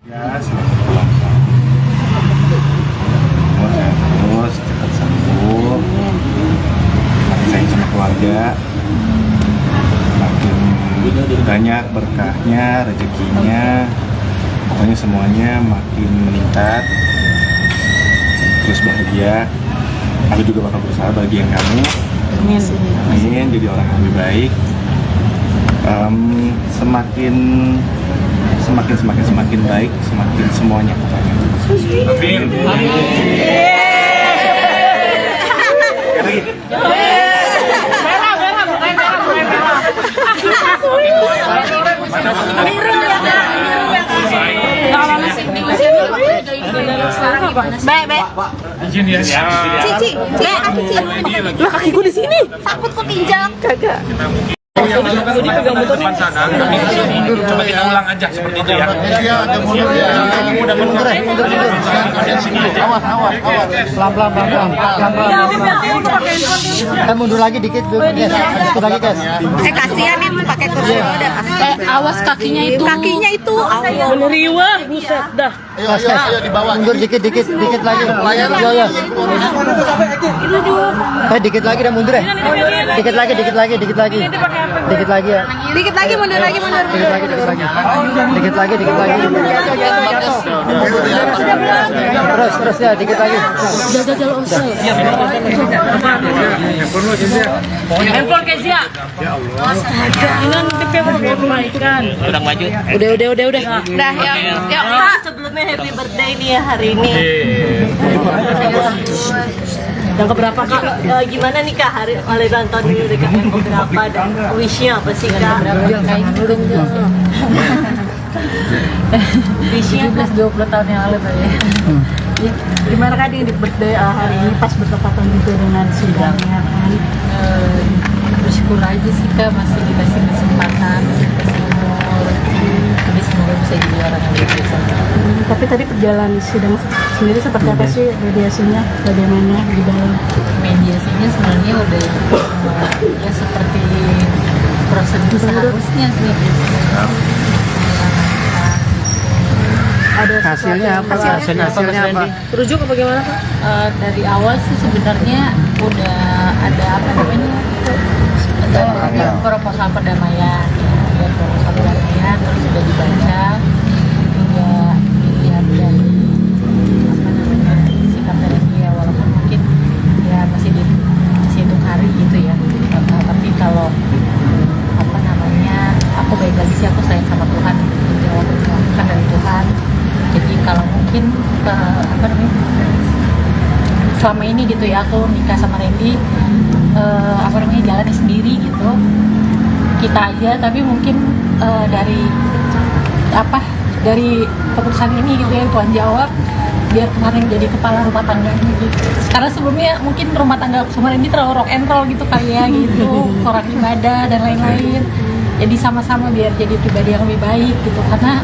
Ya, selamat ulang tahun. Terus cepat sembuh. Makin sayang sama keluarga. Makin banyak berkahnya, rezekinya. Pokoknya semuanya makin meningkat. Terus bahagia. Aku juga bakal berusaha bahagian kamu. Amin. Jadi orang yang lebih baik. Semakin baik, semakin semuanya pokoknya. Amin. Izin ya. Cici, lah kakiku di sini. Takut kepinjak. Kagak. Depan sana, coba kita ulang aja seperti itu ya. Pelan. Mundur lagi dikit, guys. Lagi, guys. Kasihan itu pakai kursi roda. Awas kakinya itu. Kakinya itu Meneriwa, buset dah. Ayo di bawah. Mundur dikit lagi. Iya. Dikit lagi dan mundur ya. Dikit lagi ya. Dikit lagi mundur. Dikit lagi. Terus ya, dikit lagi. Handphone Kezia. Ini nanti perbaikan. Udah maju. Udah. Dah, yuk Kak. Sebelumnya happy birthday nih ya hari ini. Yang keberapa Kak? Gimana nih Kak hari ulang tahun ini udah yang keberapa dan wishnya apa sih Kak? Wishnya 17-20 tahun yang lalu tadi. Gimana Kak di birthday hari ini pas bertepatan juga dengan sidangnya kan? Bersyukur aja sih Kak, masih dikasih kesempatan, dikasih umur. Jadi semoga bisa jadi orang yang lebih biasa. Tapi tadi perjalanan sidang sendiri seperti apa sih mediasinya? Bagaimana di dalam? Mediasinya sebenarnya udah ya seperti prosedur seharusnya sih. Ada hasilnya apa? Hasilnya apa? Rujuk apa bagaimana Kak? Dari awal sih sebenarnya udah ada apa namanya? Ada proposal perdamaian, terus sudah dibaca, hingga dilihat dari apa namanya sikap dari dia, walaupun mungkin ya masih dihitung hari gitu ya. Tapi kalau apa namanya, aku baik lagi sih, aku sayang sama Tuhan, menjawab kan dari Tuhan. Jadi kalau mungkin apa namanya, selama ini gitu ya aku nikah sama Randy, apa namanya, jalannya sendiri gitu, kita aja, tapi mungkin dari keputusan ini gitu ya, Tuhan jawab biar kemarin jadi kepala rumah tangga gitu. Karena sebelumnya mungkin rumah tangga sama Randy terlalu rock and roll gitu kali ya gitu, orang ibadah dan lain-lain. Jadi sama-sama biar jadi pribadi yang lebih baik gitu, karena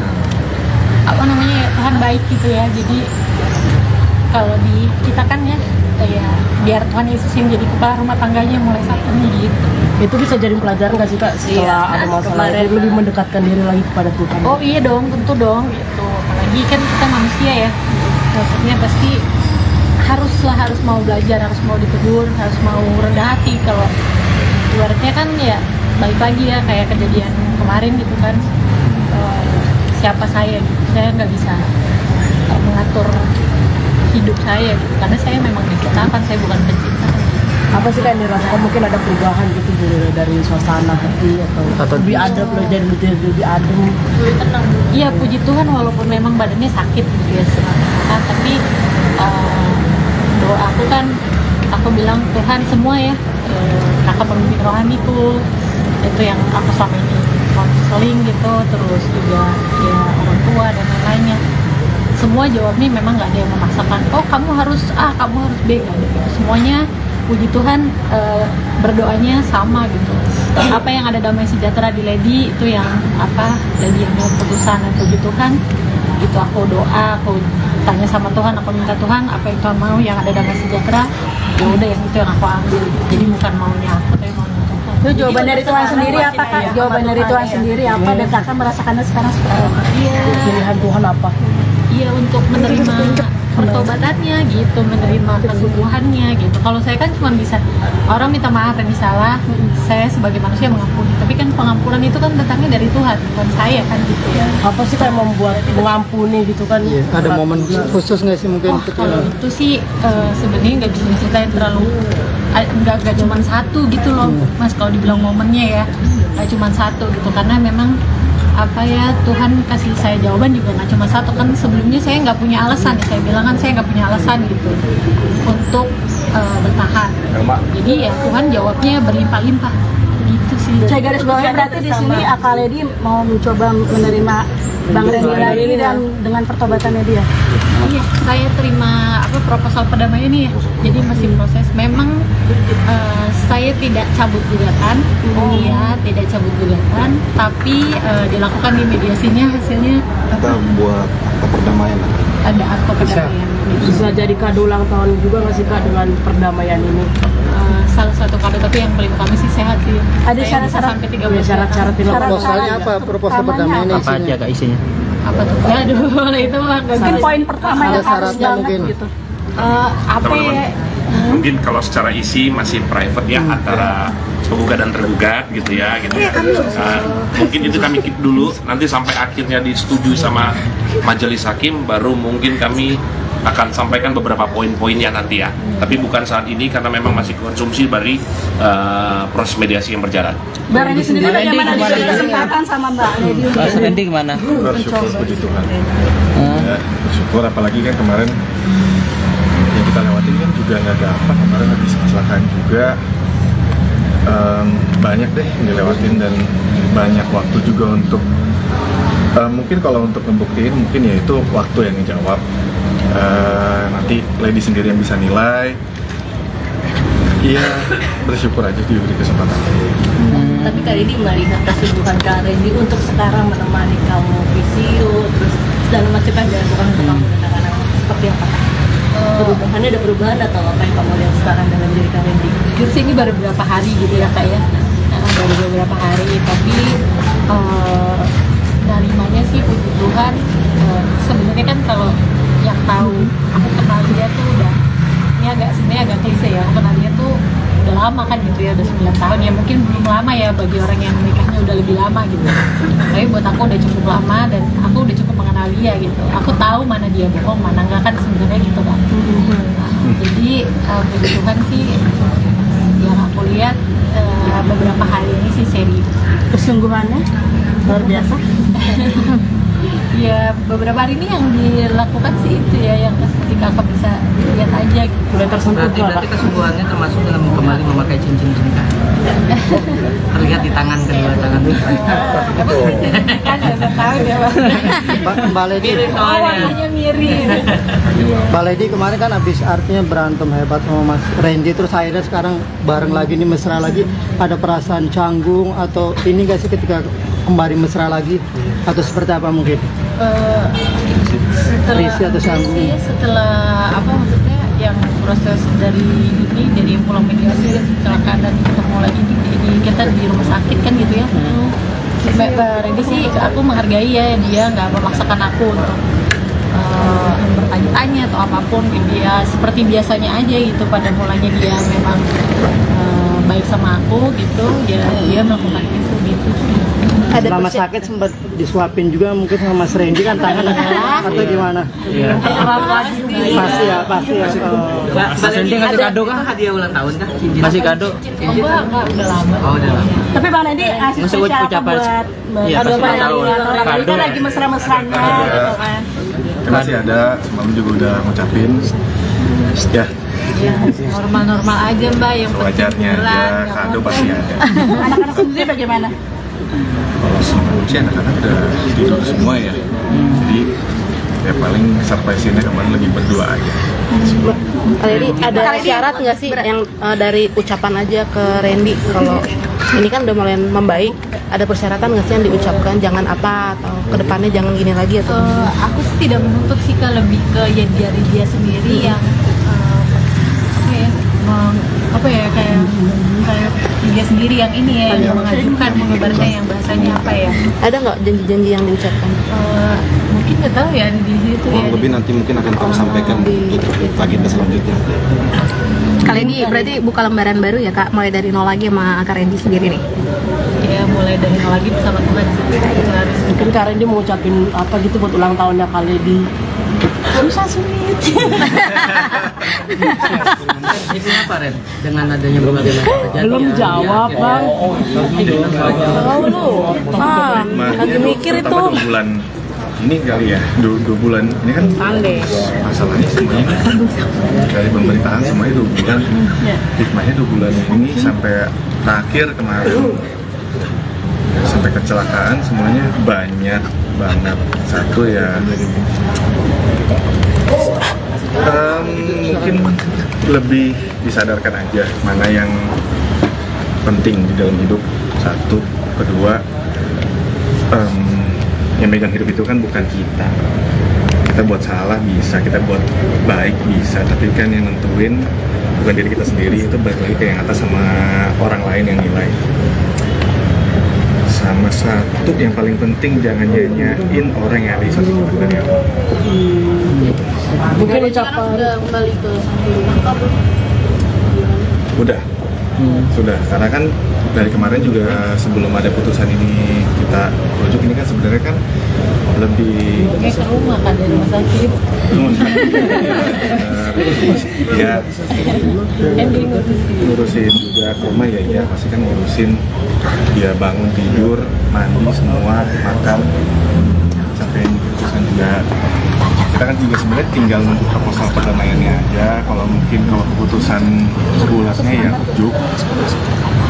apa namanya, Tuhan baik gitu ya. Jadi kalau di kita kan ya biar Tuhan Yesus yang jadi kepala rumah tangganya mulai saat ini gitu. Itu bisa jadi pelajaran nggak sih Kak setelah ada masalah itu lebih mendekatkan diri lagi kepada Tuhan? Oh iya dong, tentu dong gitu. Apalagi kan kita manusia ya, maksudnya pasti harus mau belajar, harus mau ditegur, harus mau rendah hati. Kalau ibaratnya kan ya balik lagi ya kayak kejadian kemarin gitu kan, siapa saya gitu, saya nggak bisa mengatur hidup saya gitu, karena saya memang diciptakan, saya bukan pencipta. Apa sih Kak yang dirasakan, mungkin ada perubahan gitu dari suasana hati atau lebih adem, lebih adem, Lebih tenang. Iya, puji Tuhan walaupun memang badannya sakit gitu ya sekarang, tapi doa aku kan, aku bilang Tuhan semua ya, kakak pemimpin rohaniku itu yang aku selama ini konseling gitu, terus juga ya orang tua dan lain-lainnya, semua jawabnya memang nggak ada yang memaksakan, oh kamu harus A, kamu harus B, gitu. Semuanya puji Tuhan berdoanya sama gitu. Apa yang ada damai sejahtera di Lady itu yang apa, Lady yang mau keputusan, dan puji Tuhan itu aku doa, aku tanya sama Tuhan, aku minta Tuhan apa yang Tuhan mau, yang ada damai sejahtera, ya udah yang itu yang aku ambil. Jadi bukan maunya aku, tapi maunya Tuhan. Itu jawaban dari Tuhan sendiri apa kak? Jawaban dari Tuhan sendiri apa dan kakak merasakannya sekarang seperti apa? Iya, Pilihan Tuhan apa? iya untuk menerima pertobatannya gitu, menerima kesungguhannya gitu. Kalau saya kan cuma bisa orang minta maaf yang salah, saya sebagai manusia mengampuni. Tapi kan pengampunan itu kan datangnya dari Tuhan, bukan saya kan gitu ya. Apa sih kayak membuat mengampuni gitu kan? Iya, ada momen khusus nggak sih mungkin? Oh, kalau itu sih sebenarnya nggak bisa diceritain terlalu, nggak cuma satu gitu loh, Mas. Kalau dibilang momennya ya, nggak cuma satu gitu, karena memang apa ya, Tuhan kasih saya jawaban juga nggak cuma satu kan. Sebelumnya saya nggak punya alasan, saya bilang kan saya nggak punya alasan gitu untuk bertahan. Jadi ya Tuhan jawabnya berlimpah-limpah gitu sih. Saya garis bawahnya berarti di sini Kak Lady mau mencoba menerima Bang Randy lagi dan dengan pertobatannya dia. Iya, saya terima proposal perdamaian ini ya. Jadi masih proses. Memang saya tidak cabut gugatan, iya tidak cabut gugatan, tapi dilakukan di mediasinya hasilnya Kita buat akta perdamaian. ada akta perdamaian. Bisa jadi kado ulang tahun juga nggak sih Kak dengan perdamaian ini? Salah satu kado, tapi yang paling utama sih sehat sih. Ada Saya syarat-syarat? bisa sampai 30 Ya, syarat-syarat di Proposalnya apa? Proposal perdamaian Apa aja kak isinya? apa tuh? Aduh, itu mah Mungkin poin pertama Ada yang harus syaratnya banget mungkin. gitu. apa ya? Mungkin kalau secara isi masih private ya, antara penggugat dan tergugat gitu ya, gitu ya. Mungkin itu kami keep dulu, nanti sampai akhirnya disetujui sama majelis hakim, baru mungkin kami akan sampaikan beberapa poin-poinnya nanti ya. Tapi bukan saat ini karena memang masih konsumsi dari proses mediasi yang berjalan. Bang Randy sendiri bagaimana diberi kesempatan sama Mbak Lady untuk Mas Randy gimana? Bersyukur puji Tuhan. Ya, bersyukur apalagi kan kemarin yang kita lewatin kan juga nggak gampang. Kemarin habis kecelakaan juga, banyak deh yang dilewatin dan banyak waktu juga untuk mungkin kalau untuk membuktiin mungkin ya itu waktu yang ngejawab. Nanti Lady sendiri yang bisa nilai. Iya, bersyukur aja diberi kesempatan. Tapi kali ini melihat kesungguhan Kak Randy untuk sekarang menemani kamu visio, terus segala macam kan dilakukan untuk kamu dan anak-anak, seperti apa? Perubahannya ada perubahan atau apa yang kamu lihat sekarang dalam diri Kak Randy? Jujur sih ini baru beberapa hari gitu ya Kak ya. Baru beberapa hari, tapi narimanya sih puji Tuhan. Sebenarnya kan kalau yang tahu aku kenal dia tuh udah, ini sebenarnya agak klise ya, aku kenal dia tuh udah lama kan gitu ya, udah 9 tahun ya, mungkin belum lama ya bagi orang yang menikahnya udah lebih lama gitu. Tapi buat aku udah cukup lama dan aku udah cukup mengenal dia gitu. Aku tahu mana dia bohong, mana enggak kan sebenarnya gitu kan. Jadi puji Tuhan sih yang aku lihat beberapa hari ini sih serius. kesungguhannya luar biasa. Ya beberapa hari ini yang dilakukan sih itu ya, yang ketika kakak bisa lihat aja gitu. Udah tersentuh Berarti kesungguhannya termasuk dalam kembali memakai cincin cinta. Terlihat di tangan kedua tangan. Kan nggak tahu dia Mbak Lady, warnanya mirip. Mbak Lady kemarin kan habis artinya berantem hebat sama Mas Randy, terus akhirnya sekarang bareng lagi nih, mesra lagi. Ada perasaan canggung atau ini nggak sih ketika kembali mesra lagi, atau seperti apa mungkin? Risih atau canggung? Iya, setelah apa maksudnya yang proses dari pulang mediasi dan kecelakaan dan ketemu lagi di kita di rumah sakit kan gitu ya. Mbak Randy sih aku menghargai ya, dia nggak memaksakan aku untuk bertanya-tanya atau apapun gitu ya, seperti biasanya aja gitu. Pada mulanya dia memang baik sama aku gitu, dia melakukan itu gitu. Selama sakit sempat disuapin juga mungkin sama Mas Randy kan tangan atau gimana? Iya. Pasti ya. Mas Randy ngasih kado kah? Hadiah ulang tahun kah? Masih kado? Enggak, udah lama. Oh, udah lama. Tapi Bang Randy ngasih Masih spesial apa ucapan. buat Iya, kado pasti Bang tahu. Randy? Ini kan lagi mesra-mesranya gitu kan. Masih ada, semalam juga udah ngucapin. Ya, Normal-normal aja Mbak, yang penting wajarnya bulan, aja, nggak kado apa-apa. pasti ada. Anak-anak sendiri bagaimana? Kalau sebelum sih anak-anak udah tidur semua ya. Jadi ya paling surprise-nya kemarin lagi berdua aja. Jadi ada syarat nggak sih yang dari ucapan aja ke Randy, kalau ini kan udah mulai membaik, ada persyaratan nggak sih yang diucapkan, jangan apa atau kedepannya jangan gini lagi atau? Aku sih tidak menuntut sih, lebih ke ya dari dia sendiri yang apa ya, apa ya kayak dia sendiri yang ini ya yang mengajukan mengibaratnya yang bahasanya apa ya? Ada nggak janji-janji yang diucapkan? Mungkin nggak tahu ya di situ ya. Lebih nanti mungkin akan kami sampaikan di agenda selanjutnya. Kali ini berarti buka lembaran baru ya Kak, mulai dari nol lagi sama Kak Randy sendiri nih. Ya mulai dari nol lagi bersama Tuhan sih. Harus Mungkin Karen dia mau ngucapin apa gitu buat ulang tahunnya kali di susah sulit. Itu apa Ren? Dengan adanya berbagai macam kejadian. belum jawab bang. Tahu lu. Lagi mikir itu. 2 bulan ini kali ya, 2 bulan ini kan masalahnya semuanya kan dari pemerintahan semuanya 2 bulan. Hikmahnya 2 bulan ini sampai terakhir kemarin sampai kecelakaan semuanya banyak banget. Satu ya mungkin lebih disadarkan aja mana yang penting di dalam hidup. Satu, kedua yang megang hidup itu kan bukan kita. Kita buat salah bisa, kita buat baik bisa, tapi kan yang nentuin bukan diri kita sendiri, itu balik lagi ke yang atas sama orang lain yang nilai. Sama satu yang paling penting, jangan nyanyain orang yang ada di satu dari aku. Mungkin ucapan Sudah kembali ke rumah belum? Sudah, karena kan dari kemarin juga sebelum ada putusan ini kita rujuk, ini kan sebenarnya kan lebih Kayak ke rumah kan dari rumah sakit. ya ngurusin juga ke rumah ya pasti kan ngurusin dia bangun tidur mandi semua makan sampai putusan juga. Kita kan juga sebenarnya tinggal nunggu proposal perdamaiannya aja. Kalau mungkin kalau keputusan sebulannya ya rujuk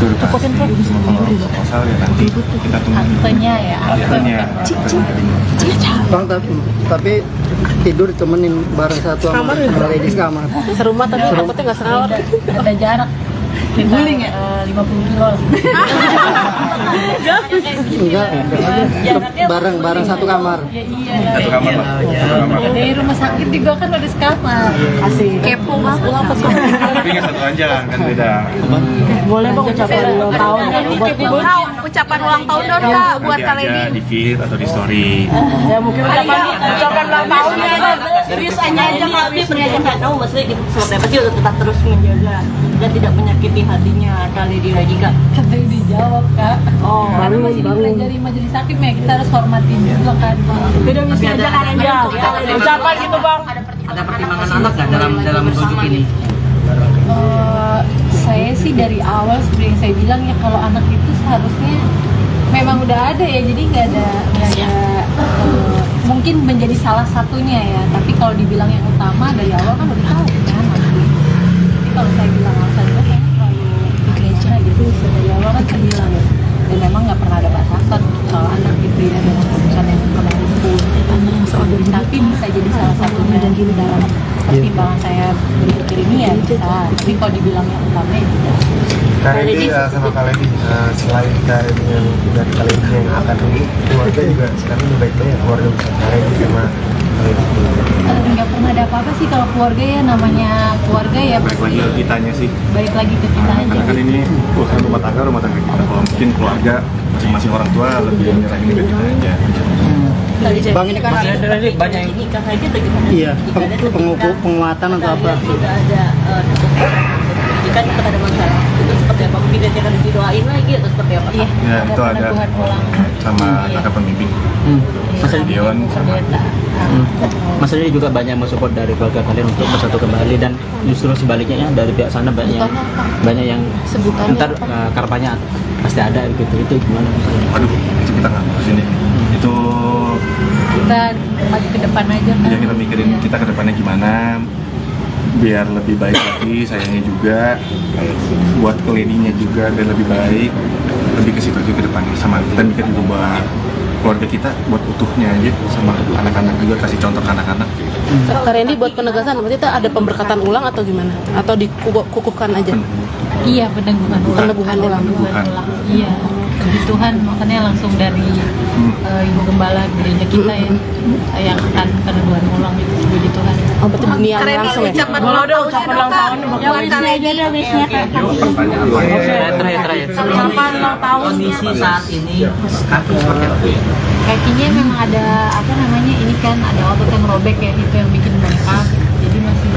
itu udah pasti. Cuma kalau proposal ya nanti kita tunggu Aktenya ya. akhirnya. Bang, tapi tidur ditemenin bareng satu sama ladies kamar. Serumah tapi takutnya nggak serawat. Ada jarak. Guling ya? 50 kilo lah. Enggak, bareng satu kamar. Ya iya. Satu kamar lah. Satu kamar. Dari rumah sakit juga kan udah sekamar. asik. Kepo banget apa sih? Tapi nggak satu aja kan beda. Boleh bang ucapan ulang tahun buat ibu. Ucapan ulang tahun dong Kak buat Nanti kalian aja ini. di feed atau di story. Ya mungkin ucapan ulang tahunnya aja. Serius aja aktif aja nggak tahu maksudnya gitu seperti apa sih untuk tetap terus menjaga dan tidak menyakiti hatinya kali di lagi kak. Kata dijawab kak. Oh, Karena masih dipelajari majelis hakim ya kita harus hormatin juga kan. Beda misi aja kan ya. Ucapan gitu bang. Ada pertimbangan anak nggak dalam rujuk ini? Saya sih dari awal seperti yang saya bilang ya kalau anak itu seharusnya memang udah ada ya jadi nggak ada mungkin menjadi salah satunya ya tapi kalau dibilang yang utama dari awal kan udah tahu kan jadi kalau saya bilang alasan itu kayaknya terlalu gereja gitu dari awal kan saya bilang ya dan memang nggak pernah ada batasan soal anak gitu ya dengan keputusan yang kemarin pun tapi bisa jadi salah satunya dan gini dalam pertimbangan saya berpikir ini ya bisa tapi kalau dibilang yang utama ya tidak. Kak Randy sama Kak Lady, selain Kak Randy yang udah Kak Lady yang akan rujuk, keluarga juga sekarang lebih baik ya keluarga besar Kak Randy sama Kak Lady. Nggak pernah ada apa-apa sih kalau keluarga ya namanya keluarga ya Baik lagi ke kitanya sih. balik lagi ke kita aja. Karena kan ini urusan rumah tangga kita. Kalau mungkin keluarga masing-masing orang tua lebih nyerahin ke kita aja. Bang, ini kan ada Banyak yang Nikah aja bagaimana? iya penguatan atau apa? Tidak ada jika tetap ada masalah itu seperti apa? Mungkin dia akan didoain lagi atau seperti apa? Iya. Ya itu ada peneguhan ulang. sama kakak pembimbing. Masa Dewan sama Maksudnya juga banyak mensupport dari keluarga kalian untuk bersatu kembali dan justru sebaliknya ya dari pihak sana banyak yang Sebutannya ntar karpanya pasti ada gitu itu gimana? Waduh, itu kita nggak ngurusin deh. Itu Kita maju ke depan aja kan. ya kita mikirin kita ke depannya gimana biar lebih baik lagi, sayangnya juga buat keledinya juga biar lebih baik, lebih ke situ aja ke depannya. Sama kita mikir juga buat keluarga kita, buat utuhnya aja, sama anak-anak juga, kasih contoh ke anak-anak. Kak Randy buat penegasan berarti itu ada pemberkatan ulang atau gimana? Atau dikukuhkan aja? Iya peneguhan ulang. Peneguhan ulang. Iya kebutuhan makanya langsung dari ibu gembala gereja kita ya, yang akan keneduan ulang itu puji Tuhan. Oh, berarti dunia langsung ya? Kalau ada ucapan ulang tahun Ya wishnya aja deh, wishnya. Terakhir. Selamat ulang tahun. Kondisi saat ini Kakinya memang ada apa namanya, ini kan ada otot yang robek ya, itu yang bikin bengkak. Jadi masih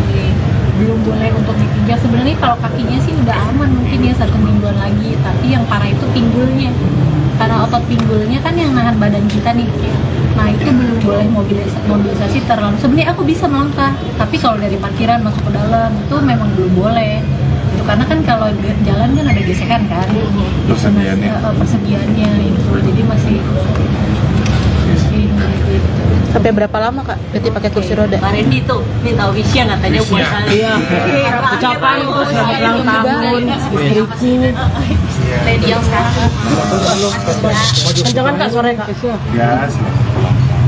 belum boleh untuk dipijak. Sebenarnya kalau kakinya sih udah aman mungkin ya 1 mingguan lagi, tapi yang parah itu pinggulnya. Karena otot pinggulnya kan yang nahan badan kita nih. Nah itu belum boleh mobilisasi terlalu. Sebenarnya aku bisa melangkah, tapi kalau dari parkiran masuk ke dalam itu memang belum boleh. Itu karena kan kalau jalan kan ada gesekan kan. Persediaannya. Persediaannya itu. Jadi masih Sampai berapa lama Kak Betty pakai kursi roda? Pak Randy tuh minta wishnya katanya buat saya. Iya. Ucapan itu selamat ulang tahun istriku. lady yang sekarang. Jangan Kak sore Kak. Ya, selamat ulang tahun.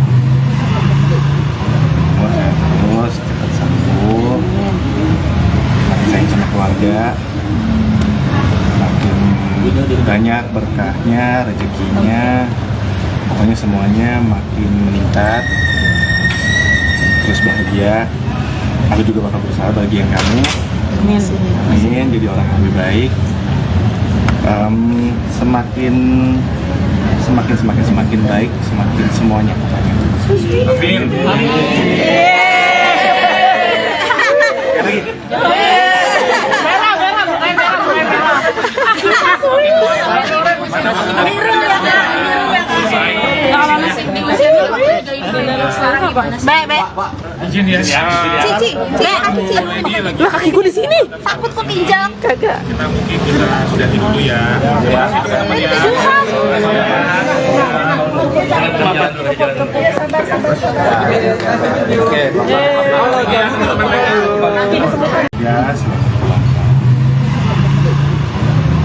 Umur sehat terus, cepat sembuh. Makin sayang sama keluarga. Makin banyak berkahnya, rezekinya. Pokoknya semuanya makin meningkat. Terus bahagia. Aku juga bakal berusaha bagian kamu. Amin. Jadi orang yang lebih baik. Semakin baik, semakin semuanya pokoknya. Amin. Izin ya. Cici, lah kakiku di sini. Takut kepinjam. Kagak. Kita mungkin sudah dulu ya. Ya, selamat ulang tahun.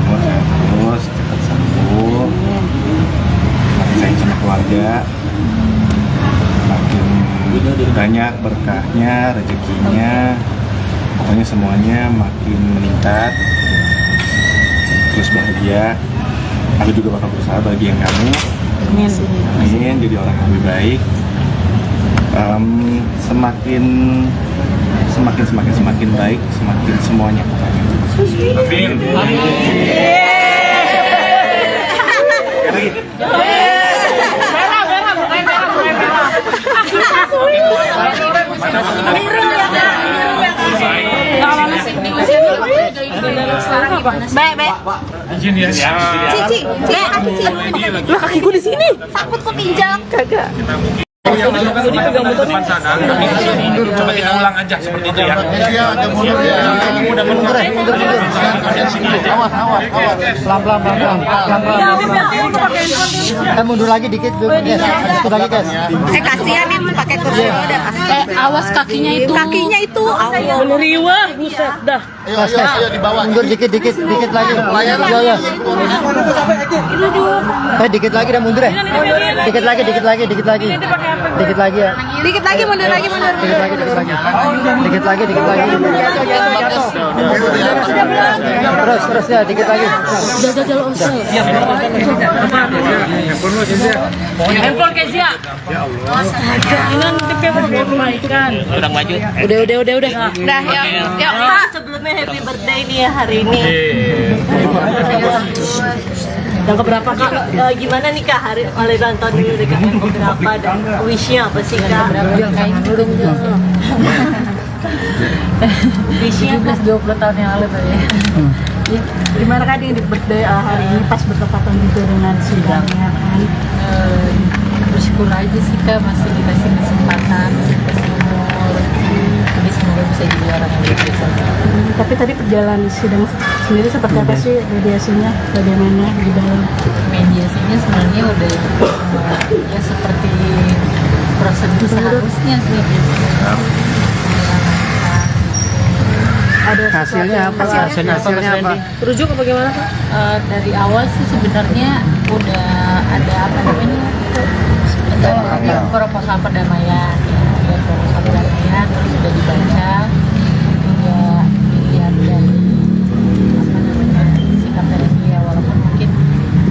Umur sehat terus, cepat sembuh. Makin sayang sama keluarga. Makin banyak berkahnya, rezekinya. Pokoknya semuanya makin meningkat. Terus bahagia. Aku juga bakal berusaha bagian kamu. Amin. Jadi orang yang lebih baik. Semakin baik, semakin semuanya pokoknya. Amin. Izin ya. Cici, Lah kakiku di sini. takut kepinjam. Kagak. Yang depan sana, kami di sini. Coba kita ulang aja seperti itu ya. Pelan-pelan. Mundur lagi dikit dulu, Kes. Dikit lagi, Kes. Kasihan nih pakai kursi roda. Awas kakinya itu. Kakinya itu Meneriwa, buset dah. Ayo di bawah. Mundur dikit lagi. Iya. Dikit lagi dah mundur ya. Dikit lagi ya. Dikit lagi mundur lagi. Dikit lagi. Terus ya, dikit lagi. Handphone Kezia. Ini nanti perbaikan. kurang maju. Udah. Nah, ya Pak, sebelumnya happy birthday nih ya hari ini. Yang keberapa Kak? Gimana nih Kak hari ulang tahun ini udah yang keberapa dan wishnya apa sih Kak? Wishnya 20 tahun yang lalu tadi. Ya, gimana kan di birthday hari ini pas bertepatan juga dengan sidangnya kan. Bersyukur aja sih Kak, masih dikasih kesempatan, dikasih umur, jadi semoga bisa jadi orang yang lebih baik. Tapi tadi perjalanan sidang sendiri seperti apa sih, mediasinya, bagaimana di dalam? Mediasinya sebenarnya udah ya seperti prosedur seharusnya sih. Ada Hasilnya apa? Hasilnya apa? Rujuk apa gimana Kak? Dari awal sih sebenarnya udah ada apa namanya proposal perdamaian, ya proposal perdamaian terus sudah dibaca, juga dilihat dari apa namanya sikap dari dia, walaupun mungkin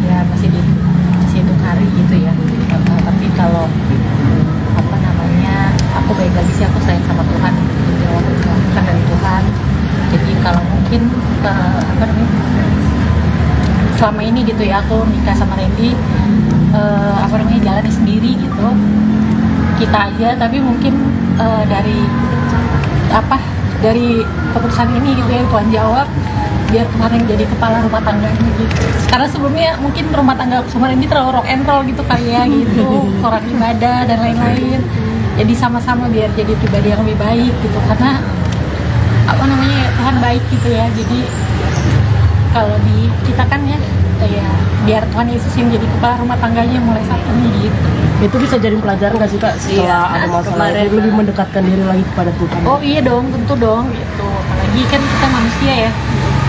ya masih hitung hari gitu ya. mungkin selama ini gitu ya aku nikah sama Randy jalan sendiri gitu kita aja, tapi mungkin dari keputusan ini gitu ya Tuhan jawab biar kemarin jadi kepala rumah tangganya gitu. Karena sebelumnya mungkin rumah tangga sama Randy terlalu rock and roll gitu kayak gitu, orang ibadah dan lain-lain. Jadi sama-sama biar jadi pribadi yang lebih baik gitu, karena Tuhan baik gitu ya. Jadi kalau di kita kan ya biar Tuhan Yesus yang jadi kepala rumah tangganya mulai saat ini gitu. Itu bisa jadi pelajaran nggak sih Kak setelah ada masalah itu lebih mendekatkan diri lagi kepada Tuhan? Oh iya dong, tentu dong gitu. Apalagi kan kita manusia ya,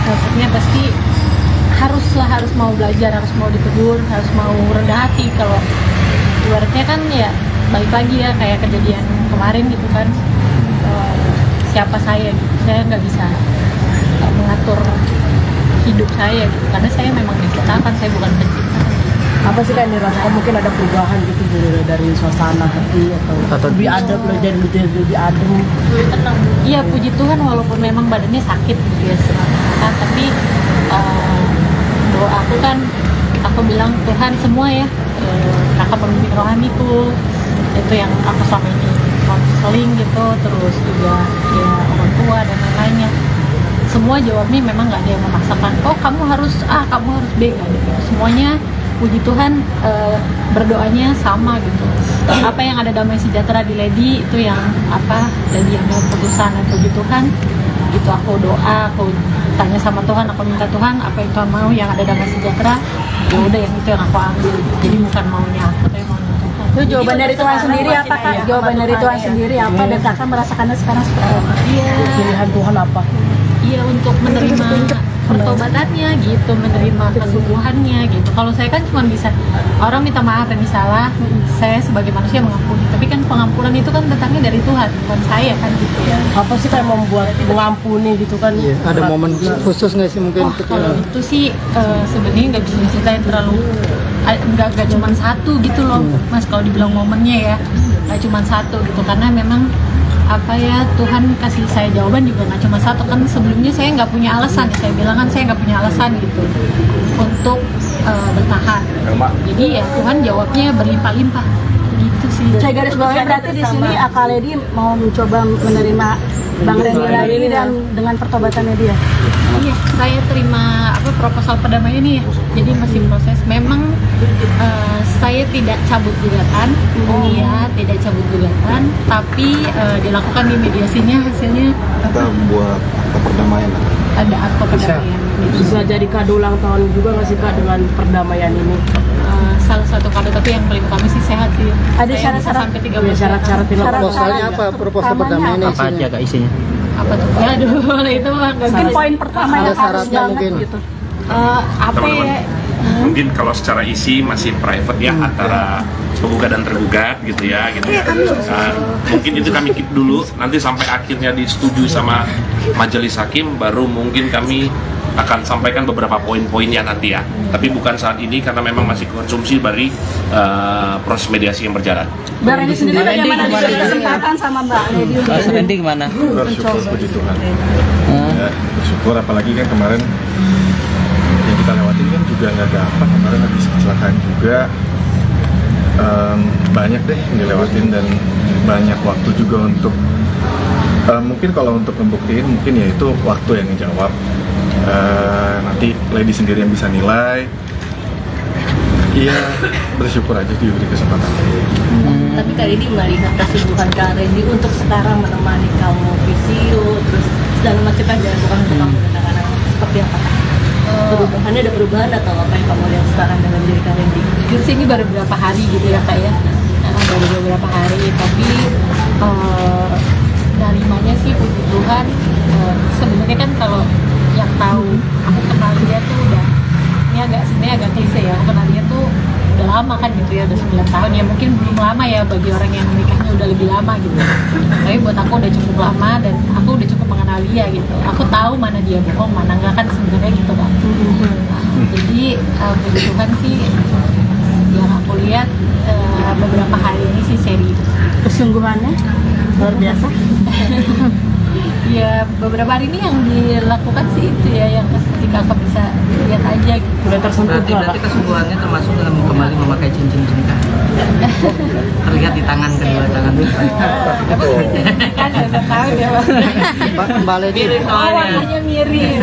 maksudnya pasti harus mau belajar, harus mau ditegur, harus mau rendah hati. Kalau ibaratnya kan ya balik lagi ya kayak kejadian kemarin gitu kan, siapa saya gitu, saya nggak bisa mengatur hidup saya gitu, karena saya memang diciptakan, saya bukan pencipta. Apa sih Kak yang dirasakan mungkin ada perubahan gitu dari suasana hati atau lebih adem, lebih adem? Tenang. Iya puji Tuhan walaupun memang badannya sakit gitu ya tapi doa aku kan aku bilang Tuhan semua ya kakak pemimpin rohaniku itu yang aku selama ini konseling gitu, terus juga ya orang tua dan lain-lainnya, semua jawabnya memang nggak ada yang memaksakan kamu harus A, kamu harus B gitu. Semuanya puji Tuhan berdoanya sama gitu. Apa yang ada damai sejahtera di Lady itu yang Lady yang mau keputusan, dan puji Tuhan gitu aku doa, aku tanya sama Tuhan, aku minta Tuhan apa yang Tuhan mau yang ada damai sejahtera, ya udah yang itu yang aku ambil. Jadi bukan maunya aku tapi maunya Tuhan. Itu jawaban dari Tuhan sendiri apa Kak? Jawaban dari Tuhan sendiri apa dan Kakak merasakannya sekarang seperti apa? Iya. Pilihan Tuhan apa? Iya, untuk menerima pertobatannya gitu, menerima kesembuhannya gitu. Kalau saya kan cuma bisa orang minta maaf dan salah, saya sebagai manusia mengampuni. Tapi kan pengampunan itu kan datangnya dari Tuhan, bukan saya kan gitu ya. Apa sih kayak membuat mengampuni gitu kan? Iya, ada momen khusus nggak sih mungkin? Kalau itu sih sebenarnya nggak bisa diceritain terlalu, nggak cuma satu gitu loh, Mas. Kalau dibilang momennya ya, nggak cuma satu gitu, karena memang Tuhan kasih saya jawaban juga nggak cuma satu kan. Sebelumnya saya nggak punya alasan, saya bilang kan saya nggak punya alasan gitu untuk bertahan. Jadi ya Tuhan jawabnya berlimpah-limpah gitu sih. Saya garis bawahi berarti di sini Kak Lady mau mencoba menerima Bang Randy lagi dan dengan pertobatannya dia. Iya, saya terima proposal perdamaian ini ya. Jadi masih proses. Memang saya tidak cabut gugatan, tidak cabut gugatan, tapi dilakukan di mediasinya hasilnya kita buat perdamaian. Ada akta perdamaian. Bisa jadi kado ulang tahun juga nggak sih Kak dengan perdamaian ini? Salah satu kado, tapi yang paling utama sih sehat sih. Ada syarat-syarat sampai 3 syarat-syarat Proposalnya apa? Proposal perdamaian Apa aja Kak isinya? Apa tuh? Aduh, itu mah mungkin poin pertama ada yang harus syaratnya banget mungkin. gitu. Apa ya? Mungkin kalau secara isi masih private ya antara penggugat dan tergugat gitu ya. Mungkin itu kami keep dulu, nanti sampai akhirnya disetujui sama majelis hakim baru mungkin kami akan sampaikan beberapa poin-poinnya nanti ya. Tapi bukan saat ini karena memang masih konsumsi dari proses mediasi yang berjalan. Bang Randy sendiri bagaimana diberi kesempatan sama Mbak Lady untuk Mas Randy gimana? Bersyukur puji Tuhan. Ya, bersyukur apalagi kan kemarin yang kita lewatin kan juga nggak gampang. Kemarin habis kecelakaan juga banyak deh yang dilewatin dan banyak waktu juga untuk mungkin kalau untuk membuktiin mungkin ya itu waktu yang ngejawab. Nanti Lady sendiri yang bisa nilai. Iya, bersyukur aja diberi kesempatan. Tapi kali ini melihat kesungguhan Kak Randy untuk sekarang menemani kamu visio, terus dalam macam aja bukan untuk kamu kadang-kadang seperti apa? Perubahannya ada perubahan atau apa yang kamu lihat sekarang dalam diri Kak Randy? Jujur sih ini baru beberapa hari gitu ya Kak ya, baru beberapa hari, tapi narimanya sih puji Tuhan. Sebenarnya kan kalau yang tahu aku kenal dia tuh udah, ini sebenarnya agak klise ya, aku kenal dia tuh udah lama kan gitu ya, udah 9 tahun ya, mungkin belum lama ya bagi orang yang menikahnya udah lebih lama gitu, tapi buat aku udah cukup lama dan aku udah cukup mengenal dia gitu. Aku tahu mana dia bohong, mana enggak kan sebenarnya gitu kan. Jadi puji Tuhan sih yang aku lihat beberapa hari ini sih seri kesungguhannya luar biasa. Ya beberapa hari ini yang dilakukan sih itu ya, yang seperti kakak bisa lihat aja gitu. Udah tersentuh Berarti kesungguhannya termasuk dalam kembali memakai cincin cinta. Terlihat di tangan kedua tangan itu. Kan udah tahu dia. Mbak Lady, Warnanya mirip.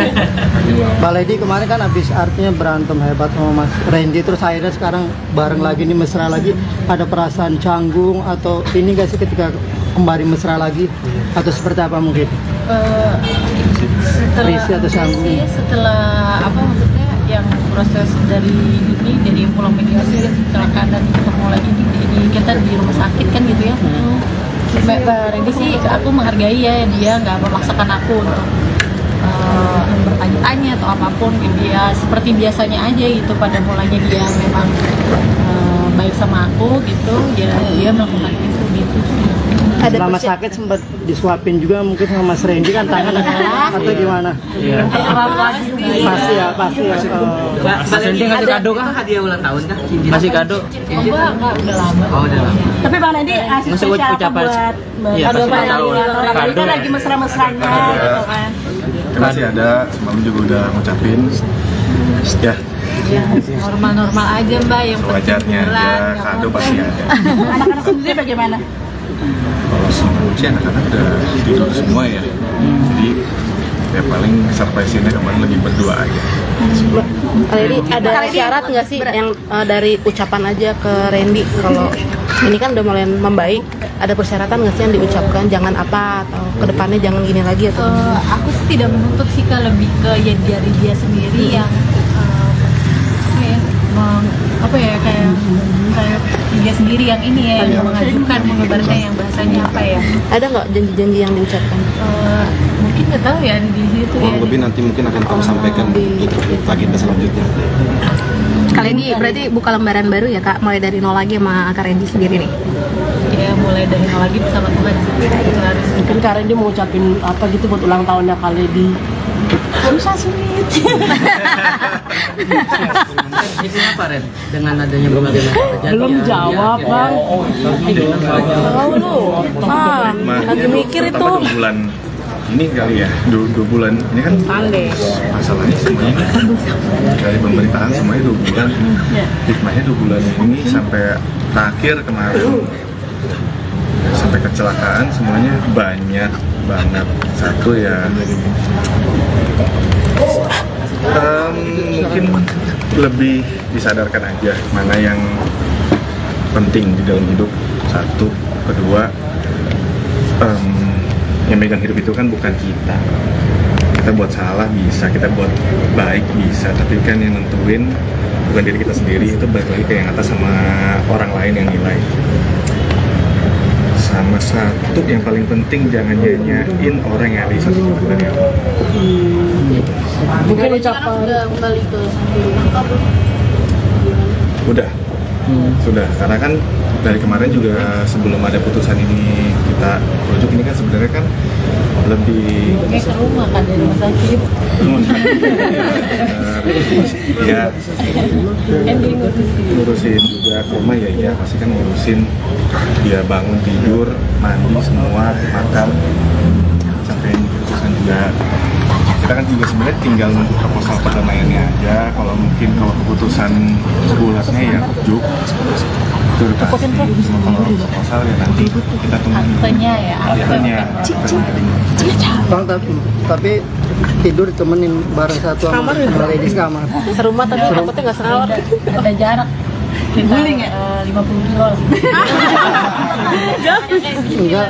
Mbak Lady kemarin kan habis artinya berantem hebat sama Mas Randy, terus akhirnya sekarang bareng lagi nih, mesra lagi. Ada perasaan canggung atau ini nggak sih ketika kembali mesra lagi, atau seperti apa mungkin? Risih atau canggung? Setelah apa maksudnya yang proses dari pulang mediasi kecelakaan dan ketemu lagi di kita di rumah sakit kan gitu ya. Mbak Randy sih aku menghargai ya, dia nggak memaksakan aku untuk bertanya-tanya atau apapun gitu ya, seperti biasanya aja gitu. Pada mulanya dia memang baik sama aku gitu, ya dia melakukan itu gitu. Selama sakit sempat disuapin juga mungkin sama Mas Randy kan tangan atau gimana? Iya. Pasti ya. Mas Randy ngasih kado kah? Hadiah ulang tahun kah? Masih kado? Enggak, udah lama. Oh, udah lama. Tapi Bang Randy ngasih Ngasih spesial apa ucapan. buat Iya, kado pas Bang ulang tahun. Randy? Apalagi kan Kado. lagi mesra-mesranya gitu kan. Terima kasih ada, semalam juga udah ngucapin. Ya, Ya, normal-normal aja Mbak, yang sewajarnya aja, nggak kado apa-apa. pasti ada. Anak-anak sendiri bagaimana? Kalau semua sih anak-anak udah tidur semua ya. Jadi ya paling surprise-nya kemarin lebih berdua aja. Kali ini ada syarat nggak sih yang dari ucapan aja ke Randy kalau ini kan udah mulai membaik, ada persyaratan nggak sih yang diucapkan jangan apa atau kedepannya jangan gini lagi atau Aku sih tidak menuntut sih Kak, lebih ke ya dari dia sendiri yang kayak dia sendiri yang ini ya, yang mengajukan mengabarkan yang bahasanya apa ya, ada nggak janji-janji yang diucapkan? mungkin nggak tahu ya di situ ya. Lebih nanti mungkin akan kamu sampaikan untuk agenda selanjutnya. Kali ini berarti buka lembaran baru ya Kak, mulai dari nol lagi sama Kak Randy sendiri nih. Ya mulai dari nol lagi bersama Tuhan sih, itu harus. Mungkin Kak Randy mau ngucapin apa gitu buat ulang tahunnya Kak Lady. Susah sulit. Itu apa Ren? Dengan adanya berbagai macam kejadian. Belum jawab Bang. Tahu lu, lagi mikir itu. Pertama 2 bulan ini kali ya, 2 bulan ini kan masalahnya semuanya dari pemerintahan semuanya 2 bulan. Hikmahnya 2 bulan ini sampai terakhir kemarin sampai kecelakaan semuanya banyak banget. Satu ya mungkin lebih disadarkan aja mana yang penting di dalam hidup. Satu, kedua yang megang hidup itu kan bukan kita. Kita buat salah bisa, kita buat baik bisa, tapi kan yang nentuin bukan diri kita sendiri, itu balik lagi ke yang atas sama orang lain yang nilai. Sama satu yang paling penting, jangan nyanyain orang yang ada di satu dari Allah. Mungkin ucapan Sudah kembali ke rumah kamu. Sudah, karena kan dari kemarin juga sebelum ada putusan ini kita rujuk, ini kan sebenarnya kan lebih Ke rumah kan dari rumah sakit. ya ngurusin juga rumah ya pasti kan ngurusin dia bangun tidur mandi semua makan sampai putusan juga. Kita kan juga sebenarnya tinggal nunggu proposal perdamaiannya aja. Kalau mungkin kalau keputusan bulatnya ya rujuk itu udah pasti. Cuma kalau proposal ya nanti kita tunggu Aktenya ya. akhirnya. Bang, tapi tidur temenin bareng satu sama Lady kamar. Serumah tapi takutnya nggak serawat. Ada jarak. Guling ya? 50 kilo. Enggak,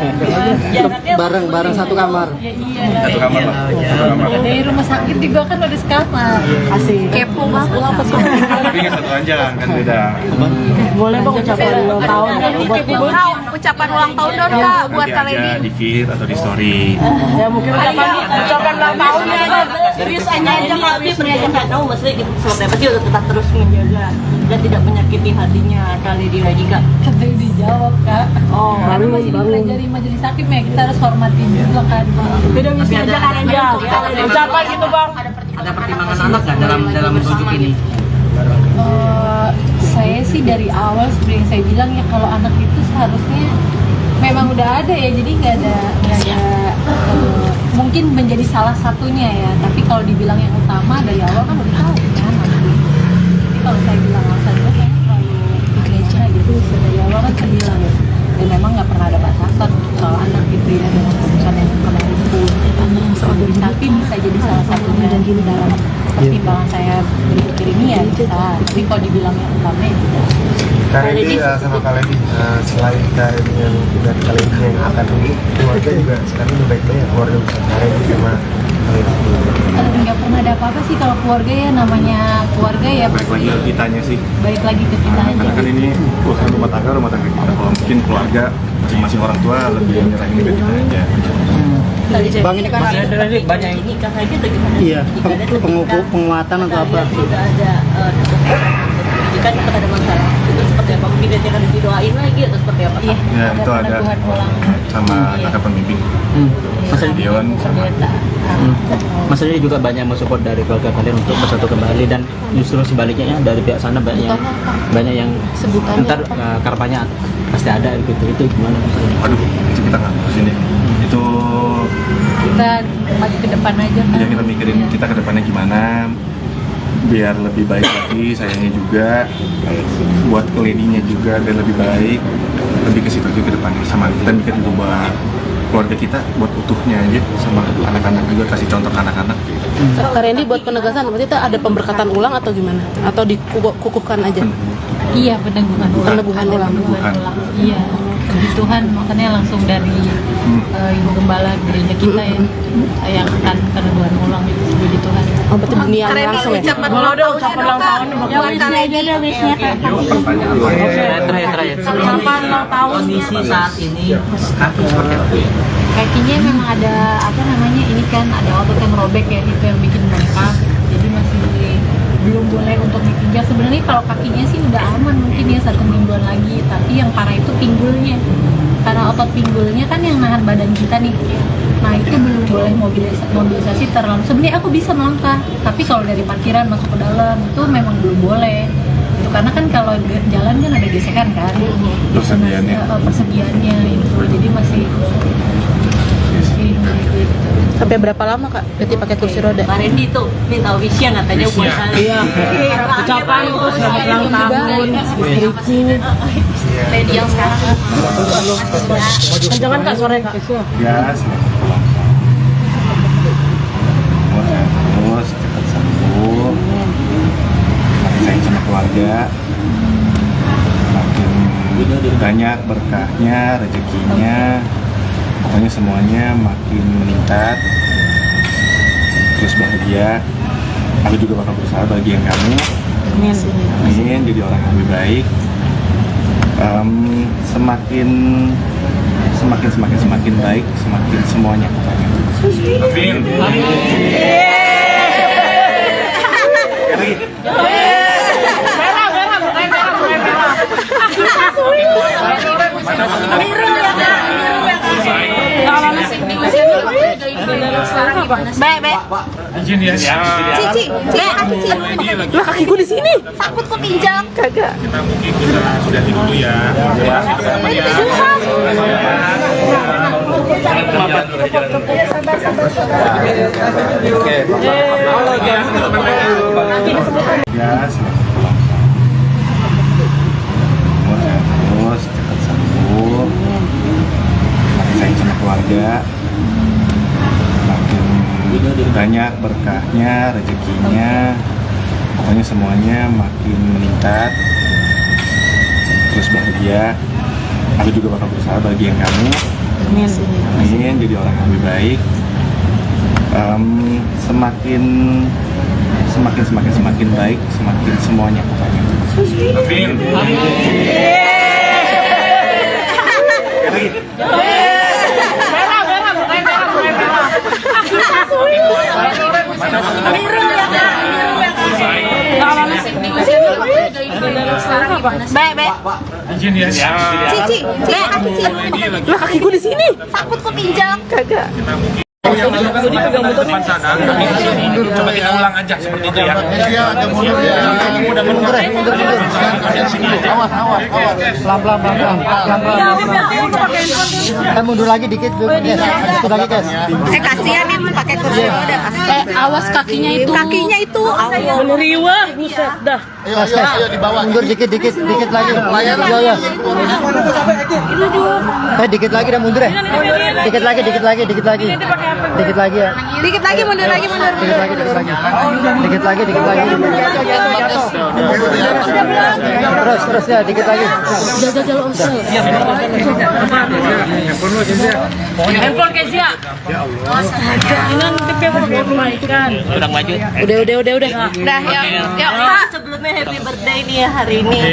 bareng satu kamar. Satu kamar lah. Satu kamar. Dari rumah sakit juga kan udah sekamar. asik. Kepo banget apa sih? Tapi nggak satu aja kan beda. Boleh Bang ucapan ulang tahun buat Ucapan ulang tahun dong Kak buat Nanti Kak aja Lady. di feed atau di story. ya mungkin ucapan ulang tahunnya Serius aja Kak, Tapi aja nggak tahu maksudnya gitu, seperti apa sih untuk tetap terus menjaga dan tidak menyakiti hatinya kali di lagi Kak. Kan tadi dijawab Kak. Oh, Tapi baru- masih baru. dipelajari majelis hakim ya, kita harus hormatin juga kan. beda misi aja Kak Randy. ucapan gitu Bang. Ada pertimbangan anak nggak dalam rujuk ini? Saya sih dari awal seperti yang saya bilang ya, kalau anak itu seharusnya memang udah ada ya, jadi nggak ada mungkin menjadi salah satunya ya, tapi kalau dibilang yang utama dari awal kan udah tahu kan. Jadi kalau saya bilang alasan itu kayaknya terlalu gereja gitu, dari awal kan saya bilang ya, dan memang nggak pernah ada batasan soal anak gitu ya, dengan keputusan yang kemarin itu, tapi bisa jadi salah satunya dan dalam pertimbangan saya berpikir ini ya bisa, tapi kalau dibilang yang utama ya tidak. Kak Randy sama Kak Lady, selain Kak Randy yang udah Kak Lady yang akan dulu, keluarga juga sekarang udah baik-baik ya, keluarga besar Kak Randy sama Kak Lady. Nggak pernah ada apa-apa sih kalau keluarga ya, namanya keluarga ya Baik lagi ke kitanya sih. baik lagi ke kita aja. Karena kan ini urusan rumah tangga kita. Kalau mungkin keluarga masing-masing orang tua lebih nyerahin ke kita aja. Bang, ini kan Masih ada nih banyak yang nikah aja bagaimana? iya penguatan atau apa? Tidak ada jika tetap ada masalah itu seperti apa? Mungkin nanti akan didoain lagi atau seperti apa? Iya, Ya itu ada peneguhan ulang. sama kakak pembimbing. Mas Dion sama Mas Adi juga banyak mensupport dari keluarga kalian untuk bersatu kembali, dan justru sebaliknya ya, dari pihak sana banyak yang Sebutannya ntar karpanya pasti ada gitu, itu gimana? Aduh, itu kita nggak ke sini. Itu Kita maju ke depan aja kan. yang kita mikirin kita ke depannya gimana biar lebih baik lagi, sayangnya juga buat Lady-nya juga biar lebih baik, lebih ke situ juga ke depannya. Sama kita mikir juga buat keluarga kita, buat utuhnya aja, sama anak-anak juga, kasih contoh ke anak-anak. Kak Randy buat penegasan berarti itu ada pemberkatan ulang atau gimana? Atau dikukuhkan aja? Iya, peneguhan ulang. Peneguhan ulang. Iya, puji Tuhan, makanya langsung dari Ibu Gembala gereja kita ya, yang akan peneguhan ulang itu, puji Tuhan. Oh, berarti dunia langsung ya? Ucapan ulang tahun Yang Kak Lady ada wish-nya Kak. Terakhir. Selamat ulang tahun. Kondisi saat ini kaki seperti apa? Kakinya memang ada apa namanya, ini kan ada otot yang robek ya, itu yang bikin bengkak, jadi masih belum boleh untuk dipijak. Sebenarnya kalau kakinya sih udah aman mungkin ya 1 mingguan lagi, tapi yang parah itu pinggulnya, karena otot pinggulnya kan yang nahan badan kita nih. Nah itu belum boleh mobilisasi terlalu. Sebenarnya aku bisa melangkah, tapi kalau dari parkiran masuk ke dalam itu memang belum boleh. Itu karena kan kalau jalan kan ada gesekan kan, persediaannya itu, jadi masih Sampai berapa lama Kak? Berarti pakai kursi roda? Pak Randy tuh minta wish-nya katanya buat saya. Iya. Ucapan itu selamat ulang tahun istriku. Lady yang sekarang. Jangan Kak, sore Kak. Ya, selamat ulang tahun. Terus cepat sembuh, makin sayang sama keluarga, makin banyak berkahnya, rezekinya, pokoknya semuanya makin meningkat, terus bahagia. Aku juga bakal berusaha bagian kamu. Amin, jadi orang yang lebih baik. Semakin baik, semakin semuanya pokoknya. Amin. Izin ya. Cici, Lah kakiku di sini. takut kepinjak. Kagak. Kita mungkin sudah dulu ya. Ya, selamat ulang tahun. Terus cepat sembuh, makin sayang sama keluarga, makin banyak berkahnya, rezekinya, pokoknya semuanya makin meningkat, terus bahagia. Aku juga bakal berusaha bagian kamu. Amin, jadi orang yang lebih baik. Semakin baik, semakin semuanya pokoknya. Amin. Izin ya. Cici, Lah kakiku di sini. takut kepinjak. Kagak. Yang lalu kan depan sana, kami di sini. Coba kita ulang aja seperti itu ya. Pelan-pelan. Mundur lagi dikit, guys. Sedikit lagi, guys. Kasihan nih pakai kursi roda. Awas kakinya itu. Kakinya itu. Meneriwa, buset dah. Ayo di bawah. Mundur dikit lagi. Ya. Dikit lagi dah mundur ya. Dikit lagi ya. Dikit lagi mundur lagi. Dikit lagi. Terus ya, dikit lagi. Handphone Kezia. Ini nanti perbaikan. Udah maju. Udah. Dah, yuk. Pak, sebelumnya happy birthday nih ya hari ini.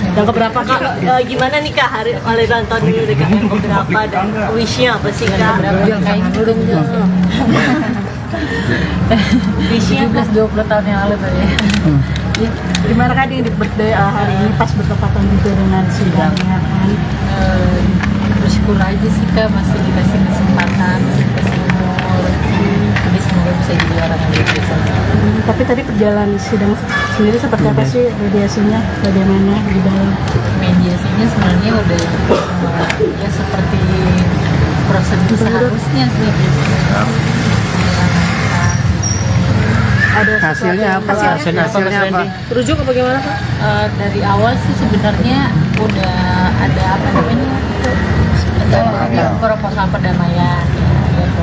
Yang keberapa Kak? Gimana nih Kak hari ulang tahun ini udah yang keberapa dan wishnya apa sih Kak? Wishnya 20 tahun yang lalu tadi. Gimana Kak di birthday hari ini pas bertepatan juga dengan sidangnya kan? Bersyukur aja sih Kak, masih dikasih kesempatan, dikasih umur, jadi semoga bisa jadi orang yang baik. Tapi tadi perjalanan sidang sendiri seperti apa sih, mediasinya bagaimana di dalam? Mediasinya sebenarnya udah ya seperti prosedur seharusnya sih. Ada hasilnya apa? Hasilnya apa? Rujuk apa gimana Kak? Dari awal sih sebenarnya udah ada apa namanya, ada proposal perdamaian, terus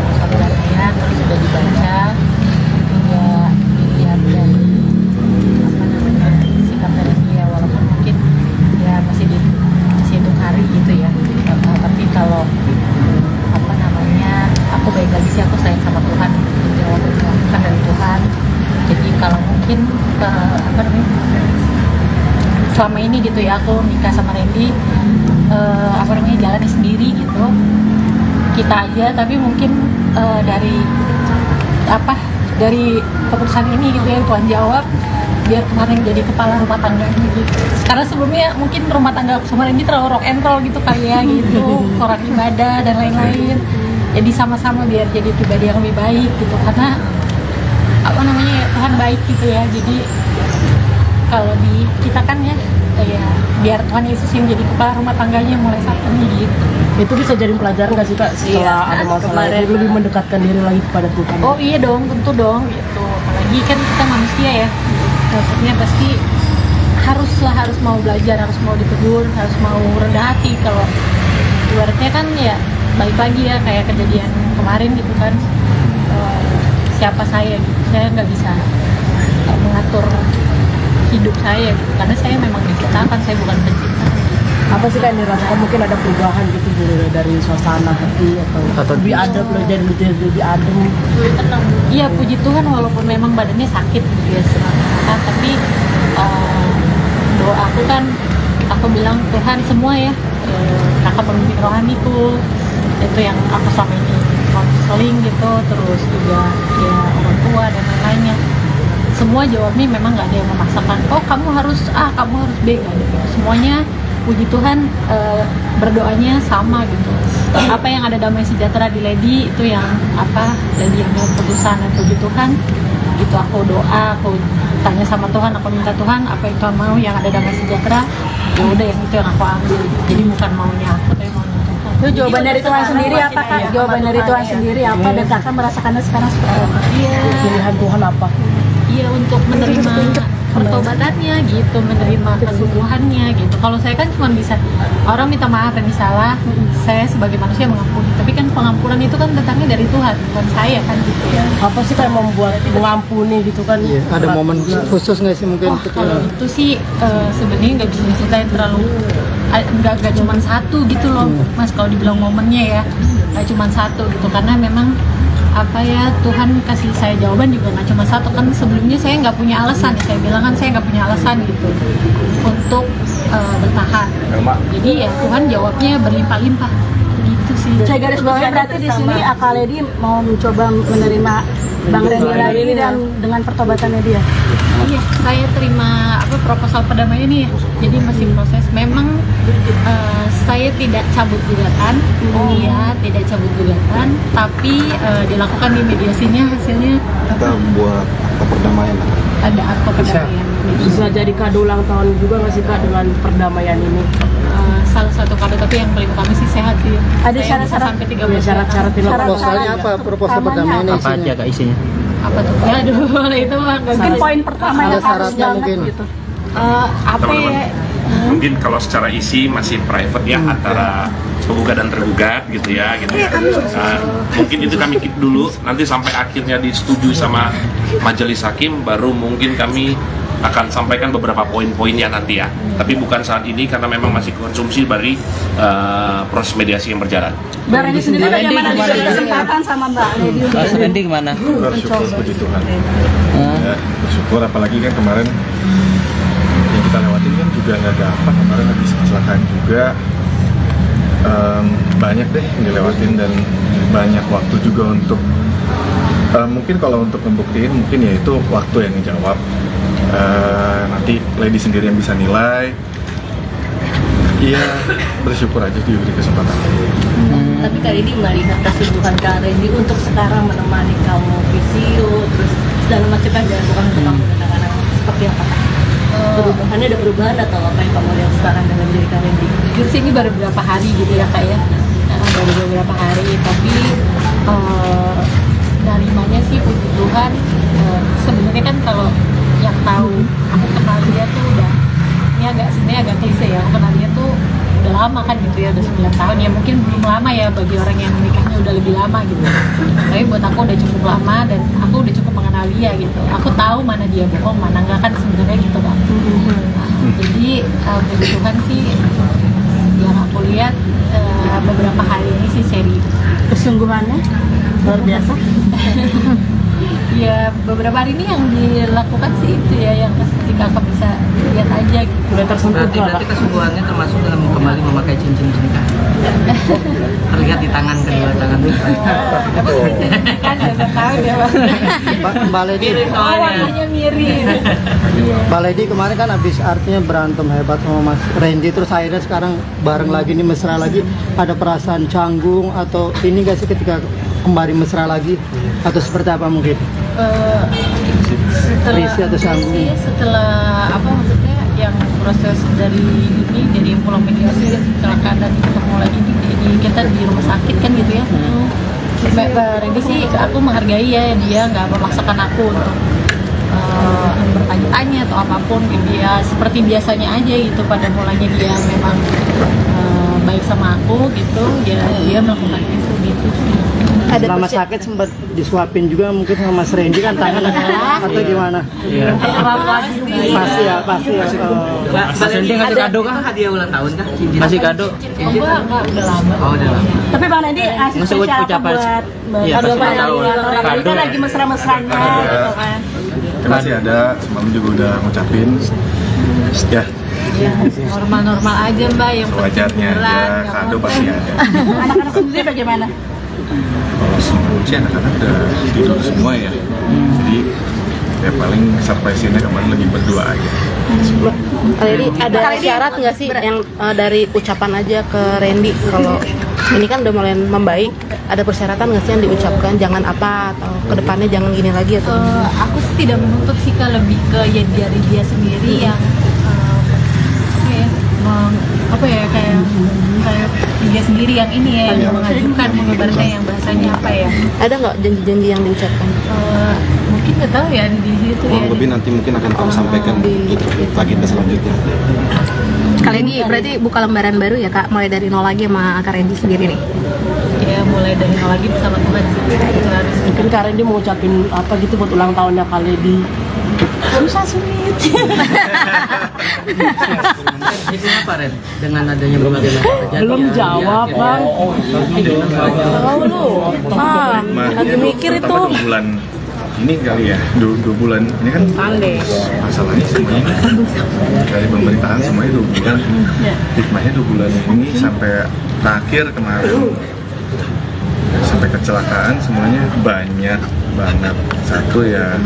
sudah dibaca, hingga dilihat dari apa namanya sikap dari dia, walaupun mungkin ya masih dihitung hari gitu ya. Tapi kalau apa namanya, aku baik lagi sih, aku sayang sama Tuhan, jawab bukan dari Tuhan. Jadi kalau mungkin apa namanya, selama ini gitu ya aku nikah sama Randy apa namanya jalannya sendiri gitu, kita aja, tapi mungkin dari keputusan ini gitu ya Tuhan jawab biar kemarin jadi kepala rumah tangga gitu. Karena sebelumnya mungkin rumah tangga aku sama Randy terlalu rock and roll gitu kali ya gitu, orang ibadah dan lain-lain. Jadi sama-sama biar jadi pribadi yang lebih baik gitu, karena apa namanya Tuhan baik gitu ya. Jadi kalau di kita kan ya biar Tuhan Yesus yang jadi kepala rumah tangganya mulai saat ini gitu. Itu bisa jadi pelajaran nggak sih Kak setelah ada masalah itu, lebih mendekatkan diri lagi kepada Tuhan? Oh iya dong, tentu dong gitu. Apalagi kan kita manusia ya, maksudnya pasti harus mau belajar, harus mau ditegur, harus mau rendah hati. Kalau ibaratnya kan ya balik lagi ya kayak kejadian kemarin gitu kan, siapa saya gitu, saya nggak bisa mengatur hidup saya gitu, karena saya memang diciptakan, saya bukan pencipta. Apa sih Kak yang dirasakan, mungkin ada perubahan gitu dari suasana hati atau lebih adem, lebih adem? Tenang. Iya, puji Tuhan walaupun memang badannya sakit gitu ya, tapi doa aku kan, aku bilang Tuhan semua ya, kakak pemimpin rohaniku itu yang aku selama ini konseling gitu, terus juga ya orang tua dan lain-lainnya, semua jawabnya memang nggak ada yang memaksakan, oh kamu harus A, kamu harus B, nggak ada gitu. Semuanya puji Tuhan berdoanya sama gitu. Apa yang ada damai sejahtera di Lady itu yang apa, Lady yang dalam putusan, dan puji Tuhan gitu. Aku doa, aku tanya sama Tuhan, aku minta Tuhan apa yang Tuhan mau, yang ada damai sejahtera, ya udah yang itu yang aku ambil. Jadi bukan maunya aku, tapi maunya Tuhan. Itu jawaban dari Tuhan sendiri apa Kak? Jawaban dari Tuhan sendiri apa, dan Kakak merasakannya sekarang seperti apa? Pilihan Tuhan apa? Iya, untuk menerima pertobatannya gitu, menerima kesungguhannya gitu. Kalau saya kan cuma bisa, orang minta maaf yang salah, saya sebagai manusia mengampuni. Tapi kan pengampunan itu kan datangnya dari Tuhan, bukan saya kan gitu ya. Apa sih kayak membuat mengampuni gitu kan? Iya, ada momen khusus nggak sih mungkin? Kalau itu sih sebenarnya nggak bisa diceritain terlalu, nggak cuma satu gitu loh Mas, kalau dibilang momennya ya nggak cuma satu gitu, karena memang apa ya, Tuhan kasih saya jawaban juga nggak cuma satu kan. Sebelumnya saya nggak punya alasan, saya bilang kan saya nggak punya alasan gitu untuk bertahan. Jadi ya Tuhan jawabnya berlimpah-limpah gitu sih. Saya garis bawahi berarti di sini Kak Lady mau mencoba menerima Bang Randy lagi dan dengan pertobatannya dia. Iya, saya terima proposal perdamaian ini ya. Jadi masih proses. Memang saya tidak cabut gugatan, iya tidak cabut gugatan, tapi dilakukan di mediasinya hasilnya Kita buat akta perdamaian. ada akta perdamaian. Bisa jadi kado ulang tahun juga nggak sih Kak dengan perdamaian ini? Salah satu kado, tapi yang paling utama sih sehat sih. Ada Saya syarat-syarat sampai 13 Ya, syarat-syarat tahun. Proposalnya apa? Proposal perdamaian Apa aja Kak isinya? Apa tuh? Ya aduh, itu mah nggak Mungkin bisa. poin pertama Ada yang harus syaratnya banget mungkin. gitu. Apa ya? Mungkin kalau secara isi masih private ya antara penggugat dan tergugat gitu ya. Mungkin itu kami keep dulu, nanti sampai akhirnya disetujui sama majelis hakim baru mungkin kami akan sampaikan beberapa poin-poinnya nanti ya. Tapi bukan saat ini karena memang masih konsumsi dari proses mediasi yang berjalan. Bang Randy sendiri bagaimana diberi kesempatan sama Mbak Lady untuk Mas Randy gimana? Bersyukur puji Tuhan. Ya, bersyukur apalagi kan kemarin yang kita lewatin kan juga nggak gampang. Kemarin habis kecelakaan juga, banyak deh yang dilewatin dan banyak waktu juga untuk mungkin kalau untuk membuktiin mungkin ya itu waktu yang ngejawab. Nanti Lady sendiri yang bisa nilai. Iya, bersyukur aja diberi kesempatan. Tapi kali ini melihat kesibukan Kak Randy untuk sekarang menemani kamu visio, terus segala macam kan dilakukan untuk kamu dan anak-anak, seperti apa? Perubahannya ada perubahan atau apa yang kamu lihat sekarang dengan diri Kak Randy? Jujur sih ini baru beberapa hari gitu ya Kak ya. Baru beberapa hari, tapi narimanya sih puji Tuhan. Sebenarnya kan kalau yang tahu aku kenal dia tuh udah, ini sebenarnya agak klise ya, aku kenal dia tuh udah lama kan gitu ya, udah 9 tahun ya, mungkin belum lama ya bagi orang yang menikahnya udah lebih lama gitu, tapi buat aku udah cukup lama dan aku udah cukup mengenal dia gitu, aku tahu mana dia bohong mana enggak kan sebenarnya gitu kan. Jadi puji Tuhan sih yang aku lihat beberapa hari ini sih seri kesungguhannya luar biasa. Ya beberapa hari ini yang dilakukan sih itu ya yang ketika aku bisa lihat aja gitu. Udah tersentuh Berarti kesungguhannya termasuk dalam kembali memakai cincin cinta. Terlihat di tangan kedua tangan itu. Kan saya tahu dia Mbak Lady, warnanya mirip. Mbak Lady kemarin kan habis artinya berantem hebat sama Mas Randy, terus akhirnya sekarang bareng lagi nih, mesra lagi. Ada perasaan canggung atau ini gak sih ketika kembali mesra lagi atau seperti apa mungkin? Risi atau canggung? Setelah apa maksudnya yang proses dari pulang mediasi kecelakaan dan ketemu lagi di kita di rumah sakit kan gitu ya. Mbak Randy sih aku menghargai ya, dia nggak memaksakan aku untuk bertanya-tanya atau apapun gitu, dia seperti biasanya aja gitu. Pada mulanya dia memang baik sama aku gitu, dia melakukan itu gitu. Selama sakit sempat disuapin juga mungkin sama Mas Randy kan tangan atau gimana? Iya. Pasti ya. Mas Randy ngasih kado kah? Hadiah ulang tahun kah? Masih kado? Enggak, udah lama. Oh, udah lama. Tapi Bang Randy ngasih Ngasih spesial apa ucapan. buat Iya, kado pas ulang tahun. Apalagi kan Kado. lagi mesra-mesranya gitu kan. Masih ada, semalam juga udah ngucapin. Ya, Ya, normal-normal aja Mbak, yang penting wajarnya beneran, aja, nggak kado apa-apa. pasti ada. Anak-anak sendiri bagaimana? Kalau semua sih anak-anak udah tidur semua ya. Jadi ya paling surprise-nya kemarin lagi berdua aja. Jadi ada syarat nggak sih yang dari ucapan aja ke Randy kalau ini kan udah mulai membaik, ada persyaratan nggak sih yang diucapkan jangan apa atau kedepannya jangan gini lagi atau? Aku sih tidak menuntut sih, lebih ke ya dari dia sendiri yang kayak dia sendiri yang ini ya, yang mengajukan menyebarkan yang bahasanya apa ya? Ada nggak janji-janji yang diucapkan? Mungkin nggak tahu ya di situ ya. Lebih nanti mungkin akan kamu sampaikan di agenda selanjutnya. Kali ini berarti buka lembaran baru ya Kak, mulai dari nol lagi sama Kak Randy sendiri nih. Ya mulai dari nol lagi bersama Tuhan sih. Itu harus. Mungkin Kak Randy mau ucapin apa gitu buat ulang tahunnya Kak Lady. Susah sulit. Itu apa Ren? Dengan adanya berbagai kejadian. Belum jawab Bang. Tahu lu, lagi mikir itu. 2 bulan ini kali ya, 2 bulan ini kan masalahnya semuanya dari pemerintahan semuanya 2 bulan. Hikmahnya 2 bulan ini sampai terakhir kemarin sampai kecelakaan semuanya banyak banget. Satu ya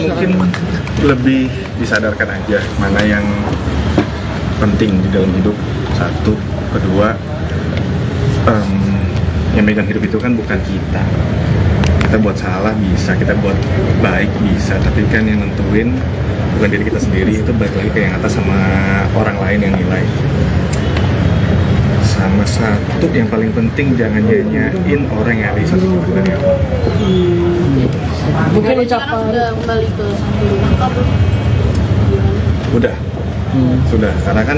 mungkin lebih disadarkan aja mana yang penting di dalam hidup. Satu, kedua yang megang hidup itu kan bukan kita. Kita buat salah bisa, kita buat baik bisa, tapi kan yang nentuin bukan diri kita sendiri, itu balik lagi ke yang atas sama orang lain yang nilai. Sama satu yang paling penting, jangan nyanyain orang yang ada di satu kita dari awal. Mungkin ucapan sudah kembali ke satu Udah, sudah, karena kan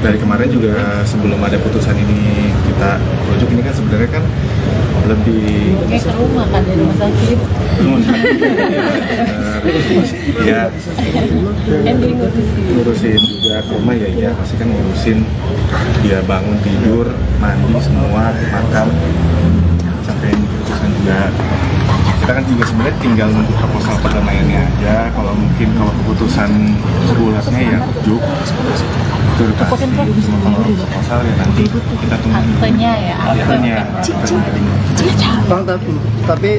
dari kemarin juga sebelum ada putusan ini kita rujuk, ini kan sebenarnya kan lebih kayak ke rumah kan dari rumah sakit. Ya, ngurusin juga ke rumah ya, iya pasti kan ngurusin dia bangun tidur mandi semua makan sampai putusan juga. Kita kan juga sebenarnya tinggal nunggu proposal perdamaiannya aja. Kalau mungkin kalau keputusan bulatnya ya rujuk itu dikasih. Cuma kalau proposal ya nanti kita tunggu Aktenya ya. akhirnya. Bang, tapi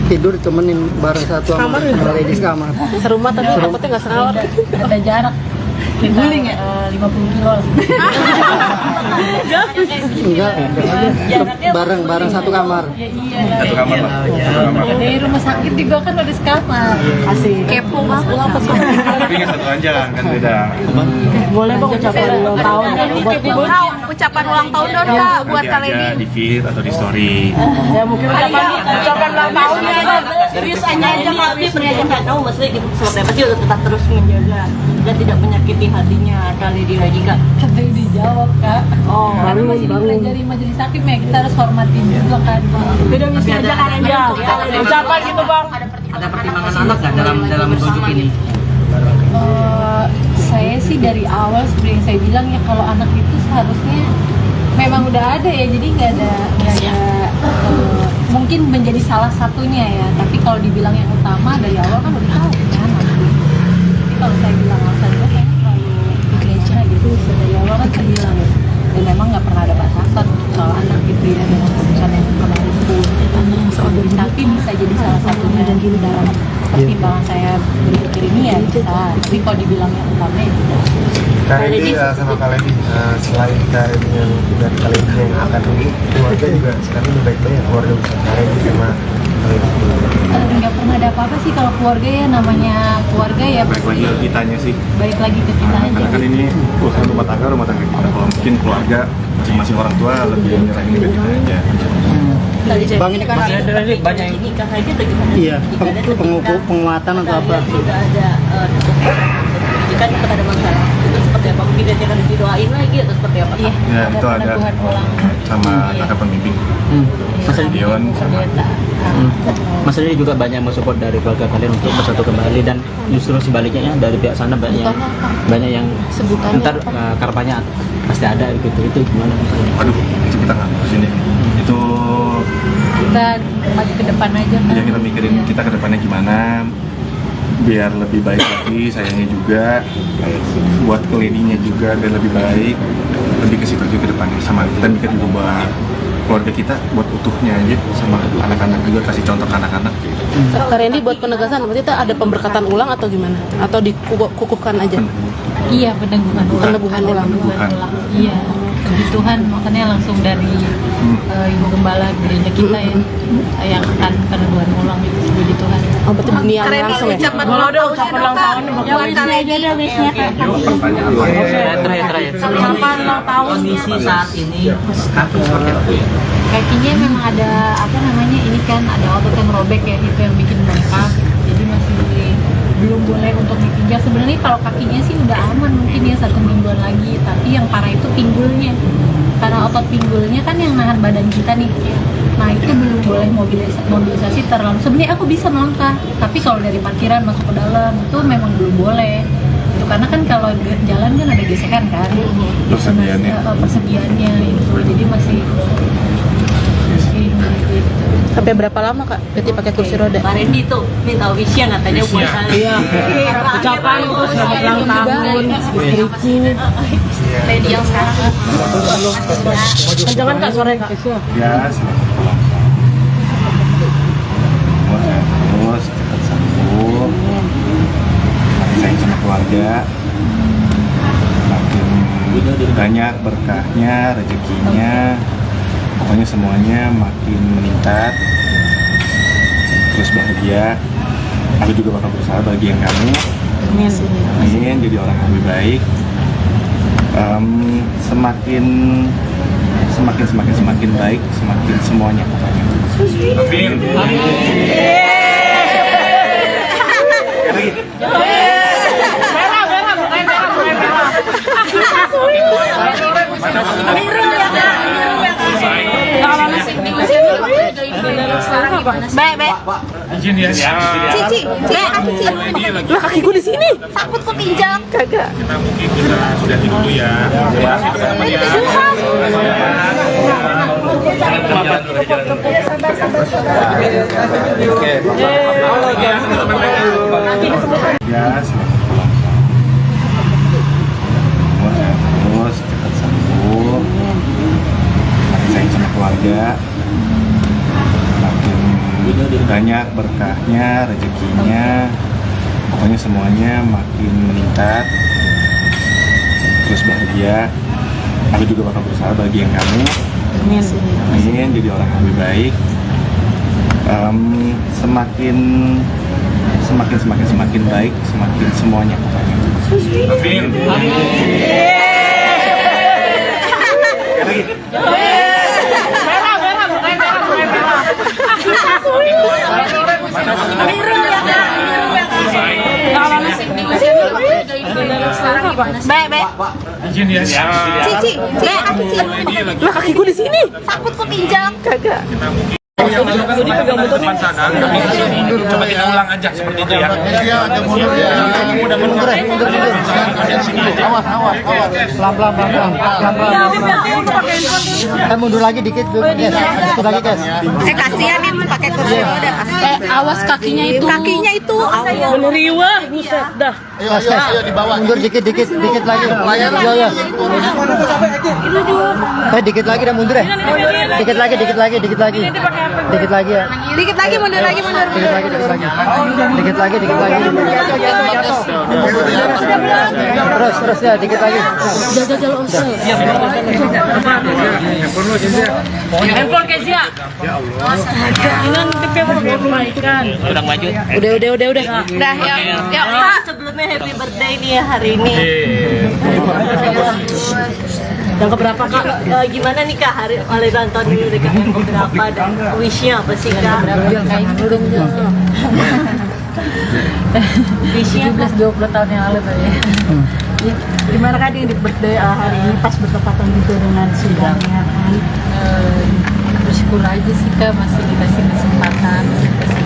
tidur temenin bareng satu sama ladies kamar. serumah tapi takutnya nggak serawat. Ada jarak. Kita 50 kilo. Enggak, bareng satu kamar. Iya. Satu kamar lah. Satu kamar. Dari rumah sakit juga kan udah sekamar. Asik. Kepo mas, pulang pas Tapi nggak satu aja kan beda. boleh bang ucapan ulang tahun kan buat Ucapan ulang tahun dong kak buat Nanti kali aja ini. di feed atau di story. ya mungkin ucapan ulang tahunnya Serius aja tapi pernah aja nggak tahu maksudnya gitu seperti apa sih untuk tetap terus menjaga dan tidak menyakiti hatinya kali dia jika Katanya dijawab kak. Oh, Karena baru- masih baru. dipelajari majelis hakim ya, kita harus hormatin juga kan. beda misi aja kan aja ucapan gitu bang. Ada pertimbangan anak nggak dalam rujuk ini? Saya sih dari awal seperti yang saya bilang ya, kalau anak itu seharusnya memang udah ada ya, jadi nggak ada mungkin menjadi salah satunya ya, tapi kalau dibilang yang utama dari awal kan udah tahu kan. Jadi kalau saya bilang alasan itu kayaknya terlalu gereja gitu, dari awal kan saya bilang dan memang nggak pernah ada batasan soal anak gitu ya, dengan keputusan yang kemarin itu tapi bisa jadi salah satunya dan di dalam pertimbangan saya berpikir ini ya bisa, tapi kalau dibilang yang utama ya tidak. Kak Randy sama Kak Lady, selain Kak Randy yang dari Kak Lady yang akan rujuk, keluarga juga sekarang udah baik-baik ya, keluarga besar Kak Randy sama Kak Lady. Nggak pernah ada apa-apa sih kalau keluarga ya, namanya keluarga ya Baik lagi ke kitanya sih. balik lagi ke kita aja. Karena kan ini urusan rumah tangga kita. Kalau mungkin keluarga masing-masing orang tua lebih nyerahin ke kita aja. Bang, ini kan Masih ada lagi banyak yang nikah aja bagaimana? iya penguatan atau apa? Tidak ada jika tetap ada masalah itu seperti apa? Mungkin dia akan didoain lagi atau seperti apa? Iya, Ya itu ada peneguhan ulang. sama kakak pembimbing. Mas Randy, Dion sama Mas Randy juga banyak mensupport dari keluarga kalian untuk bersatu kembali, dan justru sebaliknya ya, dari pihak sana banyak yang Sebutannya ntar karapannya pasti ada gitu, itu gimana? aduh itu kita nggak ngurusin ya. Itu Kita maju ke depan aja kan. yang kita mikirin kita ke depannya gimana biar lebih baik lagi, sayangnya juga buat kelininya juga biar lebih baik, lebih ke situ juga ke depannya. Sama kita mikir juga buat keluarga kita, buat utuhnya aja, sama anak-anak juga, kasih contoh ke anak-anak. Kak Randy buat penegasan berarti itu ada pemberkatan ulang atau gimana? Atau dikukuhkan aja? Iya, peneguhan ulang. Peneguhan Ada ulang. peneguhan ulang. Iya, puji Tuhan makanya langsung dari Ibu Gembala gereja kita ya, yang akan peneguhan ulang itu, puji Tuhan. Oh berarti bunian langsung ya? Ucapan ulang tahun Buat kali ini ada wishnya kak. Terakhir. ucapan ulang tahun Kondisi saat ini kaki seperti apa ya? Kakinya memang ada apa namanya, ini kan ada otot yang robek ya, itu yang bikin bengkak, jadi masih belum boleh untuk dipijak. Sebenarnya kalau kakinya sih udah aman mungkin ya 1 mingguan lagi, tapi yang parah itu pinggulnya, karena otot pinggulnya kan yang nahan badan kita nih. Nah itu belum boleh mobilisasi terlalu. Sebenarnya aku bisa melangkah, tapi kalau dari parkiran masuk ke dalam itu memang belum boleh. Itu karena kan kalau jalan kan ada gesekan kan, Persediaannya. persediaannya itu, jadi masih gitu. Sampai berapa lama kak? Berarti pakai kursi roda? Pak Randy tuh minta wishnya katanya buat kali. Iya. Ucapan itu selamat ulang tahun istriku. Lady yang sekarang. Jangan kak sore kak. Ya, selamat ulang tahun. Terus cepat sembuh. Makin sayang sama keluarga. Makin banyak berkahnya, rezekinya. Pokoknya semuanya makin meningkat. Terus bahagia. Aku juga bakal berusaha bahagian kamu. Amin. Jadi orang yang lebih baik. Semakin baik, semakin semuanya pokoknya. Amin. Izin ya. Cici, Lah kaki gue di sini. takut kepinjak. Kagak. Kita mungkin sudah dulu ya. Ya, selamat ulang tahun. Terus cepat sembuh. Makin sayang sama keluarga. Makin banyak berkahnya, rezekinya. Pokoknya semuanya makin meningkat. Terus bahagia. Aku juga bakal berusaha bahagian kamu. Amin. Jadi orang yang lebih baik. Semakin baik, semakin semuanya pokoknya. Amin. Izin ya. Cici, Lah kaki gue di sini. takut kepinjak. Kagak. Yang depan sana, kami di sini. Coba kita ulang aja seperti itu ya. Pelan-pelan. Mundur lagi dikit, guys. Dikit lagi, guys. Kasihan nih pakai kursi roda. Awas kakinya itu. Kakinya itu. Meneriwa, buset dah. Ayo di bawah. Mundur dikit lagi. Ya. Dikit lagi dah mundur ya. Dikit lagi ya. Dikit lagi mundur lagi. Dikit lagi. Terus ya, dikit lagi. Handphone Kezia. Ya Allah. Jangan diperbaikan. Kurang maju. Udah. Dah ya Pak. Sebelumnya happy birthday nih ya hari ini. Yang keberapa kak? Gimana nih kak hari ulang tahun ini udah yang keberapa dan wishnya apa sih kak? Wishnya 20 tahun yang lalu tadi. Ya, gimana kak di birthday hari ini pas bertepatan gitu dengan sidangnya kan? Bersyukur aja sih kak, masih dikasih kesempatan, dikasih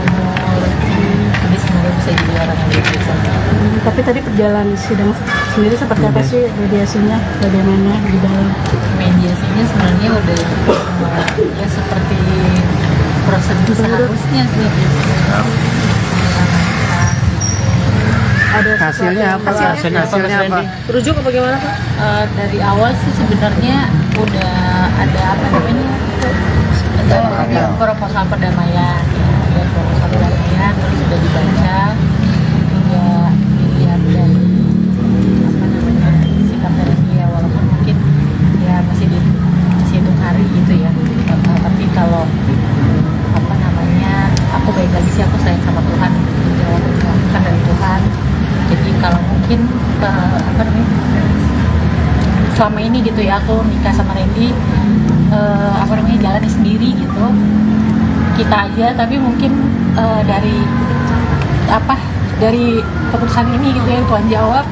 rezeki, jadi semoga bisa jadi orang yang lebih baik. Tapi tadi perjalanan sidang sendiri seperti apa sih mediasinya, bagaimana di dalam? Mediasinya sebenarnya udah ya seperti prosedur seharusnya sih. Ada Hasilnya apa? Hasilnya apa? Rujuk apa gimana kak? Dari awal sih sebenarnya udah ada apa namanya, ada proposal perdamaian, terus sudah dibaca, hingga dilihat dari apa namanya sikap dari dia, walaupun mungkin ya masih dihitung hari gitu ya. Tapi kalau apa namanya, aku baik lagi sih, aku sayang sama Tuhan, jawabkan dari Tuhan. Jadi kalau mungkin apa namanya, selama ini gitu ya aku nikah sama Randy apa namanya jalannya sendiri gitu, kita aja, tapi mungkin dari keputusan ini gitu ya Tuhan jawab,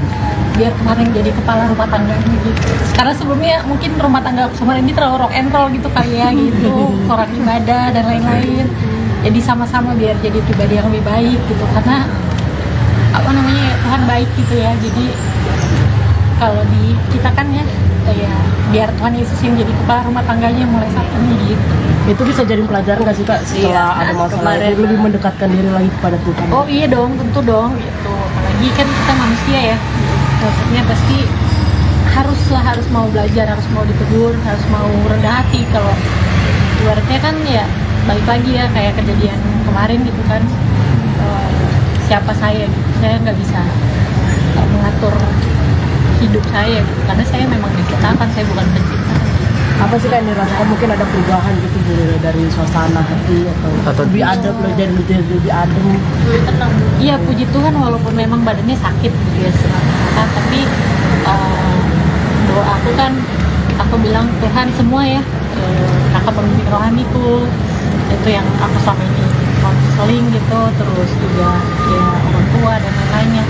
biar kemarin jadi kepala rumah tangga ini gitu. Karena sebelumnya mungkin rumah tangga aku sama Randy terlalu rock and roll gitu kali ya gitu, orang ibadah dan lain-lain. Jadi sama-sama biar jadi pribadi yang lebih baik gitu, karena apa namanya Tuhan baik gitu ya. Jadi kalau di kita kan ya biar Tuhan Yesus yang jadi kepala rumah tangganya mulai saat ini gitu. Itu bisa jadi pelajaran nggak sih kak setelah ada masalah itu lebih mendekatkan diri lagi kepada Tuhan? Oh iya dong, tentu dong gitu. Apalagi kan kita manusia ya, maksudnya pasti harus mau belajar, harus mau ditegur, harus mau rendah hati. Kalau ibaratnya kan ya balik lagi ya kayak kejadian kemarin gitu kan, siapa saya gitu. Saya nggak bisa mengatur hidup saya gitu, karena saya memang diciptakan, saya bukan pencipta. Apa sih yang dirasakan, mungkin ada perubahan gitu dari suasana hati atau lebih adem, lebih adem, tenang. Iya, puji Tuhan walaupun memang badannya sakit gitu ya tapi doa aku kan, aku bilang Tuhan semua ya, kakak pemimpin rohaniku itu yang aku selama ini konseling gitu, terus juga ya orang tua dan lain-lainnya,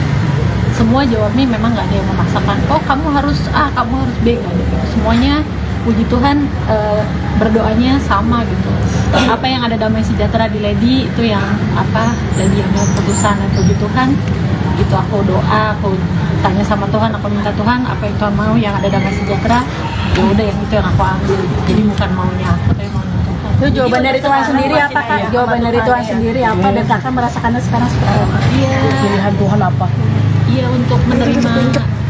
semua jawabnya memang nggak ada yang memaksakan, oh kamu harus A, kamu harus B, nggak ada gitu. Semuanya puji Tuhan berdoanya sama gitu. Apa yang ada damai sejahtera di Lady itu yang apa, Lady yang dalam putusan, dan puji Tuhan gitu. Aku doa, aku tanya sama Tuhan, aku minta Tuhan apa yang Tuhan mau, yang ada damai sejahtera, ya udah yang itu yang aku ambil. Jadi bukan maunya aku, tapi maunya Tuhan. Itu jawaban dari Tuhan sendiri apa Kak? Jawaban dari Tuhan sendiri apa, dan Kakak merasakannya sekarang seperti apa? Iya. Pilihan Tuhan apa? Iya, untuk menerima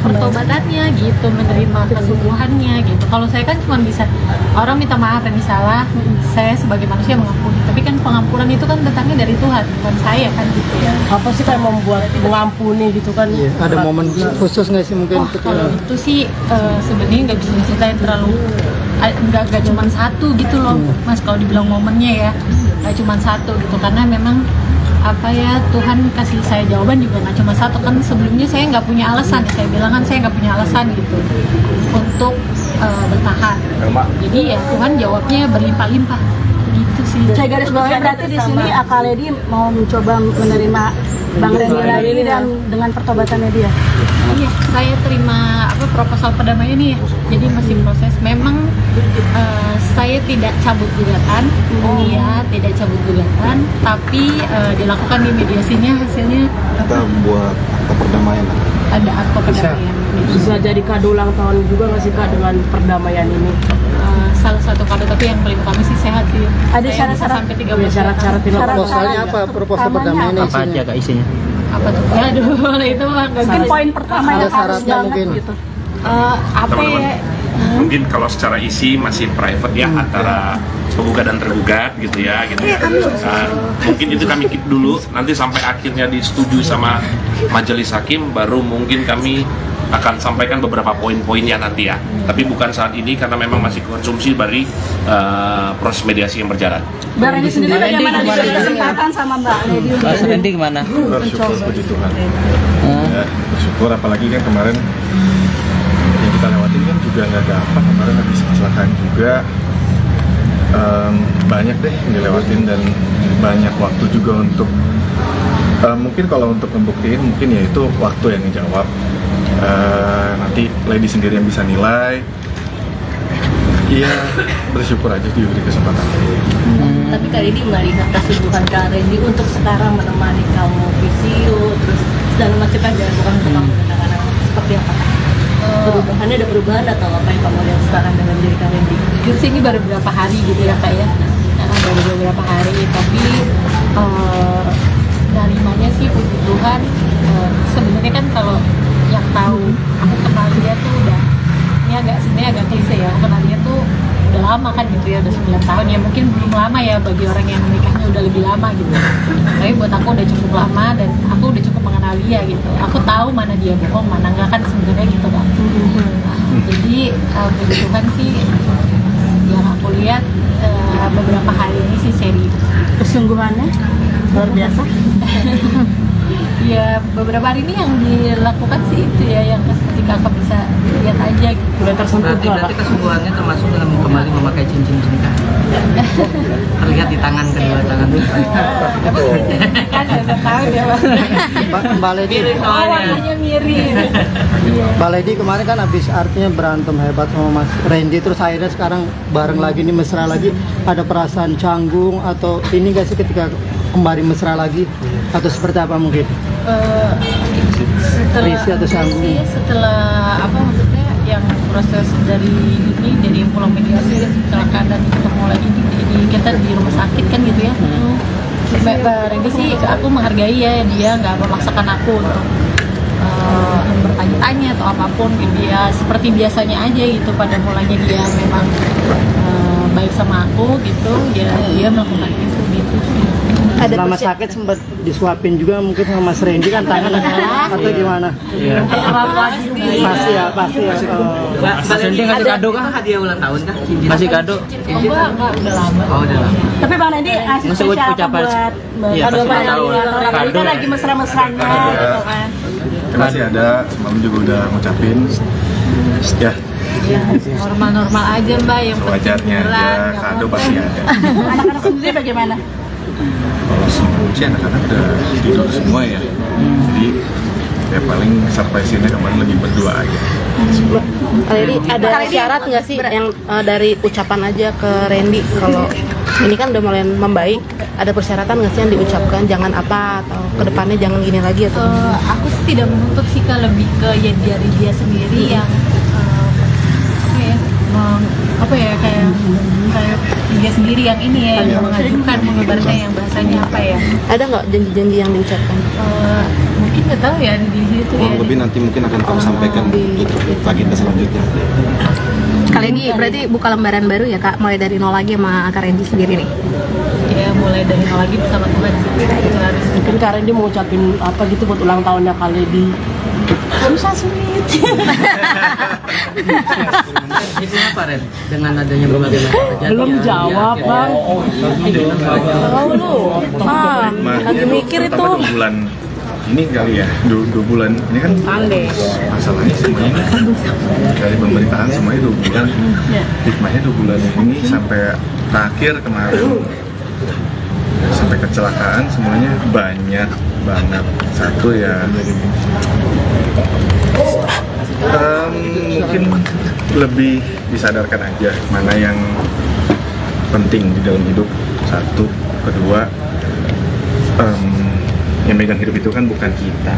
pertobatannya gitu, menerima kesungguhannya gitu. Kalau saya kan cuma bisa, orang minta maaf yang salah, saya sebagai manusia mengampuni. Tapi kan pengampunan itu kan datangnya dari Tuhan, bukan saya kan gitu ya. Apa sih kayak membuat mengampuni gitu kan? Iya, ada momen khusus nggak sih mungkin? Kalau itu sih sebenarnya nggak bisa diceritain terlalu, nggak cuma satu gitu loh Mas. Kalau dibilang momennya ya nggak cuma satu gitu, karena memang apa ya, Tuhan kasih saya jawaban juga nggak cuma satu kan. Sebelumnya saya nggak punya alasan, saya bilang kan saya nggak punya alasan gitu untuk bertahan. Jadi ya Tuhan jawabnya berlimpah-limpah gitu sih. Saya garis bawahi berarti di sini Kak Lady mau mencoba menerima Bang Randy lagi dan dengan pertobatannya dia. Iya, saya terima apa proposal perdamaian ini ya. Jadi masih proses. Memang saya tidak cabut gugatan, iya tidak cabut gugatan, tapi dilakukan di mediasinya, hasilnya Kita buat akta perdamaian. ada akta perdamaian. Bisa jadi kado ulang tahun juga nggak sih Kak dengan perdamaian ini? Salah satu kado, tapi yang paling utama sih sehat sih. Ada Saya bisa syarat-syarat, sampai 13 syarat-syarat Proposalnya apa? Proposal perdamaian Apa aja Kak isinya? apa tuh? Aduh, itu mah Mungkin poin pertama Ada yang harus syaratnya banget mungkin. gitu. apa ya? Mungkin kalau secara isi masih private ya, antara penggugat dan tergugat gitu ya gitu. Mungkin itu kami keep dulu, nanti sampai akhirnya disetujui sama majelis hakim, baru mungkin kami akan sampaikan beberapa poin-poinnya nanti ya. Tapi bukan saat ini karena memang masih konsumsi dari proses mediasi yang berjalan. Bang Randy sendiri bagaimana diberi kesempatan sama Mbak Lady untuk Mas Randy gimana? Bersyukur, puji Tuhan. Ya, bersyukur, apalagi kan kemarin yang kita lewatin kan juga nggak gampang. Kemarin habis kecelakaan juga, banyak deh yang dilewatin dan banyak waktu juga untuk mungkin kalau untuk membuktiin mungkin ya itu waktu yang ngejawab. Nanti Lady sendiri yang bisa nilai. Iya, bersyukur aja diberi kesempatan. Tapi kali ini melihat kesungguhan Kak Randy untuk sekarang menemani kamu visio, terus segala macam kan bukan untuk kamu kadang-kadang seperti apa? Perubahannya ada perubahan atau apa yang kamu lihat sekarang dengan diri Kak Randy? Jujur sih ini baru beberapa hari gitu ya Kak ya. Baru beberapa hari, tapi narimanya sih puji Tuhan. Sebenarnya kan kalau yang tahu, aku kenal dia tuh udah, ini sebenarnya agak klise ya, aku kenal dia tuh udah lama kan gitu ya, udah 9 tahun ya, mungkin belum lama ya bagi orang yang menikahnya udah lebih lama gitu, tapi buat aku udah cukup lama dan aku udah cukup mengenal dia gitu. Aku tahu mana dia bohong, mana enggak kan sebenarnya gitu kan. Jadi puji Tuhan sih yang aku lihat beberapa hari ini sih serius. kesungguhannya luar biasa. Ya beberapa hari ini yang dilakukan sih itu ya yang seperti kakak bisa lihat aja gitu. Udah tersentuh Berarti kesungguhannya termasuk dalam kembali memakai cincin cinta. Terlihat di tangan kedua tangan itu. Kan saya tahu dia Mbak Lady, warnanya mirip. Mbak Lady kemarin kan habis artinya berantem hebat sama Mas Randy, terus akhirnya sekarang bareng lagi nih, mesra lagi. Ada perasaan canggung atau ini gak sih ketika kembali mesra lagi, atau seperti apa mungkin? Risi atau canggung? Setelah apa maksudnya yang proses dari yang pulang mediasi kecelakaan dan ketemu lagi di kita di rumah sakit kan gitu ya. Mbak Randy sih aku menghargai ya, dia nggak memaksakan aku untuk bertanya-tanya atau apapun dia seperti biasanya aja gitu. Pada mulanya dia memang baik sama aku gitu, dia melakukan itu gitu. Selama sakit sempat disuapin juga mungkin sama Mas Randy kan tangan atau gimana? Iya. Pasti ya. Mas Randy ngasih kado kah? Hadiah ulang tahun kah? Ngasih kado? Enggak, udah lama. Oh, udah lama. Tapi Bang Randy ngasih Ngasih spesial apa ucapan. buat Iya, kado pas Bang ulang tahun. Randy? Ini kan lagi mesra-mesranya gitu kan. Masih ada, semalam juga udah ngucapin. Ya, Normal-normal aja Mbak, yang penting wajarnya beneran, aja, nggak kado apa-apa. pasti ada. Anak-anak sendiri bagaimana? Kalau sebelum sih anak-anak udah tidur semua ya. Jadi ya paling surprise-nya kemarin lebih berdua aja. Kali ada syarat nggak sih yang dari ucapan aja ke Randy kalau ini kan udah mulai membaik, ada persyaratan nggak sih yang diucapkan jangan apa atau kedepannya jangan gini lagi atau? Aku sih tidak menuntut sih, lebih ke ya dari dia sendiri yang kayak dia sendiri yang ini ya, yang mengajukan mengebarkan yang bahasanya apa ya? Ada nggak janji-janji yang diucapkan? Mungkin nggak tahu ya di situ ya. Lebih nanti mungkin akan kamu sampaikan di agenda selanjutnya. Kali ini berarti buka lembaran baru ya Kak, mulai dari nol lagi sama Kak Randy sendiri nih. Ya mulai dari nol lagi bersama Tuhan sih. Itu harus. Mungkin Kak Randy mau ucapin apa gitu buat ulang tahunnya kali di susah sulit. Itu apa Ren? Dengan adanya berbagai macam kejadian. Belum jawab Bang. Tahu lu, lagi mikir itu. 2 bulan ini kali ya, 2 bulan ini kan masalahnya semuanya dari pemerintahan semuanya 2 bulan. Hikmahnya 2 bulan ini sampai terakhir kemarin sampai kecelakaan semuanya banyak banget. Satu ya mungkin lebih disadarkan aja mana yang penting di dalam hidup. Satu, kedua yang megang hidup itu kan bukan kita.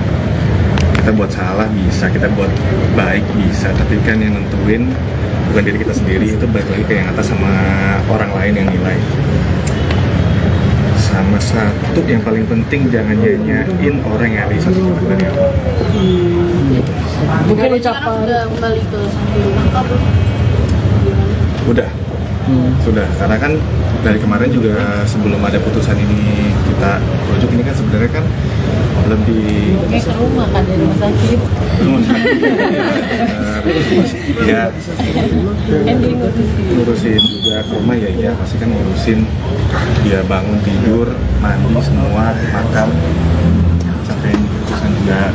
Kita buat salah bisa, kita buat baik bisa, tapi kan yang nentuin bukan diri kita sendiri, itu balik lagi ke yang atas sama orang lain yang nilai. Sama satu yang paling penting, jangan nyanyain orang yang ada di satu kita dari awal. Mungkin ucapan Sudah kembali ke rumah belum? Udah, sudah. Karena kan dari kemarin juga sebelum ada putusan ini kita rujuk, ini kan sebenarnya kan lebih Kayak ke rumah kan dari rumah sakit. ya Kan dia ngurusin juga ke rumah ya pasti kan ngurusin dia bangun tidur mandi semua makan sampai putusan juga.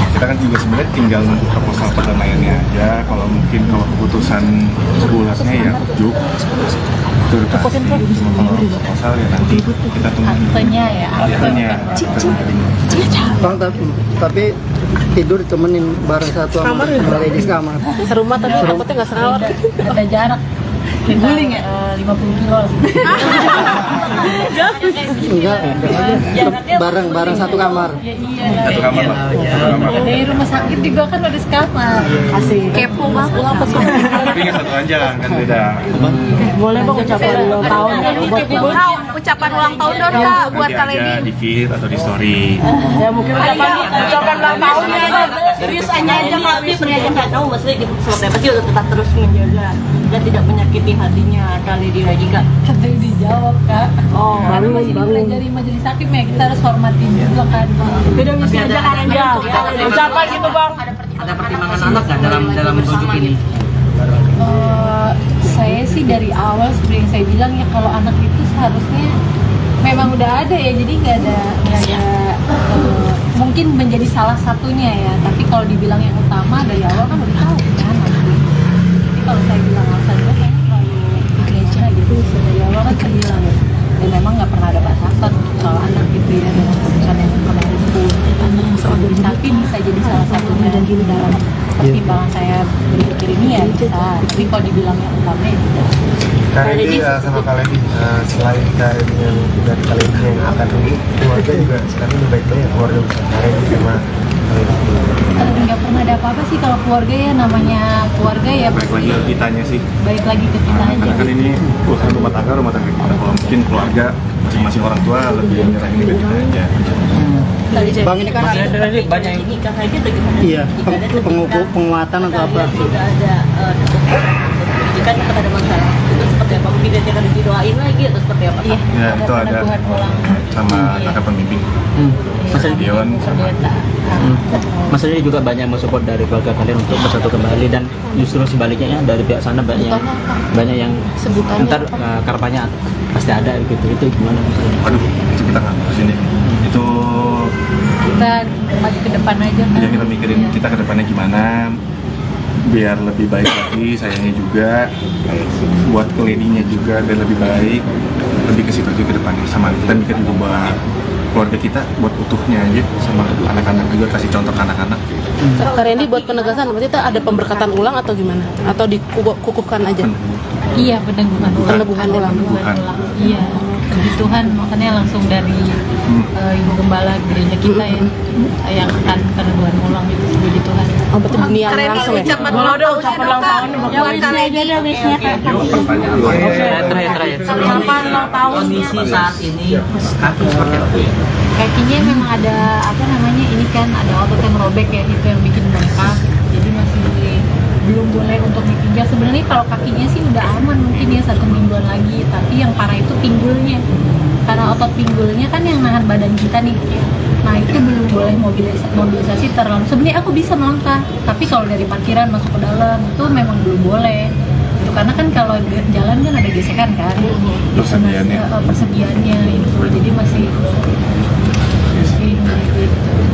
Kita kan juga sebenarnya tinggal nunggu proposal perdamaiannya aja. Kalau keputusan bulatnya ya rujuk itu kasih. Cuma kalau proposal ya nanti kita tunggu Aktenya ya. akhirnya. Bang, tapi tidur ditemenin bareng satu sama Lady kamar. Serumah tapi takutnya nggak serawat. Ada jarak. Guling ya? 50 kilo lah. Enggak, bareng satu kamar. Ya, iya. Satu kamar lah. Satu kamar. Dari rumah sakit juga kan udah sekamar. asik. Kepo banget pulang pas Tapi nggak satu aja kan beda. Boleh Bang ucapan ulang tahun kan buat Ucapan ulang tahun dong Kak buat Kak Nanti aja Randy. di feed atau di story. ya mungkin ucapan ulang tahunnya Serius aja tapi aja nggak tahu maksudnya gitu seperti apa sih untuk tetap terus menjaga dan tidak menyakiti hatinya kali dia juga. Kata dijawab Kak. Oh, Karena baru- masih baru. dipelajari majelis hakim ya, kita harus hormatin juga kan. beda misi aja Kak Randy. Ucapan gitu Bang. Ada pertimbangan anak nggak dalam rujuk ini? Saya sih dari awal seperti yang saya bilang ya, kalau anak itu seharusnya memang udah ada ya, jadi nggak ada mungkin menjadi salah satunya ya, tapi kalau dibilang yang utama dari awal kan udah tahu kan. Jadi kalau saya bilang alasan itu kayaknya terlalu gereja gitu, dari awal kan saya bilang ya, dan memang nggak pernah ada batasan soal anak gitu ya, dengan keputusan yang kemarin itu tapi bisa jadi salah satunya dan gini dalam pertimbangan saya berpikir ini ya bisa, tapi kalau dibilang yang utama ya tidak. Kak Randy sama Kak Lady, selain Kak Randy yang dari Kak Lady yang akan dulu, keluarga juga sekarang lebih baik-baik ya, keluarga besar Kak Randy sama Kak Lady. nggak pernah ada apa-apa sih kalau keluarga ya, namanya keluarga ya. Baik lagi ke kitanya sih. Baik lagi ke kita aja. Karena kan ini urusan rumah tangga kita. Kalau mungkin keluarga masing-masing orang tua lebih nyerahin ke kita aja. Bang, ini kan banyak yang nikah aja bagaimana? iya penguatan atau apa? Tidak ada pendidikan tetap ada masalah. Itu seperti apa? Mungkin dia akan didoain lagi atau seperti apa? Iya. Ya itu ada sama kakak pembimbing. Mas Dion sama Maksudnya juga banyak mensupport dari keluarga kalian untuk bersatu kembali, dan justru sebaliknya ya, dari pihak sana banyak yang ntar karapannya pasti ada gitu. Itu gimana? aduh, itu kita nggak terus ini. Itu Kita maju ke depan aja kan. yang kita mikirin kita ke depannya gimana biar lebih baik lagi, sayangnya juga buat kelininya juga biar lebih baik, lebih ke situ juga ke depannya. Sama kita mikir juga buat keluarga kita, buat utuhnya aja, sama anak-anak juga, kasih contoh ke anak-anak. Kak Randy, buat penegasan berarti itu ada pemberkatan ulang atau gimana? Atau dikukuhkan aja? Iya, peneguhan ulang. Peneguhan ulang. Iya, puji Tuhan, makanya langsung dari Ibu Gembala gereja kita ya, yang akan peneguhan ulang itu, puji Tuhan. Oh, berarti bunian langsung ya? Ucapan ulang tahun Jangan kali aja deh wish-nya Kak. Terakhir. Selamat ulang tahun. Kondisi saat ini kaki seperti apa ya? Kakinya memang ada apa namanya, ini kan ada otot yang robek ya, itu yang bikin bengkak, jadi masih belum boleh untuk dipijak. Sebenarnya kalau kakinya sih udah aman mungkin ya 1 mingguan lagi, tapi yang parah itu pinggulnya, karena otot pinggulnya kan yang nahan badan kita nih. Nah itu belum boleh mobilisasi terlalu. Sebenarnya aku bisa melangkah, tapi kalau dari parkiran masuk ke dalam itu memang belum boleh. Itu karena kan kalau jalan kan ada gesekan kan, persegiannya itu, jadi masih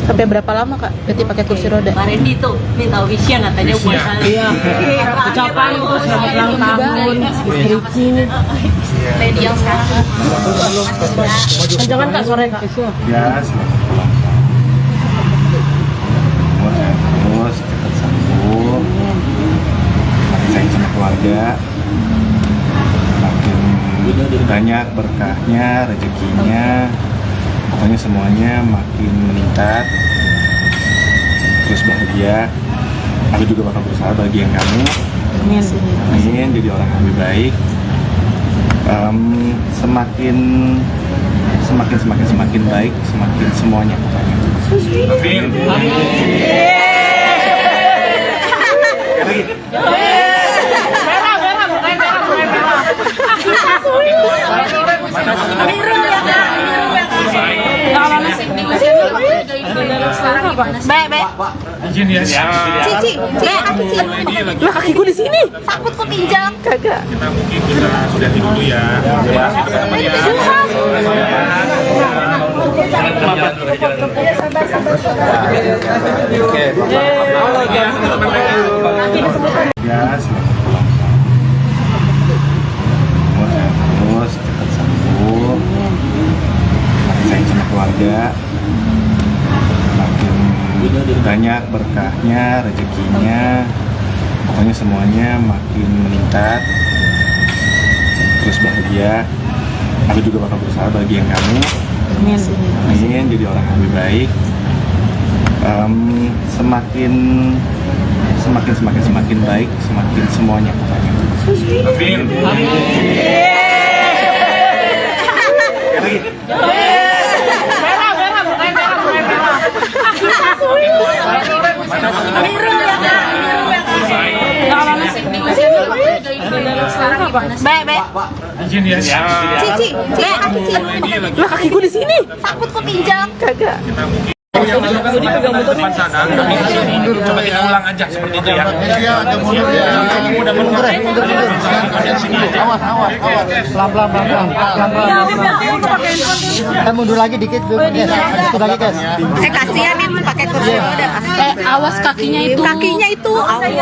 Sampai berapa lama Kak? Berarti pakai kursi roda? Pak Randy tuh minta wish-nya katanya buat kalian. Iya. Ucapan tuh selamat ulang tahun istriku. Randy yang sekarang. Jangan Kak, sore Kak. Ya, selamat ulang tahun. Terus cepat sembuh, makin sayang sama keluarga, makin banyak berkahnya, rezekinya, pokoknya semuanya makin meningkat, terus bahagia. Aku juga bakal berusaha bahagian kamu. Amin. Jadi orang yang lebih baik. Semakin baik, semakin semuanya pokoknya. Amin. Izin ya. Cici, Lah kakiku di sini. takut kepinjak. Kagak. Kita mungkin sudah dulu ya. Ya, selamat ulang tahun. Terus cepat sembuh, makin sayang sama keluarga, makin banyak berkahnya, rezekinya, pokoknya semuanya makin meningkat, terus bahagia. Aku juga bakal berusaha bahagian kamu. Amin. Jadi orang yang lebih baik. Semakin baik, semakin semuanya pokoknya. Amin. Izin ya. Cici, Lah kakiku di sini. takut kepinjak. Kagak. Coba kita ulang aja seperti itu ya. Pelan-pelan. Mundur lagi dikit dulu, guys. Sedikit lagi, guys. Kasihan nih pakai kursi roda. Awas kakinya itu. Kakinya itu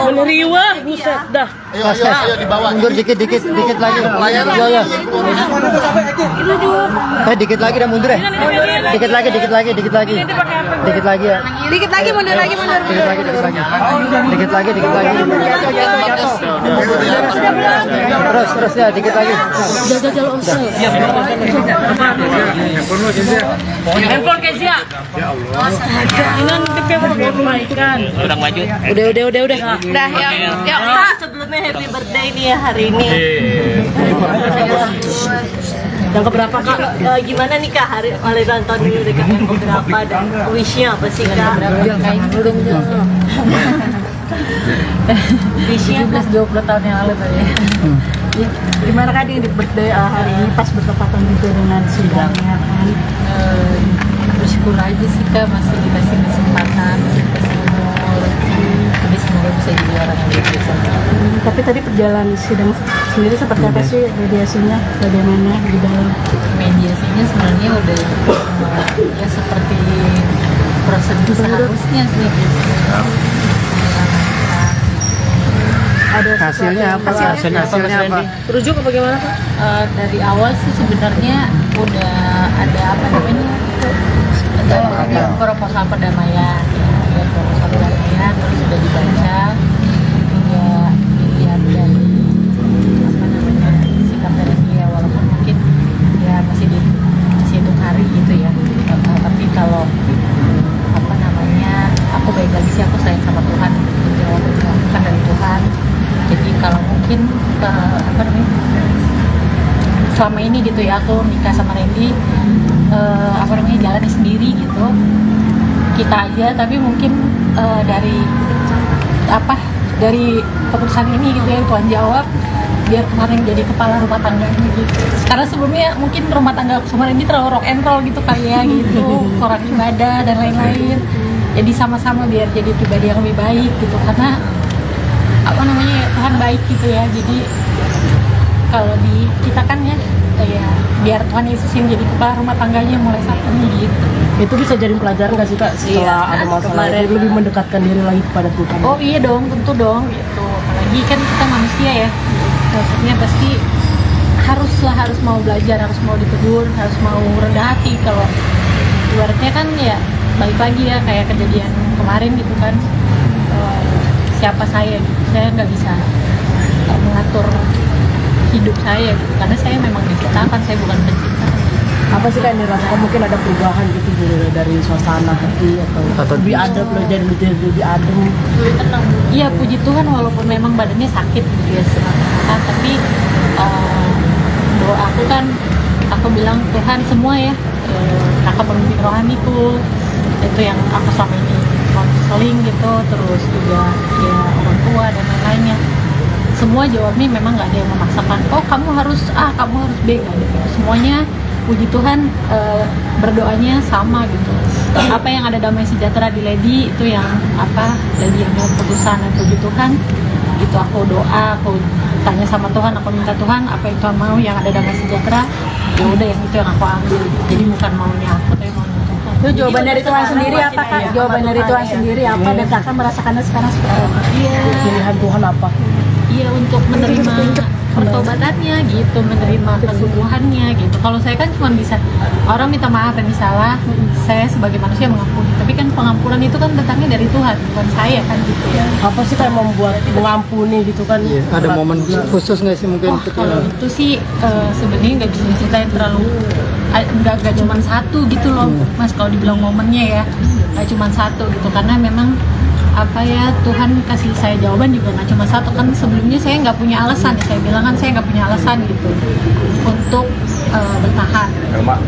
Meneriwa, buset dah. Ayo di bawah. Mundur dikit lagi. Ya. Dikit lagi dah mundur ya. Dikit lagi. Dikit lagi ya. Dikit lagi mundur lagi mundur. Dikit lagi. Dikit lagi. Terus ya, dikit lagi. Handphone Kezia. Kurang maju. Udah. Dah, yuk. Kak, sebelumnya happy birthday nih ya hari ini. Yang keberapa Kak? Gimana nih Kak hari ulang tahun ini Kak? Yang keberapa dan wishnya apa sih Kak? Wishnya 17-20 tahun yang lalu tadi. Gimana Kak di birthday hari ini pas bertepatan juga dengan sidangnya kan? Bersyukur aja sih Kak, masih dikasih kesempatan, dikasih rezeki, jadi semoga bisa jadi orang yang baik. Tapi tadi perjalanan sidang sendiri seperti apa sih mediasinya? Bagaimana di dalam? Mediasinya sebenarnya udah ya seperti prosedur seharusnya sih. Ada Hasilnya apa? Hasilnya apa? Rujuk apa gimana Kak? Dari awal sih sebenarnya udah ada apa namanya ada proposal perdamaian, ya proposal perdamaian terus sudah dibaca, hingga dilihat dari apa namanya sikap dari dia, walaupun mungkin ya masih hitung hari gitu ya, tapi kalau apa namanya aku baik lagi sih, aku sayang sama Tuhan, jawab bukan dari Tuhan. Jadi kalau mungkin apa namanya selama ini gitu ya aku nikah sama Randy apa namanya jalannya sendiri gitu kita aja, tapi mungkin dari keputusan ini gitu ya Tuhan jawab biar kemarin jadi kepala rumah tangganya gitu. Karena sebelumnya mungkin rumah tangga aku sama Randy terlalu rock and roll gitu kali ya gitu, kurang ibadah dan lain-lain. Jadi sama-sama biar jadi pribadi yang lebih baik gitu, karena apa namanya Tuhan baik gitu ya. Jadi kalau di kita kan ya biar Tuhan Yesus yang jadi kepala rumah tangganya mulai saat ini gitu. Itu bisa jadi pelajaran nggak sih Kak setelah ada masalah itu lebih mendekatkan diri lagi kepada Tuhan? Oh iya dong, tentu dong gitu. Apalagi kan kita manusia ya, maksudnya pasti harus mau belajar, harus mau ditegur, harus mau rendah hati. Kalau ibaratnya kan ya balik lagi ya kayak kejadian kemarin gitu kan, siapa saya gitu, saya nggak bisa mengatur hidup saya gitu, karena saya memang diciptakan, saya bukan pencipta. Apa sih kan dirasakan mungkin ada perubahan gitu dari suasana hati atau lebih adem, lebih adem, lebih tenang? Iya, puji Tuhan walaupun memang badannya sakit gitu ya semata, tapi doa aku kan aku bilang Tuhan semua ya, kakak pemimpin rohaniku itu yang aku selama ini konseling gitu, terus juga ya orang tua dan lain-lainnya, semua jawabnya memang nggak ada yang memaksakan, oh kamu harus A, kamu harus B, nggak ada gitu. Semuanya puji Tuhan berdoanya sama gitu. Apa yang ada damai sejahtera di Lady itu yang apa Lady yang mau keputusan, dan puji Tuhan gitu aku doa, aku tanya sama Tuhan, aku minta Tuhan apa yang Tuhan mau yang ada damai sejahtera, ya udah yang itu yang aku ambil. Jadi bukan maunya aku tapi maunya Tuhan. Itu jawaban dari Tuhan sendiri apa Kak? Jawaban dari Tuhan sendiri apa dan Kakak merasakannya sekarang seperti apa? Iya. Pilihan Tuhan apa? Iya, untuk menerima pertobatannya gitu, menerima kesembuhannya gitu. Kalau saya kan cuma bisa orang minta maaf dan salah, saya sebagai manusia mengampuni. Tapi kan pengampunan itu kan datangnya dari Tuhan, bukan saya kan gitu ya. Apa sih kayak membuat mengampuni gitu kan? Iya, ada momen khusus nggak sih mungkin? Kalau itu sih sebenarnya nggak bisa diceritain terlalu, nggak cuma satu gitu loh, Mas. Kalau dibilang momennya ya, nggak cuma satu gitu, karena memang apa ya Tuhan kasih saya jawaban juga nggak cuma satu kan. Sebelumnya saya nggak punya alasan, saya bilang kan saya nggak punya alasan gitu untuk bertahan.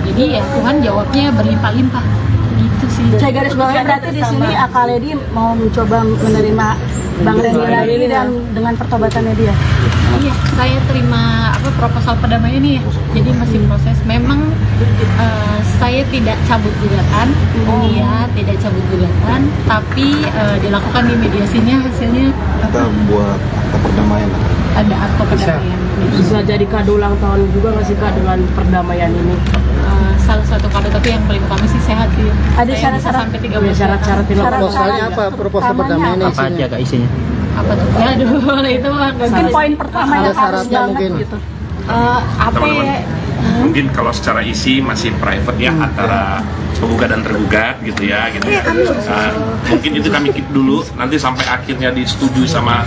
Jadi ya Tuhan jawabnya berlimpah-limpah gitu sih. Saya garis bawahi berarti di sini Kak Lady mau mencoba menerima Bang Randy lagi dan dengan pertobatannya dia. Iya, saya terima proposal perdamaian ini ya. Jadi masih proses. Memang saya tidak cabut gugatan, iya tidak cabut gugatan, tapi dilakukan di mediasinya, hasilnya Kita buat akta perdamaian. ada akta perdamaian. Bisa jadi kado ulang tahun juga nggak sih Kak dengan perdamaian ini? Salah satu kado, tapi yang paling utama sih sehat sih. Ada Saya syarat-syarat bisa sampai 30 syarat-syarat Proposalnya apa? Proposal perdamaian Apa aja Kak isinya? apa tuh? Aduh, itu mah mungkin poin pertama Ada yang harus syaratnya banget mungkin. gitu. apa ya? Mungkin kalau secara isi masih private ya antara penggugat dan tergugat gitu ya gitu. Mungkin itu kami keep dulu, nanti sampai akhirnya disetujui sama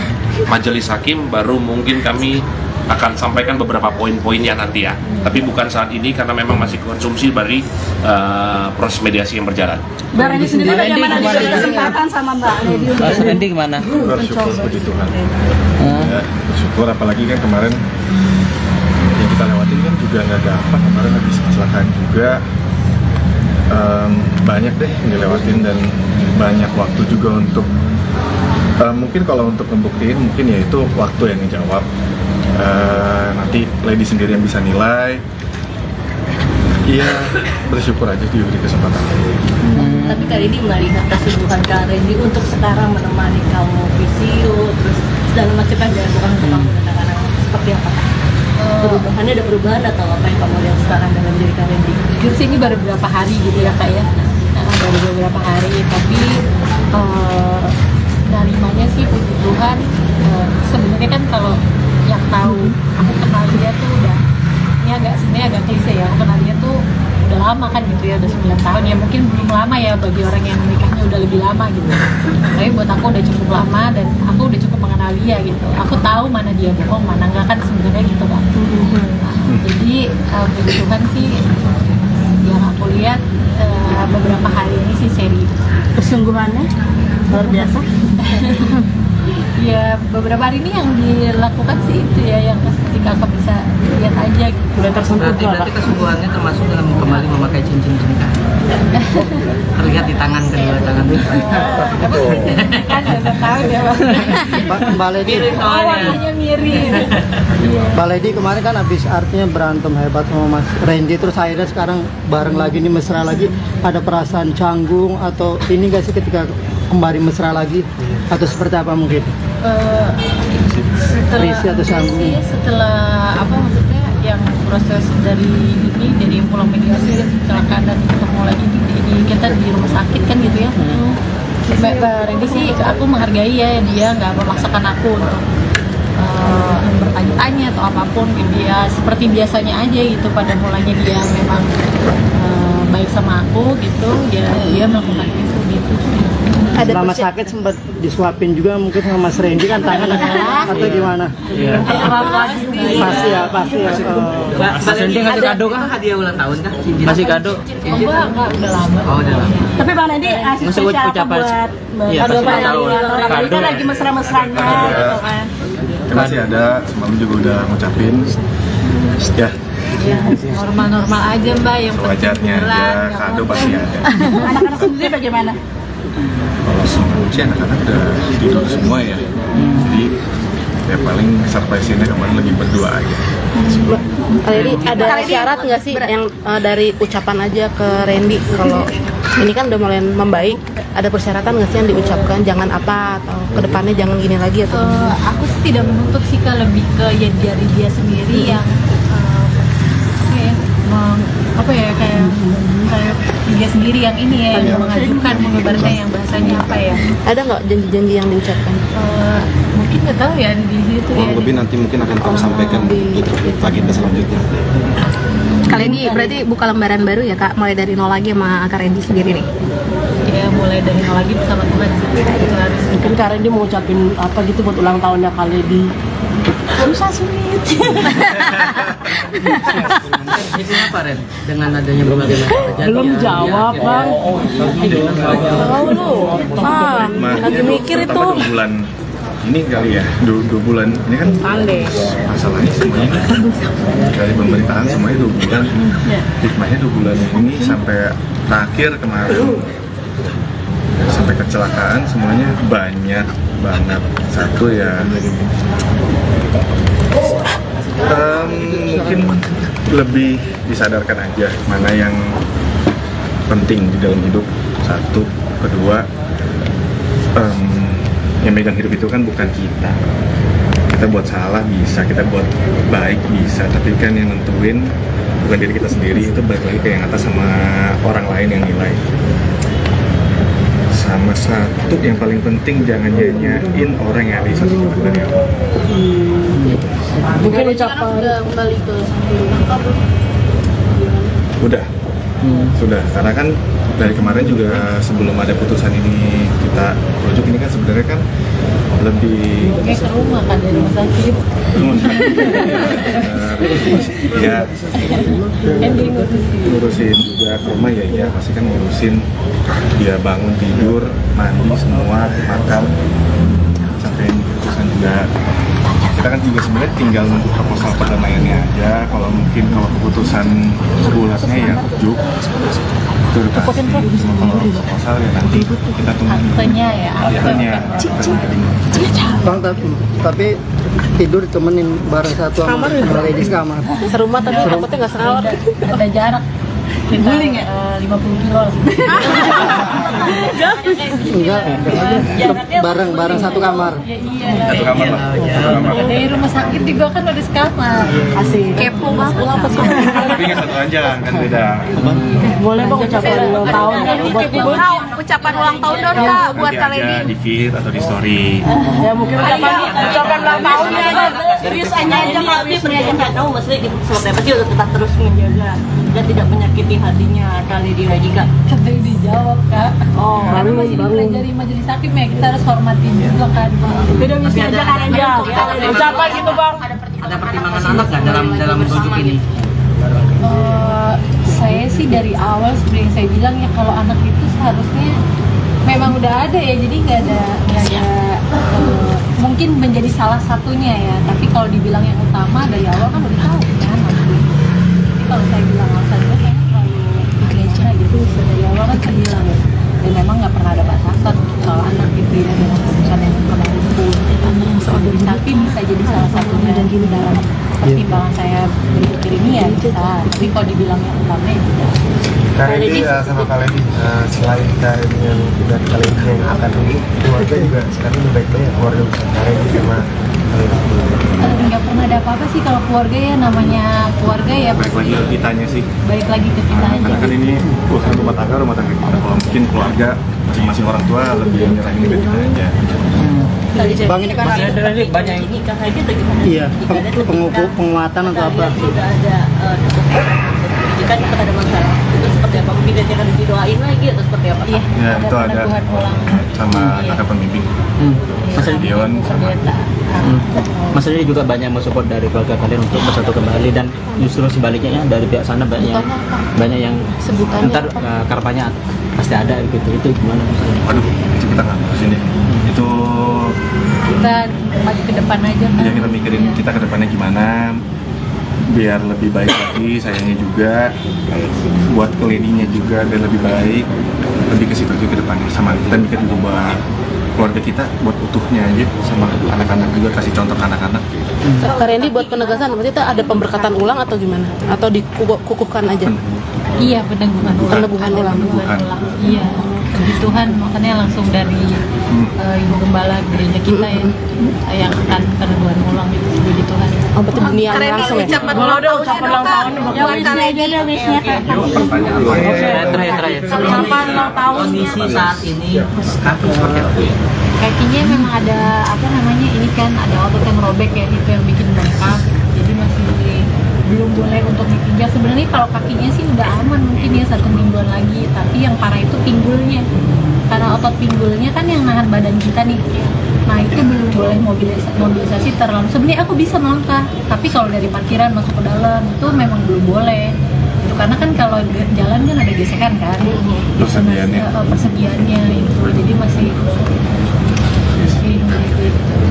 majelis hakim baru mungkin kami akan sampaikan beberapa poin-poinnya nanti ya. Tapi bukan saat ini karena memang masih konsumsi dari proses mediasi yang berjalan. Mbak Randy sendiri bagaimana diberi kesempatan sama Mbak Lady? Mas Randy gimana? Bersyukur puji Tuhan. Ya, bersyukur apalagi kan kemarin yang kita lewatin kan juga nggak gampang. Kemarin habis kecelakaan juga banyak deh yang dilewatin dan banyak waktu juga untuk mungkin kalau untuk membuktiin mungkin ya itu waktu yang ngejawab. Nanti Lady sendiri yang bisa nilai. Iya, bersyukur aja diberi kesempatan. Tapi kali ini melihat kesibukan Kak Randy untuk sekarang menemani kamu visio, terus segala macam yang dilakukan untuk kamu dan anak-anak seperti apa? Perubahannya ada perubahan atau apa yang kamu lihat sekarang dalam diri Kak Randy? Jujur sih ini baru beberapa hari gitu ya Kak ya. Baru beberapa hari, tapi narimanya sih puji Tuhan. Sebenarnya kan kalau yang tahu aku kenal dia tuh udah, ini sebenarnya agak klise ya, aku kenal dia tuh udah lama kan gitu ya, udah 9 tahun ya, mungkin belum lama ya bagi orang yang menikahnya udah lebih lama gitu, tapi buat aku udah cukup lama dan aku udah cukup mengenal dia gitu, aku tahu mana dia bohong mana enggak kan sebenarnya gitu kan. Jadi puji Tuhan sih yang aku lihat beberapa hari ini sih serius, Kesungguhannya luar biasa. Ya beberapa hari ini yang dilakukan sih itu ya yang seperti kakak bisa lihat aja gitu. Udah tersentuh Berarti kesungguhannya termasuk dalam kembali memakai cincin cinta. Terlihat di tangan kedua tangan. Kan udah tahu ya Mbak Lady, warnanya mirip. Mbak Lady kemarin kan habis artinya berantem hebat sama Mas Randy, terus akhirnya sekarang bareng lagi nih, mesra lagi. Ada perasaan canggung atau ini nggak sih ketika kembali mesra lagi atau seperti apa mungkin? Risih atau canggung? Setelah apa maksudnya yang proses dari pulang mediasi dan kecelakaan dan ketemu lagi di kita di rumah sakit kan gitu ya. Mbak Randy sih aku menghargai ya, dia nggak memaksakan aku untuk bertanya-tanya atau apapun gitu ya, seperti biasanya aja gitu. Pada mulanya dia memang baik sama aku gitu ya, dia melakukan itu gitu. Selama sakit sempat disuapin juga mungkin sama Mas Randy kan tangan atau gimana? Iya. Pasti ya. Mas Randy ngasih kado kah? Hadiah ulang tahun kah? Masih kado? Enggak, udah lama. Oh, udah lama. Tapi Bang Randy asik Masih spesial apa ucapan. buat Iya, kado pasti Bang tahu. Randy? Ini kan lagi mesra-mesranya gitu kan. Masih ada, semalam juga udah ngucapin. Ya, Normal-normal aja Mbak, yang wajarnya aja, kado pasti ada. Anak-anak sendiri bagaimana? Kalau semua sih anak-anak udah tidur semua ya. Jadi ya paling surprise-nya kemarin lagi berdua aja. Jadi ada syarat nggak sih yang dari ucapan aja ke Randy kalau ini kan udah mulai membaik, ada persyaratan nggak sih yang diucapkan jangan apa atau kedepannya jangan gini lagi atau? Aku sih tidak menuntut sih, lebih ke ya dari dia sendiri yang kayak dia sendiri yang ini ya, yang mengajukan mengibaratnya yang bahasanya apa ya? Ada nggak janji-janji yang diucapkan? Mungkin nggak tahu ya di situ ya. Lebih nanti mungkin akan kami sampaikan di agenda selanjutnya. Kali ini berarti buka lembaran baru ya Kak, mulai dari nol lagi sama Kak Randy sendiri nih. Ya mulai dari nol lagi bersama Tuhan sih. Itu harus. Mungkin Kak Randy mau ucapin apa gitu buat ulang tahunnya Kak Lady. Susah sulit. Isinya apa Ren? Dengan adanya berbagai macam kejadian. Belum jawab Bang. Tahu lu. Lagi mikir itu. 2 bulan ini kali ya, 2 bulan ini kan masalahnya semuanya dari pemerintahan semuanya 2 bulan. Hikmahnya 2 bulan ini sampai terakhir kemarin sampai kecelakaan semuanya banyak banget. Satu ya mungkin lebih disadarkan aja mana yang penting di dalam hidup. Satu, kedua yang megang hidup itu kan bukan kita. Kita buat salah bisa, kita buat baik bisa, tapi kan yang nentuin bukan diri kita sendiri, itu balik lagi ke yang atas sama orang lain yang nilai. Sama satu yang paling penting, jangan nyanyain orang yang ada di satu kita dari awal. Mungkin ucapan Udah kembali ke Udah, Sudah, karena kan dari kemarin juga sebelum ada putusan ini kita rujuk, ini kan sebenarnya kan lebih Kayak ke rumah kan dari rumah sakit. Ya ngurusin juga ke rumah ya pasti kan ngurusin dia bangun tidur mandi semua makan sampai ini putusan juga. Kita kan juga sebenarnya tinggal nunggu proposal perdamaiannya aja. Kalau keputusan bulatnya ya rujuk itu udah pasti. Kalau proposal ya nanti kita tunggu Aktenya ya. aktenya. Bang, tapi tidur ditemenin bareng satu sama lady kamar. Serumah tapi takutnya nggak serawat. Ada jarak. Guling ya? 50 kilo lah. Enggak, bareng satu kamar. Satu kamar lah. Satu kamar. Dari rumah sakit juga kan udah sekamar. Asik. Kepo banget. Tapi nggak satu aja kan beda. Boleh bang ucapan ulang tahun Ucapan ulang tahun dong kak buat Nanti kalian aja ini. di feed atau di story. ya mungkin ucapan ulang tahunnya aja Serius aja kak, pernyataan nggak tahu maksudnya gitu. Seperti apa sih untuk tetap terus menjaga dan tidak menyakiti hatinya kali di Rajika. Kata yang dijawab kak. Oh, Karena masih dipelajari majelis hakim ya, kita harus hormatin juga kan. beda misi aja kan ya ucapan gitu bang. Ada pertimbangan anak nggak dalam rujuk ini? Saya sih dari awal seperti yang saya bilang ya, kalau anak itu seharusnya memang udah ada ya, jadi nggak ada mungkin menjadi salah satunya ya, tapi kalau dibilang yang utama dari awal kan udah tahu kan. Jadi kalau saya bilang alasannya kayaknya terlalu gereja gitu, dari awal kan saya bilang ya, dan memang nggak pernah ada batasan soal anak gitu ya, dengan keputusan yang kemarin itu tapi bisa jadi salah satunya dan gini dalam pertimbangan saya berpikir ini ya bisa, tapi kalau dibilang yang utama ya tidak. Kak Randy sama Kak Lady, selain Kak Randy yang udah Kak Lady yang akan rujuk, keluarga juga sekarang lebih baik ya keluarga besar Kak Randy sama Kak Lady. Nggak pernah ada apa-apa sih kalau keluarga ya, namanya keluarga ya Balik lagi ke kitanya sih. balik lagi ke kita aja. Karena kan ini urusan rumah tangga kita. Kalau mungkin keluarga masing-masing orang tua lebih nyerahin ke kita aja. Bang, ini kan ada banyak yang Nikah aja atau gimana? iya penguatan atau apa? Sudah ada pendidikan kepada masalah itu seperti apa? Mungkin dia akan didoain lagi atau seperti apa? Iya, Ya itu ada peneguhan ulang. sama ada pembimbing. Mas Dion sama Mas Redi juga banyak mensupport dari keluarga kalian untuk bersatu kembali, dan justru sebaliknya ya, dari pihak sana banyak yang ntar karpanya pasti ada gitu. Itu gimana? Waduh, itu kita nggak ngurusin deh. Itu Kita maju ke depan aja kan. ya kita mikirin kita ke depannya gimana biar lebih baik lagi, sayangnya juga buat kelininya juga biar lebih baik, lebih ke situ juga ke depannya. Sama kita mikir juga buat keluarga kita, buat utuhnya aja, sama anak-anak juga, kasih contoh ke anak-anak. Kak Randy buat penegasan berarti itu ada pemberkatan ulang atau gimana? Atau dikukuhkan aja? Iya, peneguhan ulang. Peneguhan ulang. Iya, puji Tuhan, makanya langsung dari Ibu Gembala gereja kita ya, yang akan peneguhan ulang itu, puji Tuhan. Oh, berarti niat langsung ya? Ucapan Boleh ulang deh tahun ucapan ulang tahun buat Kak Randy. Yuk, pertanyaan lu Terakhir. ucapan ulang tahun Kondisi saat ini kaki seperti apa? Kakinya memang ada apa namanya, ini kan ada otot yang robek ya, itu yang bikin bengkak, jadi masih belum boleh untuk dipijak. Sebenarnya kalau kakinya sih udah aman mungkin ya 1 mingguan lagi, tapi yang parah itu pinggulnya, karena otot pinggulnya kan yang nahan badan kita nih. Nah itu belum boleh mobilisasi terlalu. Sebenarnya aku bisa melangkah, tapi kalau dari parkiran masuk ke dalam itu memang belum boleh. Itu karena kan kalau jalan kan ada gesekan kan, persediaannya itu, jadi masih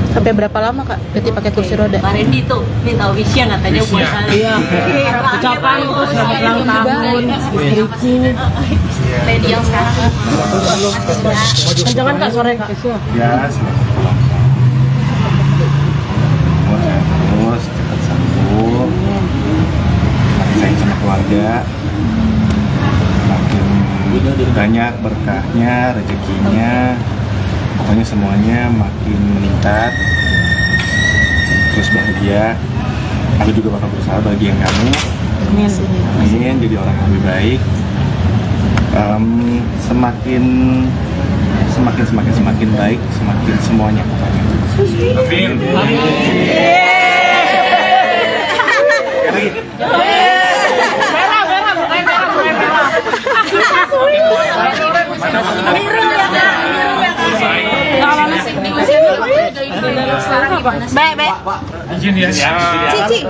Sampai berapa lama Kak Betty pakai kursi roda? Pak Randy tuh minta wisnya katanya buat kalian. iya ucapan itu selamat ulang tahun istriku. Lady yang sekarang Jangan Kak sore Kak. ya terus cepat sembuh, makin sayang sama keluarga, makin banyak berkahnya, rezekinya, pokoknya semuanya makin meningkat, terus bahagia. Aku juga bakal berusaha bagian kamu. Amin, jadi orang yang lebih baik. Semakin baik, semakin semuanya pokoknya. Amin. Merah, bukan merah. Izin ya. Cici,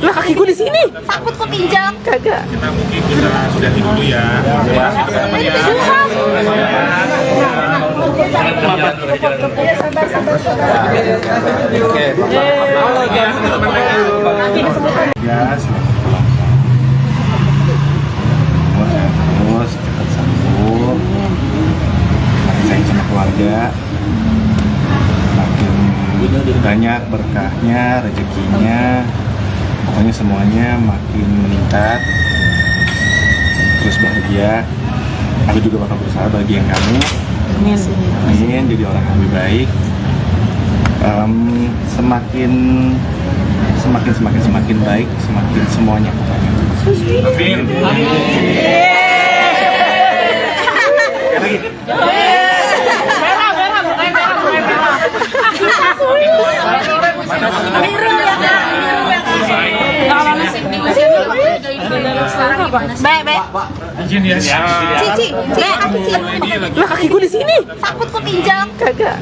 Lah kaki gue di sini. takut kepinjak. Kagak. Kita mungkin kita sudahi dulu ya. Ya, selamat pulang. Terus cepat sembuh. Makin sayang sama keluarga. Makin banyak berkahnya, rezekinya. Pokoknya semuanya makin meningkat. Terus bahagia. Aku juga bakal berusaha bahagian kamu. Amin, jadi orang yang lebih baik. Semakin baik, semakin semuanya pokoknya. Amin. Baik. Izin ya. Cici. Lah kaki gue di sini. Takut kepinjak. Kagak.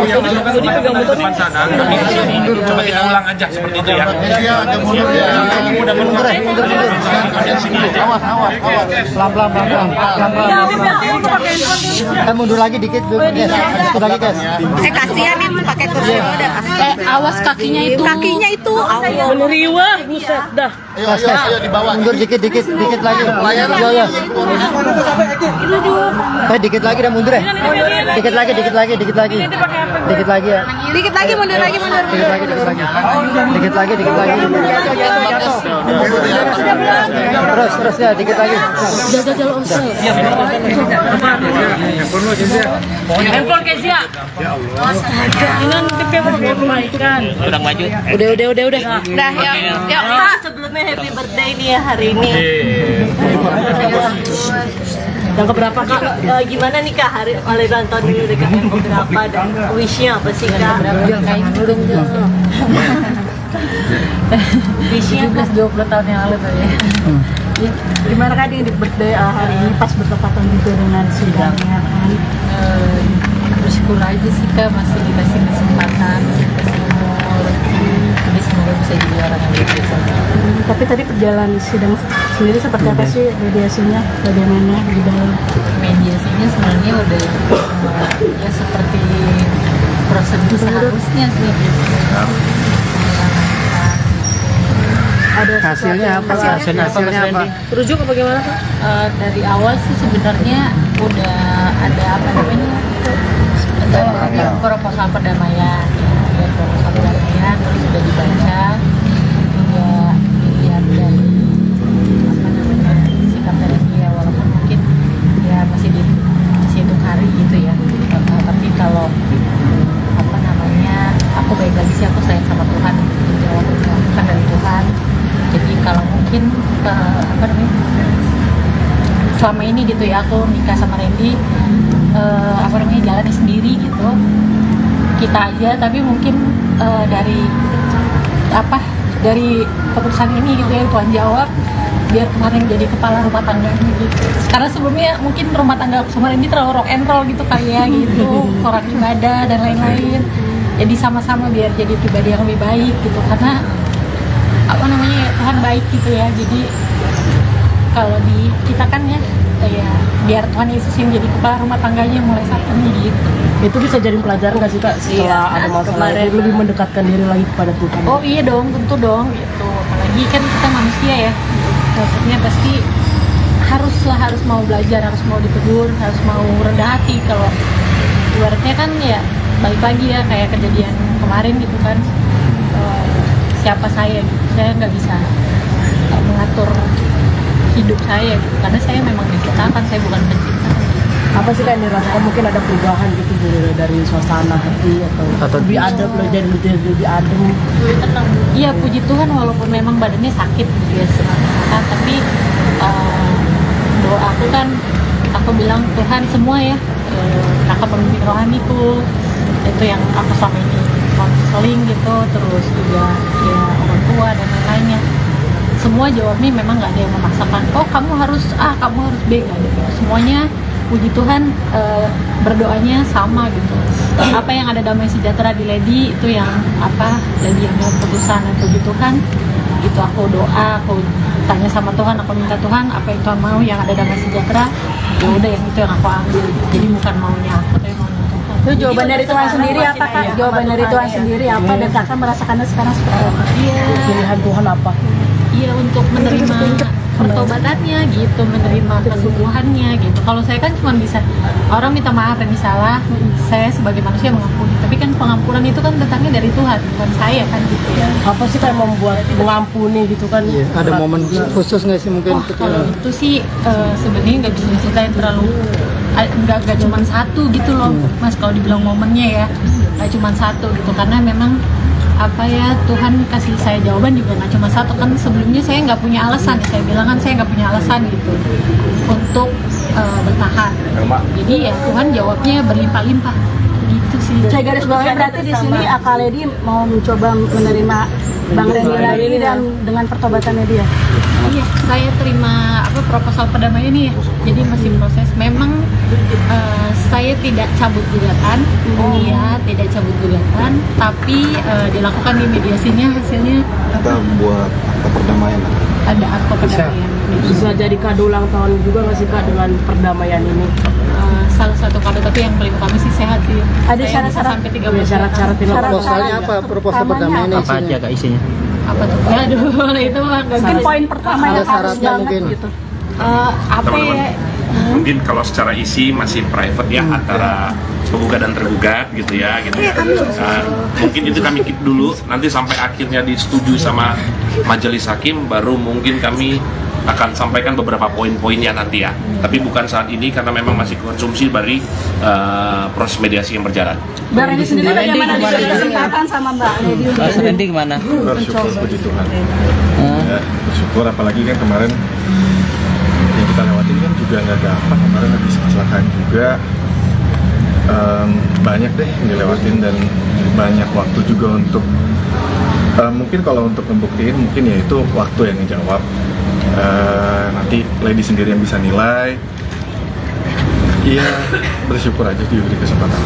Depan sana, kami di sini. Coba kita ulang aja seperti itu ya. Mundur lagi dikit dulu, guys. Dikit lagi, guys. Kasihan yang pakai kursi roda. Awas kakinya itu. Kakinya itu Allah. Meneriwa, buset dah. Ayo di bawah. Mundur dikit lagi. Iya. Dikit lagi dah mundur ya. Dikit lagi ya. Dikit lagi mundur. Dikit lagi. Terus ya, dikit lagi. Handphone Kezia. Ini nanti perbaikan. Udah maju. Udah, yuk. Pak, sebelumnya happy birthday nih ya hari ini. Yang keberapa Kak? Gimana nih Kak hari ulang tahun ini udah yang keberapa dan wishnya apa sih Kak? Wishnya 17-20 tahun yang lalu tadi. Gimana Kak di birthday hari ini pas bertepatan juga dengan sidangnya kan? Bersyukur aja sih Kak, masih dikasih kesempatan, dikasih umur, jadi semoga bisa jadi orang yang lebih baik. Tapi tadi perjalanan sidang sendiri seperti apa sih mediasinya? Bagaimana di dalam? Mediasinya sebenarnya udah ya seperti prosedur seharusnya sih. Ada hasilnya apa? Hasilnya apa? Rujuk apa bagaimana Pak? Dari awal sih sebenarnya udah ada apa namanya proposal perdamaian, terus sudah dibaca, juga dilihat dari apa namanya sikap dari dia, walaupun mungkin ya masih dihitung hari gitu ya. Tapi kalau apa namanya aku baik lagi sih, aku sayang sama Tuhan, jawab bukan dari Tuhan. Jadi kalau mungkin apa namanya selama ini gitu ya aku nikah sama Randy apa namanya jalannya sendiri gitu kita aja, tapi mungkin dari keputusan ini gitu ya Tuhan jawab biar kemarin jadi kepala rumah tangga gitu. Karena sebelumnya mungkin rumah tangga aku sama Randy terlalu rock and roll gitu kali ya gitu, orang ibadah dan lain-lain. Jadi sama-sama biar jadi pribadi yang lebih baik gitu, karena apa namanya Tuhan baik gitu ya. Jadi kalau di kita kan ya biar Tuhan Yesus yang jadi kepala rumah tangganya mulai saat ini gitu. Itu bisa jadi pelajaran nggak sih Kak setelah ada masalah itu lebih mendekatkan diri lagi kepada Tuhan? Oh iya dong, tentu dong gitu. Apalagi kan kita manusia ya, maksudnya pasti harus mau belajar, harus mau ditegur, harus mau rendah hati. Kalau ibaratnya kan ya balik lagi ya kayak kejadian kemarin gitu kan, siapa saya gitu, saya nggak bisa mengatur hidup saya gitu, karena saya memang diciptakan, saya bukan pencipta. Apa sih Kak yang dirasakan mungkin ada perubahan gitu dari suasana hati atau lebih adem, lebih adem, lebih tenang? Iya, puji Tuhan walaupun memang badannya sakit gitu ya sekarang, tapi doa aku kan aku bilang Tuhan semua ya, kakak pemimpin rohaniku itu yang aku selama ini konseling gitu, terus juga ya orang tua dan lain-lainnya, semua jawabnya memang nggak ada yang memaksakan oh kamu harus A, kamu harus B, nggak gitu. Semuanya puji Tuhan berdoanya sama gitu. apa yang ada damai sejahtera di Lady itu yang apa Lady yang dalam keputusan atau gitu kan, gitu aku doa, aku tanya sama Tuhan, aku minta Tuhan apa yang Tuhan mau yang ada damai sejahtera, ya udah yang itu yang aku ambil, jadi bukan maunya aku tapi maunya Tuhan. Itu jawaban dari Tuhan sendiri apa kak? Jawaban dari Tuhan sendiri apa dan kakak merasakannya sekarang seperti apa? Iya. Pilihan Tuhan apa? Iya, untuk menerima pertobatannya gitu, menerima kesembuhannya gitu. Kalau saya kan cuma bisa orang minta maaf dan salah, saya sebagai manusia mengampuni. Tapi kan pengampunan itu kan datangnya dari Tuhan, bukan saya kan gitu ya. Apa sih kayak membuat mengampuni gitu kan? Iya, ada momen khusus nggak sih mungkin? Kalau itu sih sebenarnya nggak bisa diceritain terlalu, nggak cuma satu gitu loh, Mas. Kalau dibilang momennya ya, nggak cuma satu gitu, karena memang apa ya Tuhan kasih saya jawaban juga nggak cuma satu kan. Sebelumnya saya nggak punya alasan, saya bilang kan saya nggak punya alasan gitu untuk bertahan. Jadi ya Tuhan jawabnya berlimpah-limpah gitu sih. Saya garis bawahi berarti di sini Kak Lady mau mencoba menerima Bang Randy lagi dan dengan pertobatannya dia. Iya, saya terima proposal perdamaian ini ya. Jadi masih proses. Memang saya tidak cabut gugatan, iya tidak cabut gugatan, tapi dilakukan di mediasinya hasilnya Kita buat akta perdamaian. ada akta perdamaian. Bisa jadi kado ulang tahun juga nggak sih kak dengan perdamaian ini? Salah satu kado, tapi yang paling utama sih sehat sih. Ada Saya syarat-syarat bisa sampai 30 syarat-syarat ini. Proposalnya apa? Proposal perdamaian Apa aja kak isinya? apa tuh? Aduh, itu mah Mungkin poin pertama Ada yang harus syaratnya banget mungkin. gitu. apa ya? Mungkin kalau secara isi masih private ya antara penggugat dan tergugat gitu ya gitu. Mungkin itu kami keep dulu, nanti sampai akhirnya disetujui sama majelis hakim baru mungkin kami akan sampaikan beberapa poin-poinnya nanti ya. Tapi bukan saat ini karena memang masih konsumsi dari proses mediasi yang berjalan. Bang Randy sendiri bagaimana diberi kesempatan sama Mbak Lady untuk Mas Randy gimana? Bersyukur puji Tuhan. Ya, bersyukur apalagi kan kemarin yang kita lewatin kan juga nggak gampang. Kemarin habis kecelakaan juga banyak deh yang dilewatin dan banyak waktu juga untuk mungkin kalau untuk membuktiin mungkin ya itu waktu yang ngejawab. Nanti Lady sendiri yang bisa nilai. Iya, bersyukur aja diberi kesempatan.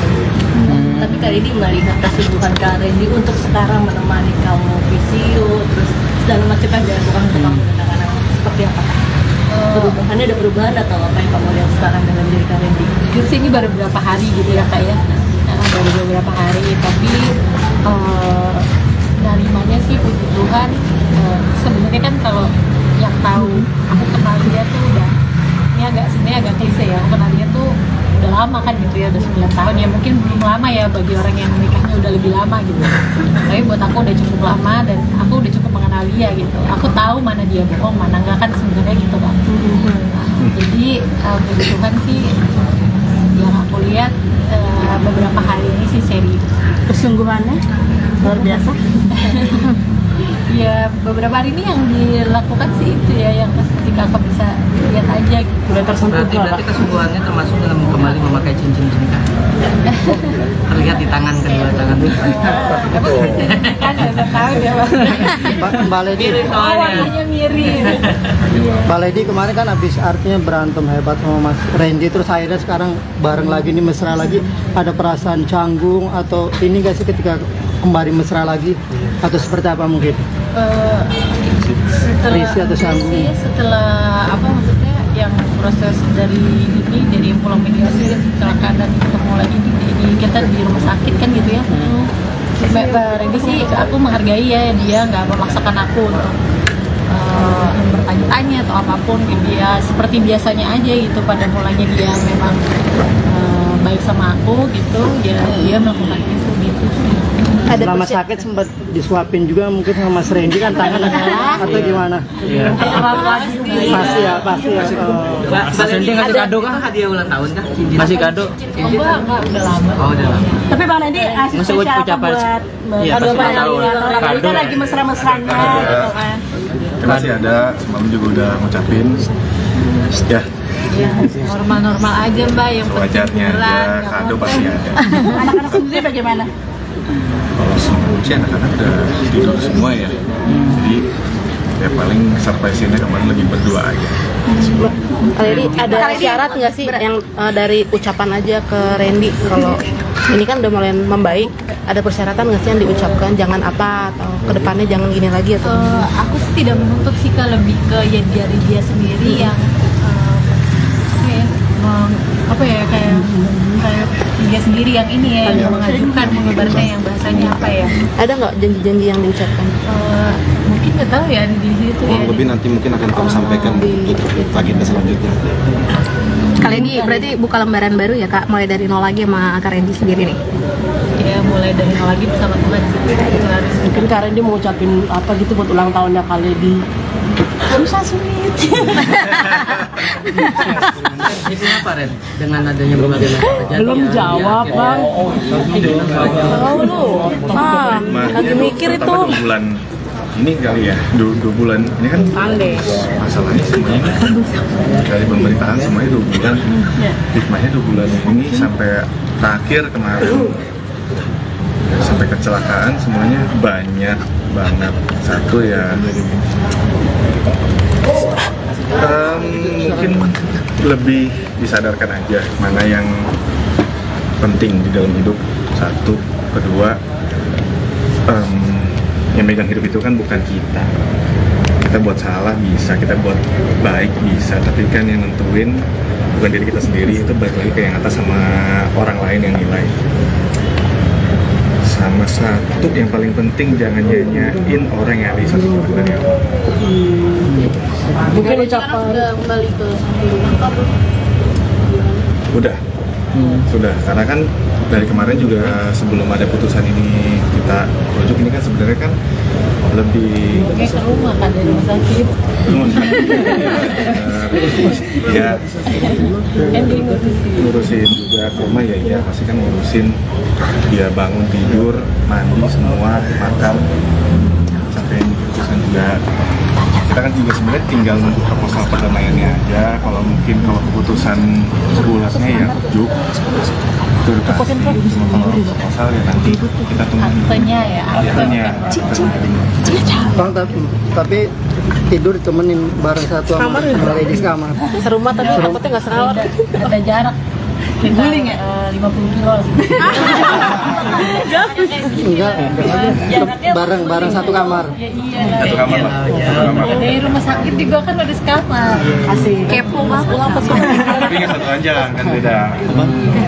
Tapi kali ini melihat kesungguhan Kak Randy untuk sekarang menemani kamu visio, terus segala macam yang dilakukan untuk kamu kadang-kadang seperti apa? Perubahannya ada perubahan atau apa yang kamu lihat sekarang dalam diri Kak Randy? Jujur sih ini baru beberapa hari gitu ya kak ya, baru beberapa hari, tapi narimanya sih puji Tuhan. Sebenarnya kan kalau yang tahu aku kenal dia tuh udah, ini sebenarnya agak klise ya, aku kenal dia tuh udah lama kan gitu ya, udah 9 tahun ya, mungkin belum lama ya bagi orang yang menikahnya udah lebih lama gitu, tapi buat aku udah cukup lama dan aku udah cukup mengenal dia gitu, aku tahu mana dia bohong mana enggak kan sebenarnya gitu kan. Jadi puji Tuhan sih yang aku lihat beberapa hari ini sih serius. kesungguhannya luar biasa. Ya beberapa hari ini yang dilakukan sih itu ya yang ketika aku bisa lihat aja gitu. Udah tersentuh Berarti kesungguhannya termasuk dalam kembali memakai cincin pernikahan. Terlihat di tangan kedua tangan. Kan nggak tahu dia Mbak Lady, warnanya mirip. Mbak Lady kemarin kan habis artinya berantem hebat sama Mas Randy, terus akhirnya sekarang bareng lagi nih, mesra lagi. Ada perasaan canggung atau ini nggak sih ketika kembali mesra lagi atau seperti apa mungkin? Risih atau canggung? Iya, setelah apa maksudnya yang proses dari pulang mediasi kecelakaan dan ketemu lagi di kita di rumah sakit kan gitu ya. Mbak Randy sih aku menghargai ya, dia nggak memaksakan aku untuk bertanya-tanya atau apapun gitu ya, seperti biasanya aja gitu. Pada mulanya dia memang baik sama aku gitu, dia melakukan itu gitu. Selama sakit sempat disuapin juga mungkin sama Mas Randy kan tangan atau gimana? Iya. Pasti ya. Mas Randy ngasih kado kah? Hadiah ulang tahun kah? Masih kado? Enggak, udah lama. Oh, udah lama. Tapi Bang Randy ngasih Masih spesial apa ucapan. buat Iya, kado pasti Bang tahu. Randy? Randy kan lagi mesra-mesranya gitu kan. Masih ada, semalam juga udah ngucapin. Ya, Normal-normal aja mbak, yang wajarnya aja, kado pasti ada. Anak-anak sendiri bagaimana? Kalau sebelum sih anak-anak udah tidur semua ya. Jadi ya paling surprise-nya kemarin lebih berdua aja. Kali ini ada syarat nggak sih yang dari ucapan aja ke Randy kalau ini kan udah mulai membaik, ada persyaratan nggak sih yang diucapkan jangan apa atau kedepannya jangan gini lagi atau Aku sih tidak menuntut sih Kak, lebih ke ya dari dia sendiri yang kayak dia sendiri yang ini ya yang mengajukan mengibaratnya yang bahasanya apa ya, ada nggak janji-janji yang diucapkan? Mungkin nggak tahu ya di situ ya. Lebih nanti mungkin akan kamu sampaikan di agenda selanjutnya. Kali ini berarti buka lembaran baru ya Kak, mulai dari nol lagi sama Kak Randy sendiri nih. Ya mulai dari nol lagi bersama Tuhan sih. Itu harus. Mungkin Kak Randy mau ucapin apa gitu buat ulang tahunnya Kak Lady. Susah sulit. Itu apa Ren? Dengan adanya berbagai macam kejadian. Belum jawab Bang. Tahu lu? Lagi mikir itu. 2 bulan ini kali ya, 2 bulan ini kan masalahnya semuanya kan dari pemerintahan semuanya 2 bulan, hikmahnya 2 bulan ini sampai terakhir kemarin sampai kecelakaan semuanya banyak banget. Satu ya mungkin lebih disadarkan aja mana yang penting di dalam hidup. Satu, kedua yang megang hidup itu kan bukan kita. Kita buat salah bisa, kita buat baik bisa, tapi kan yang nentuin bukan diri kita sendiri, itu balik lagi ke yang atas sama orang lain yang nilai. Sama satu yang paling penting, jangan nyanyain orang yang ada di satu dari aku. Mungkin ucapan Sudah kembali ke rumah Udah, sudah. Karena kan dari kemarin juga sebelum ada putusan ini kita rujuk, ini kan sebenarnya kan lebih Kayak ke rumah kan dari rumah sakit. Ya ngurusin juga ke rumah ya pasti kan ngurusin dia bangun tidur mandi semua makan sampai putusan juga. Kita kan juga sebenarnya tinggal nunggu proposal perdamaiannya aja. Kalau mungkin kalau keputusan sebulannya ya rujuk itu udah pasti. Kalau proposal ya nanti kita tunggu Aktenya ya. akhirnya. Bang, tapi tidur ditemenin bareng satu sama lady kamar. serumah tapi takutnya nggak serawat. Ada jarak. Guling ya? 50 kilo lah. Enggak, bareng satu kamar. Ya iya. Satu kamar lah. Satu kamar. Dari rumah sakit juga kan ada sekamar. asik. Kepo banget apa sih? Tapi nggak satu aja kan beda.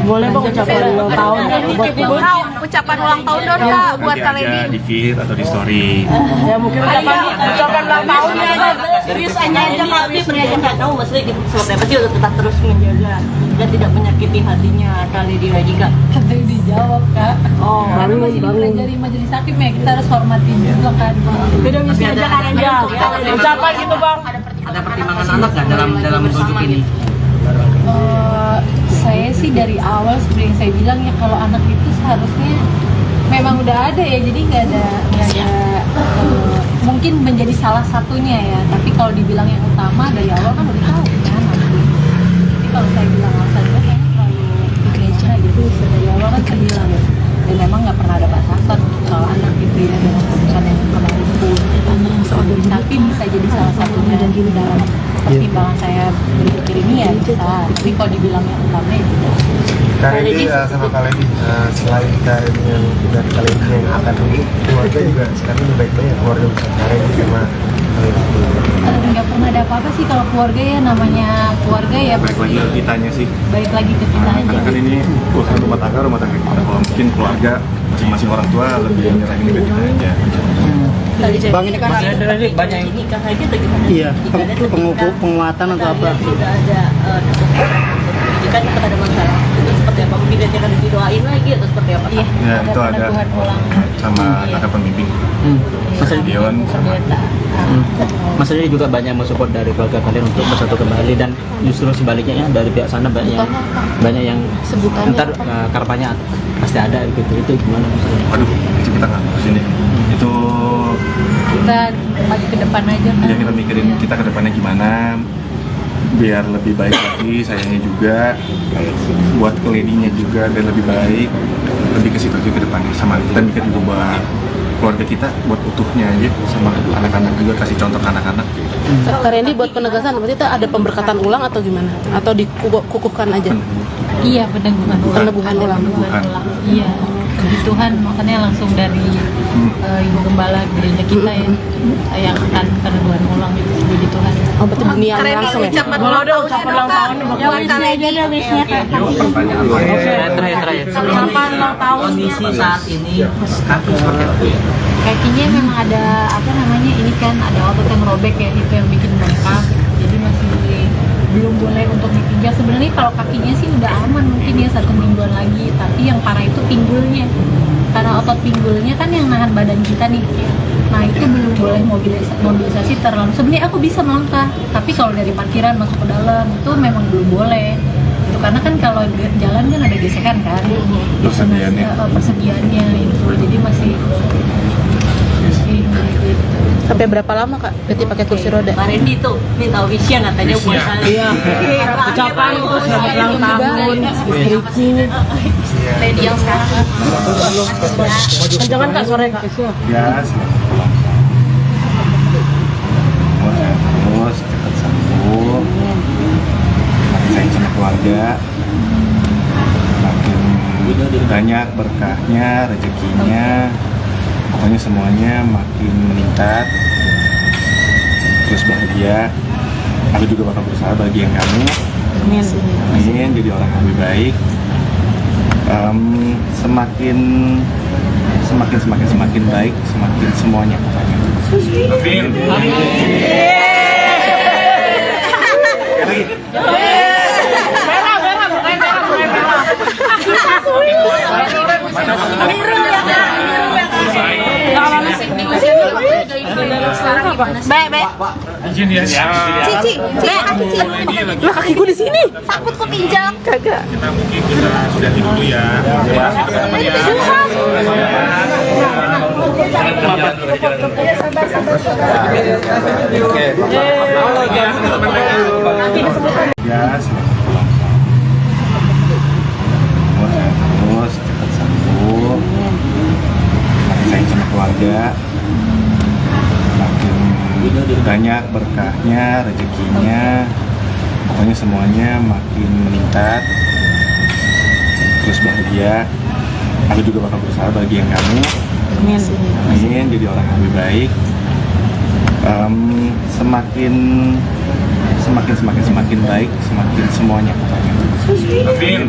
Boleh Bang ucapan ulang tahun buat Ibu. Ucapan ulang tahun dong Kak buat Kak Nanti Lady. aja di feed atau di story. Ya mungkin ucapan ulang tahunnya aja. Serius aja aktif aja nggak tahu maksudnya gitu seperti apa sih untuk tetap terus menjaga dan tidak menyakiti hatinya kali dia juga. Ada yang dijawab Kak. Oh, Karena masih dipelajari majelis hakim ya, kita harus hormatin juga kan. Beda misi aja kan ya. Ucapan gitu Bang. Ada pertimbangan anak nggak dalam rujuk ini? Saya sih dari awal seperti yang saya bilang ya, kalau anak itu seharusnya memang udah ada ya, jadi nggak ada mungkin menjadi salah satunya ya, tapi kalau dibilang yang utama dari awal kan udah tahu kan. Jadi kalau saya bilang alasan itu kayaknya terlalu gereja gitu, dari awal kan saya bilang ya, dan memang nggak pernah ada batasan soal anak gitu ya dengan keputusan yang kemarin itu. Tapi bisa jadi salah satunya dan gini dalam pertimbangan saya berpikir ini ya bisa, tapi kalau dibilang yang utama ya tidak. Kak Randy sama Kak Lady, selain Kak Randy yang udah Kak Lady yang akan rujuk, keluarga juga sekarang lebih baik ya keluarga besar Kak Randy sama Kak Lady. Nggak pernah ada apa-apa sih kalau keluarga ya, namanya keluarga ya Baik lagi ke kitanya sih. baik lagi ke kita aja. Karena kan ini urusan rumah tangga kita. Kalau mungkin keluarga masing-masing orang tua lebih nyerahin ke kita aja. Bang, ini kan Banyak yang Nikah aja bagaimana? iya penguatan atau apa? Sudah ada jika tetap ada masalah itu seperti apa? Mungkin dia akan didoain lagi atau seperti apa? Iya, Ya itu ada peneguhan ulang. sama ada pembimbing. Mas Dion sama Maksudnya juga banyak mensupport dari keluarga kalian untuk bersatu kembali, dan justru sebaliknya ya dari pihak sana banyak yang Sebutannya ntar karpanya pasti ada gitu. Itu gimana maksudnya? Waduh, itu kita nggak ngurusin sini. Itu Kita maju ke depan aja kan. ya kita mikirin kita ke depannya gimana biar lebih baik lagi, sayangnya juga buat keledinya juga biar lebih baik, lebih ke situ juga ke depannya. Sama kita mikir juga buat keluarga kita, buat utuhnya aja, sama anak-anak juga, kasih contoh ke anak-anak. Kak Randy buat penegasan berarti itu ada pemberkatan ulang atau gimana? Atau dikukuhkan aja? Iya, peneguhan ulang. Peneguhan ulang. Iya, puji Tuhan, makanya langsung dari Ibu Gembala gereja kita ya yang akan peneguhan ulang itu, puji Tuhan. Oh, berarti dunia langsung ya? Kalau ada ucapan ulang tahun Terakhir. Ucapan ulang tahun Kondisi saat ini kaki seperti apa ya? Kakinya memang ada ini kan ada otot yang robek ya, itu yang bikin bengkak, jadi masih belum boleh untuk dipijak. Sebenarnya kalau kakinya sih udah aman mungkin ya 1 mingguan lagi, tapi yang parah itu pinggulnya, karena otot pinggulnya kan yang nahan badan kita nih. Nah itu belum boleh mobilisasi terlalu. Sebenarnya aku bisa melangkah, tapi kalau dari parkiran masuk ke dalam itu memang belum boleh. Itu karena kan kalau jalan kan ada gesekan kan, persediaannya itu, jadi masih Sampai berapa lama Kak Betty pakai kursi roda? Pak Randy tuh minta wisnya katanya buat saya. Iya. Ucapan itu selamat ulang tahun istriku. lady yang sekarang. Jangan Kak sore Kak. Ya, terus cepat sembuh, makin sayang sama keluarga, makin banyak berkahnya, rezekinya, pokoknya semuanya makin meningkat, terus bahagia. Aku juga bakal berusaha bagian kamu. Amin. Jadi orang yang lebih baik. Semakin baik, semakin semuanya pokoknya. Amin. Baik. Izin ya. Cici. Lah kakiku di sini. Takut kepinjak. Kagak. Kita mungkin sudah dulu ya. Ya, terus cepat sembuh, makin sayang sama keluarga, makin banyak berkahnya, rezekinya, pokoknya semuanya makin meningkat, terus bahagia. Aku juga bakal berusaha bagian kamu. Amin. Jadi orang yang lebih baik. Semakin baik, semakin semuanya pokoknya. Amin.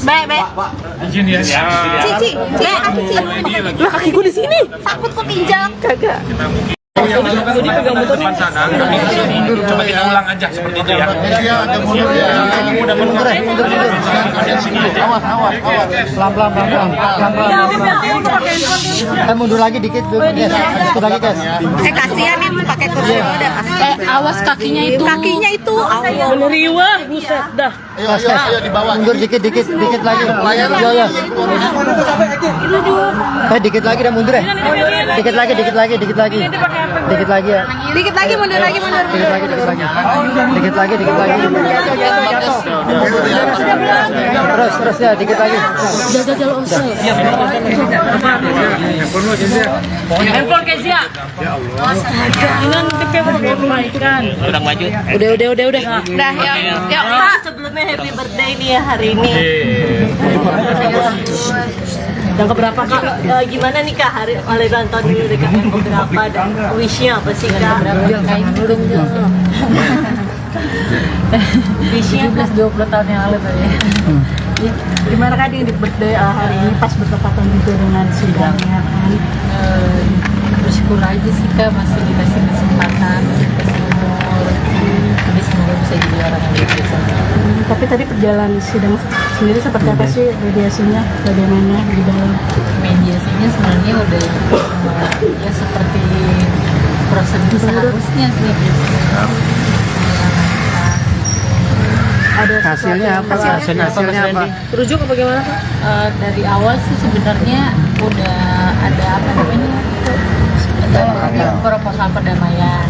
Baik. Izin ya. Cici. Lah kakiku di sini. Takut kepinjak. Kagak. Kita mungkin depan sana, kami di sini. Coba kita ulang aja seperti itu ya. Pelan. Mundur lagi dikit, guys. Mundur lagi, guys. Kasihan nih pakai kursi roda. Awas kakinya itu. Meneriwa, buset dah. Ayo di bawah. Mundur dikit lagi. Ya. Dikit lagi dah mundur ya. Dikit lagi ya. Dikit lagi mundur lagi. Dikit lagi. Terus ya, dikit lagi. Jaga usul. Handphone Kezia. Ya Allah. Jangan diperbaikan. Kurang maju. Udah. Dah, yuk. Pak, sebelumnya happy birthday nih ya hari ini. Yang keberapa Kak? Gimana nih Kak hari ulang tahun ini udah yang keberapa dan wishnya apa sih Kak? Wishnya 20 tahun yang lalu tadi. Gimana Kak di birthday hari ini pas bertepatan juga dengan sidangnya kan? Bersyukur aja sih Kak, masih dikasih kesempatan, dikasih umur, jadi semoga bisa jadi orang yang baik. Tapi tadi perjalanan sidang sendiri seperti apa sih mediasinya, bagaimana di dalam? Mediasinya sebenarnya udah ya seperti prosedur seharusnya sih. Ada hasilnya apa? Hasilnya apa? Rujuk apa gimana Kak? Dari awal sih sebenarnya udah ada ada proposal perdamaian,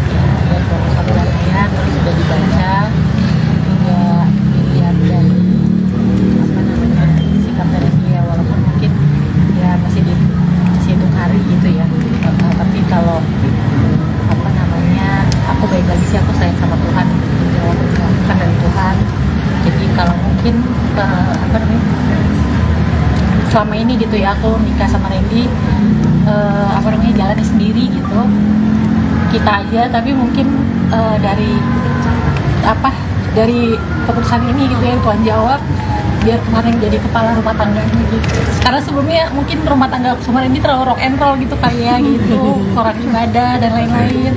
selama ini gitu ya aku nikah sama Randy jalannya sendiri gitu kita aja, tapi mungkin dari keputusan ini gitu ya Tuhan jawab biar kemarin jadi kepala rumah tangga gitu. Karena sebelumnya mungkin rumah tangga aku sama Randy terlalu rock and roll gitu kali ya gitu, orang ibadah dan lain-lain.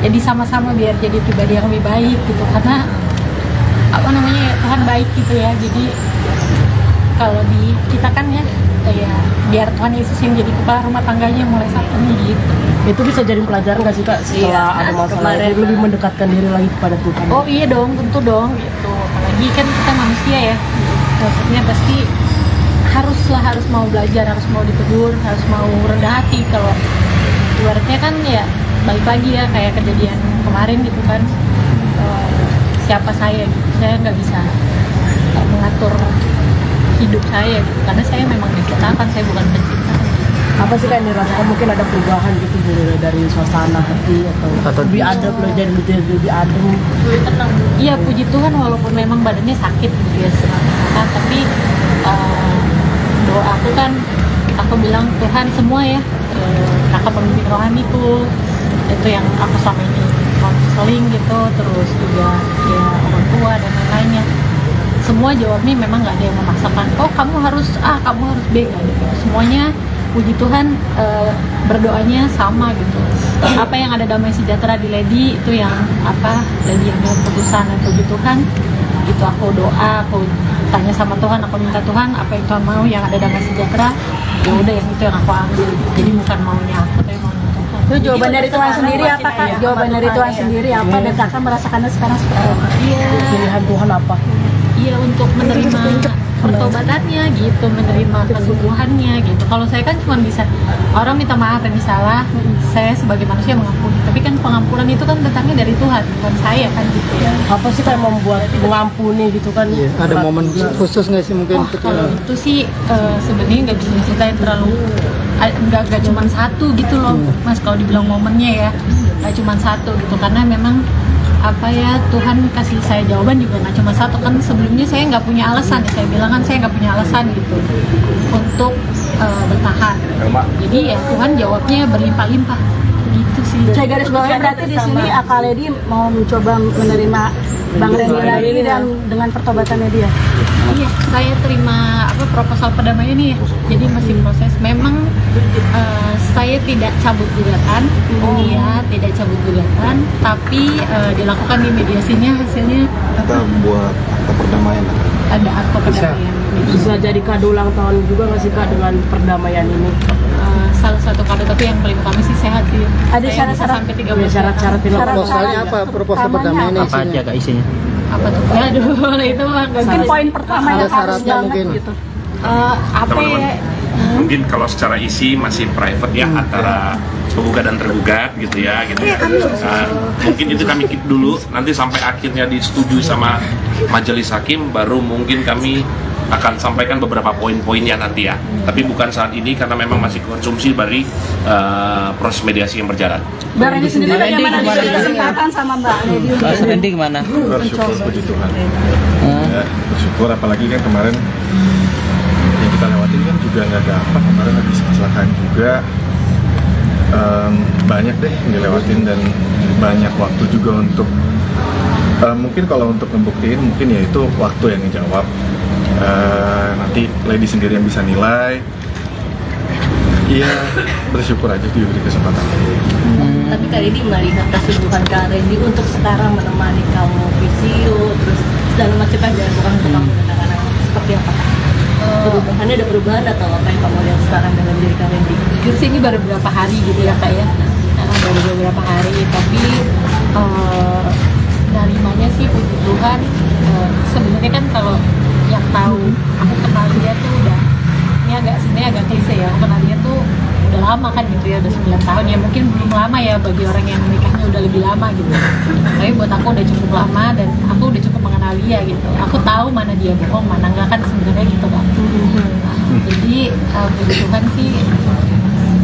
Jadi sama-sama biar jadi pribadi yang lebih baik gitu, karena Tuhan baik gitu ya. Jadi kalau di kita kan ya biar Tuhan Yesus yang jadi kepala rumah tangganya mulai saat ini gitu. Itu bisa jadi pelajaran nggak sih Kak setelah ada masalah itu lebih mendekatkan diri lagi kepada Tuhan? Oh iya dong, tentu dong gitu. Apalagi kan kita manusia ya, maksudnya pasti harus mau belajar, harus mau ditegur, harus mau rendah hati. Kalau ibaratnya kan ya balik lagi ya kayak kejadian kemarin gitu kan, siapa saya gitu, saya nggak bisa mengatur hidup saya gitu, karena saya memang diciptakan, saya bukan pencipta. Apa sih Kak yang dirasakan, mungkin ada perubahan gitu dari suasana hati atau lebih adem, lebih adem, tenang? Iya, puji Tuhan walaupun memang badannya sakit gitu ya tapi doa aku kan, aku bilang Tuhan semua ya, kakak pemimpin rohaniku itu yang aku selama ini konseling gitu, terus juga ya orang tua dan lain-lainnya, semua jawabnya memang nggak ada yang memaksakan, oh kamu harus A, kamu harus B, nggak ada gitu. Semuanya puji Tuhan berdoanya sama gitu. Apa yang ada damai sejahtera di Lady itu yang Lady yang dalam keputusan, dan puji Tuhan gitu aku doa, aku tanya sama Tuhan, aku minta Tuhan apa yang Tuhan mau yang ada damai sejahtera, ya udah yang itu yang aku ambil. Jadi bukan maunya aku tapi maunya Tuhan. Itu jawaban dari Tuhan sendiri apa Kak? Jawaban dari Tuhan sendiri apa dan Kakak merasakannya sekarang seperti apa? Iya. Pilihan Tuhan apa? Iya, untuk menerima pertobatannya gitu, menerima kesembuhannya gitu. Kalau saya kan cuma bisa orang minta maaf yang salah, saya sebagai manusia mengampuni. Tapi kan pengampunan itu kan datangnya dari Tuhan, bukan saya kan gitu ya. Apa sih kayak membuat mengampuni gitu kan? Iya, ada momen khusus nggak sih mungkin? Kalau itu sih sebenarnya nggak bisa diceritain terlalu, nggak cuma satu gitu loh, Mas. Kalau dibilang momennya ya, nggak cuma satu gitu, karena memang Tuhan kasih saya jawaban juga nggak cuma satu kan. Sebelumnya saya nggak punya alasan ya, saya bilang kan saya nggak punya alasan gitu untuk bertahan. Jadi ya Tuhan jawabnya berlimpah-limpah gitu sih. Saya garis bawahi berarti di sini Kak Lady mau mencoba menerima Bang Randy lagi dan dengan pertobatannya dia. Iya, saya terima proposal perdamaian ini ya. Jadi masih proses. Memang saya tidak cabut gugatan, tidak cabut gugatan, tapi dilakukan di mediasinya, hasilnya kita buat akta perdamaian. Ada akta perdamaian. Bisa jadi kado ulang tahun juga nggak sih Kak dengan perdamaian ini? Salah satu kado, tapi yang paling utama sih sehat sih. Ada syarat-syarat sampai 13 syarat-syarat proposalnya apa? Proposal perdamaian apa aja Kak isinya? Apa tuh? Aduh, itu mungkin poin pertama yang harus mungkin gitu. Mungkin kalau secara isi masih private ya, antara penggugat dan tergugat gitu ya. Mungkin itu kami keep dulu, nanti sampai akhirnya disetujui sama majelis hakim baru mungkin kami akan sampaikan beberapa poin-poinnya nanti ya. Tapi bukan saat ini karena memang masih konsumsi dari proses mediasi yang berjalan. Mbak Randy sendiri bagaimana diberi kesempatan sama Mbak Lady? Mas Randy gimana? Bersyukur, puji Tuhan. Ya, bersyukur apalagi kan kemarin yang kita lewatin kan juga nggak gampang. Kemarin habis kecelakaan juga, banyak deh yang dilewatin dan banyak waktu juga untuk mungkin kalau untuk membuktiin mungkin ya itu waktu yang ngejawab. Nanti Lady sendiri yang bisa nilai. Iya, bersyukur aja diberi kesempatan. Tapi kali ini melihat kesembuhan Kak Randy untuk sekarang menemani kamu visio, terus dalam macam aja bukan untuk kamu dan anak-anak, seperti apa? Perubahannya ada perubahan atau apa yang kamu lihat sekarang dalam diri Kak Randy? Jujur sih ini baru beberapa hari gitu ya Kak ya, baru beberapa hari, tapi narimanya sih puji Tuhan. Sebenarnya kan kalau yang tahu aku kenal dia tuh udah, ini sebenarnya agak klise ya, aku kenal dia tuh udah lama kan gitu ya, udah 9 tahun ya, mungkin belum lama ya bagi orang yang menikahnya udah lebih lama gitu, tapi buat aku udah cukup lama dan aku udah cukup mengenal dia gitu. Aku tahu mana dia bohong, mana enggak kan sebenarnya gitu kan. Jadi puji Tuhan sih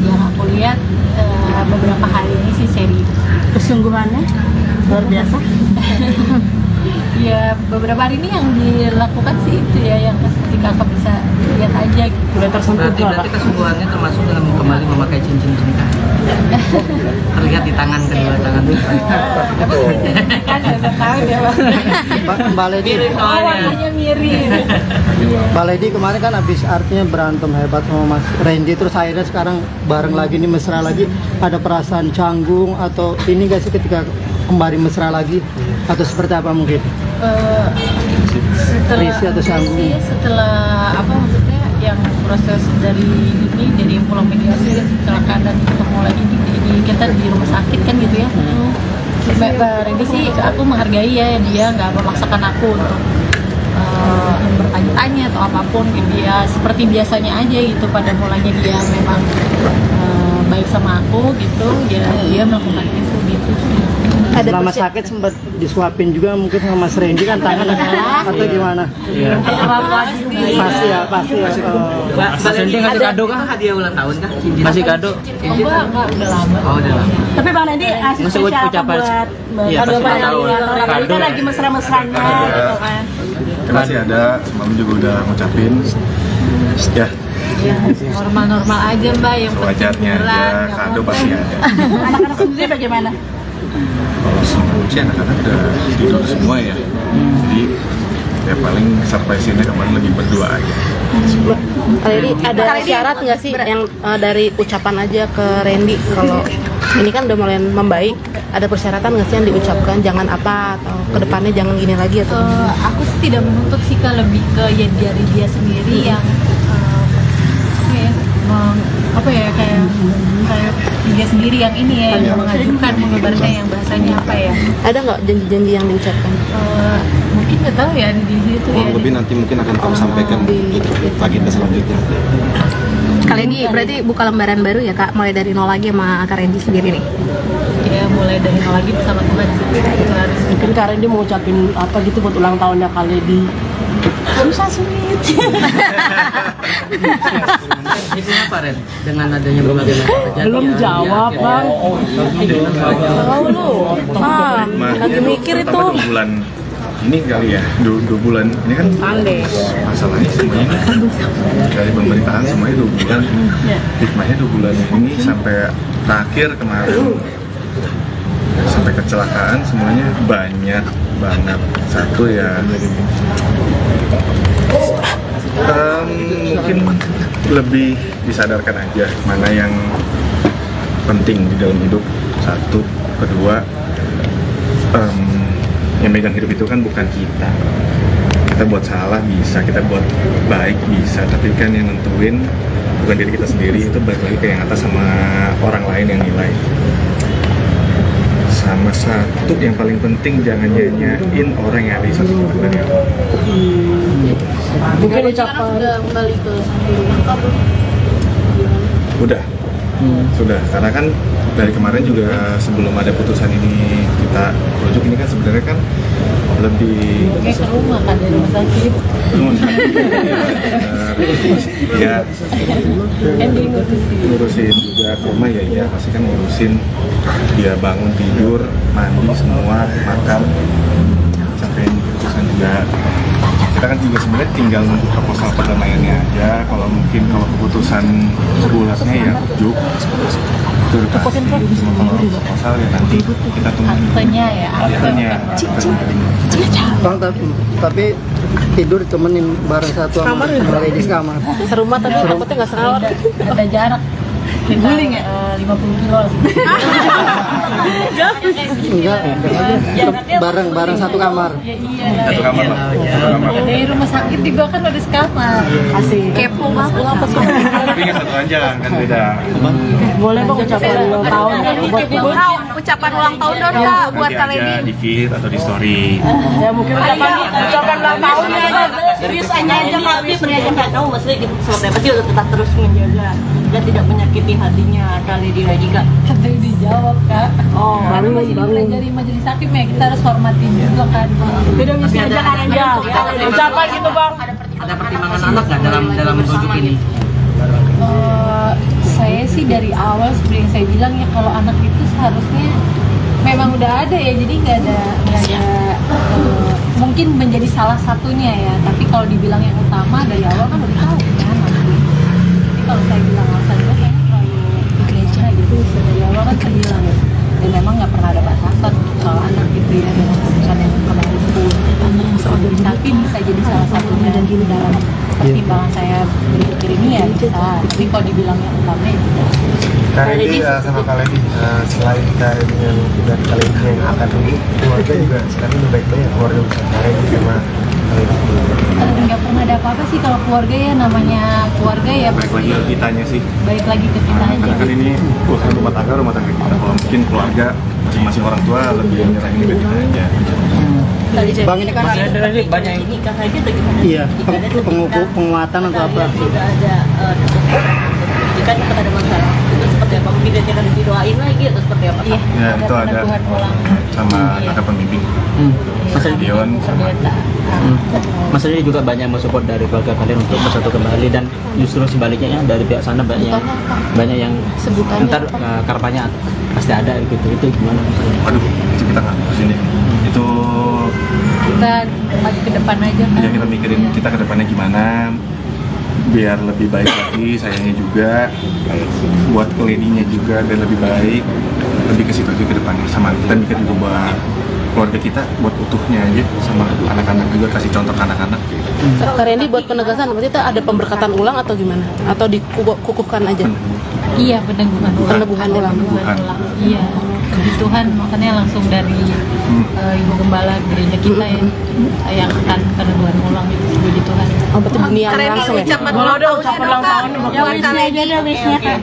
yang aku lihat beberapa hari ini sih serius. Kesungguhannya luar biasa. Iya Ya beberapa hari ini yang dilakukan sih itu ya yang seperti kakak bisa lihat aja gitu. Udah tersentuh Berarti kesubuhannya termasuk dalam kembali memakai cincin cinta. Terlihat di tangan kedua tangan itu. Kan saya tahu dia Mbak Lady, warnanya mirip. Mbak Lady kemarin kan habis artinya berantem hebat sama Mas Randy, terus akhirnya sekarang bareng lagi nih, mesra lagi. Ada perasaan canggung atau ini gak sih ketika kembali mesra lagi, atau seperti apa mungkin? Risi atau canggung? Setelah apa maksudnya yang proses dari yang pulang mediasi dan kecelakaan dan untuk mulai ini jadi kita di rumah sakit kan gitu ya. Mbak Randy sih aku menghargai ya, dia nggak memaksakan aku untuk bertanya-tanya atau apapun gitu, dia seperti biasanya aja gitu. Pada mulanya dia memang baik sama aku gitu, dia melakukan itu gitu. Selama sakit sempat disuapin juga mungkin sama Mas Randy kan tangan atau gimana? Iya. Pasti ya. Mas Randy ngasih kado kah? Hadiah ulang tahun kah? Masih kado? Enggak, udah lama. Oh, udah lama. Tapi Bang Randy ngasih Masih spesial apa ucapan. buat Iya, kado pas ulang tahun. Apalagi kan lagi mesra-mesranya gitu kan. Terima kasih ada, semalam juga udah ngucapin. Ya, Normal-normal aja Mbak, yang sewajarnya aja, kado pasti ada. Anak-anak sendiri bagaimana? Kalau semua sih anak-anak udah tidur semua ya. Jadi ya paling surprise-nya kemarin lebih berdua aja. Jadi ada syarat nggak sih yang dari ucapan aja ke Randy kalau ini kan udah mulai membaik, ada persyaratan nggak sih yang diucapkan jangan apa atau kedepannya jangan gini lagi atau? Aku sih tidak menuntut sih, lebih ke ya dari dia sendiri yang kayak dia sendiri yang ini ya yang mengajukan mengabarkan yang bahasanya apa ya. Ada nggak janji-janji yang diucapkan? Mungkin nggak tahu ya di situ ya. Lebih nanti mungkin akan kamu sampaikan di agenda selanjutnya. Kali ini berarti buka lembaran baru ya Kak, mulai dari nol lagi sama Kak Randy sendiri nih. Ya mulai dari nol lagi bersama Tuhan sih. Mungkin Kak Randy mau ucapin apa gitu buat ulang tahunnya Kak Lady. Susah sulit. Itu apa Ren? Dengan adanya berbagai kejadian. Belum jawab Bang. Tahu lu, lagi mikir itu. 2 bulan ini kali ya, 2 bulan ini kan masalahnya semuanya dari pemerintahan semuanya 2 bulan. Hikmahnya 2 bulan ini sampai terakhir kemarin sampai kecelakaan semuanya banyak banget. Satu ya mungkin lebih disadarkan aja mana yang penting di dalam hidup. Satu, kedua yang megang hidup itu kan bukan kita. Kita buat salah bisa, kita buat baik bisa, tapi kan yang nentuin bukan diri kita sendiri, itu balik lagi ke yang atas sama orang lain yang nilai. Sama satu yang paling penting, jangan nyanyain orang yang ada di satu dengan yang Mungkin ucapan Sudah kembali ke udah sudah, karena kan dari kemarin juga sebelum ada putusan ini kita rujuk, ini kan sebenarnya kan lebih Kayak ke rumah kan dari rumah sakit. ya ngurusin juga ke rumah ya pasti kan ngurusin dia bangun tidur mandi semua makan sampai putusan juga. Kita kan juga sebenarnya tinggal nunggu proposal perdamaiannya aja. Kalau keputusan bulatnya ya rujuk itu udah pasti. Cuma kalau proposal ya nanti kita tunggu Aktenya ya. akhirnya. Bang, tapi tidur temenin bareng satu sama Lady kamar. serumah tapi takutnya nggak serawat. Ada jarak. Kita 50 kilo. Enggak, bareng satu kamar. Iya. Satu kamar lah. Satu kamar. Dari rumah sakit juga kan udah sekamar. Asik. Kepo banget apa sih? Tapi ingat satu aja kan beda. Boleh Bang ucapan ulang tahun kan buat Ucapan ulang tahun dong Kak buat Kak Nanti Lady. aja di feed atau di story. ya mungkin ucapan ulang tahunnya Serius aja tapi pernah nggak tahu maksudnya gitu seperti apa sih untuk tetap terus menjaga dan tidak menyakiti hatinya kali di lagi Kak. Tadi dijawab Kak. Oh, Karena masih dipelajari majelis hakim ya, kita harus hormatin juga kan. Beda misi aja kan aja. ucapan gitu Bang. Ada pertimbangan anak nggak dalam rujuk ini? Saya sih dari awal seperti yang saya bilang ya, kalau anak itu seharusnya memang udah ada ya, jadi nggak ada mungkin mungkin menjadi salah satunya ya, tapi kalau dibilang yang utama dari awal kan udah tahu kan. Jadi kalau saya bilang alasan itu kayaknya terlalu gereja gitu, dari awal kan saya bilang dan memang nggak pernah ada batasan soal anak gitu ya dengan keputusan yang kemarin pun, tapi bisa jadi salah satunya dan di dalam pertimbangan saya berpikir ini ya bisa, tapi kalau dibilang yang utama ya tidak. Kak Randy sama Kak Lady, selain Kak Randy yang udah Kak Lady yang akan dulu, keluarga juga sekarang udah baik-baik ya, keluarga besar Kak Randy sama Kak Lady. Nggak pernah ada apa-apa sih kalau keluarga ya, namanya keluarga ya. Baik lagi ke kitanya sih. Baik lagi ke kita aja. Karena kan ini urusan rumah tangga kita. Kalau mungkin keluarga masing-masing orang tua lebih nyerahin ke kita aja. Bang, ini kan ada banyak yang nikah aja tuh gimana? iya penguatan atau apa? Tidak ada jika tetap ada masalah itu seperti apa? Mungkin dia akan didoain lagi atau seperti apa? Iya, Ya itu ada peneguhan ulang. sama kakak pembimbing. Mas Dion sama Mas Randy juga banyak mensupport dari keluarga kalian untuk bersatu kembali, dan justru sebaliknya ya, dari pihak sana banyak yang ntar karpanya pasti ada gitu, itu gimana? aduh itu kita nggak ke sini. Itu Kita lagi ke depan aja kan. yang kita mikirin kita ke depannya gimana biar lebih baik lagi, sayangnya juga buat kelininya juga dan lebih baik, lebih ke situ aja ke depannya, sama kita mikir juga buat keluarga kita, buat utuhnya aja, sama anak-anak juga, kasih contoh ke anak-anak. Kak Randy buat penegasan berarti itu ada pemberkatan ulang atau gimana? Atau dikukuhkan aja? Iya, peneguhan ulang. Peneguhan ulang. Iya, puji Tuhan, makanya langsung dari Ibu Gembala gereja kita ya yang akan peneguhan ulang itu, puji Tuhan. Oh, berarti bunian langsung ya? ucapan ulang tahun Yang isi aja deh wishnya Kak.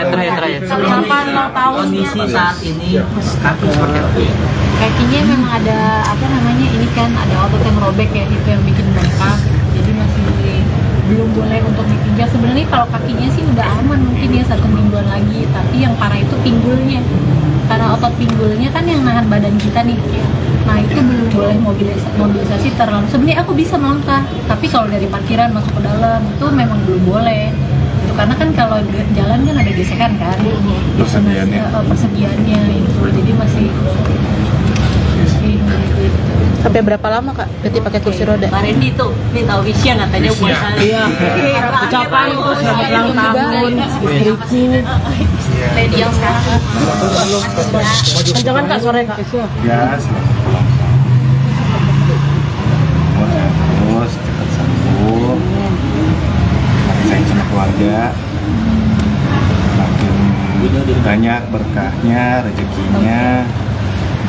Terakhir. Selamat ulang tahun. Kondisi saat ini kaki seperti apa ya? Kakinya memang ada apa namanya, ini kan ada otot yang robek ya, itu yang bikin bengkak, jadi masih belum boleh untuk dipijat. Sebenarnya kalau kakinya sih udah aman mungkin ya 1 mingguan lagi, tapi yang parah itu pinggulnya, karena otot pinggulnya kan yang nahan badan kita nih. Nah itu belum boleh mobilisasi terlalu. Sebenarnya aku bisa melangkah, tapi kalau dari parkiran masuk ke dalam itu memang belum boleh. Itu karena kan kalau jalan kan ada gesekan kan, persegiannya itu, jadi masih Sampai berapa lama Kak? Berarti pakai kursi roda? Pak Randy tuh minta wishnya katanya buat kalian. Iya, ucapan tuh selamat ulang tahun istriku. Lady yang sekarang. Jangan Kak, sore Kak. Ya, selamat pulang. Terus cepat sembuh, makin sayang sama keluarga, makin banyak berkahnya, rezekinya,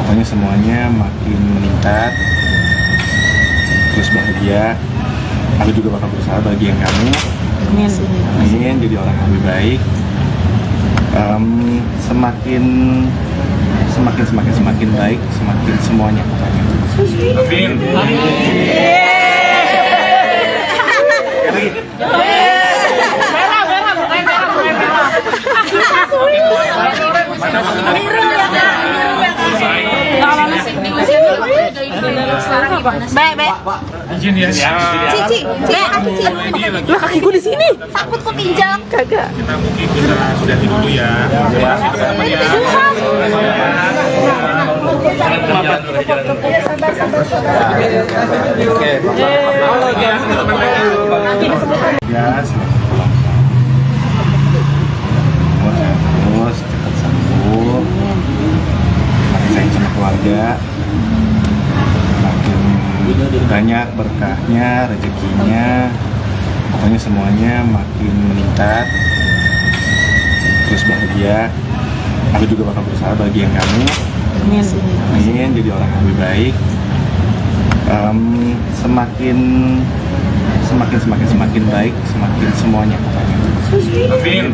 pokoknya semuanya makin meningkat, terus bahagia. Aku juga bakal berusaha bagian kamu. Amin, jadi orang yang lebih baik. Semakin baik, semakin semuanya pokoknya. Amin. Izin ya. Cici, Lah kakiku di sini. takut kepinjak. Kagak. Kita mungkin kita sudah dulu ya. Ya, selamat pulang. Terus cepat sembuh, makin sayang sama keluarga, makin banyak berkahnya, rezekinya, pokoknya semuanya makin meningkat, terus bahagia. Aku juga bakal berusaha bagian kamu. Amin, jadi orang yang lebih baik. Semakin baik, semakin semuanya pokoknya. Amin.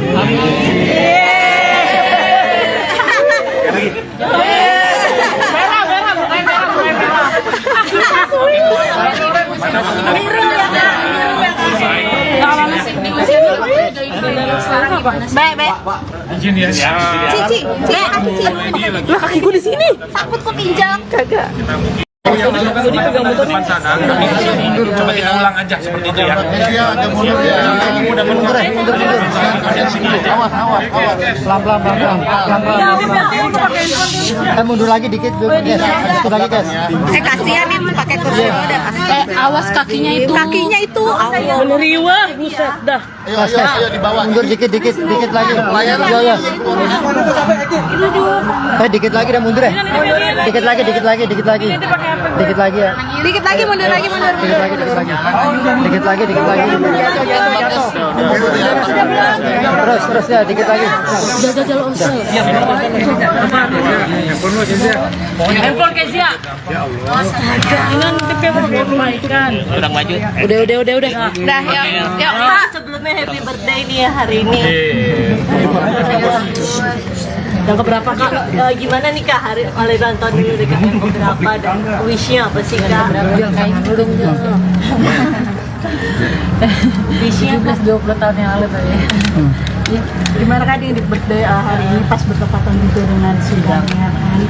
Izin ya. Cici, Lah kakiku di sini. takut kepinjak. Kagak. Kita mungkin depan sana, coba kita ulang aja seperti itu ya. Pelan-pelan. Mundur lagi dikit, guys. Dikit lagi, guys. Kasihan nih pakai kursi roda. Awas kakinya itu. Kakinya itu. Meneriwa, buset dah. Ayo di bawah. Mundur dikit lagi. Ya. Dikit lagi dah mundur ya. Dikit lagi ya. Dikit lagi mundur. Dikit lagi. Terus ya, dikit lagi. Handphone Kezia. Ya Allah. Jangan diperbaikan. Udah maju. Udah. Dah, yuk. Pak, sebelumnya happy birthday nih ya hari ini. Yang keberapa Kak? Gimana nih Kak hari oleh nonton dulu deh Kak yang keberapa dan wishnya apa sih Kak? Wishnya 20 tahun yang lalu tadi. Gimana kan di birthday hari ini pas bertepatan juga dengan sidangnya kan?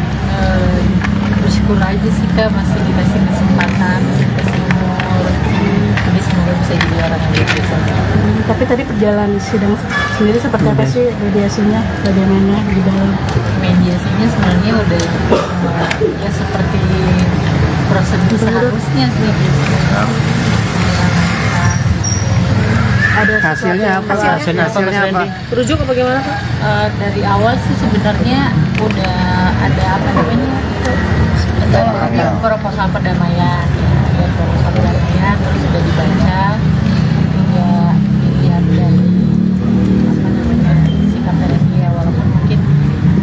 Bersyukur aja sih Kak, masih dikasih kesempatan, dikasih umur, jadi semoga bisa jadi orang yang baik saja. Tapi tadi perjalanan sidang sendiri seperti apa sih mediasinya, bagaimana di dalam? Mediasinya sebenarnya udah ya seperti prosedur seharusnya sih. Ada hasilnya apa? Hasilnya apa? Rujuk apa gimana Kak? Dari awal sih sebenarnya udah ada apa namanya proposal perdamaian, terus sudah dibaca, hingga dilihat dari apa namanya sikap dari dia, walaupun mungkin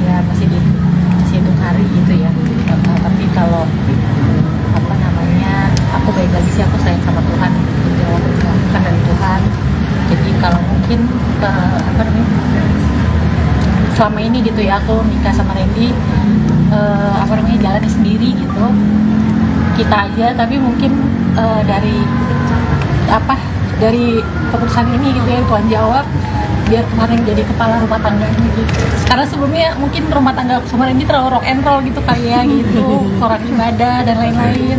ya masih dihitung hari gitu ya. Tapi kalau apa namanya aku baik lagi sih, aku sayang sama Tuhan, jawab bukan dari Tuhan. Jadi kalau mungkin apa namanya selama ini gitu ya aku nikah sama Randy apa namanya jalannya sendiri gitu kita aja, tapi mungkin dari keputusan ini gitu ya Tuhan jawab biar kemarin jadi kepala rumah tangga ini gitu. Karena sebelumnya mungkin rumah tangga aku sama Randy terlalu rock and roll gitu kali ya gitu, orang ibadah dan lain-lain.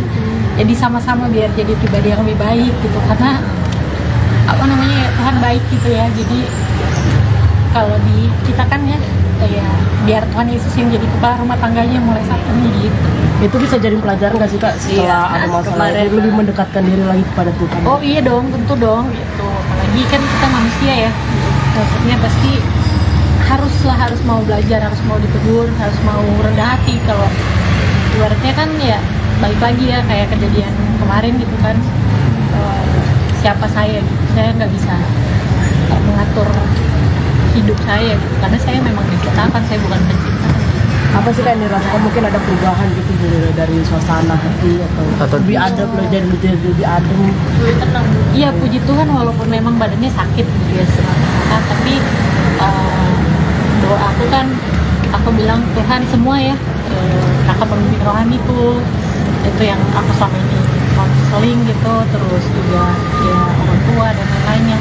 Jadi sama-sama biar jadi pribadi yang lebih baik gitu, karena apa namanya Tuhan baik gitu ya. Jadi kalau di kita kan ya biar Tuhan Yesus yang jadi kepala rumah tangganya mulai saat ini gitu. Itu bisa jadi pelajaran nggak sih Kak setelah ada masalah itu lebih mendekatkan diri lagi kepada Tuhan? Oh iya dong, tentu dong gitu. Apalagi kan kita manusia ya, maksudnya pasti harus mau belajar, harus mau ditegur, harus mau rendah hati. Kalau ibaratnya kan ya balik lagi ya kayak kejadian kemarin gitu kan, siapa saya gitu, saya nggak bisa mengatur hidup saya gitu, karena saya memang diciptakan, saya bukan pencipta. Apa sih yang dirasakan, mungkin ada perubahan gitu dari suasana hati atau lebih adem, lebih adem, tenang. Iya puji Tuhan, walaupun memang badannya sakit gitu ya semangat, tapi doa aku kan aku bilang Tuhan semua ya, kakak pemimpin rohani itu yang aku selama ini konseling gitu, terus juga ya orang tua dan lain-lainnya.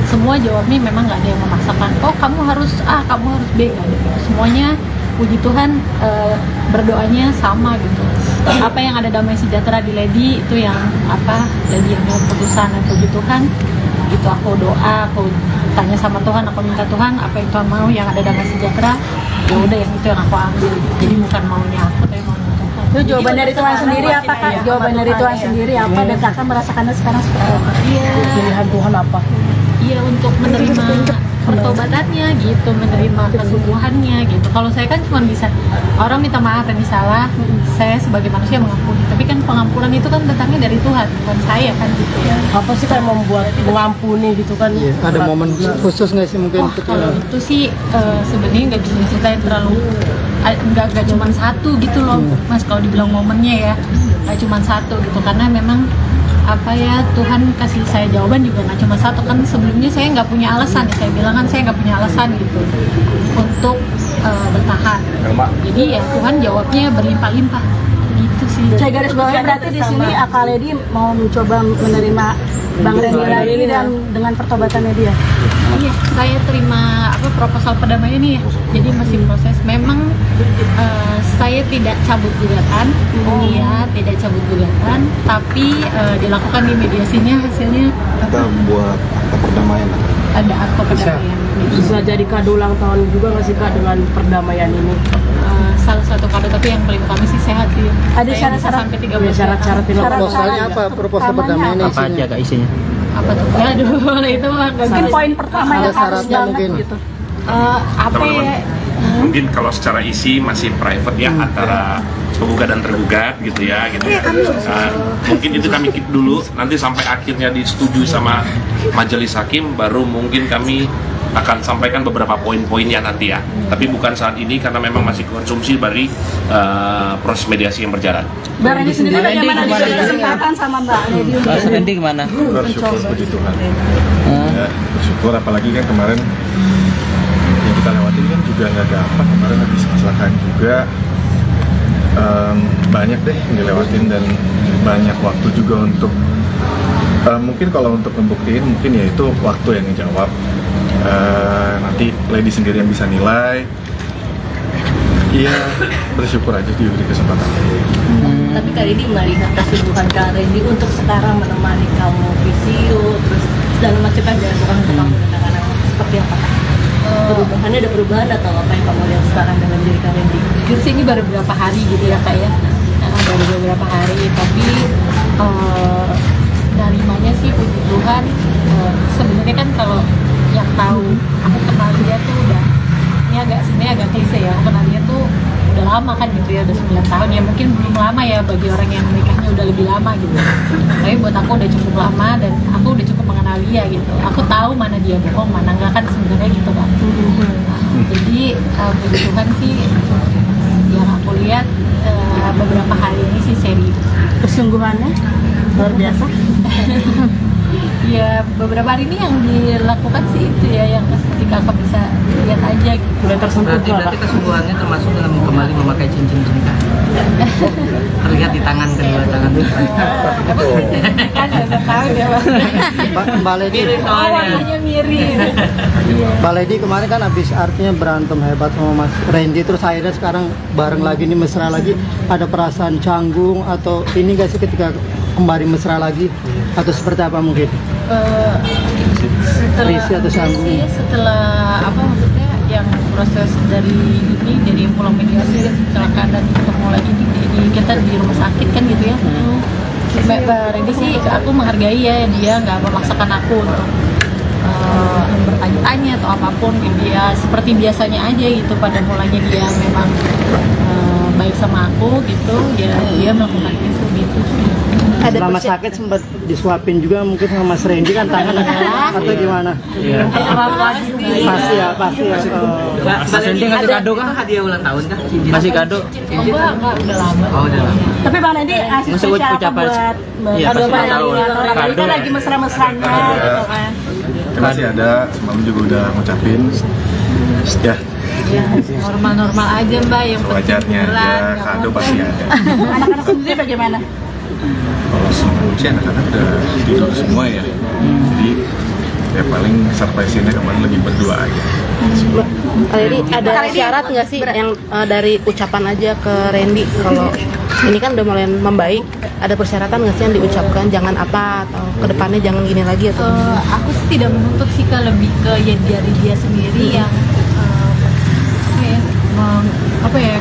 Semua jawabnya memang nggak ada yang memaksakan, oh kamu harus A, kamu harus B, nggak ada gitu. Semuanya puji Tuhan berdoanya sama gitu. Apa yang ada damai sejahtera di Lady itu yang apa, Lady yang mau keputusan, dan puji Tuhan itu aku doa, aku tanya sama Tuhan, aku minta Tuhan apa yang Tuhan mau, yang ada damai sejahtera, ya udah yang itu yang aku ambil. Jadi bukan maunya aku, tapi maunya Tuhan. Itu jawaban dari Tuhan sendiri apa Kak? Jawaban dari Tuhan sendiri apa, dan Kakak merasakannya sekarang seperti apa? Iya. Pilihan Tuhan apa? Iya, untuk menerima pertobatannya gitu, menerima kesungguhannya gitu. Kalau saya kan cuma bisa orang minta maaf dan salah, saya sebagai manusia mengampuni. Tapi kan pengampunan itu kan datangnya dari Tuhan, bukan saya kan gitu ya. Apa sih kayak membuat mengampuni gitu kan? Iya, ada momen khusus nggak sih mungkin? Kalau itu sih sebenarnya nggak bisa diceritain terlalu, nggak cuma satu gitu loh Mas. Kalau dibilang momennya ya nggak cuma satu gitu, karena memang apa ya Tuhan kasih saya jawaban juga nggak cuma satu kan. Sebelumnya saya nggak punya alasan ya, saya bilang kan saya nggak punya alasan gitu untuk bertahan. Jadi ya Tuhan jawabnya berlimpah-limpah gitu sih. Saya garis bawahi berarti di sini Kak Lady mau mencoba menerima Bang Randy lagi dan dengan pertobatannya dia. Iya, saya terima proposal perdamaian nih ya. Jadi masih proses. Memang saya tidak cabut gugatan, iya tidak cabut gugatan, tapi dilakukan di mediasinya hasilnya Kita buat akta perdamaian. ada akta perdamaian. Bisa jadi kado ulang tahun juga nggak sih Kak dengan perdamaian ini? Salah satu kado, tapi yang paling utama sih sehat sih. Ada Saya syarat-syarat? bisa sampai 13 Ya, syarat-syarat Proposalnya apa? Proposal perdamaian Apa aja Kak isinya? apa tuh? Aduh, itu mah nggak Mungkin salah. poin pertama Ada yang harus syaratnya banget mungkin. gitu. Apa Teman-teman, ya? mungkin kalau secara isi masih private ya antara penggugat dan tergugat gitu ya gitu. Mungkin itu kami keep dulu, nanti sampai akhirnya disetujui sama majelis hakim baru mungkin kami akan sampaikan beberapa poin-poinnya nanti ya. Tapi bukan saat ini karena memang masih konsumsi dari proses mediasi yang berjalan. Mbak Randy sendiri bagaimana diberi kesempatan sama Mbak Lady untuk Mas Randy gimana? Bersyukur puji Tuhan. Ya, bersyukur apalagi kan kemarin yang kita lewatin kan juga nggak gampang. Kemarin habis kecelakaan juga banyak deh yang dilewatin dan banyak waktu juga untuk mungkin kalau untuk membuktiin mungkin ya itu waktu yang ngejawab. Nanti Lady sendiri yang bisa nilai. Iya, bersyukur aja diberi kesempatan. Tapi kali ini melihat kesibukan Kak Randy untuk sekarang menemani kamu visio, terus segala macam yang dilakukan untuk kamu dan anak-anak seperti apa? Perubahannya ada perubahan atau apa yang kamu lihat sekarang dengan diri Kak Randy? Jujur sih ini baru beberapa hari gitu ya Kak ya. Baru beberapa hari, tapi narimanya sih puji Tuhan. Sebenarnya kan kalau yang tahu aku kenal dia tuh udah, ini sebenarnya agak klise ya, aku kenal dia tuh udah lama kan gitu ya, udah 9 tahun ya, mungkin belum lama ya bagi orang yang menikahnya udah lebih lama gitu. Tapi buat aku udah cukup lama dan aku udah cukup mengenal dia gitu. Aku tahu mana dia bohong, mana enggak kan sebenarnya gitu kan. Jadi puji Tuhan sih yang aku lihat beberapa hari ini sih serius. Kesungguhannya luar biasa. Ya beberapa hari ini yang dilakukan sih itu ya yang ketika aku bisa lihat aja gitu. Udah tersentuh Berarti kesungguhannya termasuk dalam kembali memakai cincin cinta. Terlihat di tangan kedua tangan. Kan nggak tahu ya Mbak Lady, warnanya mirip. Mbak Lady kemarin kan habis artinya berantem hebat sama Mas Randy, terus akhirnya sekarang bareng lagi nih, mesra lagi. Ada perasaan canggung atau ini gak sih ketika kembali mesra lagi atau seperti apa mungkin? Risi atau canggung? Setelah apa maksudnya yang proses dari pulang mediasi dan kecelakaan dan ketemu lagi di kita di rumah sakit kan gitu ya. Mbak Randy sih aku menghargai ya, dia nggak memaksakan aku untuk bertanya-tanya atau apapun gitu ya, seperti biasanya aja gitu. Pada mulanya dia memang baik sama aku gitu ya, dia melakukan itu gitu. Selama sakit sempat disuapin juga mungkin sama Mas Randy kan tangan atau gimana? Iya. Pasti ya. Mas Randy ngasih kado kah hadiah ulang tahun kah? Masih kado? Enggak, udah lama. Oh, udah lama. Tapi Bang Randy ngasih Masih spesial apa ucapan. buat Iya, kado pasti Bang tahu. Randy? Apalagi kan Kado. lagi mesra-mesranya gitu kan. Masih ada, semalam juga udah ngucapin. Ya, Normal-normal aja Mbak, yang wajarnya aja, kado pasti ada. Anak-anak sendiri bagaimana? Kalau sembuh sih anak-anak udah tidur semua ya. Jadi ya paling surprise-nya kemarin lebih berdua aja. Jadi ada syarat nggak sih yang dari ucapan aja ke Randy kalau ini kan udah mulai membaik, ada persyaratan nggak sih yang diucapkan jangan apa atau kedepannya jangan gini lagi atau? Aku sih tidak menuntut sih Kak, lebih ke ya dari dia sendiri yang kayak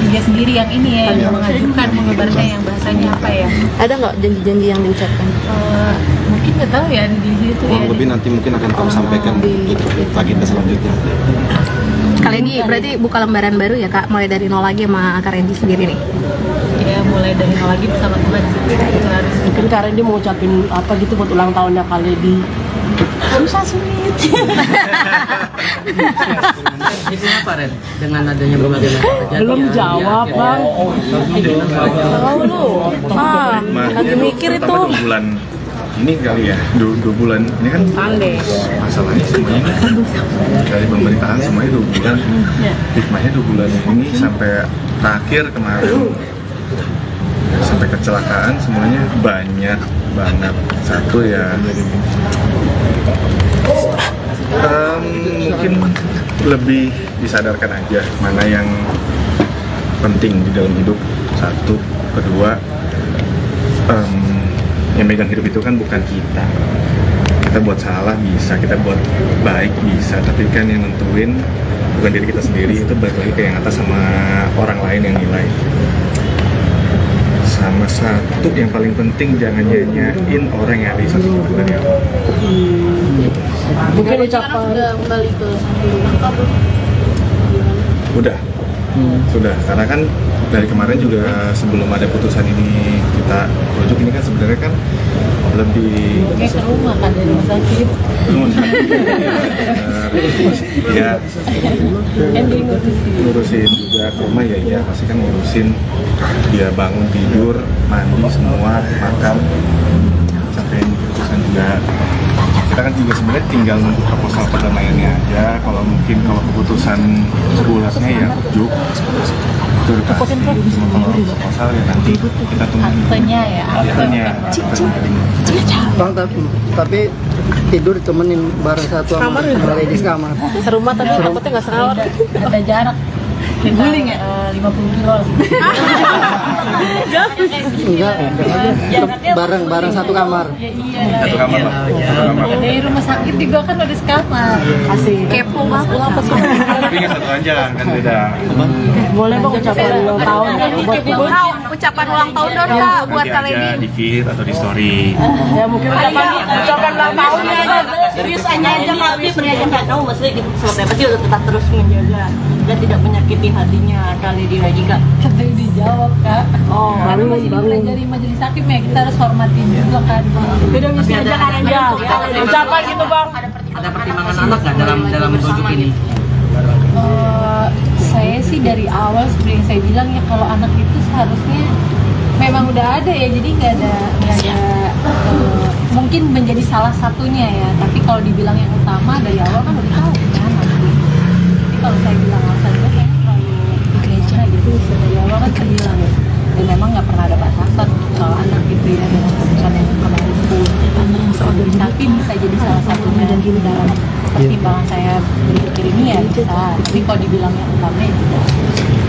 dia sendiri yang ini ya, yang mengajukan, mengebarkan yang bahasanya apa ya. Ada nggak janji-janji yang diucapkan? Mungkin nggak tahu ya di situ ya. Lebih nanti mungkin akan kami sampaikan di agenda selanjutnya. Kali ini berarti buka lembaran baru ya Kak, mulai dari nol lagi sama Kak Randy sendiri nih. Ya mulai dari nol lagi bersama Tuhan sih. Itu harus. Mungkin Kak Randy mau ucapin apa gitu buat ulang tahunnya Kak Lady? Susah sulit. Ini apa Ren? Dengan adanya berbagai kejadian. Belum jawab Bang. Tahu lu. Lagi mikir itu. 2 bulan ini kali ya, 2 bulan ini kan masalahnya semuanya kan dari pemerintahan semuanya 2 bulan. Hikmahnya 2 bulan ini sampai terakhir kemarin sampai kecelakaan semuanya banyak banget. Satu ya mungkin lebih disadarkan aja mana yang penting di dalam hidup. Satu, kedua, yang megang hidup itu kan bukan kita. Kita buat salah bisa, kita buat baik bisa, tapi kan yang nentuin bukan diri kita sendiri, itu balik lagi ke yang atas sama orang lain yang nilai. Sama satu yang paling penting, jangan nyanyain orang yang ada di satu hubungan ya. Mungkin ucapan sudah kembali ke Udah, sudah, karena kan dari kemarin juga sebelum ada putusan ini kita rujuk, ini kan sebenarnya kan lebih kayak ke rumah kan dari rumah sakit. Ya, ngurusin juga ke rumah ya, iya pasti kan ngurusin dia bangun tidur mandi semua makan sampai ini putusan juga. Kita kan juga sebenarnya tinggal nunggu proposal perdamaiannya aja. Kalau mungkin kalau keputusan bulatnya ya rujuk itu udah pasti. Kalau proposal ya nanti kita tunggu Aktenya ya, aktenya. Bang, tapi tidur temenin bareng satu sama ladies kamar. serumah tapi takutnya nggak serawat. ada jarak guling ya 50 kilo lah. Enggak, bareng satu kamar. Ya, iya Satu kamar lah. Satu kamar. dari rumah sakit juga kan udah sekamar. Asik. Kepo mas, apa sih? Tapi kan satu aja kan beda. boleh bang ucapan ulang tahun Ucapan ulang tahun dong kak buat Nanti kalian aja ini. di feed atau di story. ya mungkin ucapan ulang tahunnya aja Serius aja tapi mereka nggak tahu maksudnya gitu seperti apa sih untuk tetap terus menjaga dan tidak menyakiti hatinya kali dia jika Katanya dijawab kak. Oh, Karena baru masih dari majelis hakim ya, kita harus hormatin juga kan. beda misi aja kan aja ucapan gitu bang. Ada pertimbangan anak nggak dalam rujuk ini? Saya sih dari awal seperti yang saya bilang ya, kalau anak itu seharusnya memang udah ada ya, jadi nggak ada mungkin menjadi salah satunya ya, tapi kalau dibilang yang utama dari awal kan udah tahu kan nanti. Tapi kalau saya bilang alasannya kayaknya terlalu gereja gitu, dari awal kan saya bilang ya, dan memang nggak pernah ada batasan soal anak gitu ya, dengan keputusan yang kemarin itu tapi bisa jadi salah satunya dan dalam pertimbangan saya berpikir ini ya bisa, tapi kalau dibilang yang utama ya tidak.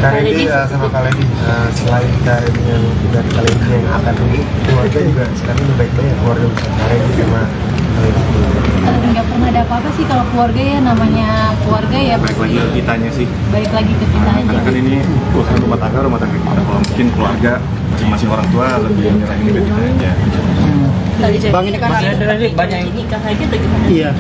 Kak Randy sama Kak Lady, selain Kak Randy yang dan Kak Lady yang akan dulu, keluarga juga sekarang lebih baik-baik ya, keluarga besar Kak Randy sama Kak Lady. Nggak pernah ada apa-apa sih kalau keluarga ya, namanya keluarga ya Baik lagi ke kitanya sih. baik lagi ke kita aja. Karena kan ini urusan rumah tangga kita. Kalau mungkin keluarga masing-masing orang tua lebih nyerahin ke kita aja. Bang, ini kan Ada banyak yang nikah aja bagaimana? iya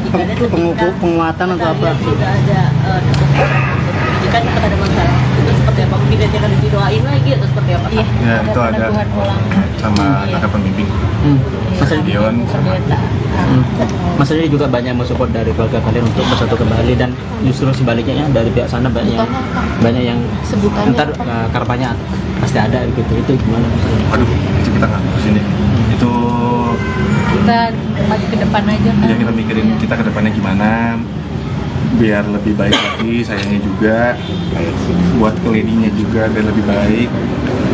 penguatan atau apa? Tidak ada pendidikan tetap ada masalah. Itu seperti apa? Mungkin dia akan didoain lagi atau seperti apa? Iya, Ya itu ada peneguhan ulang. sama kakak pembimbing. Iya, Dion sama pendeta. Maksudnya juga banyak mensupport dari keluarga kalian untuk bersatu kembali, dan justru sebaliknya ya, dari pihak sana banyak yang Sebutannya ntar karpanya pasti ada gitu. Itu gimana? aduh itu kita nggak ngurusin deh. Itu Kita maju ke depan aja kan. ya kita mikirin kita ke depannya gimana biar lebih baik lagi, sayangnya juga buat keladinya juga biar lebih baik,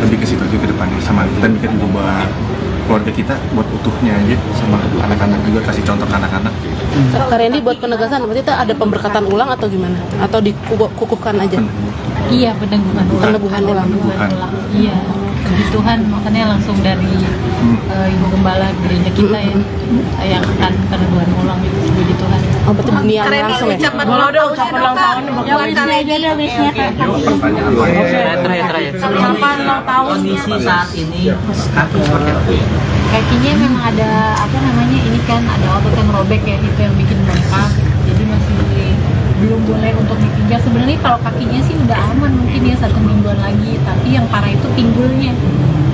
lebih ke situ juga ke depannya, sama kita mikir juga buat keluarga kita, buat utuhnya aja, sama anak-anak juga, kasih contoh ke anak-anak. Kak Randy buat penegasan, berarti itu ada pemberkatan ulang atau gimana? Atau dikukuhkan aja? Iya, peneguhan ulang. Peneguhan ulang. Iya, puji Tuhan, makanya langsung dari Ibu Gembala gereja kita ya, yang akan peneguhan ulang itu, puji Tuhan. Oh, berarti dunia langsung ya? Ucapan ulang tahun Ya wisnya aja deh, wisnya kak. Terakhir. ucapan ulang tahun Kondisi saat ini kaki seperti apa? Kakinya memang ada apa namanya, ini kan ada otot yang robek ya, itu yang bikin bengkak, jadi masih belum boleh untuk dipijak. Sebenarnya kalau kakinya sih udah aman mungkin ya 1 mingguan lagi, tapi yang parah itu pinggulnya,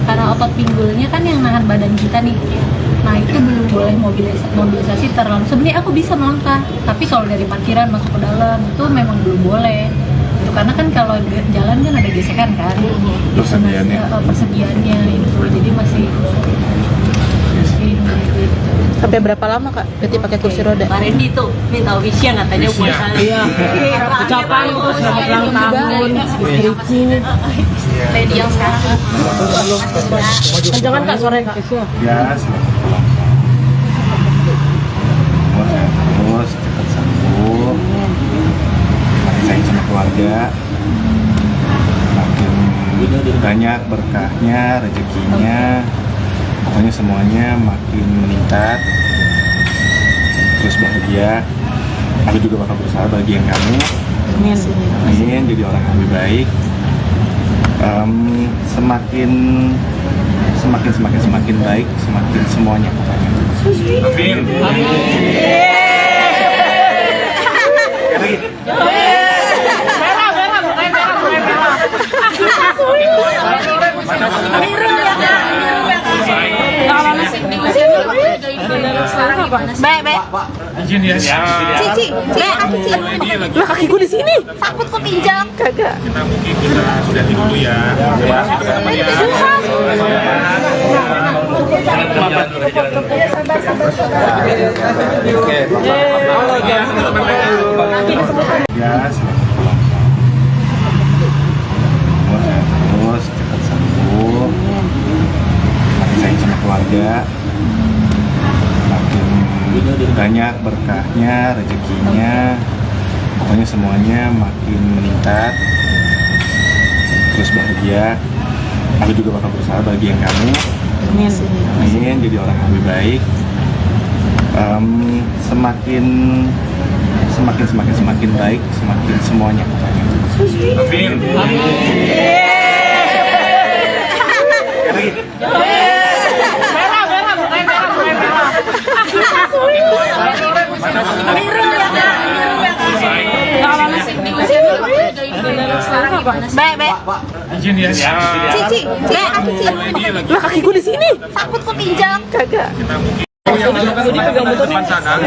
karena otot pinggulnya kan yang nahan badan kita nih. Nah itu belum boleh mobilisasi terlalu. Sebenarnya aku bisa melangkah, tapi kalau dari parkiran masuk ke dalam itu memang belum boleh. Itu karena kan kalau jalan kan ada gesekan kan, Persegiannya. persegiannya itu, jadi masih gitu. Sampai berapa lama kak? Berarti pakai kursi roda? Pak Randy tuh minta wishnya katanya buat kali. Iya. Ucapan itu selamat ulang tahun istriku. Lady yang sekarang. Jangan kak sore kak. Ya, selamat ulang tahun. Semoga sehat terus, cepat sembuh. Makin sayang sama keluarga. Makin banyak berkahnya, rezekinya. Pokoknya semuanya makin meningkat. Terus bahagia. Aku juga bakal berusaha bagian kamu. Amin. Jadi orang yang lebih baik. Semakin baik, semakin semuanya pokoknya. Amin. Izin ya. Cici, Lah kakiku di sini. takut kepinjam. Kagak. Kita mungkin sudahi dulu ya. Ya, selamat ulang tahun. Semoga sehat terus, cepat sembuh. Makin sayang sama keluarga. Makin banyak berkahnya, rezekinya. Pokoknya semuanya makin meningkat. Terus bahagia. Aku juga bakal berusaha bagian kamu. Amin. Jadi orang yang lebih baik. Semakin baik, semakin semuanya pokoknya. Amin. Izin ya. Cici, Lah kakiku di sini. takut kepinjam. Kagak. Jadi pegang motor depan sana.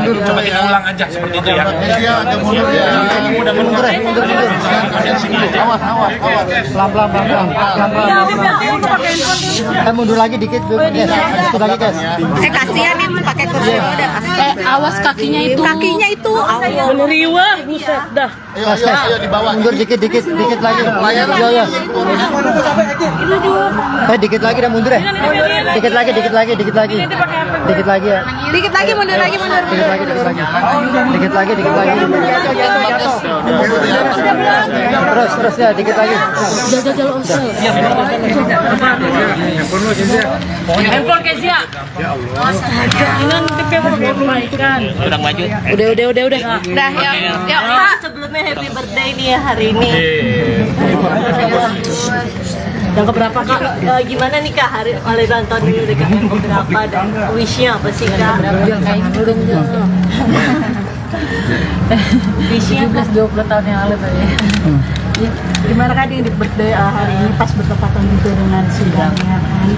Coba kita ulang aja seperti itu ya. Iya, agak mundur ya. Mundur. Awas. Pelan-pelan. Mundur lagi dikit, guys. Itu lagi, guys. Kasihan nih pakai kursi roda. Awas kakinya itu. Kakinya itu. Meneriwa, buset dah. Ayo di bawah. Mundur dikit lagi. Iya. Dikit lagi dah mundur ya. Dikit lagi ya. Dikit lagi mundur. Terus ya, dikit lagi. Handphone Kezia. Udah maju. Udah. Dah, yuk. Pak, sebelumnya happy birthday nih ya hari ini. Yang keberapa kak? Gimana nih kak hari ulang tahun ini kak yang keberapa dan wishnya apa sih kak? Wishnya 17-20 tahun yang lalu tadi. Gimana kak di birthday hari ini pas bertepatan juga dengan sidangnya kan?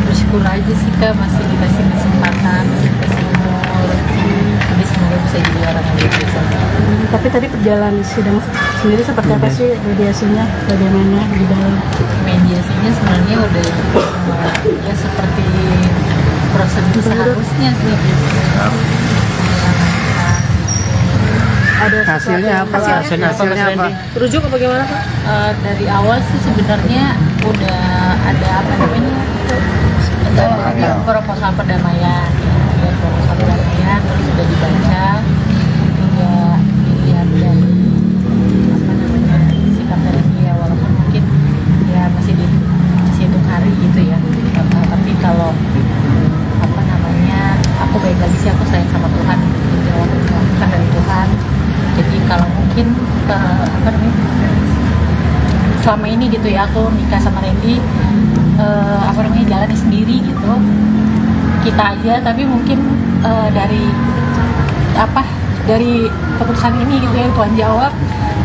Bersyukur aja sih kak, masih dikasih kesempatan, masih dikasih rezeki, jadi semoga bisa jadi orang yang lebih baik. Tapi tadi perjalanan sidang sendiri seperti apa sih mediasinya? Bagaimana di dalam? Mediasinya sebenarnya udah ya seperti prosedur seharusnya sih. Ada Hasilnya apa? Hasilnya apa? Rujuk apa gimana kak? Dari awal sih sebenarnya udah ada apa namanya ada proposal perdamaian, terus sudah dibaca, hingga dilihat dari apa namanya sikap dari dia, walaupun mungkin ya masih hitung hari gitu ya. Tapi kalau apa namanya aku baik lagi sih, aku sayang sama Tuhan, jawab bukan dari Tuhan. Jadi kalau mungkin apa namanya selama ini gitu ya aku nikah sama Randy apa namanya jalannya sendiri gitu kita aja, tapi mungkin dari keputusan ini gitu ya Tuhan jawab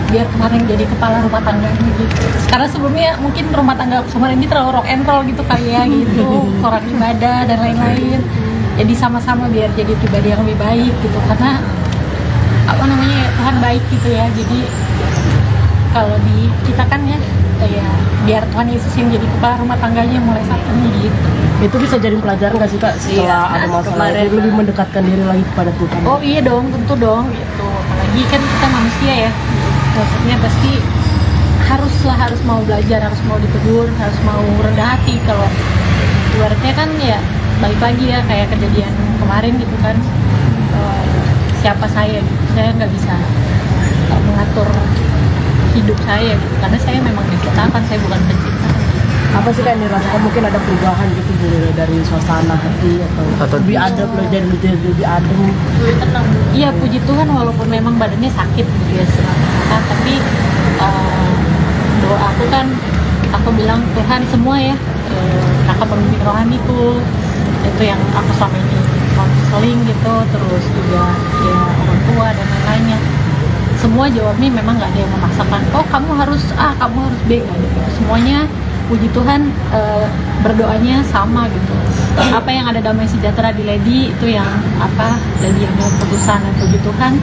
biar kemarin jadi kepala rumah tangga gitu. Karena sebelumnya mungkin rumah tangga sama Randy terlalu rock and roll gitu kali ya gitu, orang ibadah dan lain-lain. Jadi sama-sama biar jadi pribadi yang lebih baik gitu, karena apa namanya Tuhan baik gitu ya. Jadi kalau di kita kan ya ya biar Tuhan Yesus yang jadi kepala rumah tangganya mulai saat ini gitu. Itu bisa jadi pelajaran nggak sih Kak setelah ada masalah itu lebih mendekatkan diri lagi kepada Tuhan? Oh iya dong, tentu dong gitu. Apalagi kan kita manusia ya, maksudnya pasti harus mau belajar, harus mau ditegur, harus mau rendah hati. Kalau ibaratnya kan ya balik lagi ya kayak kejadian kemarin gitu kan, siapa saya gitu, saya nggak bisa mengatur hidup saya gitu, karena saya memang diciptakan, saya bukan pencipta. Apa sih kan dirasakan mungkin ada perubahan gitu dari suasana hati atau lebih adem, lebih adem, lebih tenang? Iya, puji Tuhan, walaupun memang badannya sakit gitu ya semata, tapi doa aku kan, aku bilang Tuhan semua ya, kakak pemimpin rohaniku itu yang aku selama ini konseling gitu, terus juga ya orang tua dan lain-lainnya, semua jawabnya memang nggak ada yang memaksakan, oh kamu harus A, kamu harus B, nggak ada gitu. Semuanya puji Tuhan berdoanya sama gitu. Apa yang ada damai sejahtera di Lady itu yang apa, Lady yang mau keputusan, dan puji Tuhan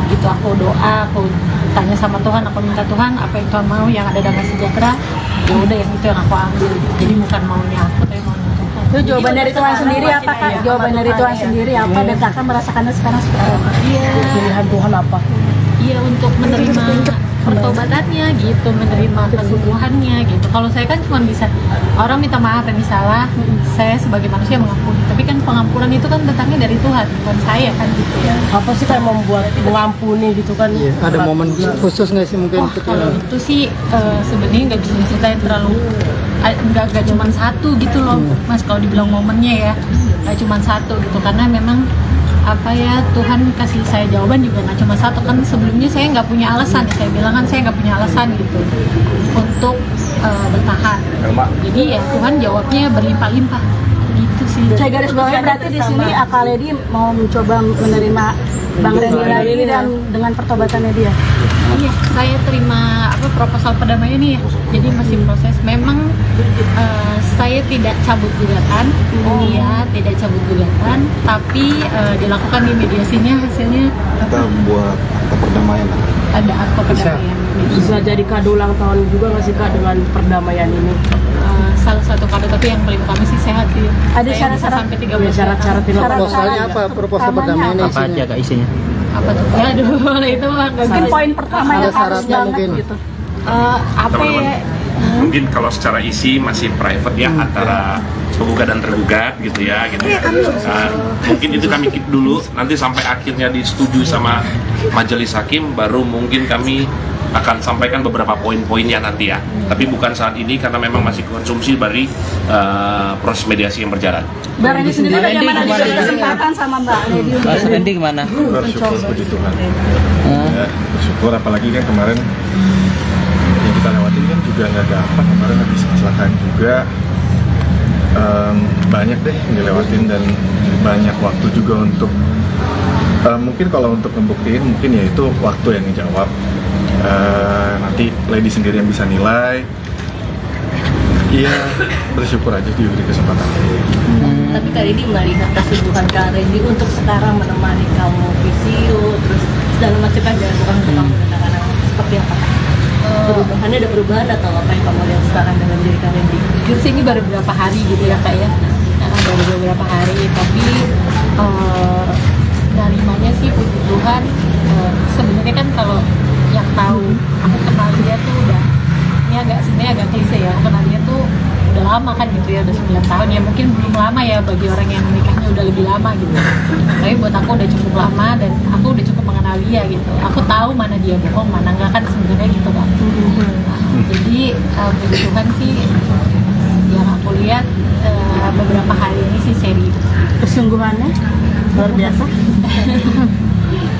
gitu, aku doa, aku tanya sama Tuhan, aku minta Tuhan apa yang Tuhan mau, yang ada damai sejahtera, ya udah yang itu yang aku ambil. Jadi bukan maunya aku, tapi maunya Tuhan. Itu jawaban dari Tuhan sendiri apa Kak? Jawaban dari Tuhan sendiri apa, dan Kakak merasakannya sekarang seperti apa? Iya. Pilihan Tuhan apa? Iya, untuk menerima pertobatannya gitu, menerima kesembuhannya gitu. Kalau saya kan cuma bisa, orang minta maaf yang salah, saya sebagai manusia mengampuni. Tapi kan pengampunan itu kan datangnya dari Tuhan, bukan saya kan gitu ya. Apa sih kayak membuat mengampuni gitu kan? Iya, ada momen khusus nggak sih mungkin? Kalau itu sih sebenarnya nggak bisa diceritain terlalu, nggak cuma satu gitu loh, Mas. Kalau dibilang momennya ya, nggak cuma satu gitu, karena memang apa ya, Tuhan kasih saya jawaban juga nggak cuma satu kan. Sebelumnya saya nggak punya alasan, saya bilang kan saya nggak punya alasan gitu untuk bertahan. Jadi ya Tuhan jawabnya berlimpah-limpah gitu sih. Saya garis bawahi berarti di sini Kak Lady mau mencoba menerima Bang Randy lagi dan dengan pertobatannya dia. Iya, saya terima proposal perdamaian ini ya. Jadi masih proses. Memang saya tidak cabut gugatan, iya tidak cabut gugatan, tapi dilakukan di mediasinya, hasilnya Kita buat akta perdamaian. ada akta perdamaian. Bisa jadi kado ulang tahun juga nggak sih Kak dengan perdamaian ini? Salah satu kado, tapi yang paling utama sih sehat sih. Ada Saya syarat-syarat sampai 13 syarat-syarat Proposalnya apa? Proposal perdamaian Apa aja Kak isinya? apa tuh? Aduh, itu mah Mungkin poin pertama Ada yang harus syaratnya banget mungkin. gitu. apa ya? Mungkin kalau secara isi masih private ya, antara penggugat dan tergugat gitu ya gitu. Mungkin itu kami keep dulu, nanti sampai akhirnya disetujui sama majelis hakim, baru mungkin kami akan sampaikan beberapa poin-poinnya nanti ya. Tapi bukan saat ini karena memang masih konsumsi dari proses mediasi yang berjalan. Bang Randy sendiri bagaimana diberi kesempatan sama Mbak Lady untuk Mas Randy gimana? Bersyukur, puji Tuhan. Ya, bersyukur, apalagi kan kemarin yang kita lewatin kan juga nggak gampang. Kemarin habis kecelakaan juga, banyak deh yang dilewatin dan banyak waktu juga untuk mungkin kalau untuk membuktiin mungkin ya itu waktu yang ngejawab. Nanti Lady sendiri yang bisa nilai. Iya, bersyukur aja diberi kesempatan. Tapi kali ini melihat kesungguhan Kak Randy untuk sekarang menemani kamu visio, terus segala macam yang dilakukan untuk kamu dan anak-anak, seperti apa? Perubahannya, ada perubahan atau apa yang kamu lihat sekarang dengan diri Kak Randy? Jujur sih ini baru beberapa hari gitu ya Kak ya, baru beberapa hari, tapi narimanya sih puji Tuhan. Sebenarnya kan kalau yang tahu, aku kenal dia tuh udah, ini sebenarnya agak klise ya, aku kenal dia tuh udah lama kan gitu ya, udah 9 tahun ya, mungkin belum lama ya bagi orang yang menikahnya udah lebih lama gitu, tapi buat aku udah cukup lama dan aku udah cukup mengenal dia gitu, aku tahu mana dia bohong, mana enggak kan sebenarnya gitu kan. Jadi puji Tuhan sih yang aku lihat beberapa hari ini sih serius, kesungguhannya luar biasa.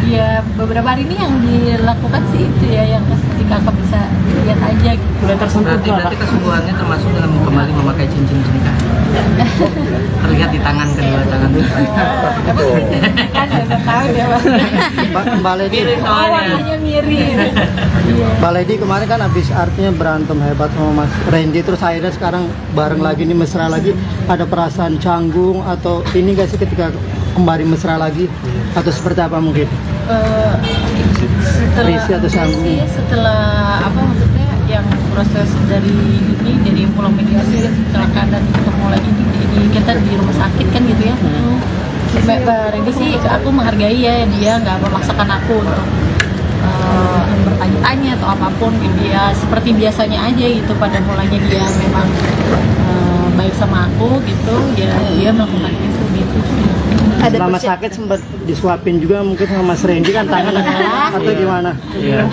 Ya beberapa hari ini yang dilakukan sih itu ya yang seperti kakak bisa lihat aja gitu. Udah tersentuh Berarti kesungguhannya termasuk dalam kembali memakai cincin cinta. Terlihat di tangan kedua tangan. Kan udah tahu ya Mbak Lady, warnanya mirip. Mbak Lady kemarin kan habis artinya berantem hebat sama Mas Randy, terus akhirnya sekarang bareng lagi nih, mesra lagi. Ada perasaan canggung atau ini nggak sih ketika kembali mesra lagi, atau seperti apa mungkin? Risih atau canggung? Setelah apa maksudnya yang proses dari pulang mediasi kecelakaan dan ketemu lagi di kita di rumah sakit kan gitu ya. Mbak Randy sih aku menghargai ya, dia nggak memaksakan aku untuk bertanya-tanya atau apapun. Dia seperti biasanya aja gitu. Pada mulanya dia memang baik sama aku gitu, ya dia melakukan itu gitu. Selama sakit sempat disuapin juga mungkin sama Mas Randy kan tangan atau gimana? Iya.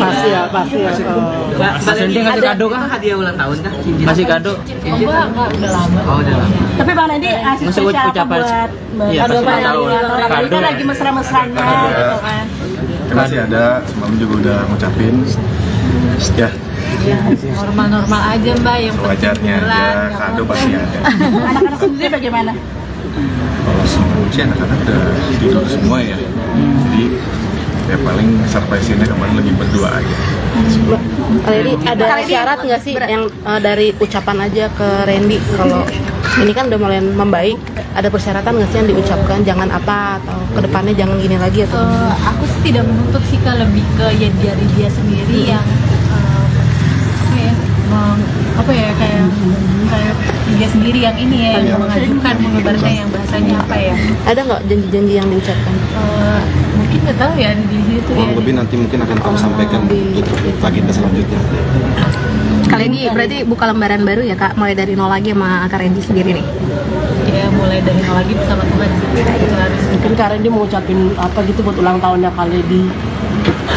Pasti ya. Mas Randy ngasih kado kah? Hadiah ulang tahun kah? Masih kado? Enggak, udah lama. Oh, udah lama. Tapi Bang Randy ngasih Masih spesial apa ucapan. buat Iya, kado pas Bang ulang tahun. Randy kan lagi mesra-mesranya gitu kan. Ya, masih ada, semalam juga udah ngucapin. Ya, Normal-normal aja Mbak, yang sewajarnya aja, kado pasti ada. Anak-anak sendiri bagaimana? Kalau semua sih anak-anak udah tidur semua ya. Jadi ya paling surprise-nya kemarin lebih berdua aja. Kali ada syarat nggak sih yang dari ucapan aja ke Randy kalau ini kan udah mulai membaik, ada persyaratan nggak sih yang diucapkan jangan apa atau kedepannya jangan gini lagi atau? Aku sih tidak menuntut sih, lebih ke ya dari dia sendiri yang kayak dia sendiri yang ini ya, yang mengajukan mengabarkan yang bahasanya apa ya. Ada nggak janji-janji yang diucapkan? Mungkin nggak tahu ya di situ ya. Lebih nanti mungkin akan kamu sampaikan di agenda selanjutnya. Kali ini berarti buka lembaran baru ya Kak, mulai dari nol lagi sama Kak Randy sendiri nih. Ya mulai dari nol lagi bersama Tuhan sih. Mungkin Kak Randy mau ucapin apa gitu buat ulang tahunnya Kak Lady.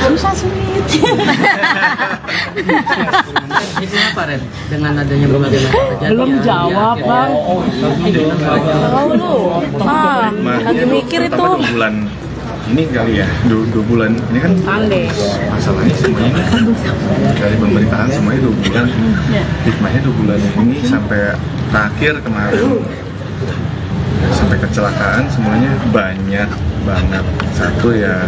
Susah sulit. Ini apa Ren? Dengan adanya berbagai macam kejadian. Belum jawab Bang. Tahu lu? Lagi mikir itu. 2 bulan ini kali ya, 2 bulan ini kan masalahnya semuanya ini kan dari pemberitaan semuanya 2 bulan. Hikmahnya 2 bulan ini sampai terakhir kemarin sampai kecelakaan semuanya banyak banget. Satu ya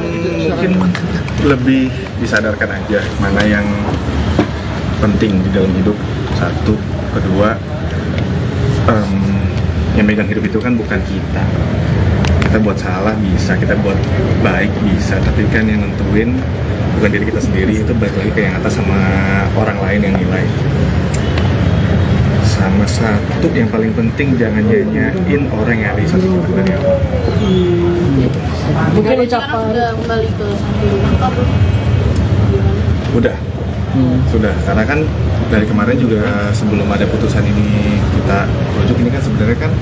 mungkin lebih disadarkan aja mana yang penting di dalam hidup. Satu, kedua yang megang hidup itu kan bukan kita. Kita buat salah bisa, kita buat baik bisa, tapi kan yang nentuin bukan diri kita sendiri, itu balik lagi ke yang atas sama orang lain yang nilai. Sama satu yang paling penting, jangan nyanyain orang yang ada di satu kita dari awal. Mungkin ucapan Udah kembali ke Udah, sudah. Karena kan dari kemarin juga sebelum ada putusan ini kita rujuk, ini kan sebenarnya kan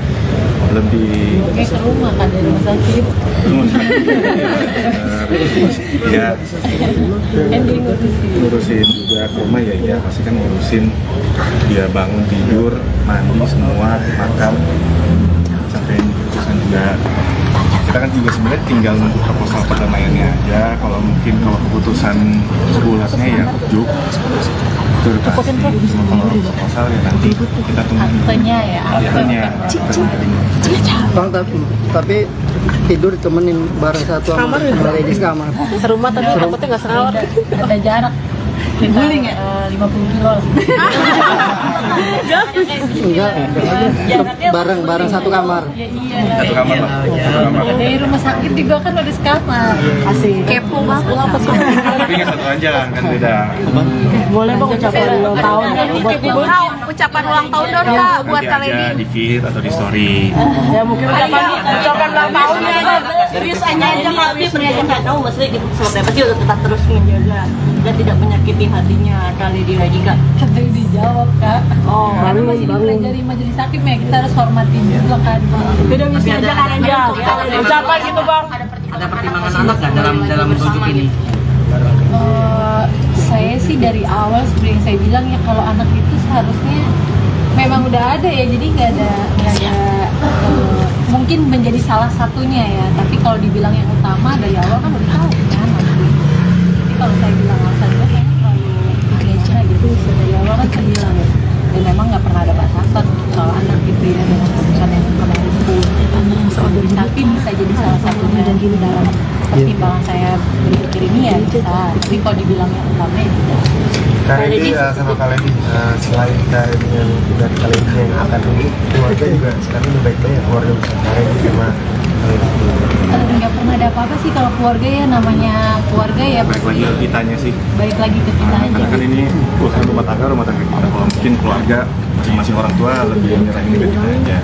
lebih Kayak ke rumah kan dari rumah sakit. Ya, ngurusin juga ke rumah ya, iya pasti kan ngurusin dia bangun tidur mandi semua makan sampai putusan juga. Kita kan juga sebenarnya tinggal nunggu proposal perdamaiannya aja. Kalau mungkin kalau keputusan bulatnya ya ujuk itu udah pasti. Kalau proposal ya nanti kita tunggu Aktenya ya. aktenya. Bang, tapi tidur ditemenin bareng satu sama Lady di kamar. serumah tapi takutnya nggak serawat. Ada jarak. Guling ya? 50 kilo lah. Enggak, bareng satu kamar. Satu kamar lah. Satu kamar. Dari rumah sakit juga kan udah sekamar. Asik. Kepo banget apa sih? Tapi nggak satu aja kan beda. boleh Bang ucapan ulang tahun buat Ibu. Ucapan ulang tahun dong Kak buat Kak Nanti aja Lady. di feed atau di story. Ya mungkin ucapan ulang tahunnya aja. Serius aja Kak, Fitri aja Kak, kamu maksudnya gitu seperti apa sih untuk tetap terus menjaga dan tidak menyakiti hatinya kali dia lagi Kak. Kata dijawab Kak. Oh, Karena masih dipelajari majelis hakim ya, kita harus hormatin juga kan. Beda misi aja Kak Randy. Ucapan gitu Bang. Ada pertimbangan anak nggak dalam rujuk ini? Saya sih dari awal seperti yang saya bilang ya, kalau anak itu seharusnya memang udah ada ya, jadi nggak ada mungkin menjadi salah satunya ya, tapi kalau dibilang yang utama dari awal kan udah tahu kan. Jadi kalau saya bilang alasannya kayaknya terlalu gereja gitu, dari awal kan saya bilang ya, dan memang nggak pernah ada batasan soal anak gitu ya, dengan keputusan yang kemarin itu tapi bisa jadi salah satunya dan gini dalam pertimbangan saya berpikir ini ya bisa, tapi kalau dibilang yang utama ya tidak. Kak Randy sama Kak Lady, selain Kak Randy yang udah Kak Lady yang akan dulu, keluarga juga sekarang udah baik-baik ya, keluarga besar Kak Randy sama Kak Lady. nggak pernah ada apa-apa sih kalau keluarga ya, namanya keluarga ya Balik lagi ke kitanya sih. balik lagi ke kita aja. Karena kan ini urusan rumah tangga kita. Kalau mungkin keluarga masing-masing orang tua lebih nyerahin ke kita aja.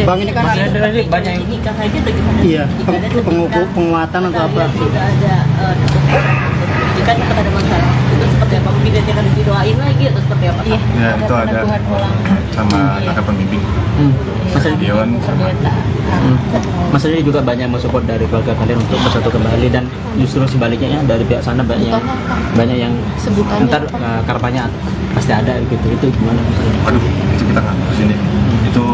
Bang, ini kan ada banyak yang nikah aja bagaimana? iya penguatan atau apa? Tidak ada pendidikan tetap ada masalah. Itu seperti apa? Mungkin nanti akan didoain lagi atau seperti apa? Iya, Ya itu ada peneguhan ulang. sama kakak pembimbing. Dion sama Maksudnya juga banyak mensupport dari keluarga kalian untuk bersatu kembali, dan justru sebaliknya ya, dari pihak sana banyak yang ntar karpanya pasti ada gitu. Itu gimana? Aduh, itu kita nggak harus ini. Itu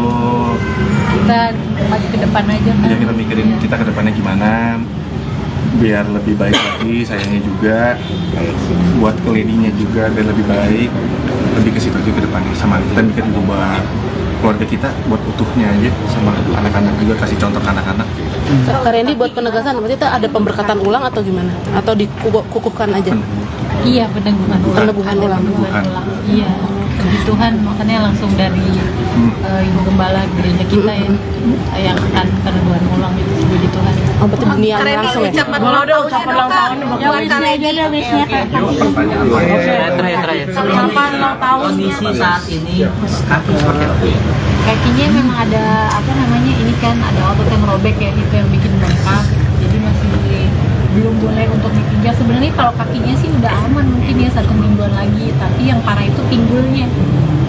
Kita maju ke depan aja kan. ya kita mikirin kita ke depannya gimana biar lebih baik lagi, sayangnya juga buat keladinya juga biar lebih baik, lebih ke situ juga ke depannya. Sama kita mikir juga buat keluarga kita, buat utuhnya aja, sama anak-anak juga, kasih contoh ke anak-anak. Kak Randy, buat penegasan berarti itu ada pemberkatan ulang atau gimana? Atau dikukuhkan aja? Iya, peneguhan ulang. Peneguhan ulang. Iya, puji Tuhan, makanya langsung dari Ibu Gembala gereja kita ya yang akan peneguhan ulang itu, puji Tuhan. Oh, berarti niat langsung ya? ucapan ulang tahun buat Kak Lady aja wishnya Kak. Terakhir. ucapan ulang tahun Kondisi saat ini kaki seperti apa ya? Kakinya memang ada apa namanya, ini kan ada otot yang robek ya, itu yang bikin bengkak, jadi masih belum boleh untuk dipijat. Sebenarnya kalau kakinya sih udah aman mungkin ya 1 mingguan lagi, tapi yang parah itu pinggulnya,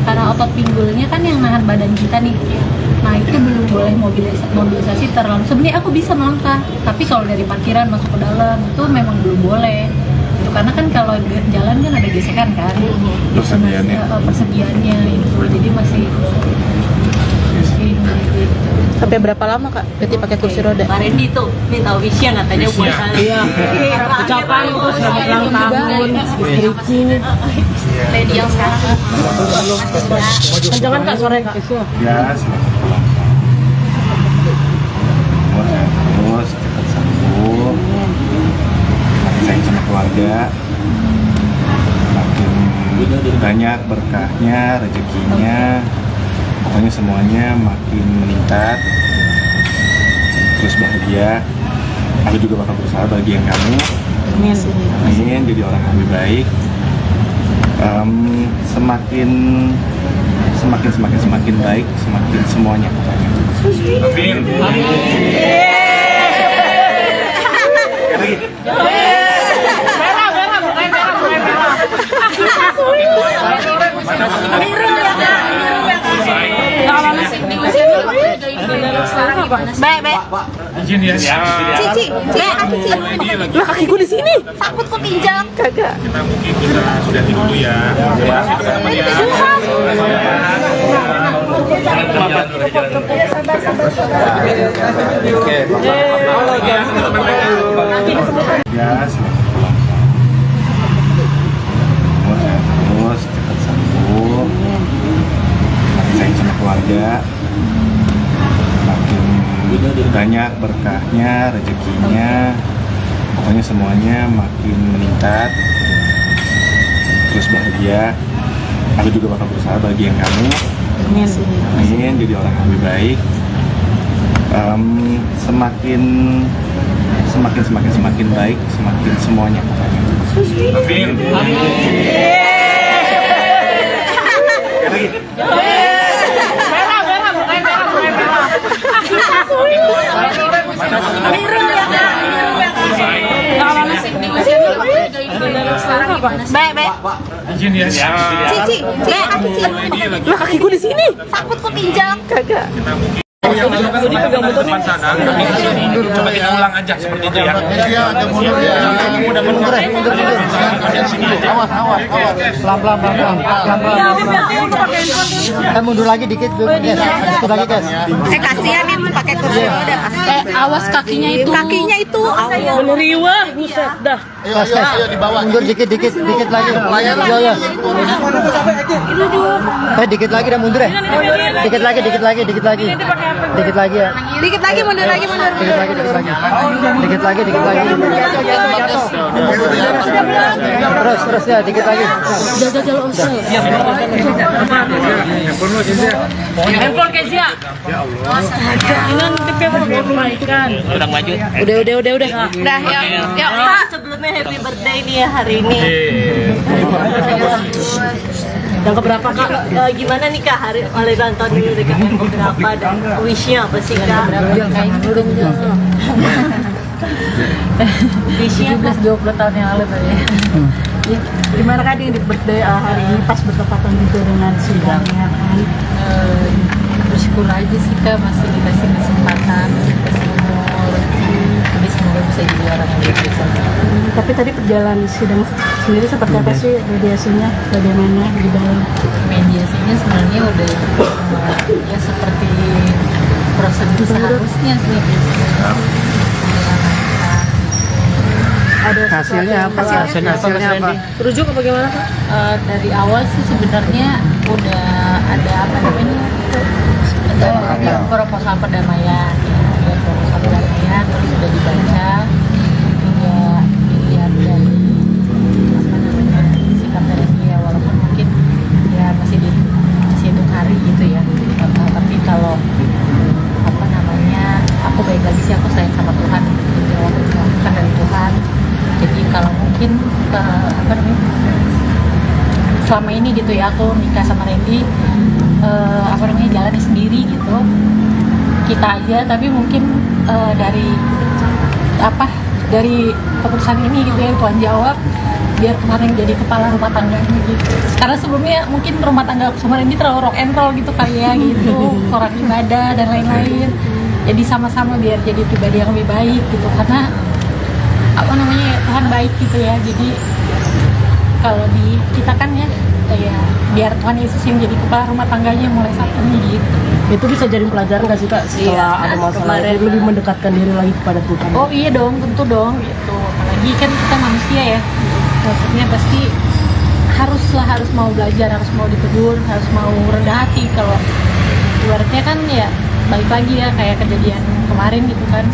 karena otot pinggulnya kan yang nahan badan kita nih. Nah itu belum boleh mobilisasi terlalu. Sebenarnya aku bisa melangkah, tapi kalau dari parkiran masuk ke dalam itu memang belum boleh. Itu karena kan kalau jalan kan ada gesekan kan, persediaannya itu, jadi masih Sampai berapa lama Kak Betty pakai kursi roda? Pak Randy tuh minta wishnya katanya buat kalian. Iya. Ucapan itu selamat ulang tahun istriku. Lady yang sekarang. Jangan Kak sore Kak. Ya, terus cepat sembuh, sayang sama keluarga, makin banyak berkahnya, rezekinya, pokoknya semuanya makin meningkat, terus bahagia. Aku juga bakal berusaha bagian kamu. Amin, jadi orang yang lebih baik. Semakin baik, semakin semuanya pokoknya. Amin. Baik. Izin ya. Cici. Lah kaki gue di sini. Takut kepinjam. Kagak. Kita mungkin kita sudahi dulu ya. Ya, terus cepat sembuh, sayang sama keluarga, makin banyak berkahnya, rezekinya, pokoknya semuanya makin meningkat, terus bahagia. Aku juga bakal berusaha bagian kamu. Amin, jadi orang yang lebih baik. Semakin baik, semakin semuanya pokoknya. Amin. Baik. Izin ya. Cici. Lah kaki gue di sini. Takut kepinjam. Kagak. Yang depan sana, tapi di sini coba kita ulang aja seperti itu ya. Iya, ada mundur ya. Mundur. Awas. Pelan-pelan. Mundur lagi dikit dulu, guys. Itu lagi, guys. Kasihan nih pakai kursi roda. Awas kakinya itu. Kakinya itu. Meneriwa, buset dah. Ayo di bawah. Mundur dikit lagi. Iya. Dikit lagi dah mundur ya. Dikit lagi. Dikit lagi ya. Dikit lagi mundur. Dikit lagi. Terus ya, dikit lagi. Handphone Kezia. Udah maju. Udah. Dah, yuk. Pak, sebelumnya happy birthday nih ya hari ini. Yang keberapa Kak? Gimana nih Kak hari ulang tahun ini Kak? Yang keberapa dan wishnya apa sih Kak? Wishnya 20 tahun yang lalu tadi. Gimana Kak di birthday hari ini pas bertepatan juga dengan sidangnya kan? Bersyukur aja sih Kak, masih dikasih kesempatan, dikasih umur, jadi semoga bisa jadi orang yang lebih baik. Tapi tadi perjalanan sidang sendiri seperti apa sih mediasinya? Bagaimana di dalam? Mediasinya sebenarnya udah ya seperti prosedur seharusnya sih. Ada hasilnya apa? Hasilnya apa? Rujuk apa gimana Kak? Dari awal sih sebenarnya udah ada apa namanya proposal perdamaian, terus sudah dibaca, hingga dilihat dari apa namanya sikap dari dia, walaupun mungkin ya masih dihitung hari gitu ya. Tapi kalau apa namanya aku baik lagi sih, aku sayang sama Tuhan, jawab bukan dari Tuhan. Jadi kalau mungkin apa namanya selama ini gitu ya aku nikah sama Randy apa namanya jalannya sendiri gitu kita aja, tapi mungkin dari keputusan ini gitu ya Tuhan jawab biar kemarin jadi kepala rumah tangganya gitu. Karena sebelumnya mungkin rumah tangga sama Randy terlalu rock and roll gitu kali ya gitu, orang ibadah dan lain-lain. Jadi sama-sama biar jadi pribadi yang lebih baik gitu, karena apa namanya Tuhan baik gitu ya. Jadi kalau di kita kan ya biar Tuhan Yesus yang jadi kepala rumah tangganya mulai saat ini gitu. Itu bisa jadi pelajaran nggak sih Kak setelah ada masalah itu lebih mendekatkan diri lagi kepada Tuhan? Oh iya dong, tentu dong gitu. Apalagi kan kita manusia ya, maksudnya pasti harus mau belajar, harus mau ditegur, harus mau rendah hati. Kalau ibaratnya kan ya balik lagi ya kayak kejadian kemarin gitu kan,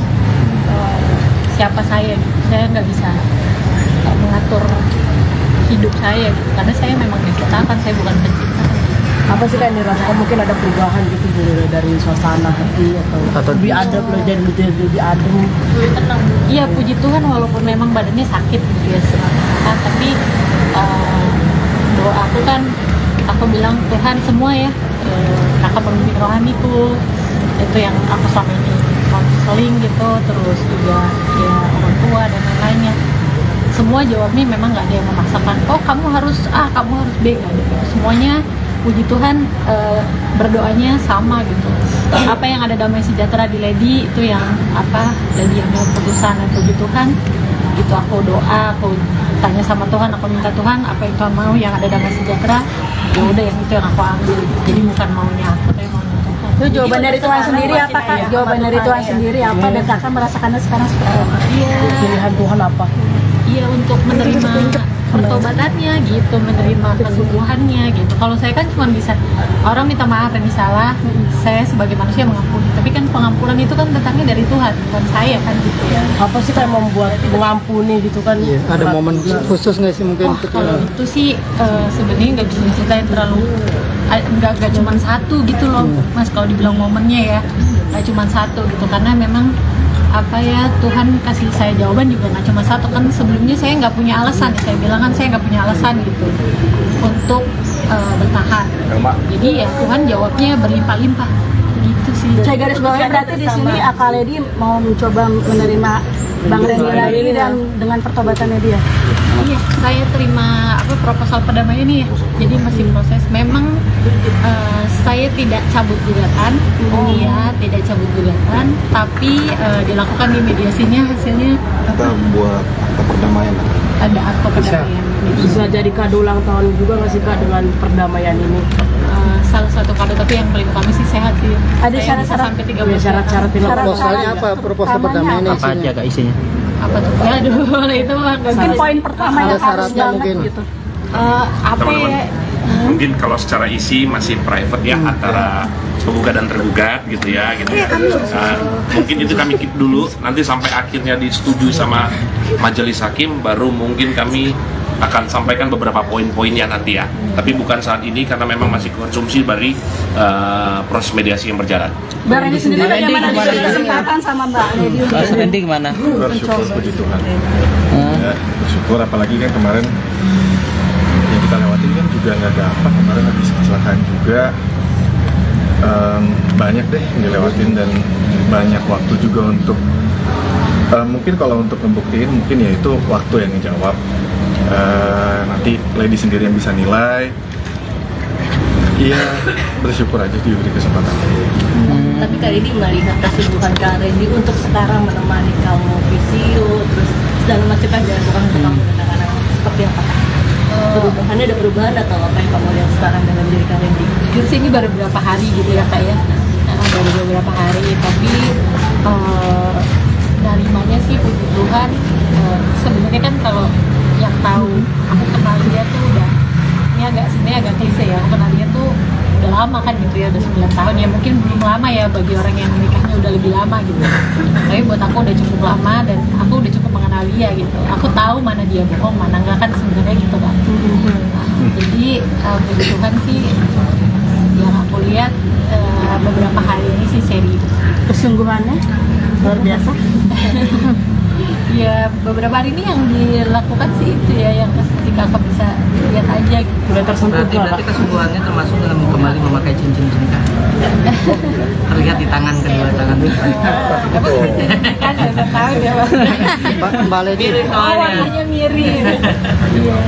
siapa saya gitu, saya nggak bisa mengatur hidup saya gitu, karena saya memang diciptakan, saya bukan pencipta. Apa sih Kak yang dirasakan, mungkin ada perubahan gitu dari suasana hati atau lebih adem, lebih adem, lebih tenang? Iya, puji Tuhan, walaupun memang badannya sakit gitu ya sekarang, tapi doa aku kan, aku bilang Tuhan semua ya, kakak pemimpin rohaniku itu yang aku selama ini konseling gitu, terus juga ya orang tua dan lain-lainnya, semua jawabnya memang nggak ada yang memaksakan, oh kamu harus A, kamu harus B, nggak ada. Semuanya puji Tuhan berdoanya sama gitu. Apa yang ada damai sejahtera di Lady itu yang apa, Lady yang mau keputusan, dan puji Tuhan gitu aku doa, aku tanya sama Tuhan, aku minta Tuhan apa yang Tuhan mau yang ada damai sejahtera, ya udah yang itu yang aku ambil. Jadi bukan maunya aku, tapi maunya Tuhan. Itu jawaban dari Tuhan sendiri apa Kak? Jawaban dari Tuhan sendiri apa dan Kakak merasakannya sekarang seperti apa? Iya. Pilihan Tuhan apa? Iya, untuk menerima pertobatannya gitu, menerima kesembuhannya gitu. Kalau saya kan cuma bisa orang minta maaf dan salah, saya sebagai manusia mengampuni. Tapi kan pengampunan itu kan datangnya dari Tuhan, bukan saya kan gitu ya. Apa sih kayak membuat mengampuni gitu kan? Iya, ada momen khusus nggak sih mungkin? Kalau itu sih sebenarnya nggak bisa diceritain terlalu, nggak cuma satu gitu loh, Mas. Kalau dibilang momennya ya, nggak cuma satu gitu, karena memang apa ya Tuhan kasih saya jawaban juga nggak cuma satu kan. Sebelumnya saya nggak punya alasan, saya bilang kan saya nggak punya alasan gitu untuk bertahan. Jadi ya Tuhan jawabnya berlimpah-limpah gitu sih. Saya garis bawahnya berarti di sini Kak Lady mau mencoba menerima Bang Randy lagi dan dengan pertobatannya dia. Iya, saya terima apa proposal perdamaian ini ya. Jadi masih proses. Memang saya tidak cabut gugatan, iya tidak cabut gugatan, tapi dilakukan di mediasinya, hasilnya Kita buat akta perdamaian. ada akta perdamaian. Bisa jadi kado ulang tahun juga nggak sih Kak dengan perdamaian ini? Salah satu kado, tapi yang paling utama sih sehat sih. Ada Saya syarat-syarat sampai 30 syarat-syarat Proposalnya apa? Proposal perdamaian Apa aja Kak isinya? apa tuh? Aduh, itu mah Mungkin poin pertama yang harus syaratnya banget mungkin. gitu. apa ya, Mungkin kalau secara isi masih private ya antara penggugat dan tergugat gitu ya gitu. Mungkin itu kami keep dulu, nanti sampai akhirnya disetujui sama majelis hakim baru mungkin kami akan sampaikan beberapa poin-poinnya nanti ya. Tapi bukan saat ini karena memang masih konsumsi dari proses mediasi yang berjalan. Mbak Randy sendiri bagaimana diberi kesempatan sama Mbak Lady untuk Randy gimana? Bersyukur puji Tuhan. Ya, bersyukur apalagi kan kemarin yang kita lewatin kan juga nggak gampang. Kemarin habis kecelakaan juga banyak deh yang dilewatin dan banyak waktu juga untuk mungkin kalau untuk membuktiin mungkin ya itu waktu yang ngejawab. Nanti Lady sendiri yang bisa nilai. Iya, bersyukur aja diberi kesempatan. Tapi kali ini melihat kesibukan Kak Randy untuk sekarang menemani kamu visio, terus segala macam yang dilakukan untuk kamu dan anak-anak seperti apa? Perubahannya ada perubahan atau apa yang kamu lihat sekarang dengan diri Kak Randy? Jujur sih ini baru beberapa hari gitu ya Kak ya. Baru beberapa hari, tapi narimanya sih puji Tuhan. Sebenarnya kan kalau yang tahu aku kenal dia tuh udah, ini sebenarnya agak klise ya, aku kenal dia tuh udah lama kan gitu ya, udah 9 tahun ya, mungkin belum lama ya bagi orang yang menikahnya udah lebih lama gitu, tapi buat aku udah cukup lama dan aku udah cukup mengenal dia gitu, aku tahu mana dia bohong mana enggak kan sebenarnya gitu kan. Jadi puji Tuhan sih yang aku lihat beberapa hari ini sih serius, kesungguhannya luar biasa. Ya beberapa hari ini yang dilakukan sih itu ya yang ketika aku bisa lihat aja gitu. Udah tersentuh. Berarti kesungguhannya termasuk dalam kembali memakai cincin cinta. Terlihat di tangan kedua tangan itu. Kan udah tahu dia Mbak Lady, warnanya mirip.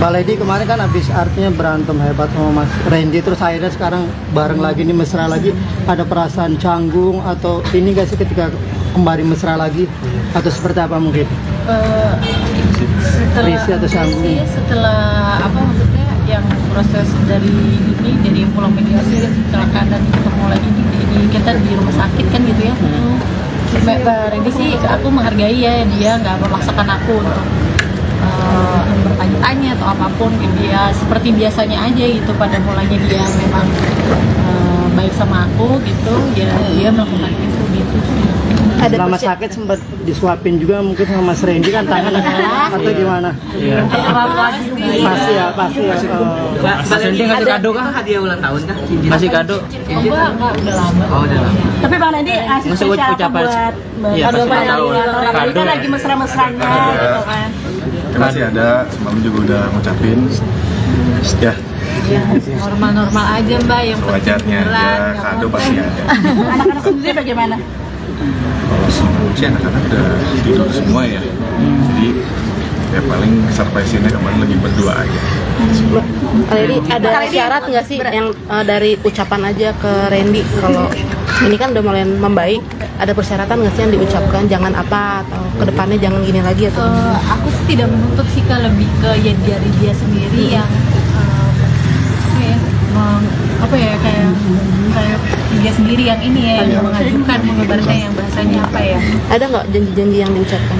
Mbak Lady kemarin kan habis artinya berantem hebat sama Mas Randy, terus akhirnya sekarang bareng lagi nih, mesra lagi. Ada perasaan canggung atau ini gak sih ketika kembali mesra lagi atau seperti apa mungkin? Setelah apa maksudnya yang proses dari pulang mediasi dan kecelakaan dan ketemu lagi di kita di rumah sakit kan gitu ya. Mbak Randy sih aku menghargai ya, dia nggak memaksakan aku untuk bertanya-tanya atau apapun gitu ya, seperti biasanya aja gitu. Pada mulanya dia memang baik sama aku gitu ya, dia melakukan itu gitu. Selama sakit sempat disuapin juga mungkin sama Mas Randy kan tangan atau gimana? Iya. Pasti ya. Mas Randy ngasih kado kah? Hadiah ulang tahun kah? Masih kado? Enggak, udah lama. Oh, udah lama. Tapi Bang Randy kasih Masih spesial apa ucapan. buat Iya, kado pasti tahu. Ini kan lagi mesra-mesranya gitu kan. Masih ada, semalam juga udah ngucapin. Ya, Normal-normal aja Mbak, yang wajarnya aja, kado pasti ada. Anak-anak sendiri bagaimana? Kalau semua sih anak-anak udah tidur semua ya, jadi ya paling surprise-nya kemarin lagi berdua aja. Kali ini ada syarat nggak sih yang dari ucapan aja ke Randy kalau ini kan udah mulai membaik, ada persyaratan nggak sih yang diucapkan jangan apa atau kedepannya jangan gini lagi atau? Aku sih tidak menuntut sih, lebih ke ya dari dia sendiri yang kayak dia sendiri yang ini ya, yang mengajukan, mengabarkan yang bahasanya apa ya. Ada nggak janji-janji yang diucapkan?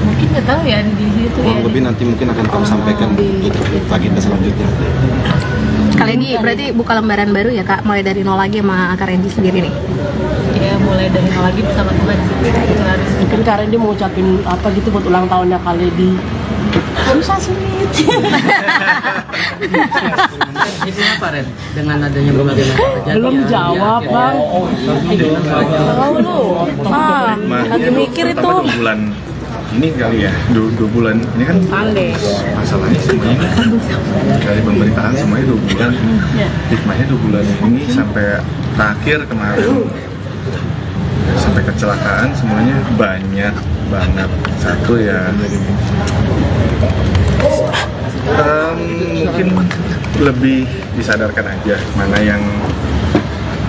Mungkin nggak tahu ya di situ ya. Lebih nanti mungkin akan kami sampaikan untuk agenda selanjutnya. Kali ini berarti buka lembaran baru ya Kak, mulai dari nol lagi sama Kak Randy sendiri nih? Ya mulai dari nol lagi bersama Tuhan sih. Mungkin Kak Randy mau ucapin apa gitu buat ulang tahunnya Kak Lady? Susah sulit. Isinya apa Ren? Dengan adanya berbagai macam kejadian. Belum jawab Bang. Tahu lu? Lagi mikir itu. 2 bulan ini kali ya, 2 bulan ini kan masalahnya semuanya kan dari pemberitaan semuanya 2 bulan. Hikmahnya 2 bulan ini sampai terakhir kemarin sampai kecelakaan semuanya banyak banget. Satu ya mungkin lebih disadarkan aja mana yang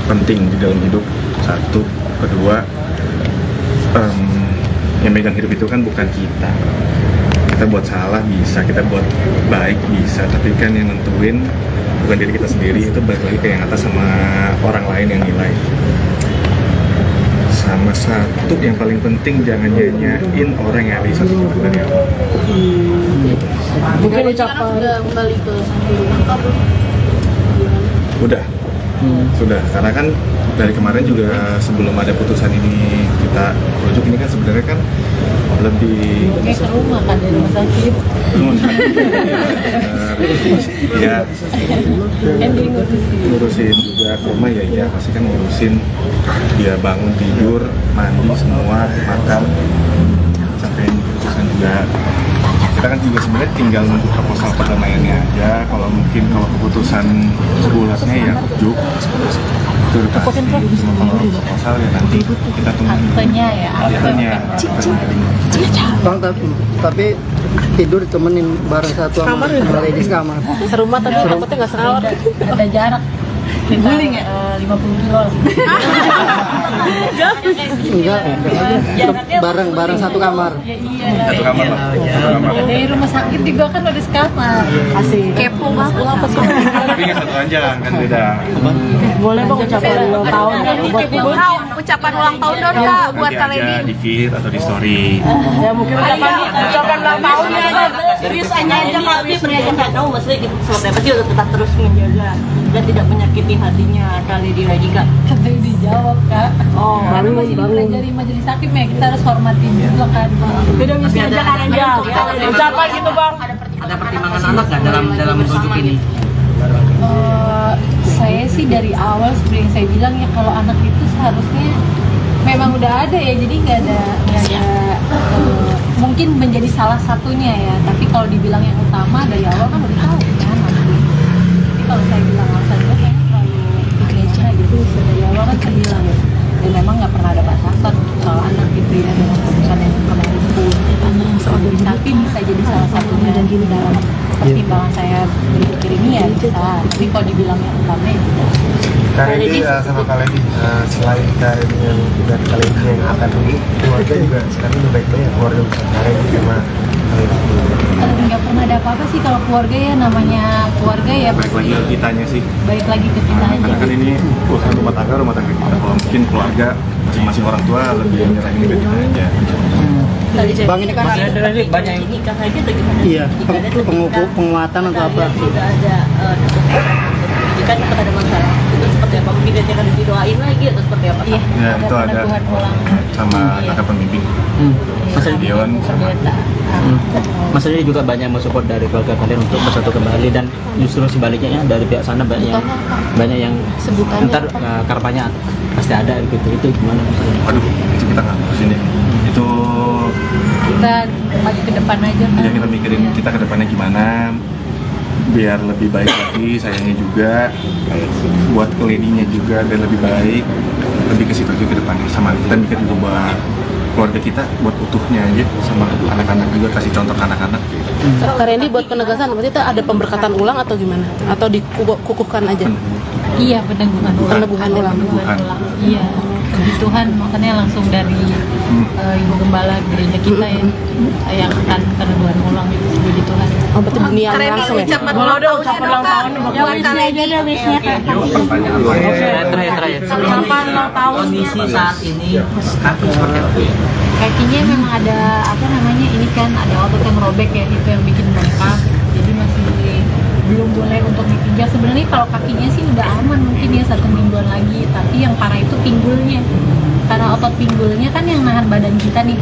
penting di dalam hidup. Satu, kedua yang megang hidup itu kan bukan kita. Kita buat salah bisa, kita buat baik bisa, tapi kan yang nentuin bukan diri kita sendiri, itu balik lagi ke yang atas sama orang lain yang nilai. Sama satu yang paling penting, jangan nyanyain orang yang ada di satu kita ya. Mungkin ucapan Sudah kembali ke rumah. Udah. Sudah, karena kan dari kemarin juga sebelum ada putusan ini kita rujuk, ini kan sebenarnya kan lebih Kayak ke rumah kan dari rumah sakit. Ya ngurusin juga ke rumah ya, iya pasti kan ngurusin dia bangun tidur mandi semua makan sampai putusan juga. Kita kan juga sebenarnya tinggal nunggu proposal perdamaiannya aja. Kalau mungkin kalau keputusan bulatnya ya rujuk itu udah pasti. Kalau proposal ya nanti kita tunggu Aktenya ya. aktenya. Bang, tapi tidur ditemenin bareng satu sama lady kamar. Serumah tapi takutnya nggak sekamar. Ada jarak. Guling ya? 50 kilo lah. Enggak, bareng satu kamar. Satu kamar lah. Satu kamar. Dari rumah sakit juga kan udah sekamar. Asik. Kepo banget. Tapi nggak satu aja kan beda. Boleh bang ucapan ulang tahun Ucapan ulang tahun dong kak buat Nanti Kak aja Lady. di feed atau di story. ya mungkin ucapan ulang tahunnya aja Serius aja Kak, serius aja kamu maksudnya gitu seperti apa sih untuk tetap terus menjaga dan tidak menyakiti hatinya kali di lagi Kak. Kan tadi dijawab kak. Oh, Karena masih dipelajari majelis hakim ya, kita harus hormatin juga kan. beda misi aja kan ya ucapan gitu bang. Ada pertimbangan anak nggak dalam rujuk ini? Saya sih dari awal seperti yang saya bilang ya, kalau anak itu seharusnya memang udah ada ya, jadi nggak ada mungkin menjadi salah satunya ya, tapi kalau dibilang yang utama dari awal kan udah tahu kan. Tapi kalau saya bilang alasan itu kayaknya terlalu gereja gitu, dari awal kan saya bilang ya, dan memang nggak pernah ada batasan soal anak gitu ya, dengan keputusan yang kemarin pun tapi bisa jadi salah satunya dan gini dalam pertimbangan saya berpikir ini ya bisa, tapi kalau dibilang yang utama ya tidak. Kak Randy sama Kak Lady, selain Kak Randy yang udah Kak Lady yang akan dulu, keluarga juga sekarang udah baik-baik ya, keluarga besar Kak Randy sama Kak Lady. Nggak pernah ada apa-apa sih kalau keluarga ya, namanya keluarga ya Balik lagi ke kitanya sih. baik lagi ke kita aja. Karena kan ini urusan rumah tangga kita. Kalau mungkin keluarga masing-masing orang tua lebih nyerahin ke kita aja. Bang, ini kan ada banyak yang Nikah aja atau gimana? iya penguatan atau apa? Tidak ada pendidikan kepada masalah itu seperti apa? Mungkin dia akan didoain lagi atau seperti apa? Iya, Ya itu ada peneguhan ulang. sama kakak pembimbing. Dion sama Maksudnya juga banyak mensupport dari keluarga kalian untuk bersatu kembali, dan justru sebaliknya ya, dari pihak sana banyak yang Sebutannya ntar karpanya pasti ada gitu. Itu gimana? Waduh, itu kita nggak ngurusin deh. Itu Kita maju ke depan aja kan. ya kita mikirin kita ke depannya gimana biar lebih baik lagi, sayangnya juga buat kelininya juga biar lebih baik, lebih ke situ juga ke depannya. Sama kita mikir juga buat keluarga kita, buat utuhnya aja, sama anak-anak juga, kasih contoh ke anak-anak. Kak Randy buat penegasan berarti itu ada pemberkatan ulang atau gimana? Atau dikukuhkan aja? Iya, peneguhan ulang. Peneguhan ulang. Iya, puji Tuhan, makanya langsung dari Ibu Gembala gereja kita ya, yang akan peneguhan ulang itu, puji Tuhan. Oh, berarti niat Kak Randy langsung ya? ucapan ulang tahunnya dong kak buat Kak Lady. Terakhir. Ucapan ulang tahun Kondisi saat ini kaki seperti apa? Kakinya memang ada apa namanya, ini kan ada otot yang robek ya, itu yang bikin bengkak, jadi masih belum boleh untuk dipijak. Sebenarnya kalau kakinya sih udah aman mungkin ya 1 mingguan lagi, tapi yang parah itu pinggulnya, karena otot pinggulnya kan yang nahan badan kita nih.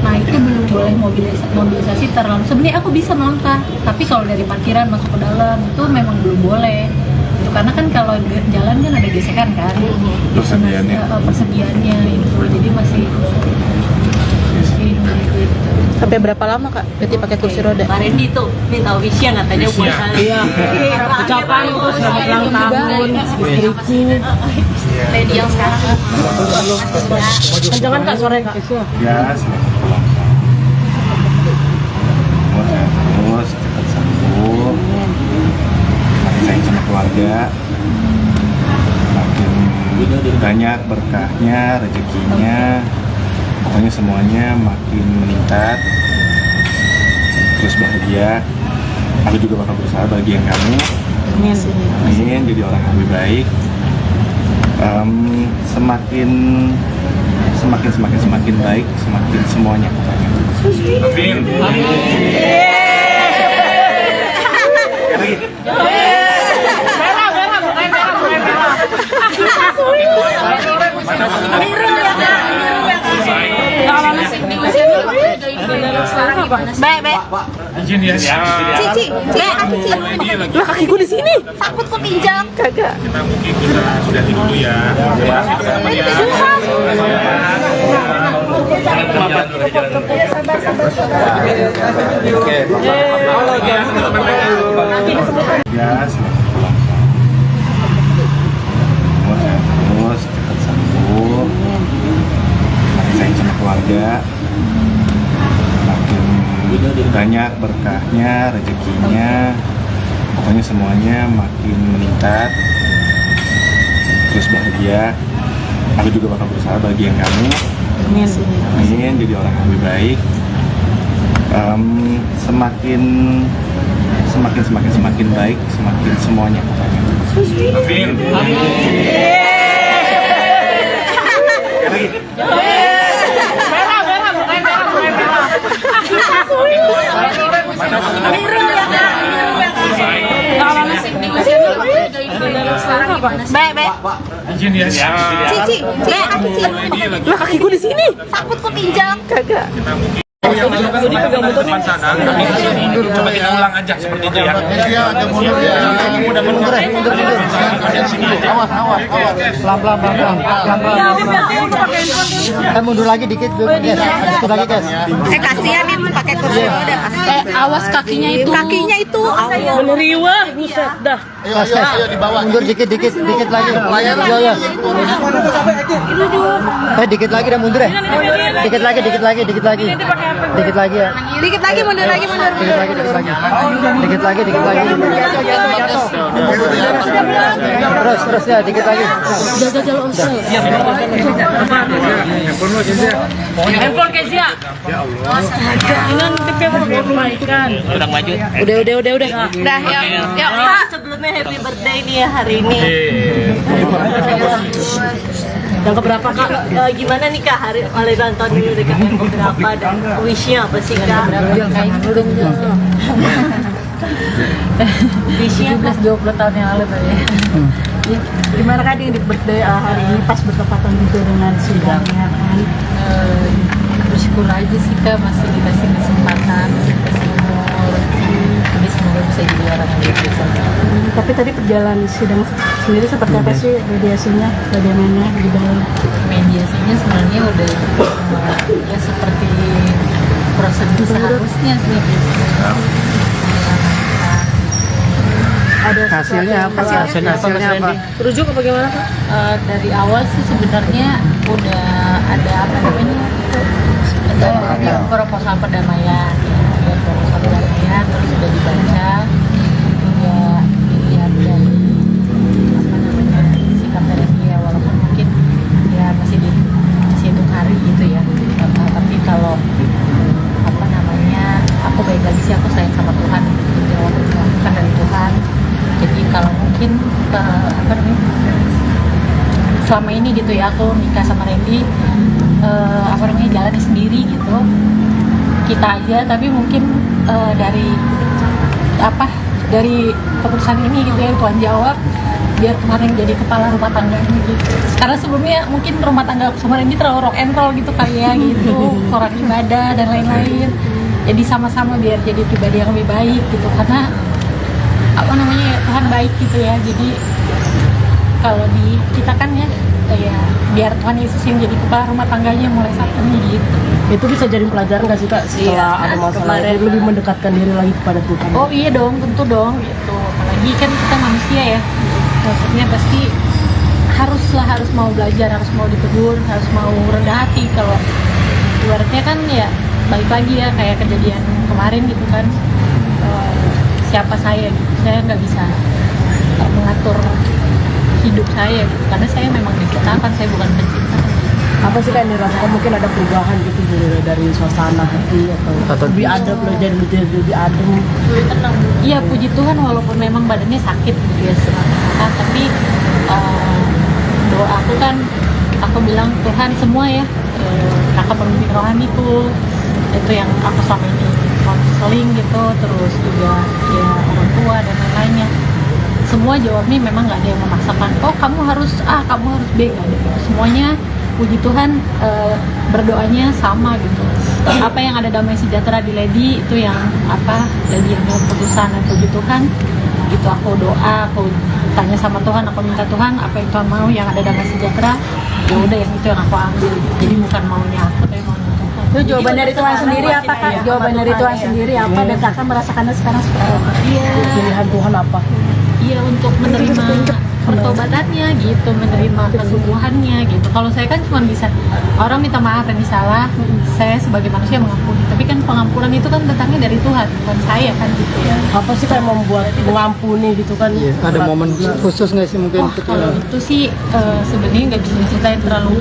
Nah itu belum boleh mobilisasi terlalu. Sebenarnya aku bisa melangkah, tapi kalau dari parkiran masuk ke dalam itu memang belum boleh. Itu karena kan kalau jalan kan ada gesekan kan, persediaannya itu, jadi masih Sampai berapa lama kak? Berarti pakai kursi roda? Kak Randy tuh minta wisnya katanya buat kalian. Iya. Ucapan itu selamat ulang tahun istriku. Lady yang sekarang. Jangan kak sore kak. Ya, terus cepat sembuh, makin sayang sama keluarga, makin banyak berkahnya, rezekinya, pokoknya semuanya makin meningkat, terus bahagia. Aku juga bakal berusaha bagian kamu. Amin, jadi orang yang lebih baik. Semakin baik, semakin semuanya pokoknya. Amin. Merah, bukan merah. Kenapa? Be. Izin ya. Cici, Be. Lah kaki gue di sini. Takut kepinjak. Kagak. Kita mungkin kita sudahi dulu ya. Ya, selamat pulang. Terus cepat sembuh. Makin sayang sama keluarga. Makin banyak berkahnya, rezekinya. Pokoknya semuanya makin meningkat. Terus bahagia. Aku juga bakal berusaha bahagian kamu. Amin. Jadi orang yang lebih baik. Semakin baik, semakin semuanya pokoknya. Amin. Be. Izin ya. Cici, Be. Lah kaki gue di sini. Takut kepinjak. Kagak. Jadi pegang motor depan sana. Coba kita ulang aja seperti itu ya. Iya, ada mundur ya. Mundur. Awas. Pelan-pelan. Mundur lagi dikit, guys. Sedikit lagi, guys. Kasihan nih pakai kursi roda. Awas kakinya itu. Kakinya itu. Meneriwa, buset dah. Ayo di bawah. Mundur dikit lagi. Ya. Dikit lagi dah mundur ya. Dikit lagi ya. Dikit lagi mundur. Dikit lagi. Terus ya, dikit lagi. Handphone Kezia. Udah maju. Udah. Dah, yuk. Pak, sebelumnya happy birthday nih ya hari ini. Yang keberapa Kak? Gimana nih Kak hari ulang tahun ini Kak? Yang keberapa dan wishnya apa sih Kak? Wishnya 20 tahun yang lalu tadi. Gimana Kak di birthday hari ini pas bertepatan juga dengan sidangnya kan? Bersyukur aja sih Kak, masih dikasih kesempatan, dikasih umur, jadi semoga bisa jadi orang yang baik. Tapi tadi perjalanan sidang sendiri seperti apa sih mediasinya, bagaimana di dalam? Mediasinya sebenarnya udah ya seperti prosedur seharusnya sih. Ada Hasilnya apa? Hasilnya apa? Rujuk apa gimana Kak? Dari awal sih sebenarnya udah ada apa namanya ada proposal perdamaian, terus sudah dibaca, juga dilihat dari apa namanya sikap dari dia, walaupun mungkin ya masih hitung hari gitu ya. Tapi kalau apa namanya aku baik lagi sih, aku sayang sama Tuhan, jawab bukan dari Tuhan. Jadi kalau mungkin apa namanya selama ini gitu ya aku nikah sama Randy apa namanya jalannya sendiri gitu kita aja, tapi mungkin dari keputusan ini gitu ya Tuhan jawab biar kemarin jadi kepala rumah tangga gitu. Karena sebelumnya mungkin rumah tangga sama Randy terlalu rock and roll gitu kali ya gitu, kurang ibadah dan lain-lain. Jadi sama-sama biar jadi pribadi yang lebih baik gitu, karena apa namanya Tuhan baik gitu ya. Jadi kalau di kita kan ya biar Tuhan Yesus yang jadi kepala rumah tangganya mulai saat ini gitu. Itu bisa jadi pelajaran nggak sih Kak setelah ada masalah itu lebih mendekatkan diri lagi kepada Tuhan? Oh iya dong, tentu dong gitu. Apalagi kan kita manusia ya, maksudnya pasti harus mau belajar, harus mau ditegur, harus mau rendah hati. Kalau ibaratnya kan ya balik lagi ya kayak kejadian kemarin gitu kan, siapa saya gitu, saya nggak bisa mengatur hidup saya gitu, karena saya memang diciptakan, saya bukan pencipta. Apa sih kan dirasakan mungkin ada perubahan gitu dari suasana hati atau lebih adem, lebih adem, lebih tenang? Iya, puji Tuhan, walaupun memang badannya sakit gitu ya sekarang, tapi doa aku kan, aku bilang Tuhan semua ya, kakak pemimpin rohani itu yang aku selama ini konseling gitu, terus juga ya orang tua dan lain-lainnya, semua jawabnya memang nggak ada yang memaksakan, oh kamu harus A, kamu harus B, nggak ada. Semuanya puji Tuhan berdoanya sama gitu. Apa yang ada damai sejahtera di Lady itu yang apa Lady yang mau keputusan, dan puji Tuhan gitu. Aku doa, aku tanya sama Tuhan, aku minta Tuhan apa yang Tuhan mau yang ada damai sejahtera, ya udah yang itu yang aku ambil. Jadi bukan maunya aku tapi maunya Tuhan. Itu jawaban dari Tuhan sendiri apa Kak? Jawaban dari Tuhan sendiri apa dan Kakak merasakannya sekarang seperti apa? Iya. Pilihan Tuhan apa? Iya, untuk menerima pertobatannya gitu, menerima kesembuhannya gitu. Kalau saya kan cuma bisa orang minta maaf dan salah, saya sebagai manusia mengampuni. Tapi kan pengampunan itu kan datangnya dari Tuhan, bukan saya kan gitu ya. Apa sih kayak membuat mengampuni gitu kan? Iya, ada momen khusus nggak sih mungkin? Kalau itu sih sebenarnya nggak bisa diceritain terlalu,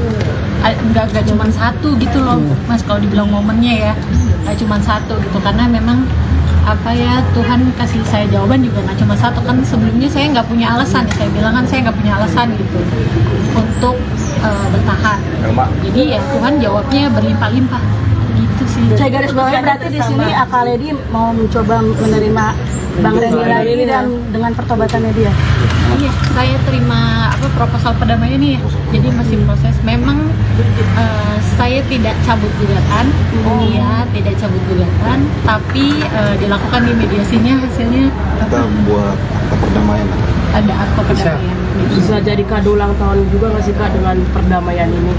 nggak cuma satu gitu loh, Mas. Kalau dibilang momennya ya, nggak cuma satu gitu, karena memang apa ya, Tuhan kasih saya jawaban juga nggak cuma satu kan. Sebelumnya saya nggak punya alasan ya, saya bilang kan saya nggak punya alasan gitu untuk bertahan. Jadi ya Tuhan jawabnya berlimpah-limpah gitu sih. Saya garis bawahnya berarti di sini Kak Lady mau mencoba menerima Bang Randy lagi dan dengan pertobatannya dia. Iya, saya terima proposal perdamaian ini ya. Jadi masih proses. Memang saya tidak cabut gugatan, iya tidak cabut gugatan, tapi dilakukan di mediasinya, hasilnya Kita buat akta perdamaian. ada akta perdamaian. Bisa jadi kado ulang tahun juga nggak sih Kak dengan perdamaian ini?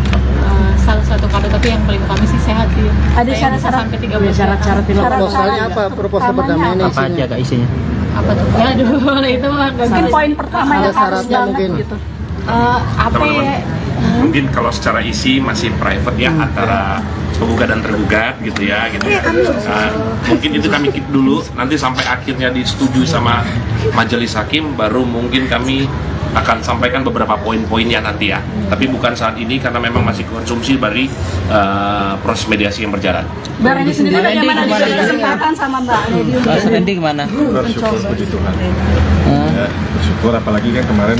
Salah satu kado, tapi yang paling utama sih sehat sih. Ada Saya syarat-syarat sampai 13 syarat-syarat yang Proposalnya apa? Proposal perdamaian Apa aja Kak isinya? apa tuh? Aduh, itu mah Mungkin poin pertama Ada yang harus syaratnya banget mungkin. gitu. apa ya? Mungkin kalau secara isi masih private ya antara penggugat dan tergugat gitu ya gitu. Mungkin itu kami keep dulu, nanti sampai akhirnya disetujui sama majelis hakim baru mungkin kami akan sampaikan beberapa poin-poinnya nanti ya. Tapi bukan saat ini karena memang masih konsumsi dari proses mediasi yang berjalan. Bang Randy sendiri bagaimana diberi kesempatan sama Mbak Lady untuk Mas Randy kemana? Bersyukur, puji Tuhan. Ya, bersyukur apalagi kan kemarin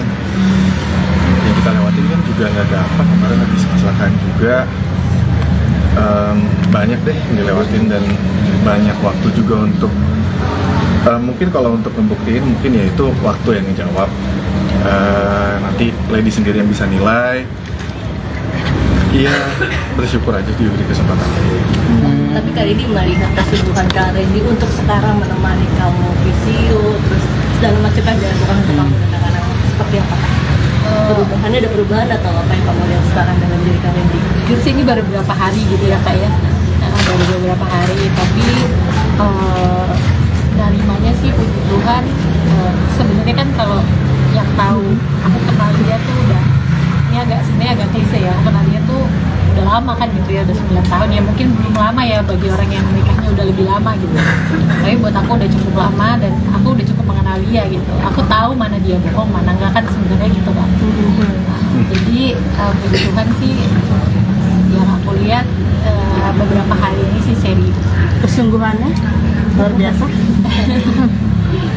yang kita lewatin kan juga nggak gampang. Kemarin habis kecelakaan juga, banyak deh yang dilewatin dan banyak waktu juga untuk mungkin kalau untuk membuktiin mungkin ya itu waktu yang ngejawab. Nanti Lady sendiri yang bisa nilai. Iya, bersyukur aja diberi kesempatan. Tapi kali ini melihat kesungguhan Kak Randy untuk sekarang menemani kamu visio, terus segala macam yang dilakukan untuk kamu dan anak-anak, seperti apa? Perubahannya ada perubahan atau apa yang kamu lihat sekarang dengan diri Kak Randy? Jujur sih ini baru beberapa hari gitu ya Kak ya. Baru beberapa hari, tapi narimanya sih puji Tuhan. Sebenarnya kan kalau yang tahu aku kenal dia tuh udah, ini sebenarnya agak klise ya, aku kenal dia tuh udah lama kan gitu ya, udah 9 tahun ya, mungkin belum lama ya bagi orang yang menikahnya udah lebih lama gitu, tapi buat aku udah cukup lama dan aku udah cukup mengenal dia gitu. Aku tahu mana dia bohong, mana enggak kan sebenarnya gitu kan. Jadi puji Tuhan sih yang aku lihat beberapa hari ini sih serius. Kesungguhannya luar biasa.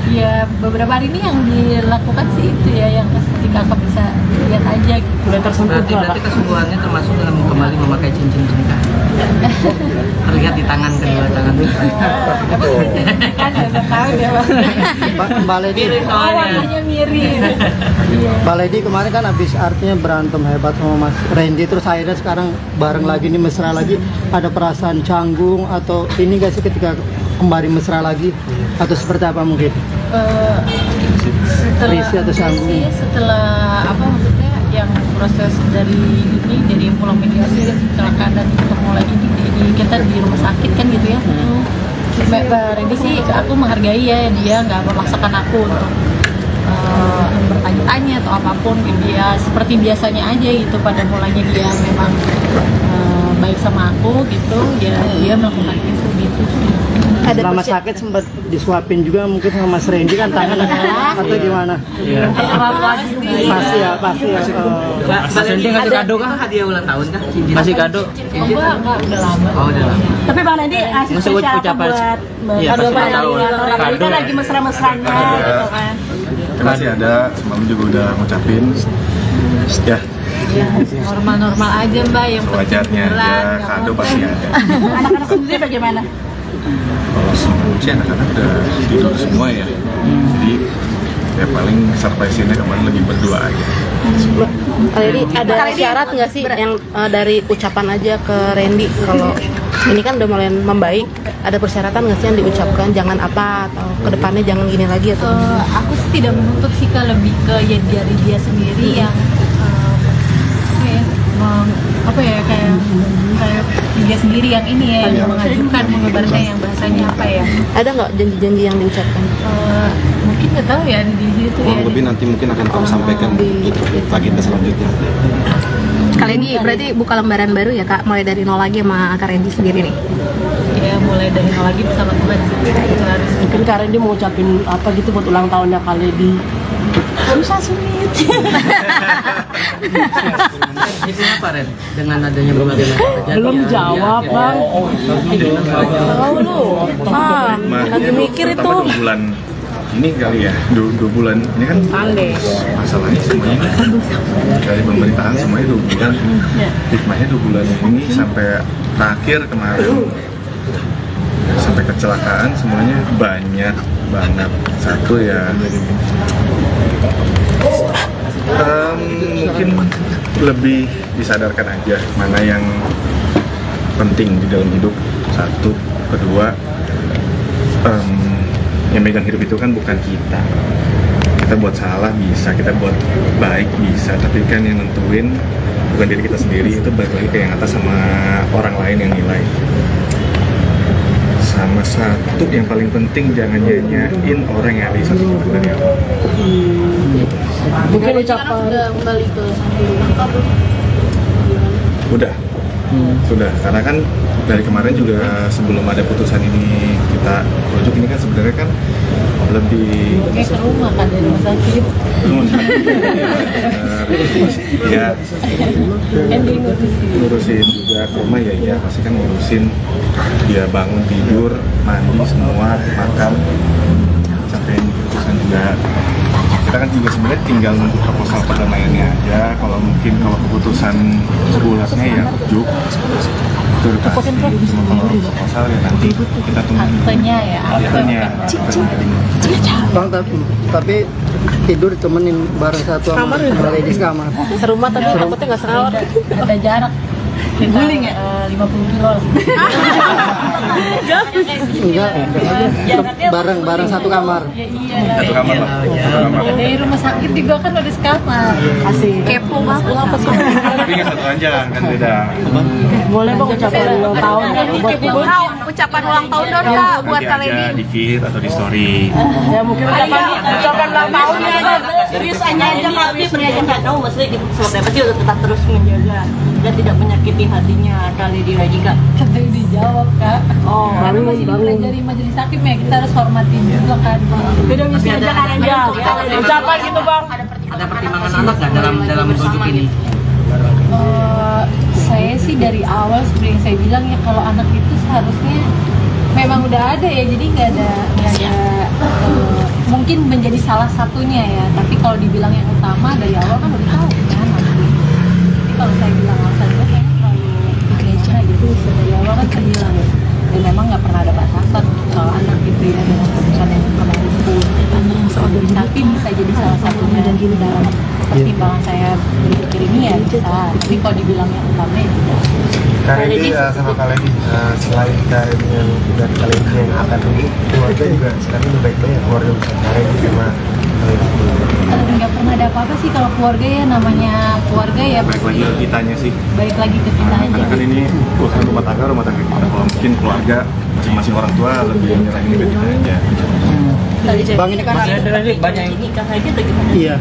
Ya beberapa hari ini yang dilakukan sih itu ya yang ketika aku bisa lihat aja gitu. Udah tersentuh Berarti kesungguhannya termasuk dalam kembali memakai cincin cinta. Terlihat di tangan kedua tangan. Kan nggak tahu ya Mbak Lady, warnanya mirip. Mbak Lady kemarin kan habis artinya berantem hebat sama Mas Randy, terus akhirnya sekarang bareng lagi nih, mesra lagi. Ada perasaan canggung atau ini nggak sih ketika kembali mesra lagi, atau seperti apa mungkin? Risih atau canggung? Setelah apa maksudnya yang proses dari pulang mediasi dan kecelakaan dan ketemu lagi di kita di rumah sakit kan gitu ya. Mbak Randy sih aku menghargai ya, dia nggak memaksakan aku untuk bertanya-tanya atau apapun. Dia seperti biasanya aja gitu, pada mulanya dia memang baik sama aku gitu, dia melakukan itu gitu. Selama sakit sempat disuapin juga mungkin sama Mas Randy kan tangan atau gimana? Iya. Pasti ya. Mas Randy ngasih kado kah? Hadiah ulang tahun kah? Masih kado? Enggak, udah lama. Oh, udah lama. Tapi Bang Randy ngasih Masih spesial apa ucapan. buat Iya, kado pasti Bang tahu. Randy? Kita Kado. lagi mesra-mesranya gitu kan. Masih ada, semalam juga udah ngucapin. Ya, Normal-normal aja Mbak, yang wajarnya aja, kado pasti ada. Anak-anak sendiri bagaimana? Kalau semua sih anak-anak udah tidur semua ya. Jadi Ya paling surprise-nya kemarin lebih berdua aja. Kali ini ada syarat nggak sih yang dari ucapan aja ke Randy kalau ini kan udah mulai membaik, ada persyaratan nggak sih yang diucapkan jangan apa atau kedepannya jangan gini lagi atau? Aku sih tidak menuntut sih, lebih ke ya dari dia sendiri yang kayak dia sendiri yang ini ya yang mengajukan mengabarkan yang bahasanya apa ya. Ada nggak janji-janji yang diucapkan? Mungkin nggak tahu ya di situ ya. Lebih nanti mungkin akan kamu sampaikan di agenda selanjutnya. Kali ini berarti buka lembaran baru ya Kak, mulai dari nol lagi sama Kak Randy sendiri nih. Ya mulai dari nol lagi bersama Tuhan sih. Mungkin Kak Randy mau ucapin apa gitu buat ulang tahunnya Kak Lady. Susah sulit. Ini apa Ren? Dengan adanya berbagai macam kejadian. Belum jawab Bang. Tahu lu. Lagi mikir itu. 2 bulan ini kali ya, 2 bulan ini kan masalahnya semuanya ini kan dari pemerintahan semuanya 2 bulan. Hikmahnya 2 bulan ini sampai terakhir kemarin sampai kecelakaan semuanya banyak banget. Satu ya mungkin lebih disadarkan aja mana yang penting di dalam hidup. Satu, kedua yang megang hidup itu kan bukan kita. Kita buat salah bisa, kita buat baik bisa, tapi kan yang nentuin bukan diri kita sendiri, itu balik lagi ke yang atas sama orang lain yang nilai. Sama satu yang paling penting, jangan nyanyain orang yang ada di satu kita dari awal. Mungkin ucapan Udah kembali ke Udah, sudah. Karena kan dari kemarin juga sebelum ada putusan ini kita rujuk, ini kan sebenarnya kan lebih Kayak ke rumah kan dari rumah sakit. Ya, ngurusin juga ke rumah ya, iya pasti kan ngurusin dia bangun tidur mandi semua makan sampai ini putusan juga. Kita kan juga sebenarnya tinggal nunggu proposal perdamaiannya aja. Kalau mungkin kalau keputusan bulatnya ya rujuk itu dikasih. Kalau proposal ya nanti kita tunggu Aktenya ya. aktenya. Bang, tapi tidur temenin bareng satu sama ladies kamar. serumah tapi takutnya nggak serawat. Ada jarak. Guling ya? 50 kilo lah. Enggak, bareng satu kamar. Satu kamar lah. Satu kamar. Dari rumah sakit juga kan udah sekamar. kasih. Kepo banget apa sih? Tapi nggak satu aja kan beda. Boleh Bang ucapan ulang tahun buat Ucapan ulang tahun dong Kak buat Nanti Kak aja Randy. di feed atau di story. ya mungkin ucapan ulang tahunnya aja. Serius aja nggak tahu maksudnya gitu seperti apa sih untuk tetap terus menjaga dan tidak menyakiti hatinya kali di Rajika. Kan tadi dijawab Kak. Oh, Karena masih dipelajari majelis hakim ya, kita harus hormatin juga kan. Beda misi aja kan ya. Ucapan gitu Bang. Ada pertimbangan anak nggak dalam rujuk ini? Saya sih dari awal seperti yang saya bilang ya, kalau anak itu seharusnya memang udah ada ya, jadi nggak ada mungkin menjadi salah satunya ya, tapi kalau dibilang yang utama dari awal kan udah tahu kan. Jadi kalau saya bilang alasannya kayaknya terlalu gereja gitu, dari awal kan saya bilang ya, dan memang nggak pernah ada batasan soal anak gitu ya, dengan keputusan yang kemarin pun tapi bisa jadi salah satunya dan dalam pertimbangan saya berpikir ini ya bisa, tapi kalau dibilang yang utama ya tidak. Kak Randy sama Kak Lady, selain Kak Randy yang udah Kak Lady yang akan rujuk, keluarga juga sekarang udah baik-baik ya, keluarga besar Kak Randy sama Kak Lady. Nggak pernah ada apa-apa sih kalau keluarga ya, namanya keluarga ya Balik lagi ke kitanya sih. balik lagi ke kita aja. Karena kan ini urusan rumah tangga kita. Kalau mungkin keluarga masing-masing orang tua lebih nyerahin ke kita aja. Bang, ini kan ada banyak yang Nikah aja atau gimana? iya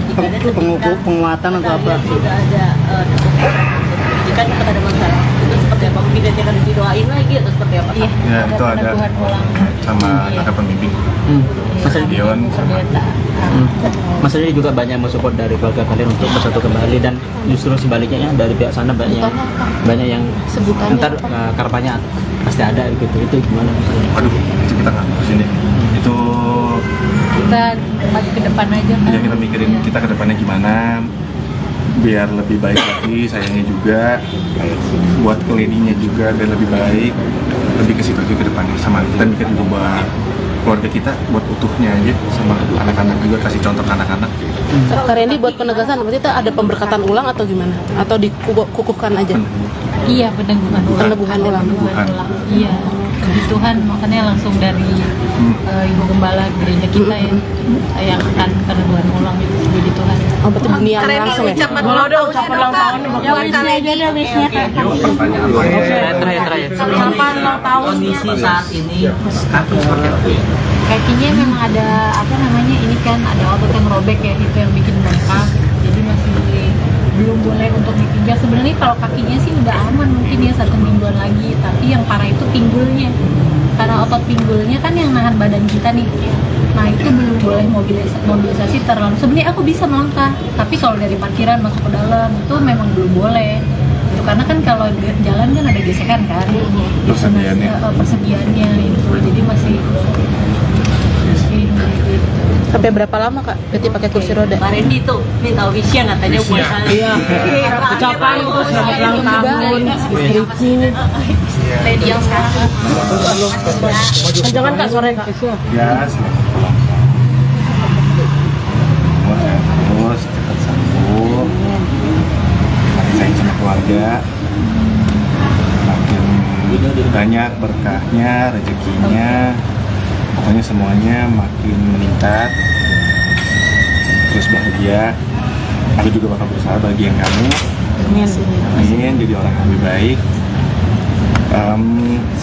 penguatan atau apa? Sudah ada kan tetap ada masalah. Itu seperti apa? Mungkin dia akan didoain lagi atau seperti apa? Iya, Ya itu ada peneguhan ulang. sama kakak pembimbing. Mas Randy, Dion sama Mas Randy juga banyak mensupport dari keluarga kalian untuk bersatu kembali, dan justru sebaliknya ya, dari pihak sana banyak yang ntar karapannya pasti ada gitu. Itu gimana? Waduh, itu kita nggak ngurus ini. Itu Kita maju ke depan aja kan. ya kita mikirin kita ke depannya gimana biar lebih baik lagi, sayangnya juga buat keladinya juga biar lebih baik, lebih ke situ juga ke depannya. Sama kita mikir juga buat keluarga kita buat utuhnya aja, sama anak-anak juga, kasih contoh ke anak-anak. Kak Randy buat penegasan berarti itu ada pemberkatan ulang atau gimana? Atau dikukuhkan aja? Iya, peneguhan ulang. Peneguhan ulang. Iya, puji Tuhan, makanya langsung dari Ibu Gembala gereja kita ya, yang akan peneguhan ulang itu, puji Tuhan. Oh, berarti bunian langsung ya? Ucapan ulang tahun Ya wisnya aja deh, wisnya Kak. Terakhir. ucapan ulang tahun Kondisi saat ini kaki seperti apa ya? Kakinya memang ada apa namanya, ini kan ada otot yang robek ya, itu yang bikin bengkak, jadi masih belum boleh untuk dipijak. Sebenarnya kalau kakinya sih udah aman mungkin ya 1 mingguan lagi, tapi yang parah itu pinggulnya, karena otot pinggulnya kan yang nahan badan kita nih. Nah itu belum boleh mobilisasi terlalu. Sebenarnya aku bisa melangkah, tapi kalau dari parkiran masuk ke dalam itu memang belum boleh. Itu karena kan kalau jalan kan ada gesekan kan, persediaannya itu, jadi masih Sampai berapa lama Kak Betty pakai kursi roda? Pak Randy tuh minta wisnya katanya buat kalian. Iya. Ucapan itu selamat ulang tahun istriku. Lady yang sekarang. Jangan Kak sore Kak. Ya, terus cepat sembuh, makin sayang sama keluarga, makin banyak berkahnya, rezekinya, pokoknya semuanya makin meningkat, terus bahagia. Aku juga bakal berusaha bagian kamu. Amin, jadi orang yang lebih baik.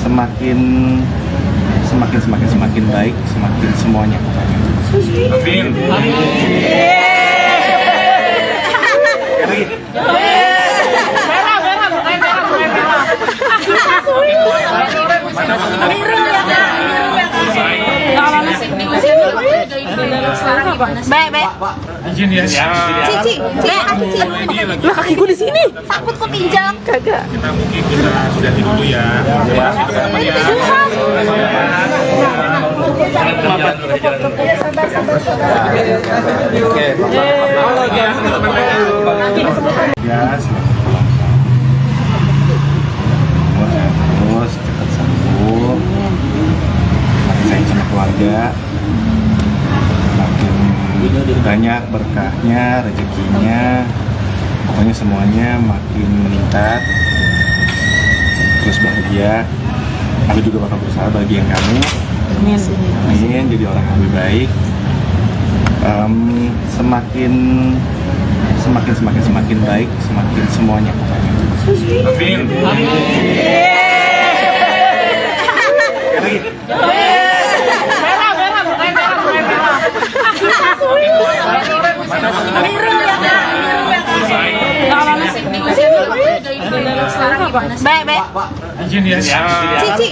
Semakin baik, semakin semuanya pokoknya. Amin. Baik. Izin ya. Cici. Lah kaki gue di sini. Takut kepinjak. Kagak. Mungkin kita sudahi dulu ya. Ya, terus cepat sembuh, makin sayang sama keluarga, makin banyak berkahnya, rezekinya, pokoknya semuanya makin meningkat, terus bahagia. Aku juga bakal berusaha bagian kamu. Amin, jadi orang yang lebih baik. Semakin baik, semakin semuanya pokoknya. Amin. Baik. Izin ya. Cici.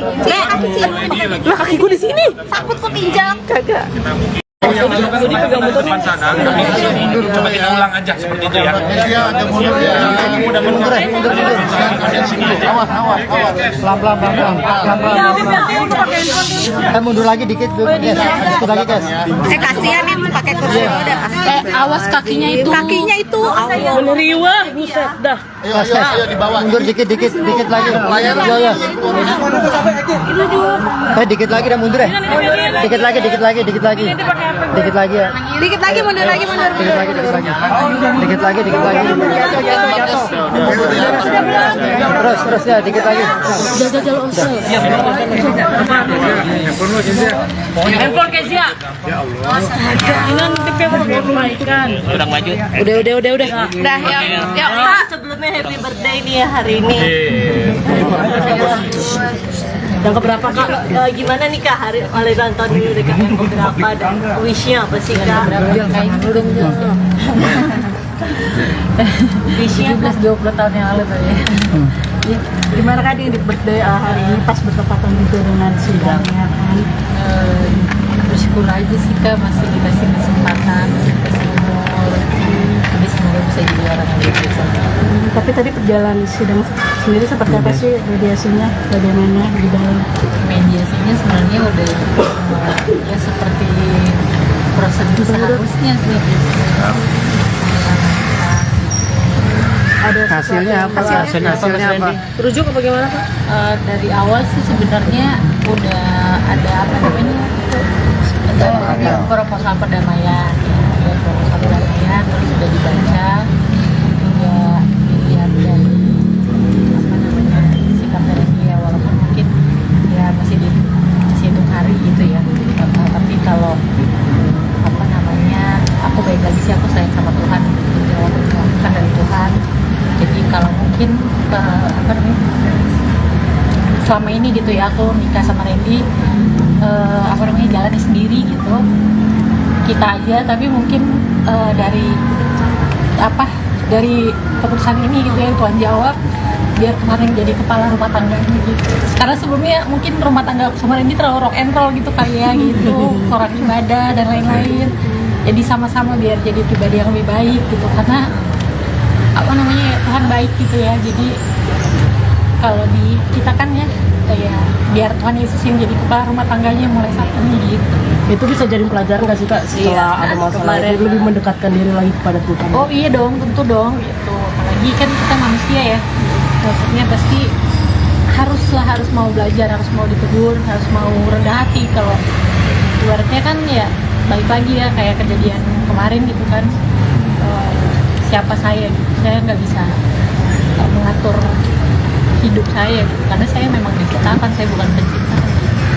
Lah kaki gue di sini. Takut kepinjak. Kagak. Depan sana, coba kita ulang aja seperti itu ya. Pelan. Mundur lagi dikit, guys. Dikit lagi, guys. Kasihan yang pakai kursi roda. Awas kakinya itu. Kakinya itu Meneriwa, buset dah. Ayo di bawah. Mundur dikit lagi. Iya. Dikit lagi dah mundur ya. Dikit lagi ya. Dikit lagi mundur. Dikit lagi. Terus ya, dikit lagi. Handphone Kezia. Ini nanti perbaikan. Udah maju. Udah. Dah, yuk. Pak, sebelumnya happy birthday nih ya hari ini. Yang keberapa Kak? Gimana nih Kak hari ulang tahun ini udah yang keberapa dan wishnya apa sih Kak? Wishnya 17-20 tahun yang lalu tadi. Gimana Kak di birthday hari ini pas bertepatan juga dengan sidangnya kan? Bersyukur aja sih Kak, masih dikasih kesempatan, dikasih umur, jadi semoga bisa jadi orang yang lebih baik. Tapi tadi perjalanan sidang sendiri seperti apa sih mediasinya, bagaimana di dalam? Mediasinya sebenarnya udah ya seperti prosedur seharusnya sih. Ada hasilnya apa? Hasilnya apa? Rujuk apa gimana Pak? Dari awal sih sebenarnya udah ada apa namanya proposal perdamaian ya, proposal perdamaian terus sudah dibaca, juga dilihat dari apa namanya sikap dari dia, walaupun mungkin ya masih hitung hari gitu ya. Tapi kalau apa namanya, aku baik lagi sih, aku sayang sama Tuhan, jawab bukan dari Tuhan. Jadi kalau mungkin apa namanya, selama ini gitu ya aku nikah sama Randy apa namanya jalannya sendiri gitu, kita aja, tapi mungkin dari keputusan ini gitu ya Tuhan jawab, biar kemarin jadi kepala rumah tangga gitu. Karena sebelumnya mungkin rumah tangga sama Randy terlalu rock and roll gitu kali ya gitu, orang ibadah dan lain-lain. Jadi sama-sama biar jadi pribadi yang lebih baik gitu, karena apa namanya Tuhan baik gitu ya. Jadi kalau di kita kan ya biar Tuhan Yesus yang jadi kepala rumah tangganya mulai saat ini gitu. Itu bisa jadi pelajaran nggak sih Kak setelah ada masalah itu, lebih mendekatkan diri lagi kepada Tuhan? Oh iya dong, tentu dong gitu. Apalagi kan kita manusia ya, maksudnya pasti harus mau belajar, harus mau ditegur, harus mau rendah hati. Kalau ibaratnya kan ya balik lagi ya kayak kejadian kemarin gitu kan, siapa saya gitu, saya nggak bisa mengatur hidup saya gitu, karena saya memang diciptakan, saya bukan pencipta.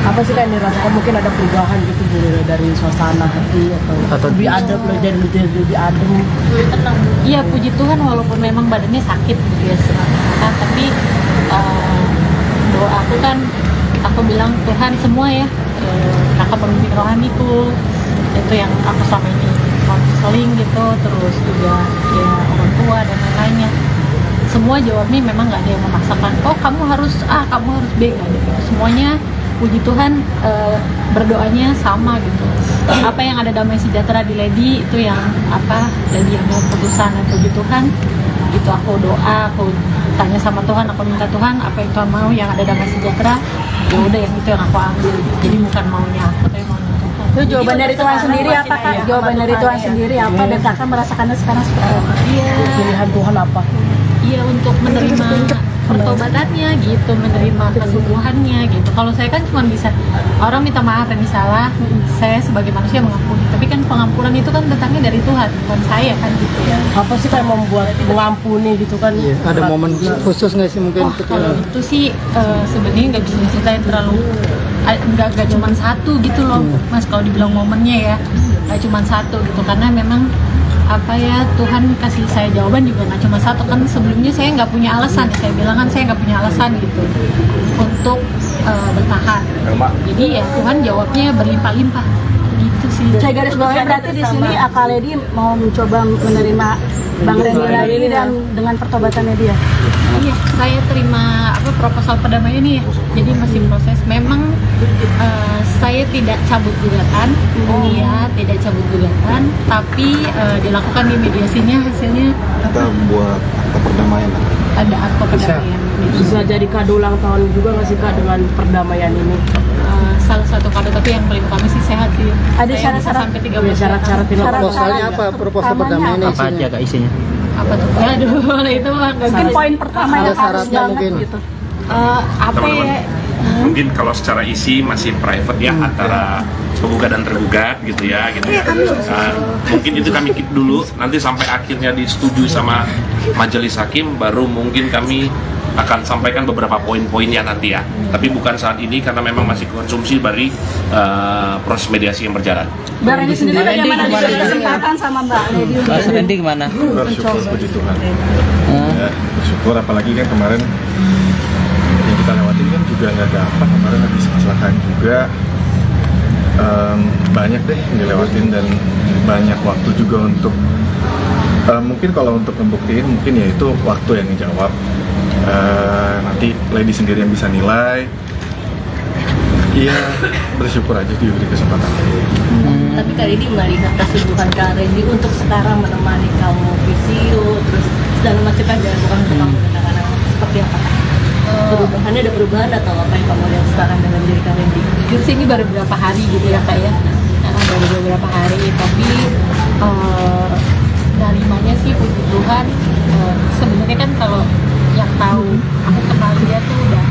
Apa sih Kak yang dirasakan, mungkin ada perubahan gitu dari suasana hati atau lebih adem, lebih adem, lebih tenang? Iya, puji Tuhan, walaupun memang badannya sakit gitu ya sebenarnya, tapi doa aku kan, aku bilang Tuhan semua ya, kakak pemimpin rohaniku itu yang aku selama ini konseling gitu, terus juga ya orang tua dan lain-lainnya, semua jawabnya memang nggak ada yang memaksakan, oh kamu harus A, kamu harus B, nggak ada gitu. Semuanya puji Tuhan berdoanya sama gitu. Apa yang ada damai sejahtera di Lady itu yang apa, Lady yang mau keputusan, dan puji Tuhan itu aku doa, aku tanya sama Tuhan, aku minta Tuhan apa yang Tuhan mau, yang ada damai sejahtera, ya udah yang itu yang aku ambil. Jadi bukan maunya aku, tapi maunya Tuhan. Itu jawaban dari Tuhan sendiri apa Kak? Jawaban dari Tuhan sendiri apa, dan Kakak merasakannya sekarang seperti apa? Iya. Pilihan Tuhan apa? Iya, untuk menerima pertobatannya gitu, menerima kesembuhannya gitu. Kalau saya kan cuma bisa, orang minta maaf dan salah, saya sebagai manusia mengampuni. Tapi kan pengampunan itu kan datangnya dari Tuhan, bukan saya kan gitu ya. Apa sih kayak membuat mengampuni gitu kan? Iya, ada momen khusus nggak sih mungkin? Kalau itu sih sebenarnya nggak bisa diceritain terlalu, nggak cuma satu gitu loh Mas. Kalau dibilang momennya ya nggak cuma satu gitu, karena memang apa ya, Tuhan kasih saya jawaban juga nggak cuma satu kan. Sebelumnya saya nggak punya alasan, saya bilang kan saya nggak punya alasan gitu untuk bertahan. Jadi ya Tuhan jawabnya berlimpah-limpah gitu sih. Saya garis bawahnya berarti di sini Kak Lady mau mencoba menerima Bang Randy lagi dan dengan pertobatannya dia. Iya, saya terima proposal perdamaian ini ya. Jadi masih proses. Memang saya tidak cabut gugatan, iya tidak cabut gugatan, tapi dilakukan di mediasinya, hasilnya Kita buat akta perdamaian. ada akta perdamaian. Bisa jadi kado ulang tahun juga nggak sih Kak dengan perdamaian ini? Salah satu kado, tapi yang paling utama sih sehat sih. Ada Saya syarat-syarat bisa sampai 13 syarat-syarat Proposalnya apa? Proposal perdamaian Apa aja Kak isinya? apa tuh? Aduh, itu mah Mungkin poin pertama Ada yang harus syaratnya banget mungkin. gitu. apa ya? Mungkin kalau secara isi masih private ya, antara penggugat dan tergugat gitu ya, mungkin itu kami keep dulu, nanti sampai akhirnya disetujui sama majelis hakim, baru mungkin kami akan sampaikan beberapa poin-poinnya nanti ya. Tapi bukan saat ini karena memang masih konsumsi dari proses mediasi yang berjalan. Bang Randy sendiri bagaimana diberi kesempatan sama Mbak Lady? Mas Randy gimana? Bersyukur, puji Tuhan. Ya, bersyukur, apalagi kan kemarin yang kita lewatin kan juga nggak gampang. Kemarin habis kecelakaan juga, banyak deh yang dilewatin dan banyak waktu juga untuk mungkin kalau untuk membuktiin mungkin ya itu waktu yang dijawab. Nanti Lady sendiri yang bisa nilai. Iya, bersyukur aja diberi kesempatan. Tapi kali ini melihat kesungguhan Kak Randy untuk sekarang menemani kamu visio, terus segala macam kan bukan untuk kamu kadang-kadang seperti apa? Perubahannya ada perubahan atau apa yang kamu lihat sekarang dengan diri Kak Randy? Jujur sih ini baru beberapa hari gitu ya Kak ya, baru beberapa hari, tapi narimanya sih puji Tuhan. Sebenarnya kan kalau yang tahu aku kenal dia tuh udah,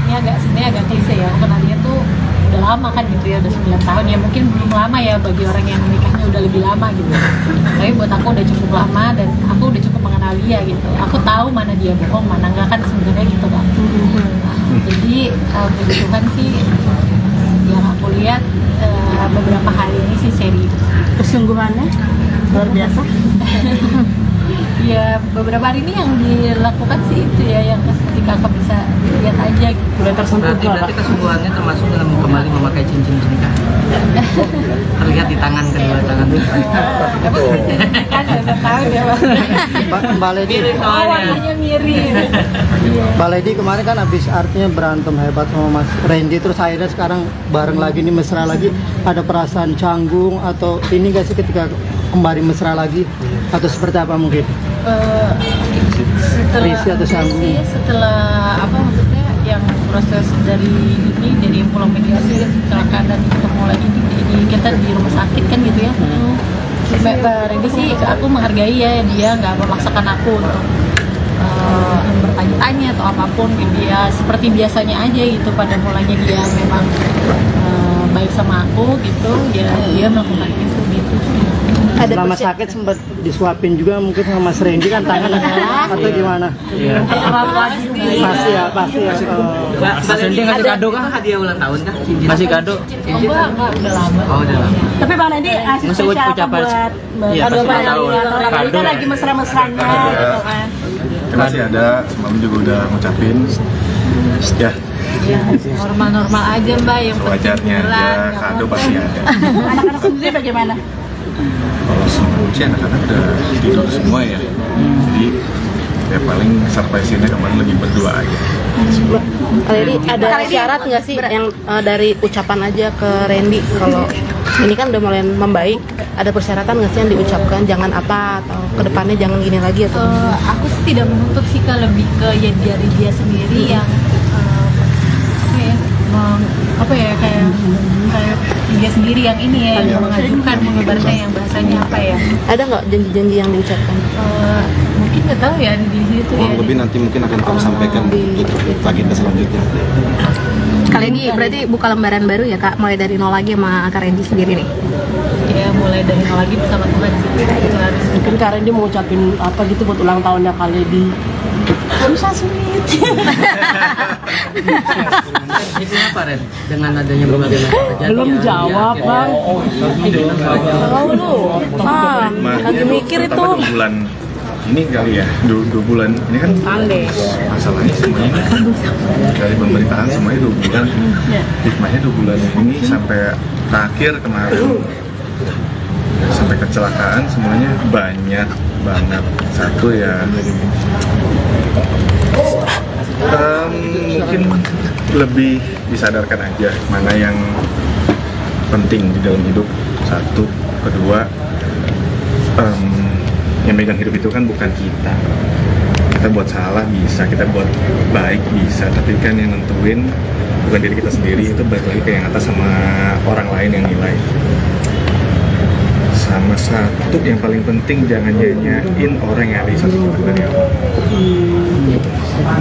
ini sebenarnya agak klise ya, aku kenal dia tuh udah lama kan gitu ya, udah 9 tahun ya, mungkin belum lama ya bagi orang yang nikahnya udah lebih lama gitu. Tapi buat aku udah cukup lama dan aku udah cukup mengenal dia gitu. Aku tahu mana dia bohong, mana enggak kan sebenarnya gitu kan. Jadi puji Tuhan sih yang aku lihat beberapa hari ini sih serius. Kesungguhannya luar biasa. Ya beberapa hari ini yang dilakukan sih itu ya, yang ketika aku bisa lihat aja gitu. Udah tersentuh Berarti kesungguhannya termasuk dalam kembali memakai cincin pernikahan. Terlihat di tangan kedua tangan. Kan nggak tahu dia Mbak Lady, warnanya mirip. Mbak Lady kemarin kan habis artinya berantem hebat sama Mas Randy, terus akhirnya sekarang bareng lagi nih, mesra lagi. Ada perasaan canggung atau ini nggak sih ketika kembali mesra lagi, atau seperti apa mungkin? Risih atau canggung? Setelah apa maksudnya yang proses dari pulang mediasi kecelakaan dan ketemu lagi di kita di rumah sakit kan gitu ya. Mbak Randy sih aku menghargai ya, dia nggak memaksakan aku untuk bertanya-tanya atau apapun gitu ya, seperti biasanya aja gitu. Pada mulanya dia memang baik sama aku gitu, dia melakukan itu gitu. Selama sakit sempat disuapin juga mungkin sama Mas Randy kan tangan atau gimana? Iya. Pasti ya. Mas Randy ngasih kado kah? Hadiah ulang tahun kah? Masih kado? Enggak, udah lama. Oh, udah lama. Tapi Bang Randy ngasih Masih spesial apa ucapan. buat Iya, kado pasti Bang tahu. Randy? Apalagi kan lagi mesra-mesranya gitu kan. Masih ada, semalam juga udah ngucapin. Ya, Normal-normal aja Mbak, yang wajarnya aja, kado pasti ada. Anak-anak sendiri bagaimana? Kalau sebelum sih anak-anak udah tidur semua ya, jadi ya paling surprise-nya kemarin lebih berdua aja. Jadi ada syarat nggak sih yang dari ucapan aja ke Randy kalau ini kan udah mulai membaik, ada persyaratan nggak sih yang diucapkan, jangan apa atau kedepannya jangan gini lagi atau? Aku sih tidak menuntut sih, lebih ke ya dari dia sendiri yang kayak dia sendiri yang ini ya, yang mengajukan, mengabarkan yang bahasanya apa ya. Ada nggak janji-janji yang diucapkan? Mungkin nggak tahu ya di situ ya. Lebih nanti mungkin akan kamu sampaikan di agenda selanjutnya. Kali ini berarti buka lembaran baru ya Kak, mulai dari nol lagi sama Kak Randy sendiri nih. Ya mulai dari nol lagi bersama Tuhan sih. Itu harus. Mungkin Kak Randy mau ucapin apa gitu buat ulang tahunnya Kak Lady. Susah sulit. Itu apa Ren? Dengan adanya berbagai macam kejadian. Belum jawab Bang. Tahu lu? Lagi mikir itu. 2 bulan ini kali ya, 2 bulan ini kan masalahnya semuanya kan dari pemberitaan semuanya 2 bulan. Hikmahnya 2 bulan ini sampai terakhir kemarin sampai kecelakaan semuanya banyak banget. Satu ya mungkin lebih disadarkan aja mana yang penting di dalam hidup. Satu, kedua yang megang hidup itu kan bukan kita. Kita buat salah bisa, kita buat baik bisa, tapi kan yang nentuin bukan diri kita sendiri, itu balik lagi ke yang atas sama orang lain yang nilai. Sama satu yang paling penting, jangan nyanyain orang yang ada di satu kita dari awal.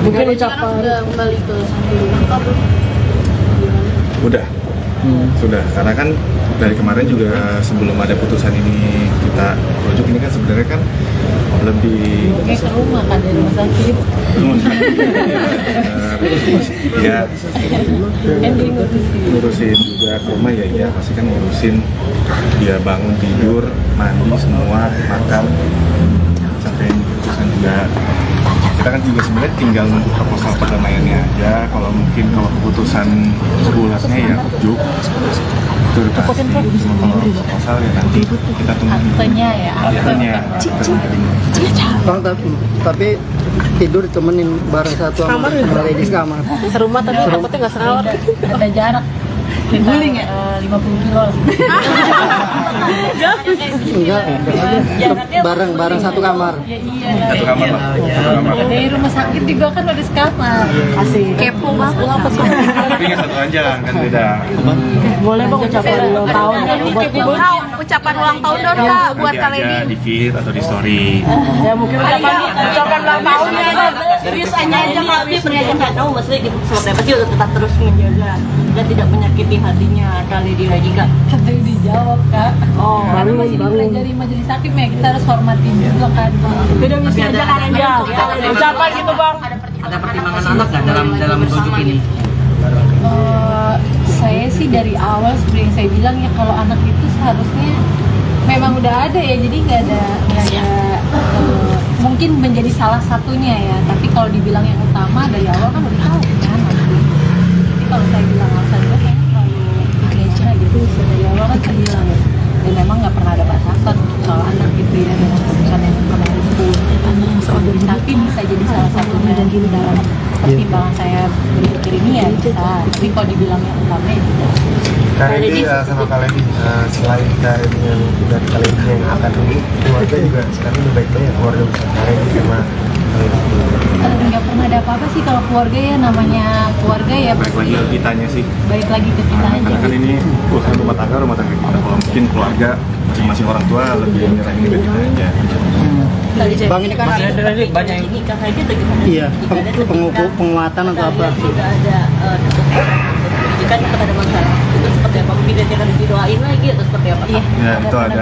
Mungkin ucapan Sudah kembali ke rumah. Udah, sudah. Karena kan dari kemarin juga sebelum ada putusan ini kita rujuk, ini kan sebenarnya kan lebih Kayak ke rumah kan dari rumah sakit. ya ngurusin juga ke rumah ya pasti kan ngurusin dia bangun tidur mandi semua makan sampai putusan juga. Kita kan juga sebenarnya tinggal nunggu proposal perdamaiannya aja. Kalau mungkin kalau keputusan bulatnya ya ujuk itu udah pasti. Kalau proposal ya nanti kita tunggu Aktenya ya. akhirnya. Bang, tapi tidur ditemenin bareng satu sama Lady di kamar. Serumah tapi takutnya nggak serawat. Ada jarak. Guling ya? 50 kilo lah. Enggak, bareng satu kamar. Ya iya. Satu kamar lah. Satu kamar. Dari rumah sakit juga kan udah sekamar. asik. Kepo banget apa sih? Tapi nggak satu aja kan beda. Boleh Bang ucapan ulang tahun buat Ibu. Ucapan ulang tahun dong Kak buat Nanti Kak aja Lady. di feed atau di story. Ya mungkin ucapan ulang tahunnya aja. serius aja aktif ternyata nggak tahu maksudnya gitu seperti apa sih untuk tetap terus menjaga dan tidak menyakiti hatinya kali dia lagi kak. Kata dijawab kak. Oh, karena masih dipelajari majelis hakim ya, kita harus hormatin juga kan. Beda misi aja kan ya. Ucapan gitu bang. Ada pertimbangan anak nggak dalam bentuk ini? Saya sih dari awal seperti yang saya bilang ya, kalau anak itu seharusnya memang udah ada ya, jadi nggak ada mungkin menjadi salah satunya ya, tapi kalau dibilang yang utama dari awal kan udah tahu kan. Jadi kalau saya bilang alasan itu kayaknya terlalu gereja gitu, dari awal kan saya bilang ya, dan memang nggak pernah ada batasan untuk soal anak gitu ya, dengan keputusan yang kemarin itu tapi bisa jadi salah satunya dan gini dalam pertimbangan saya berpikir ini ya bisa, tapi kalau dibilang yang utama ya tidak. Kak Randy sama Kak Lady, selain Kak Randy yang udah Kak Lady yang akan dulu, keluarga juga sekarang udah baik-baik ya, keluarga besar Kak Randy sama Kak Lady. Nggak pernah ada apa-apa sih kalau keluarga ya, namanya keluarga ya. Baik lagi ke kitanya sih. Baik lagi ke kita aja. Karena kan ini urusan rumah tangga kita. Kalau mungkin keluarga masing-masing orang tua lebih nyerahin ke kita aja. Bang, ini kan ada banyak yang nikah aja bagaimana? iya penguatan atau apa? Tidak ada jika tetap ada masalah itu seperti apa? Mungkin dia akan didoain lagi atau seperti apa? Iya, Ya itu ada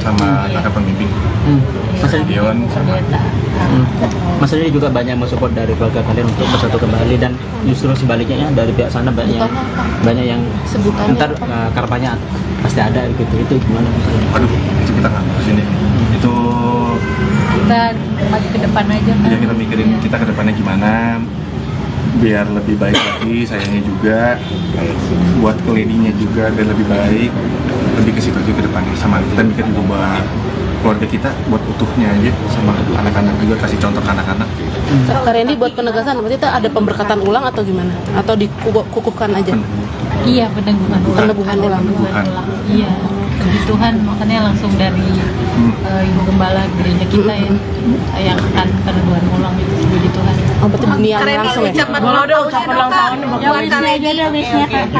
sama kakak pembimbing. Maksudnya Dewan sama maksudnya juga banyak mensupport dari keluarga kalian untuk bersatu kembali, dan justru sebaliknya ya, dari pihak sana banyak yang ntar karapannya pasti ada gitu, itu gimana? Aduh, itu kita nggak harus ini. Itu Kita maju ke depan aja kan. ya kita mikirin kita ke depannya gimana biar lebih baik lagi, sayangnya juga buat keledinya juga biar lebih baik, lebih ke situ aja ke depannya. Sama kita mikir juga buat keluarga kita, buat utuhnya aja, sama anak-anak juga, kasih contoh ke anak-anak. Kak Randy, buat penegasan berarti itu ada pemberkatan ulang atau gimana? Atau dikukuhkan aja? Iya, peneguhan ulang. Peneguhan ulang. Iya, puji Tuhan, makanya langsung dari Ibu Gembala gereja kita ya, yang akan peneguhan ulang itu, puji Tuhan. Oh, berarti dunia langsung ya? Boleh dong ucapan ulang tahun Buat Kak Lady aja wishnya Kak.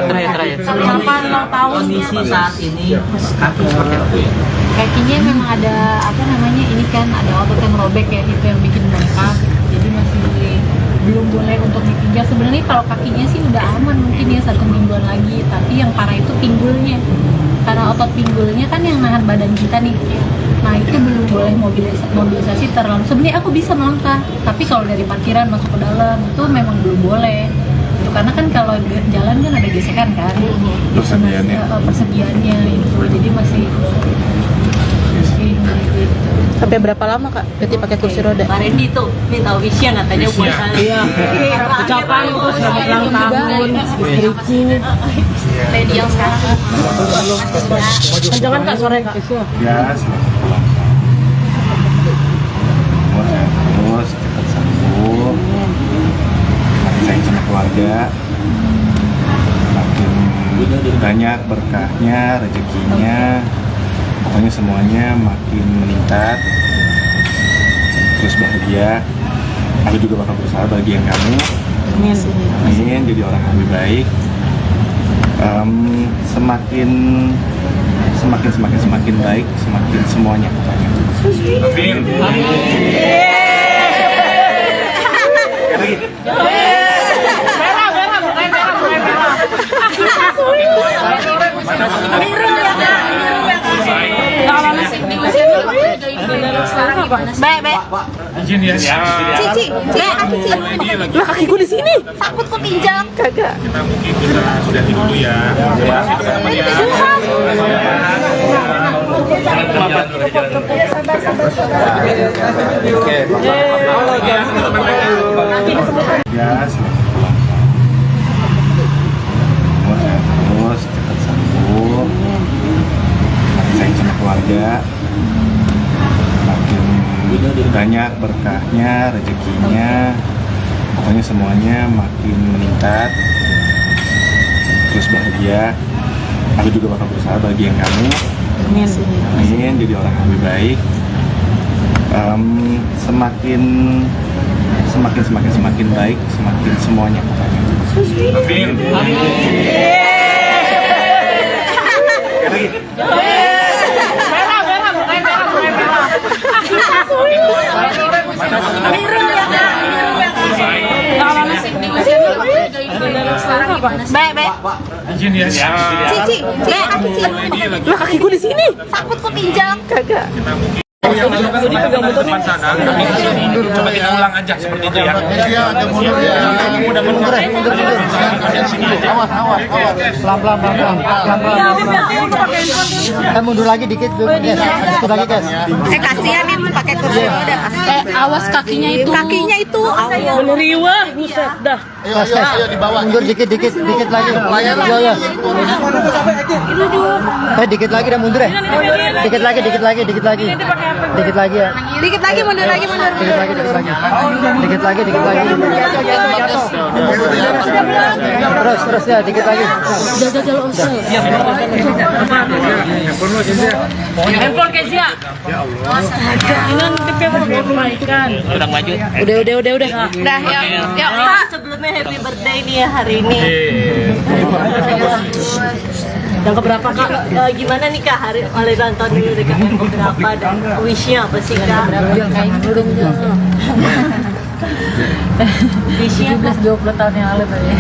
Terakhir. Ucapan ulang tahun. Kondisi saat ini kaki seperti apa ya? Kakinya memang ada apa namanya, ini kan ada otot yang robek ya, itu yang bikin bengkak, jadi masih belum boleh untuk dipijak. Sebenarnya kalau kakinya sih udah aman mungkin ya 1 mingguan lagi, tapi yang parah itu pinggulnya, karena otot pinggulnya kan yang nahan badan kita nih. Nah itu belum boleh mobilisasi terlalu. Sebenarnya aku bisa melangkah, tapi kalau dari parkiran masuk ke dalam itu memang belum boleh. Itu karena kan kalau jalan kan ada gesekan kan, persediaannya itu, jadi masih Sampai berapa lama Kak berarti pakai kursi roda? Pak Randy tuh minta wishnya katanya buat saya. Iya. Ucapan itu selamat ulang tahun istriku. lady yang sekarang. Jangan Kak sore Kak. Ya, selamat terus cepat sembuh, makin sayang sama keluarga, makin banyak berkahnya, rezekinya, pokoknya semuanya makin meningkat, terus bahagia. Aku juga bakal berusaha bagian kamu. Amin. Jadi orang yang lebih baik. Semakin baik, semakin semuanya pokoknya. Amin. Izin ya. Cici, lah kakiku di sini. Takut kok pinjam. Kagak. Kita mungkin sudah dulu ya. Terima kasih teman-teman ya. Ya, selamat terus cepat sembuh, makin sayang sama keluarga, makin banyak berkahnya, rezekinya, pokoknya semuanya makin meningkat, terus bahagia. Aku juga bakal berusaha bagian kamu. Amin. Jadi orang yang lebih baik. Semakin baik, semakin semuanya pokoknya. Amin. Merah. Izin ya. Cici, lah kakiku di sini. Takut kok injak. Kagak. Depan sana. Coba kita ulang aja seperti itu ya. Mudah mundur. Pelan. Mundur lagi dikit, guys. Dikit lagi, guys. Kasihan nih pakai kursi roda. Awas kakinya itu. Kakinya itu. Meneriwa, buset dah. Ayo di bawah. Mundur dikit lagi. Iya. Dikit lagi dah mundur ya. Dikit lagi ya. Dikit lagi mundur. Dikit lagi. Terus ya, dikit lagi. Handphone Kezia. Udah maju. Udah. Dah, yuk. Pak, sebelumnya happy birthday nih ya hari ini. Yang keberapa Kak? Gimana nih Kak hari oleh nonton dulu deh Kak yang keberapa dan wishnya apa sih Kak? Wishnya 20 tahun yang lalu tadi.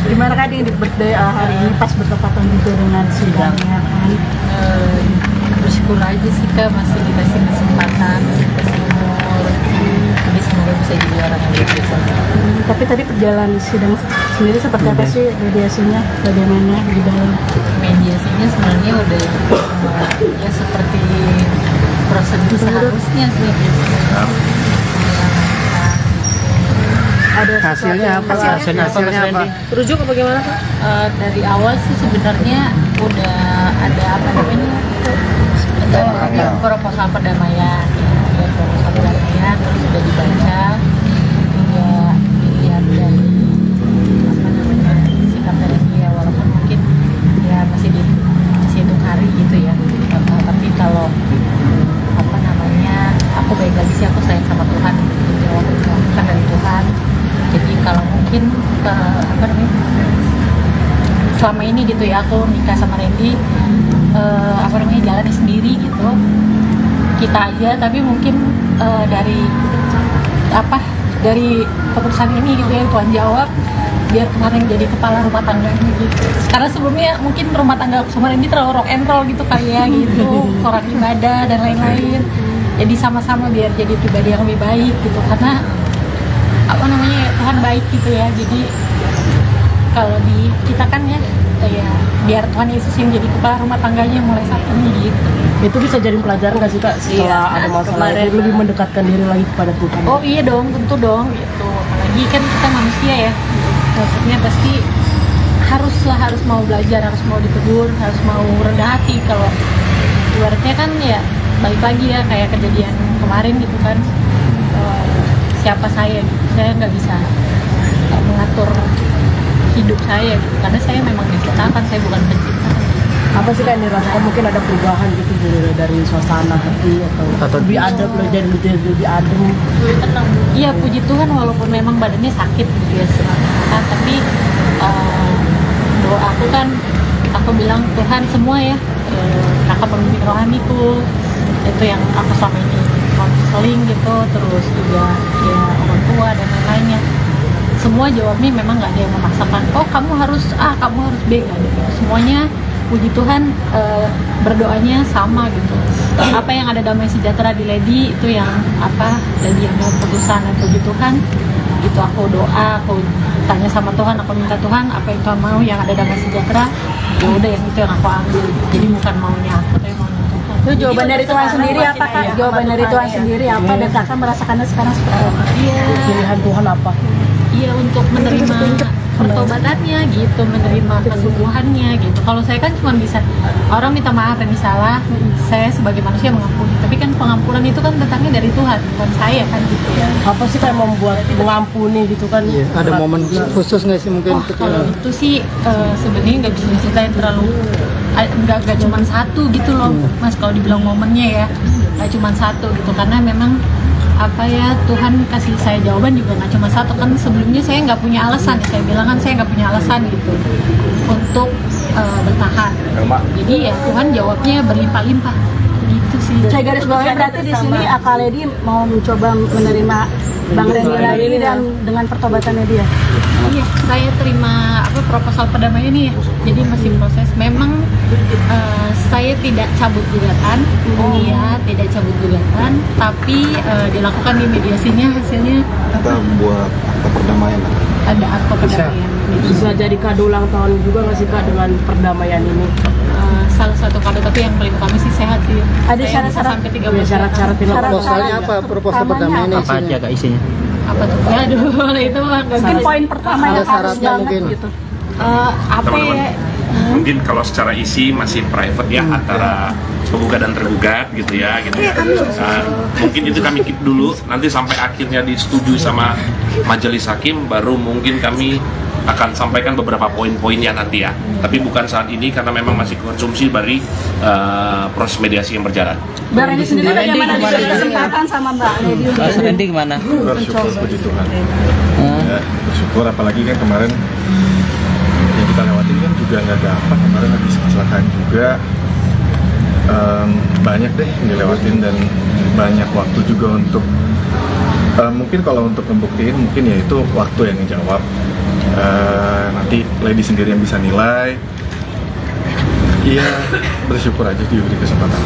Gimana kan di birthday hari ini pas bertepatan juga dengan sidangnya kan? Bersyukur aja sih Kak, masih dikasih kesempatan, dikasih umur, jadi semoga bisa jadi orang yang lebih baik. Tapi tadi perjalanan sidang sendiri seperti apa sih mediasinya, bagaimana di dalam? Mediasinya sebenarnya udah ya seperti prosedur seharusnya sih. Ada hasilnya apa? Hasilnya apa? Rujuk apa gimana Pak? Dari awal sih sebenarnya udah ada apa namanya proposal perdamaian, terus sudah dibaca, hingga dilihat dari apa namanya sikap dari dia, walaupun mungkin ya masih dihitung hari gitu ya. Tapi kalau apa namanya aku baik lagi sih, aku sayang sama Tuhan, jawab bukan dari Tuhan. Jadi kalau mungkin apa namanya selama ini gitu ya aku nikah sama Randy apa namanya jalan sendiri gitu kita aja, tapi mungkin dari keputusan ini gitu ya Tuhan jawab biar kemarin jadi kepala rumah tangganya gitu. Karena sebelumnya mungkin rumah tangga aku sama Randy terlalu rock and roll gitu kali ya gitu, orang ibadah dan lain-lain. Jadi sama-sama biar jadi pribadi yang lebih baik gitu, karena apa namanya Tuhan baik gitu ya. Jadi kalau di kita kan ya biar Tuhan Yesus yang jadi kepala rumah tangganya mulai saat ini gitu. Itu bisa jadi pelajaran nggak sih Kak setelah ada masalah itu lebih mendekatkan diri lagi kepada Tuhan? Oh iya dong, tentu dong gitu. Apalagi kan kita manusia ya, maksudnya pasti harus mau belajar, harus mau ditegur, harus mau rendah hati. Kalau ibaratnya kan ya balik lagi ya kayak kejadian kemarin gitu kan, siapa saya gitu, saya nggak bisa mengatur hidup saya gitu, karena saya memang diciptakan, saya bukan pencipta. Apa sih Kak yang dirasakan, mungkin ada perubahan gitu dari suasana hati atau lebih adem, jadi lebih adem, lebih tenang? Iya, puji Tuhan walaupun memang badannya sakit gitu ya sekarang, tapi doa aku kan, aku bilang Tuhan semua ya, kakak pemimpin rohaniku itu yang aku selama ini konseling gitu, terus juga ya orang tua dan lain-lainnya, semua jawabnya memang nggak ada yang memaksakan, oh kamu harus A, kamu harus B, nggak ada gitu. Semuanya puji Tuhan berdoanya sama gitu. Apa yang ada damai sejahtera di Lady itu yang apa Lady yang dalam putusan, dan puji Tuhan itu aku doa, aku tanya sama Tuhan, aku minta Tuhan apa yang Tuhan mau yang ada damai sejahtera, ya udah yang itu yang aku ambil. Jadi bukan maunya aku, tapi maunya Tuhan. Itu jawaban dari Tuhan sendiri apa Kak? Jawaban dari Tuhan sendiri apa dan Kakak merasakannya sekarang seperti apa? Iya. Pilihan Tuhan apa? Iya, untuk menerima pertobatannya gitu, menerima kesembuhannya gitu. Kalau saya kan cuma bisa orang minta maaf dan salah, saya sebagai manusia mengampuni. Tapi kan pengampunan itu kan datangnya dari Tuhan, bukan saya kan gitu ya. Apa sih kayak membuat mengampuni gitu kan? Iya, ada momen khusus nggak sih mungkin? Kalau itu sih sebenarnya nggak bisa diceritain terlalu, nggak cuma satu gitu loh, Mas. Kalau dibilang momennya ya, nggak cuma satu gitu, karena memang apa ya Tuhan kasih saya jawaban juga nggak cuma satu kan. Sebelumnya saya nggak punya alasan, saya bilang kan saya nggak punya alasan gitu untuk bertahan. Jadi ya Tuhan jawabnya berlimpah-limpah gitu sih. Saya garis bawahi berarti di sini Kak Lady mau mencoba menerima Bang Randy lagi dan dengan pertobatannya dia. Iya, saya terima proposal perdamaian ini ya. Jadi masih proses. Memang saya tidak cabut gugatan, iya tidak cabut gugatan, tapi dilakukan di mediasinya hasilnya Kita buat akta perdamaian. ada akta perdamaian. Bisa jadi kado ulang tahun juga nggak sih Kak dengan perdamaian ini? Salah satu kado, tapi yang paling utama sih sehat sih. Ada Saya syarat-syarat sampai 30 Syarat-syarat yang Proposalnya apa? Proposal perdamaiannya Apa aja Kak isinya? apa tuh? Aduh, itu mah Mungkin poin pertama Ada yang harus syaratnya banget mungkin. gitu. apa Teman-teman, ya? mungkin kalau secara isi masih private ya antara penggugat dan tergugat gitu ya. Mungkin itu kami keep dulu, nanti sampai akhirnya disetujui sama majelis hakim, baru mungkin kami akan sampaikan beberapa poin-poinnya nanti ya. Tapi bukan saat ini karena memang masih konsumsi dari proses mediasi yang berjalan. Bang Randy sendiri bagaimana diberi kesempatan sama Mbak Lady untuk Mas Randy gimana? Bersyukur puji Tuhan. Ya, bersyukur apalagi kan kemarin yang kita lewatin kan juga nggak gampang. Kemarin habis kecelakaan juga banyak deh yang dilewatin dan banyak waktu juga untuk mungkin kalau untuk membuktiin mungkin ya itu waktu yang ngejawab. Nanti Lady sendiri yang bisa nilai. Iya, bersyukur aja diberi kesempatan.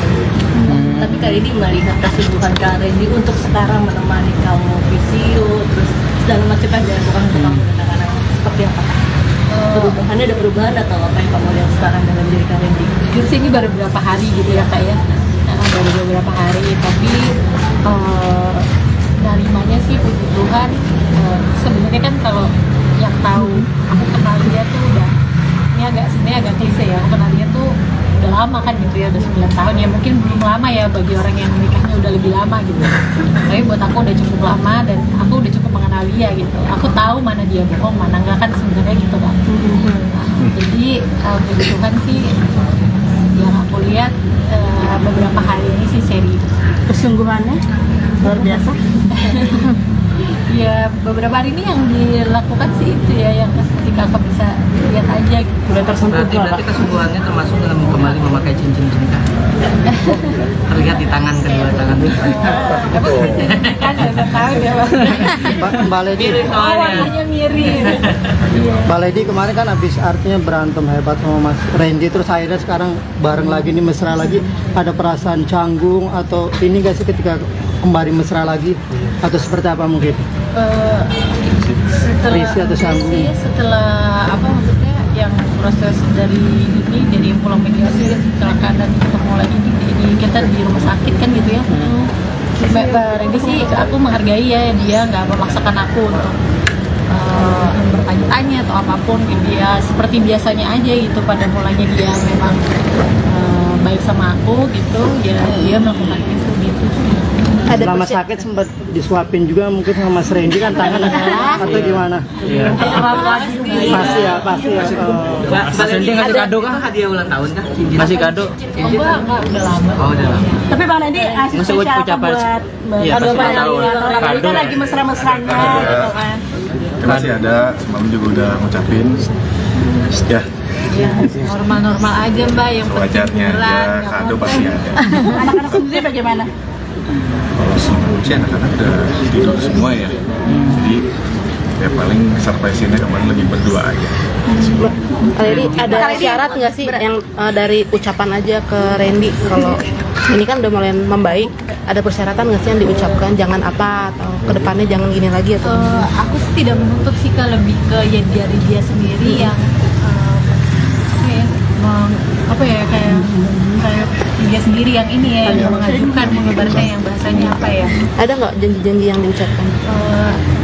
Tapi kali ini melihat kesibukan Kak Randy untuk sekarang menemani kamu visio, terus segala macam kan dilakukan untuk kamu dan anak-anak seperti apa? Perubahannya ada perubahan atau apa yang kamu lihat sekarang dalam diri Kak Randy? Jujur sih ini baru beberapa hari gitu ya Kak ya. Baru beberapa hari, tapi narimanya sih puji Tuhan. Sebenarnya kan kalau yang tahu aku kenal dia tuh udah, ini sebenarnya agak klise ya, aku kenal dia tuh udah lama kan gitu ya, udah 9 tahun ya, mungkin belum lama ya bagi orang yang menikahnya udah lebih lama gitu. Tapi buat aku udah cukup lama dan aku udah cukup mengenal dia gitu. Aku tahu mana dia bohong, mana enggak kan sebenarnya gitu kan. Jadi puji Tuhan sih yang aku lihat beberapa hari ini sih serius. kesungguhannya luar biasa. Ya beberapa hari ini yang dilakukan sih itu ya yang ketika kakak bisa lihat aja gitu. Udah tersentuh Berarti kesungguhannya termasuk dalam kembali memakai cincin cinta. Terlihat di tangan kedua tangan. Kan nggak tahu dia Mbak Lady, warnanya mirip. Mbak Lady kemarin kan habis artinya berantem hebat sama Mas Randy, terus akhirnya sekarang bareng lagi nih, mesra lagi. Ada perasaan canggung atau ini nggak sih ketika kembali mesra lagi atau seperti apa mungkin? Risih atau canggung? Iya, setelah apa maksudnya yang proses dari pulang mediasi kecelakaan dan ketemu lagi di kita di rumah sakit kan gitu ya. Mbak Randy sih aku menghargai ya, dia nggak memaksakan aku untuk bertanya-tanya atau apapun gitu ya, seperti biasanya aja gitu. Pada mulanya dia memang baik sama aku gitu, ya dia melakukan itu gitu. Selama sakit sempat disuapin juga mungkin sama Mas Randy kan tangan atau gimana? Iya. Pasti ya. Mas Randy ngasih kado kah? Hadiah ulang tahun kah? Masih kado? Enggak, udah lama. Oh, udah lama. Tapi Bang Randy ngasih Masih spesial apa ucapan. buat Iya, kado pasti Bang tahu. Randy? Randy kan lagi mesra-mesranya gitu kan. Masih ada, semalam juga udah ngucapin. Ya, Normal-normal aja Mbak, yang penting wajarnya hiburan, aja, nggak kado konten. pasti ada. Anak-anak sendiri bagaimana? Kalau sebelum sih anak-anak udah tidur semua ya. Jadi ya paling surprise-nya kemarin lebih berdua aja. Jadi ada syarat nggak sih yang dari ucapan aja ke Randy kalau ini kan udah mulai membaik, ada persyaratan nggak sih yang diucapkan jangan apa atau kedepannya jangan gini lagi atau? Aku sih tidak menuntut sih, lebih ke ya dari dia sendiri yang kayak dia sendiri yang ini ya yang mengajukan, mengabarkan yang bahasanya apa ya? Ada nggak janji-janji yang diucapkan?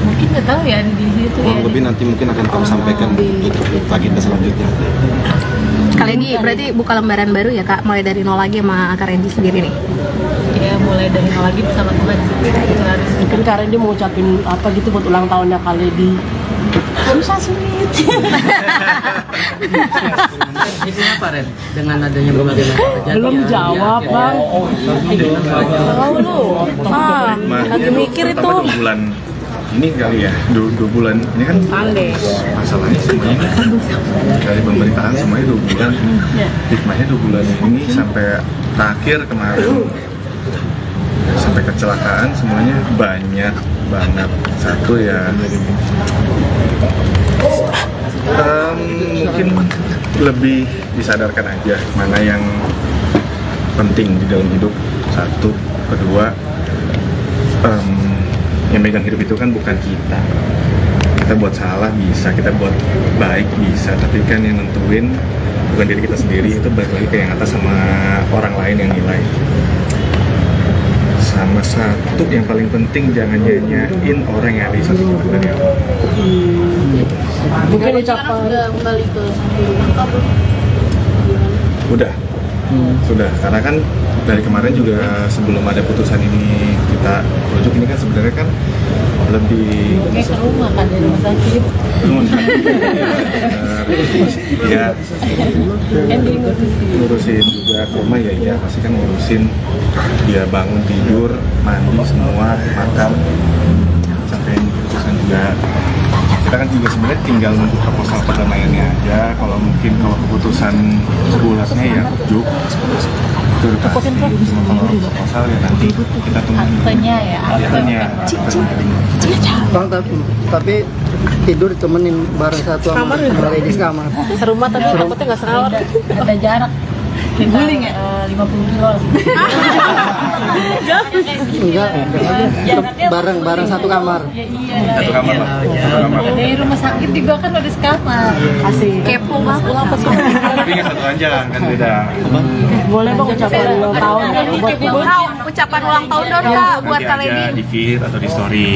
Mungkin nggak tahu ya di situ ya. Lebih nanti mungkin akan kami sampaikan untuk agenda selanjutnya. Kali ini berarti buka lembaran baru ya Kak, mulai dari nol lagi sama Kak Randy sendiri nih. Ya mulai dari nol lagi bersama Tuhan sih. Itu harus. Mungkin Kak Randy mau ucapin apa gitu buat ulang tahunnya Kak Lady. Susah sulit. Itu apa Ren? Dengan adanya berbagai macam kejadian. Belum jawab Bang. Tahu lu? Lagi mikir itu. 2 bulan ini kali ya, 2 bulan ini kan masalahnya semuanya kan dari pemerintahan semuanya 2 bulan. Hikmahnya 2 bulan ini sampai terakhir kemarin sampai ke kecelakaan semuanya banyak banget. Satu ya mungkin lebih disadarkan aja mana yang penting di dalam hidup. Satu, kedua yang megang hidup itu kan bukan kita. Kita buat salah bisa, kita buat baik bisa, tapi kan yang nentuin bukan diri kita sendiri, itu balik lagi ke yang atas sama orang lain yang nilai. Sama satu yang paling penting, jangan nyanyain orang yang ada di samping kita dari awal. Mungkin ucapan sudah kembali ke rumah belum? Udah, sudah. Karena kan dari kemarin juga sebelum ada putusan ini kita rujuk, ini kan sebenarnya kan lebih Kayak ke rumah kan dari rumah sakit. Ya ngurusin juga ke rumah ya pasti kan ngurusin dia bangun tidur mandi semua makan sampai putusan juga. Kita kan juga sebenarnya tinggal nunggu proposal perdamaiannya aja. Kalau mungkin kalau keputusan sebulannya ya rujuk itu udah pasti. Cuma kalau proposal ya nanti kita tunggu Aktenya ya. akhirnya. Bang, tapi tidur ditemenin bareng satu sama lady kamar. Serumah tapi takutnya nggak serawat. Ada jarak. Guling ya? 50 kilo lah. Enggak, bareng satu kamar. Satu kamar lah. Satu kamar. Dari rumah sakit juga kan udah sekamar. Asik. Kepo banget. Tapi nggak satu aja kan beda. boleh bang ucapan ulang tahun buat Ucapan ulang tahun dong kak buat Nanti kalian aja ini. di feed atau di story.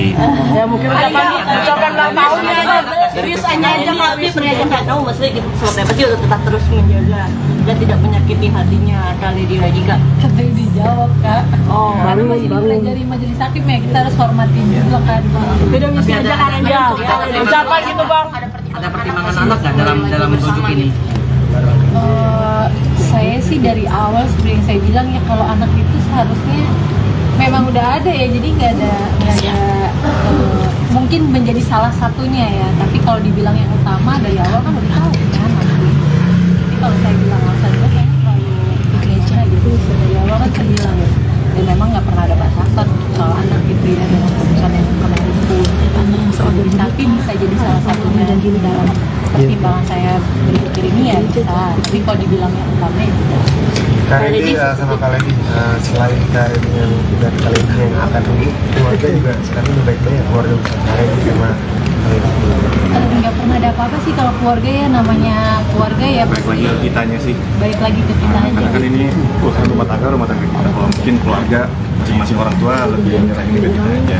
ya mungkin ucapan ulang tahunnya aja. Serius aja aktif mereka nggak tahu maksudnya gitu seperti apa sih untuk tetap terus menjaga dan tidak menyakiti hatinya kali dia lagi kak. Tapi dijawab kak. Oh, Karena masih dipelajari majelis hakim ya, kita harus hormatin juga kan. Beda misi aja kan aja. Ucapan gitu bang. Ada pertimbangan anak nggak dalam rujuk ini? Saya sih dari awal seperti yang saya bilang ya, kalau anak itu seharusnya memang udah ada ya, jadi nggak ada mungkin menjadi salah satunya ya, tapi kalau dibilang yang utama dari awal kan udah tahu kan. Jadi kalau saya bilang alasan itu kayaknya terlalu gereja gitu, dari awal kan saya bilang ya, dan memang nggak pernah ada batasan soal anak gitu ya dalam keputusan yang kemarin itu, tapi bisa jadi salah satunya dan gini dalam pertimbangan saya berpikir ini ya bisa, tapi kalau dibilang yang utama ya tidak. Kak Randy sama Kak Lady, selain Kak Randy yang udah Kak Lady yang akan rujuk, keluarga juga sekarang udah baik-baik ya, keluarga besar Kak Randy sama Kak Lady. Nggak pernah ada apa-apa sih kalau keluarga ya, namanya keluarga ya Baik lagi ke kitanya sih. baik lagi ke kita aja. Karena kan ini urusan rumah tangga kita. Kalau mungkin keluarga masing-masing orang tua lebih nyerahin ke kita aja.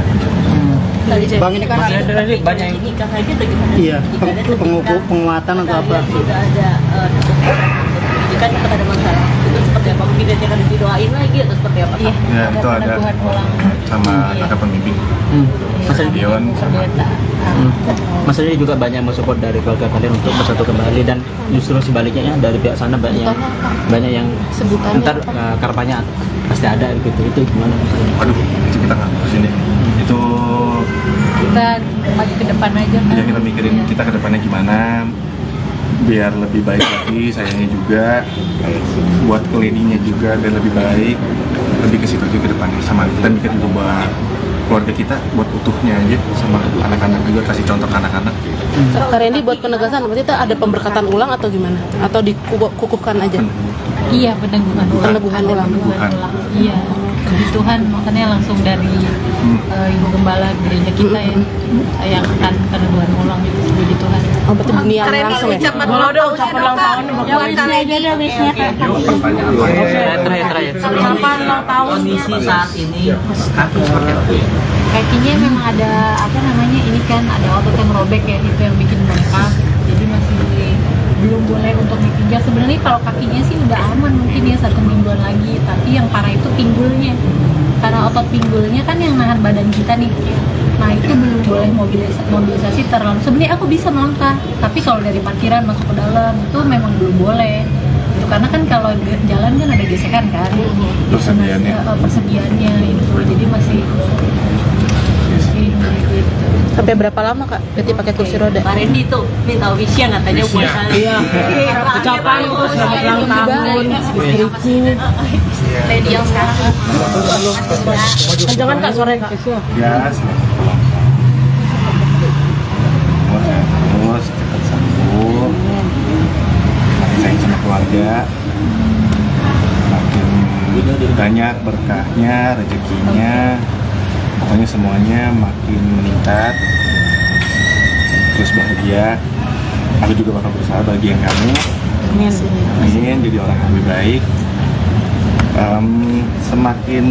Bang, ini kan ada banyak yang Nikah aja bagaimana? iya penguatan atau apa? Sudah ada jika tetap ada masalah itu seperti apa? Mungkin dia akan didoain lagi atau seperti apa? Iya, Ya itu ada peneguhan ulang. sama ada pembimbing. Masa Dewan sama Maksudnya juga banyak mensupport dari keluarga kalian untuk bersatu kembali, dan justru sebaliknya ya, dari pihak sana banyak yang Sebutannya ntar karpanya pasti ada gitu, itu gimana? waduh, itu kita nggak ngurusin deh. Itu Kita maju ke depan aja kan. ya kita mikirin kita ke depannya gimana biar lebih baik lagi, sayangnya juga buat kelininya juga biar lebih baik, lebih ke situ juga ke depannya. Sama kita mikir juga buat keluarga kita, buat utuhnya aja, sama anak-anak juga, kasih contoh ke anak-anak. Kak Randy, buat penegasan berarti itu ada pemberkatan ulang atau gimana? Atau dikukuhkan aja? Iya, peneguhan ulang. Peneguhan ulang. Iya, puji Tuhan, makanya langsung dari Ibu Gembala gereja kita ya, yang akan peneguhan ulang itu, puji Tuhan. Oh, berarti dunia langsung ya? Ucapan ulang tahun ulang tahun buat kalian ini. Terakhir. Ucapan ulang tahun Kondisi saat ini kaki seperti apa? Kakinya memang ada ini kan ada otot yang robek ya, itu yang bikin bengkak, jadi masih belum boleh untuk dipijak. Sebenarnya kalau kakinya sih udah aman mungkin ya 1 mingguan lagi, tapi yang parah itu pinggulnya, karena otot pinggulnya kan yang nahan badan kita nih. Nah itu belum boleh mobilisasi terlalu. Sebenarnya aku bisa melangkah, tapi kalau dari parkiran masuk ke dalam itu memang belum boleh. Itu karena kan kalau jalan kan ada gesekan kan. Persediaannya. Persediaannya itu, jadi masih Sampai berapa lama kak berarti pakai kursi roda? Pak Randy tuh minta wish-nya katanya buat saya. Iya. Ucapan itu selamat ulang tahun istriku. Lady yang sekarang Jangan kak sore kak. Ya, selamat ulang tahun. Terus cepat sembuh, makin sayang sama keluarga, makin banyak berkahnya, rezekinya, pokoknya semuanya makin meningkat, terus bahagia. Aku juga bakal berusaha bahagian kamu. Amin, jadi orang yang lebih baik. Semakin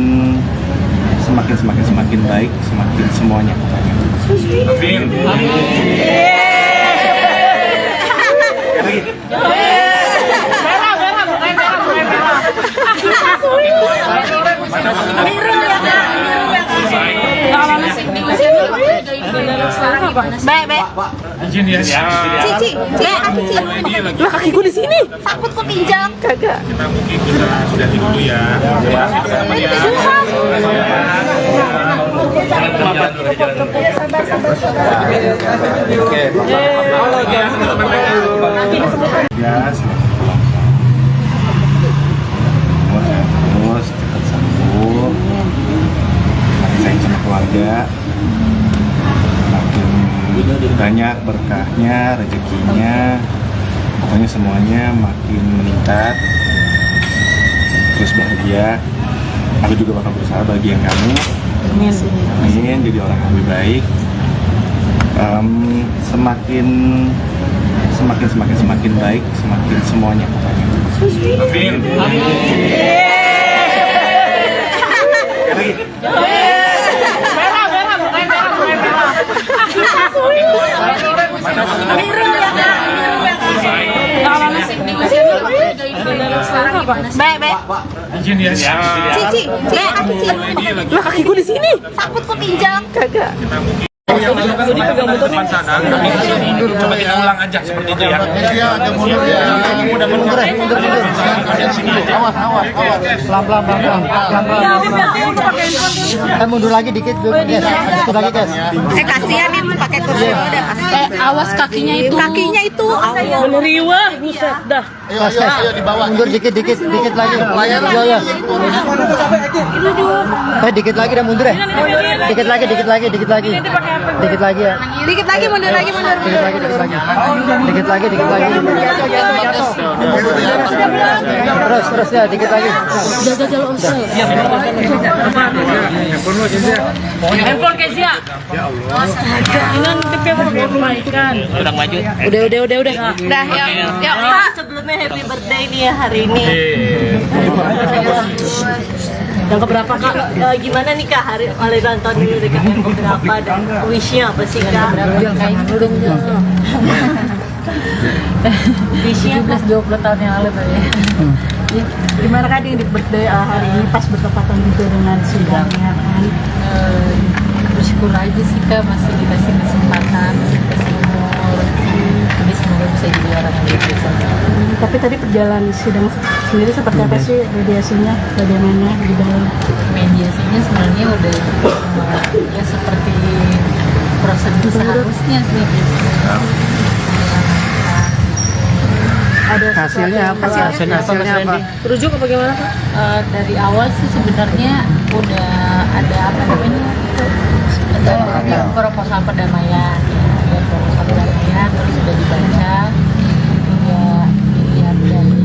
baik, semakin semuanya pokoknya. Amin. Baik. Izin ya. Cici, Lah kakiku di sini. takut kok pinjam. Kagak. Kita mungkin sudah dulu ya. Ya, selamat ulang tahun. Terus cepat sembuh, makin sayang sama keluarga, makin banyak berkahnya, rezekinya, pokoknya semuanya makin meningkat, terus bahagia. Aku juga bakal berusaha bahagian kamu. Amin, jadi orang yang lebih baik. Semakin baik, semakin semuanya pokoknya. Amin. Baik. Izin ya. Cici. Lah kakiku di sini. Takut kok pinjam. Kagak. Depan sana, coba kita ulang aja seperti itu ya. Pelan-pelan. Mundur lagi dikit, guys. Dikit lagi, guys. Kasihan yang pakai kursi roda. Awas kakinya itu. Kakinya itu. Meneriwa, buset dah. Ayo di bawah. Mundur dikit lagi. Iya. Dikit lagi dah mundur ya. Dikit lagi ya. Dikit lagi mundur. Dikit lagi. Terus ya, dikit lagi. Handphone Kezia. Jangan perbaikan. Udah maju. Udah. Dah, yuk. Pak, sebelumnya happy birthday nih ya hari ini. Yang keberapa kak? Gimana nih kak hari ulang tahun ini udah yang keberapa dan wishnya apa sih kak? Wishnya 20 tahun yang lalu tadi. Gimana kak di birthday hari ini pas bertepatan juga dengan sidangnya kan? Bersyukur aja sih kak, masih dikasih kesempatan, dikasih umur, jadi semoga bisa jadi orang yang lebih baik. Tapi tadi perjalanan sidang sendiri seperti apa sih mediasinya, bagaimana di dalam? Mediasinya sebenarnya udah ya seperti prosedur seharusnya sih. Ada hasilnya apa? Hasilnya apa? Rujuk apa gimana kak? Dari awal sih sebenarnya udah ada apa namanya proposal perdamaian, terus sudah dibaca, hingga dilihat dari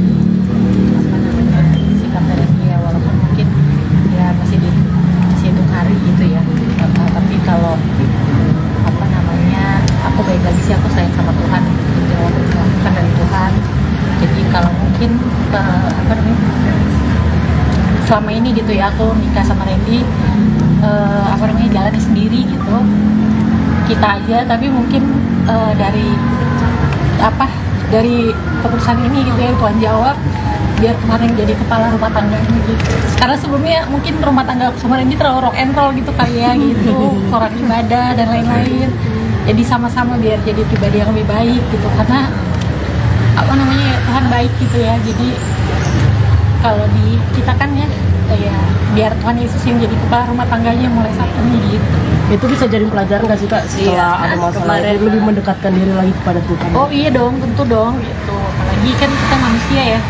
apa namanya sikap dari dia, walaupun mungkin ya masih dihitung hari gitu ya, tapi kalau apa namanya aku baik lagi sih, aku sayang sama Tuhan, jawab bukan dari Tuhan. Jadi kalau mungkin apa namanya selama ini gitu ya aku nikah sama Randy apa namanya jalan sendiri gitu kita aja, tapi mungkin dari keputusan ini gitu ya Tuhan jawab biar kemarin jadi kepala rumah tangga gitu. Karena sebelumnya mungkin rumah tangga sama Randy terlalu rock and roll gitu kali ya gitu, orang ibadah dan lain-lain. Jadi sama-sama biar jadi pribadi yang lebih baik gitu, karena apa namanya Tuhan baik gitu ya. Jadi kalau di kita kan ya biar Tuhan Yesus yang jadi kepala rumah tangganya mulai saat ini gitu. Itu bisa jadi pelajaran nggak sih Kak setelah ada masalah itu lebih mendekatkan diri lagi kepada Tuhan? Oh iya dong, tentu dong gitu. Apalagi kan kita manusia ya,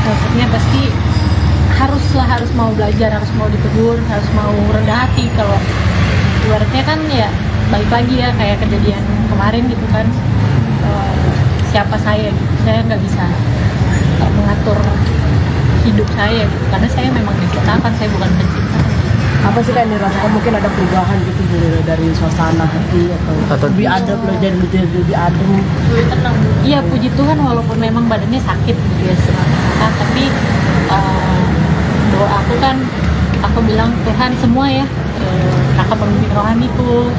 maksudnya pasti harus mau belajar, harus mau ditegur, harus mau rendah hati. Kalau ibaratnya kan ya balik lagi ya kayak kejadian kemarin gitu kan, siapa saya gitu, saya nggak bisa mengatur hidup saya gitu, karena saya memang diciptakan, saya bukan pencipta. Apa sih Kak yang dirasakan, mungkin ada perubahan gitu dari suasana hati atau lebih adem, lebih adem, lebih tenang? Iya, puji Tuhan, walaupun memang badannya sakit gitu ya sebenarnya, tapi doa aku kan, aku bilang Tuhan semua ya, kakak pemimpin rohaniku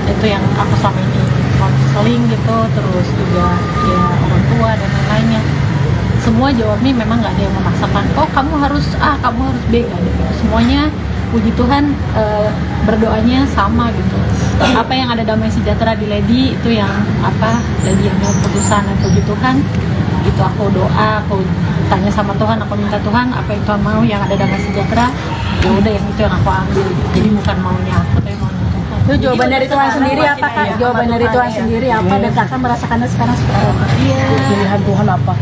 itu yang aku selama ini konseling gitu, terus juga ya orang tua dan lain-lainnya, semua jawabnya memang nggak ada yang memaksakan, oh kamu harus A, kamu harus B, gak ada gitu. Semuanya puji Tuhan berdoanya sama gitu. Apa yang ada damai sejahtera di Lady itu yang apa, Lady yang dalam putusan, dan puji Tuhan gitu, aku doa, aku tanya sama Tuhan, aku minta Tuhan apa yang Tuhan mau, yang ada damai sejahtera, ya udah yang itu yang aku ambil. Jadi bukan maunya aku, tapi maunya Tuhan. Itu jawaban dari Tuhan sendiri apa Kak? Jawaban dari Tuhan sendiri apa, dan Kakak merasakannya sekarang seperti apa? Iya. Pilihan Tuhan apa?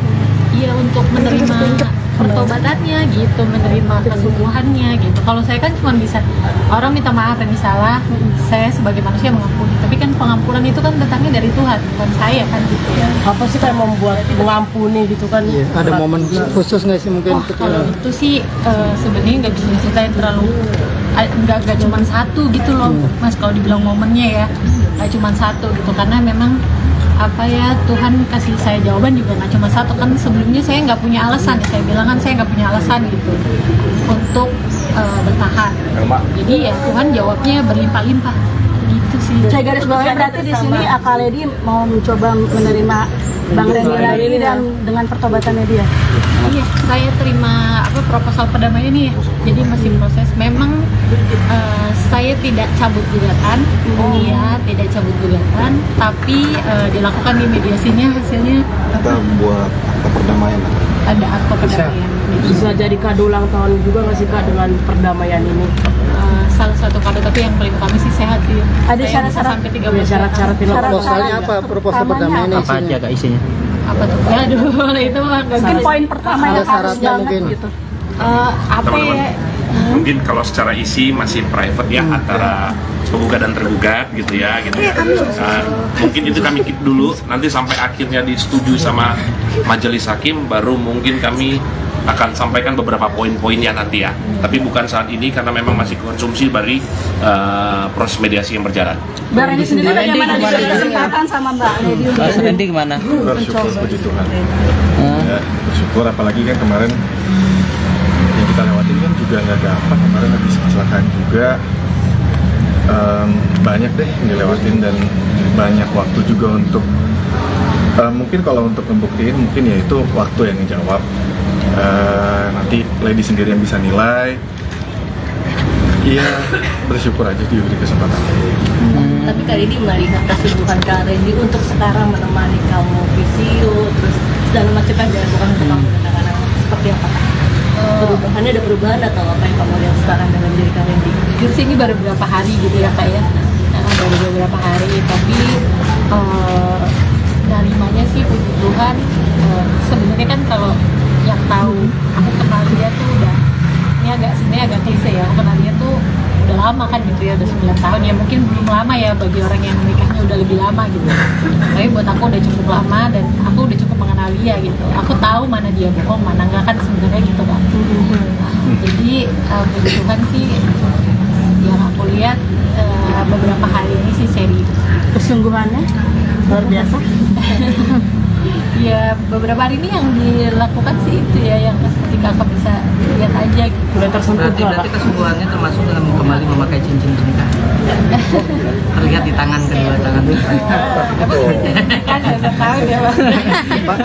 Iya, untuk menerima pertobatannya gitu, menerima kesembuhannya gitu. Kalau saya kan cuma bisa, orang minta maaf dan salah, saya sebagai manusia mengampuni. Tapi kan pengampunan itu kan datangnya dari Tuhan, bukan saya kan gitu ya. Apa sih kayak membuat mengampuni gitu kan? Iya, ada momen khusus nggak sih mungkin? Kalau itu sih sebenarnya nggak bisa diceritain terlalu, nggak cuma satu gitu loh Mas, kalau dibilang momennya ya nggak cuma satu gitu, karena memang apa ya, Tuhan kasih saya jawaban juga nggak cuma satu kan. Sebelumnya saya nggak punya alasan, saya bilang kan saya nggak punya alasan gitu untuk bertahan. Jadi ya Tuhan jawabnya berlimpah-limpah gitu sih. Saya garis bawahnya berarti di sini Kak Lady mau mencoba menerima Bang Randy lagi dan dengan pertobatannya dia. Iya, saya terima apa proposal perdamaian ini ya. Jadi masih proses. Memang saya tidak cabut gugatan, iya tidak cabut gugatan, tapi dilakukan di mediasinya, hasilnya Kita buat akta perdamaian. ada akta perdamaian. Bisa jadi kado ulang tahun juga nggak sih Kak dengan perdamaian ini? Salah satu kado, tapi yang paling utama sih sehat sih. Ada Saya syarat-syarat bisa sampai 13 syarat-syarat Proposalnya apa? Proposal perdamaian Apa aja Kak isinya? apa tuh? Aduh, itu mah Mungkin poin pertama Ada yang harus syaratnya banget mungkin. gitu. apa ya? Mungkin kalau secara isi masih private ya, antara penggugat dan tergugat gitu ya gitu. Mungkin itu kami keep dulu, nanti sampai akhirnya disetujui sama majelis hakim, baru mungkin kami akan sampaikan beberapa poin-poinnya nanti ya. Tapi bukan saat ini karena memang masih konsumsi dari proses mediasi yang berjalan. Bang Randy sendiri bagaimana diberi kesempatan sama Mbak Lady untuk Mas Randy kemana? Bersyukur, puji Tuhan. Ya, bersyukur, apalagi kan kemarin yang kita lewatin kan juga nggak gampang. Kemarin habis kecelakaan juga, banyak deh yang dilewatin dan banyak waktu juga untuk mungkin kalau untuk membuktiin mungkin ya itu waktu yang ngejawab. Nanti Lady sendiri yang bisa nilai. Iya, bersyukur aja diberi kesempatan. Tapi kali ini melihat kesungguhan Kak Randy untuk sekarang menemani kamu visio, terus segala macam kan dilakukan untuk kamu dan anak-anak, seperti apa? Perubahannya, ada perubahan atau apa yang kamu lihat sekarang dalam diri Kak Randy? Jujur sih ini baru beberapa hari gitu ya Kak ya, baru beberapa hari, tapi narimanya sih puji Tuhan. Sebenarnya kan kalau yang tahu aku kenal dia tuh udah, ini sebenarnya agak klise ya, aku kenal dia tuh udah lama kan gitu ya, udah 9 tahun ya, mungkin belum lama ya bagi orang yang menikahnya udah lebih lama gitu, tapi buat aku udah cukup lama dan aku udah cukup mengenal dia gitu, aku tahu mana dia bohong mana enggak kan sebenarnya gitu kan. Jadi puji Tuhan sih yang aku lihat beberapa hari ini sih serius, kesungguhannya luar biasa. Ya beberapa hari ini yang dilakukan sih itu ya, yang ketika aku bisa lihat aja gitu. Udah tersentuh Berarti kesungguhannya termasuk dalam kembali memakai cincin pernikahan. Terlihat di tangan kedua tangan. Kan nggak tahu dia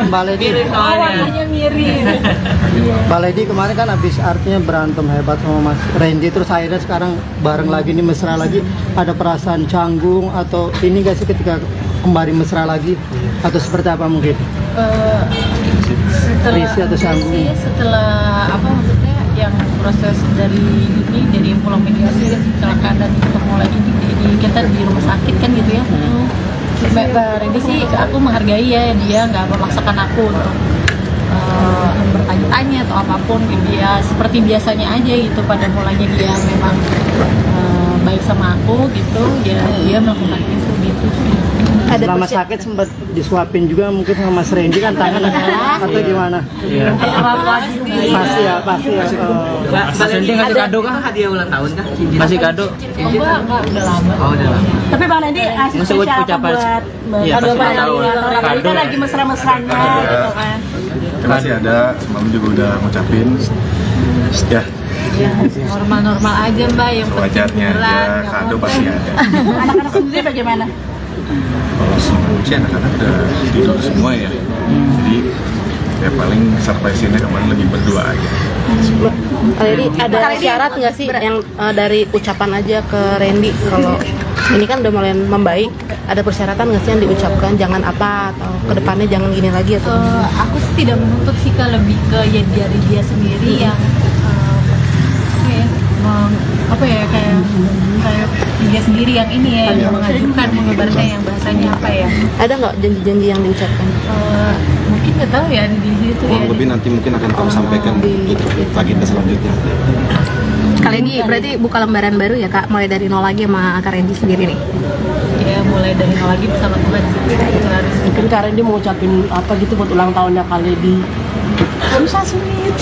Mbak Lady, warnanya mirip. Mbak Lady kemarin kan habis artinya berantem hebat sama Mas Randy, terus akhirnya sekarang bareng lagi nih, mesra lagi. Ada perasaan canggung atau ini nggak sih ketika kembali mesra lagi, atau seperti apa mungkin? Setelah Risih atau canggung? setelah apa maksudnya yang proses dari pulang mediasi dan kecelakaan dan ketemu lagi kita di rumah sakit kan gitu ya. Mbak Randy sih aku menghargai ya, dia nggak memaksakan aku untuk bertanya-tanya atau apapun, dia seperti biasanya aja gitu. Pada mulanya dia memang baik sama aku gitu, ya dia melakukan itu gitu. Selama sakit sempat disuapin juga mungkin sama Mas Randy kan tangan atau gimana? Iya. Pasti ya. Mas Randy ngasih kado kah? Hadiah ulang tahun kah? Masih kado? Enggak, udah lama. Oh, udah lama. Tapi Bang Randy ngasih Masih spesial apa ucapan. buat Iya, kado pasti Bang tahu. Randy? Apalagi kan lagi mesra-mesranya gitu kan. Masih ada, semalam juga udah ngucapin. Ya, Normal-normal aja Mbak, yang wajarnya aja, kado pasti ada. Anak-anak sendiri bagaimana? Kalau semua sih anak-anak udah tidur semua ya. Jadi ya paling surprise-nya kemarin lebih berdua aja. Kali ini ada syarat nggak sih yang dari ucapan aja ke Randy kalau ini kan udah mulai membaik, ada persyaratan nggak sih yang diucapkan jangan apa atau kedepannya jangan gini lagi atau? Aku sih tidak menuntut sih, lebih ke ya dari dia sendiri yang kayak dia sendiri yang ini ya, yang mengajukan, mengabarkan yang bahasanya apa ya. Ada nggak janji-janji yang diucapkan? Mungkin nggak tahu ya di situ ya. Lebih nanti mungkin akan kamu sampaikan di agenda selanjutnya. Kali ini berarti buka lembaran baru ya Kak, mulai dari nol lagi sama Kak Randy sendiri nih. Ya mulai dari nol lagi bersama Tuhan sih. Mungkin Kak Randy mau ngucapin apa gitu buat ulang tahunnya Kak Lady. Susah sulit.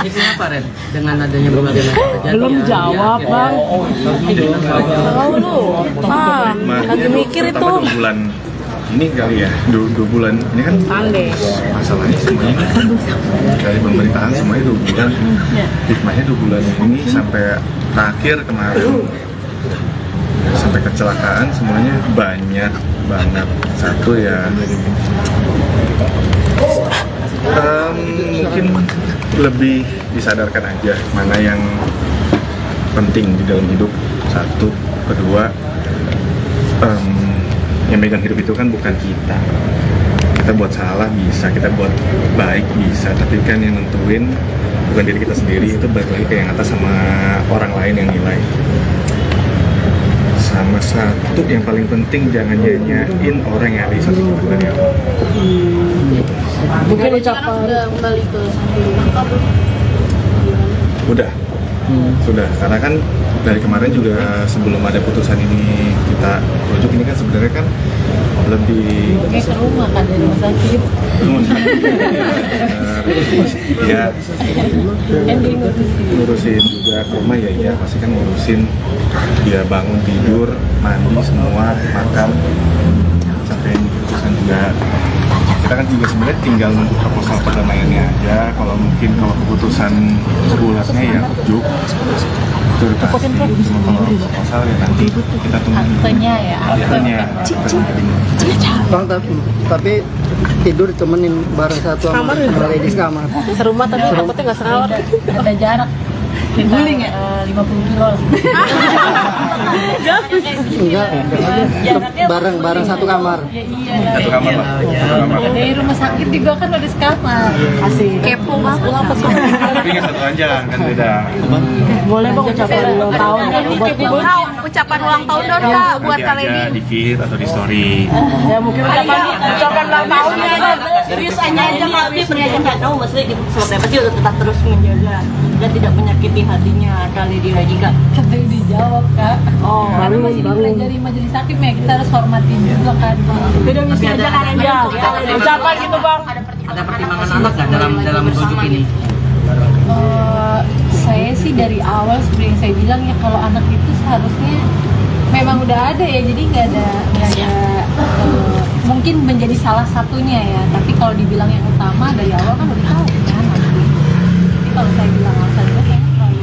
Itu apa Ren? Dengan adanya berbagai macam kejadian. Belum jawab Bang. Tahu lu? Lagi mikir itu. 2 bulan ini kali ya, 2 bulan ini kan masalahnya semuanya kan dari pemerintahan semuanya 2 bulan. Hikmahnya 2 bulan ini sampai terakhir kemarin sampai kecelakaan semuanya banyak banget. Satu ya mungkin lebih disadarkan aja mana yang penting di dalam hidup. Satu, kedua yang megang hidup itu kan bukan kita. Kita buat salah bisa, kita buat baik bisa, tapi kan yang nentuin bukan diri kita sendiri, itu balik lagi ke yang atas sama orang lain yang nilai. Sama satu yang paling penting, jangan nyanyain orang yang ada di satu dari aku. Mungkin ucapan Sudah kembali ke rumah Udah, sudah. Karena kan dari kemarin juga sebelum ada putusan ini kita rujuk, ini kan sebenarnya kan lebih Kayak ke rumah kan dari rumah sakit. Ya ngurusin juga ke rumah ya pasti kan ngurusin dia bangun tidur mandi semua makan sampai putusan juga. Kita kan juga sebenarnya tinggal nunggu proposal perdamaiannya aja. Kalau mungkin kalau keputusan bulatnya ya ujuk itu dikasih. Cuma kalau proposal ya nanti kita tunggu Aktenya ya. akhirnya. Bang, tapi tidur ditemenin bareng satu sama Lady kamar. serumah tapi takutnya nggak serawat. Ada jarak. Guling ya? 50 kilo lah. Enggak, bareng satu kamar. Satu kamar lah. Satu kamar. Dari rumah sakit juga kan udah sekamar. asik. Kepo banget apa sih? Tapi kan satu aja kan beda. Boleh Bang ucapan ulang tahun buat Ucapan ulang tahun dong Kak buat Kak Nanti Lady. aja di feed atau di story. ya mungkin ucapan ulang tahunnya aja. Serius aja aktif aja nggak tahu maksudnya gitu seperti apa sih untuk tetap terus menjaga dan tidak menyakiti hatinya kali dia lagi Kak. Kita dijawab Kak. Oh, Karena masih dipelajari majelis hakim ya, kita harus hormatin juga kan. Beda misi aja kan aja. Ucapan gitu Bang. Ada pertimbangan anak nggak dalam rujuk ini? Saya sih dari awal seperti yang saya bilang ya, kalau anak itu seharusnya memang udah ada ya, jadi nggak ada mungkin menjadi salah satunya ya, tapi kalau dibilang yang utama dari awal kan udah tahu kan. Jadi kalau saya bilang alasan itu kayaknya terlalu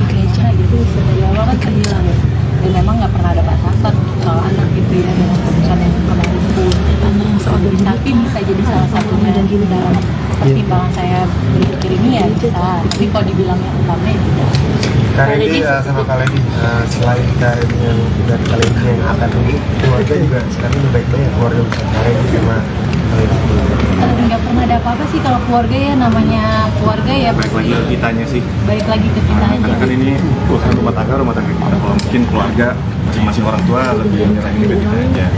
gereja gitu, dari awal kan saya bilang ya, dan memang nggak pernah ada batasan soal anak gitu ya, dengan keputusan yang kemarin itu tapi bisa jadi salah satunya dan gini dalam pertimbangan saya berpikir ini ya bisa, tapi kalau dibilang yang utama ya tidak. Kak Randy sama Kak Lady, selain Kak Randy yang dari Kak Lady yang akan dulu, keluarga juga sekarang udah baik-baik ya, keluarga besar Kak Randy sama Kak Lady. Nggak pernah ada apa-apa sih kalau keluarga ya, namanya keluarga ya Baik lagi ke kitanya sih. balik lagi ke kita aja. Karena kan ini urusan rumah tangga kita. Kalau mungkin keluarga masing-masing orang tua lebih nyerahin ke kita aja.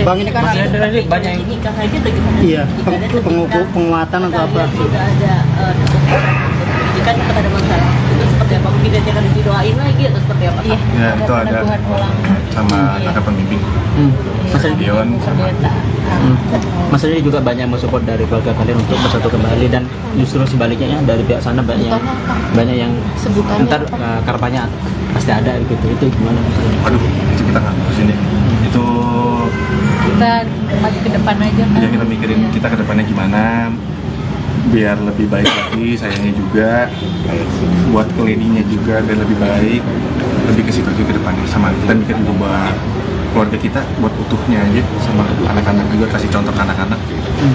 Bang, ini kan ada banyak yang nikah aja bagaimana? iya penguatan atau apa? Sudah ada jika tetap ada masalah itu seperti apa? Mungkin dia akan didoain lagi atau seperti apa? Iya, Ya itu ada peneguhan ulang. sama ada pembimbing. Mas Dion sama Mas Randy juga banyak mensupport dari keluarga kalian untuk bersatu kembali, dan justru sebaliknya ya, dari pihak sana banyak yang ntar karapannya pasti ada gitu. Itu gimana? Waduh, itu kita nggak ngurusin ya. Itu Kita maju ke depan aja kan. ya kita mikirin kita ke depannya gimana biar lebih baik lagi, sayangnya juga buat kelininya juga biar lebih baik, lebih ke situ aja ke depannya. Sama kita mikir juga buat keluarga kita, buat utuhnya aja, sama anak-anak juga, kasih contoh ke anak-anak.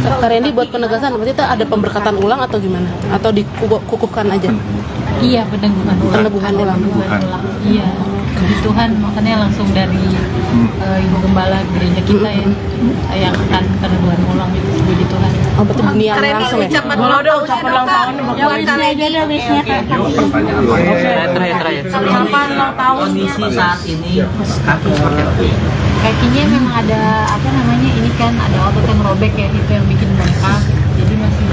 Kak Randy buat penegasan berarti itu ada pemberkatan ulang atau gimana? Atau dikukuhkan aja? Iya, peneguhan ulang. Peneguhan ulang. Iya, puji Tuhan, makanya langsung dari Ibu Gembala gereja kita ya yang akan peneguhan ulang itu, puji Tuhan. Oh, berarti dunia langsung ya? Kalau udah ucapan ulang tahun Buat Kak Lady aja wishnya Kak. Terakhir. Ucapan ulang tahun Kondisi saat ini kaki seperti apa ya? Kakinya memang ada apa namanya, ini kan ada otot yang robek ya, itu yang bikin bengkak, jadi masih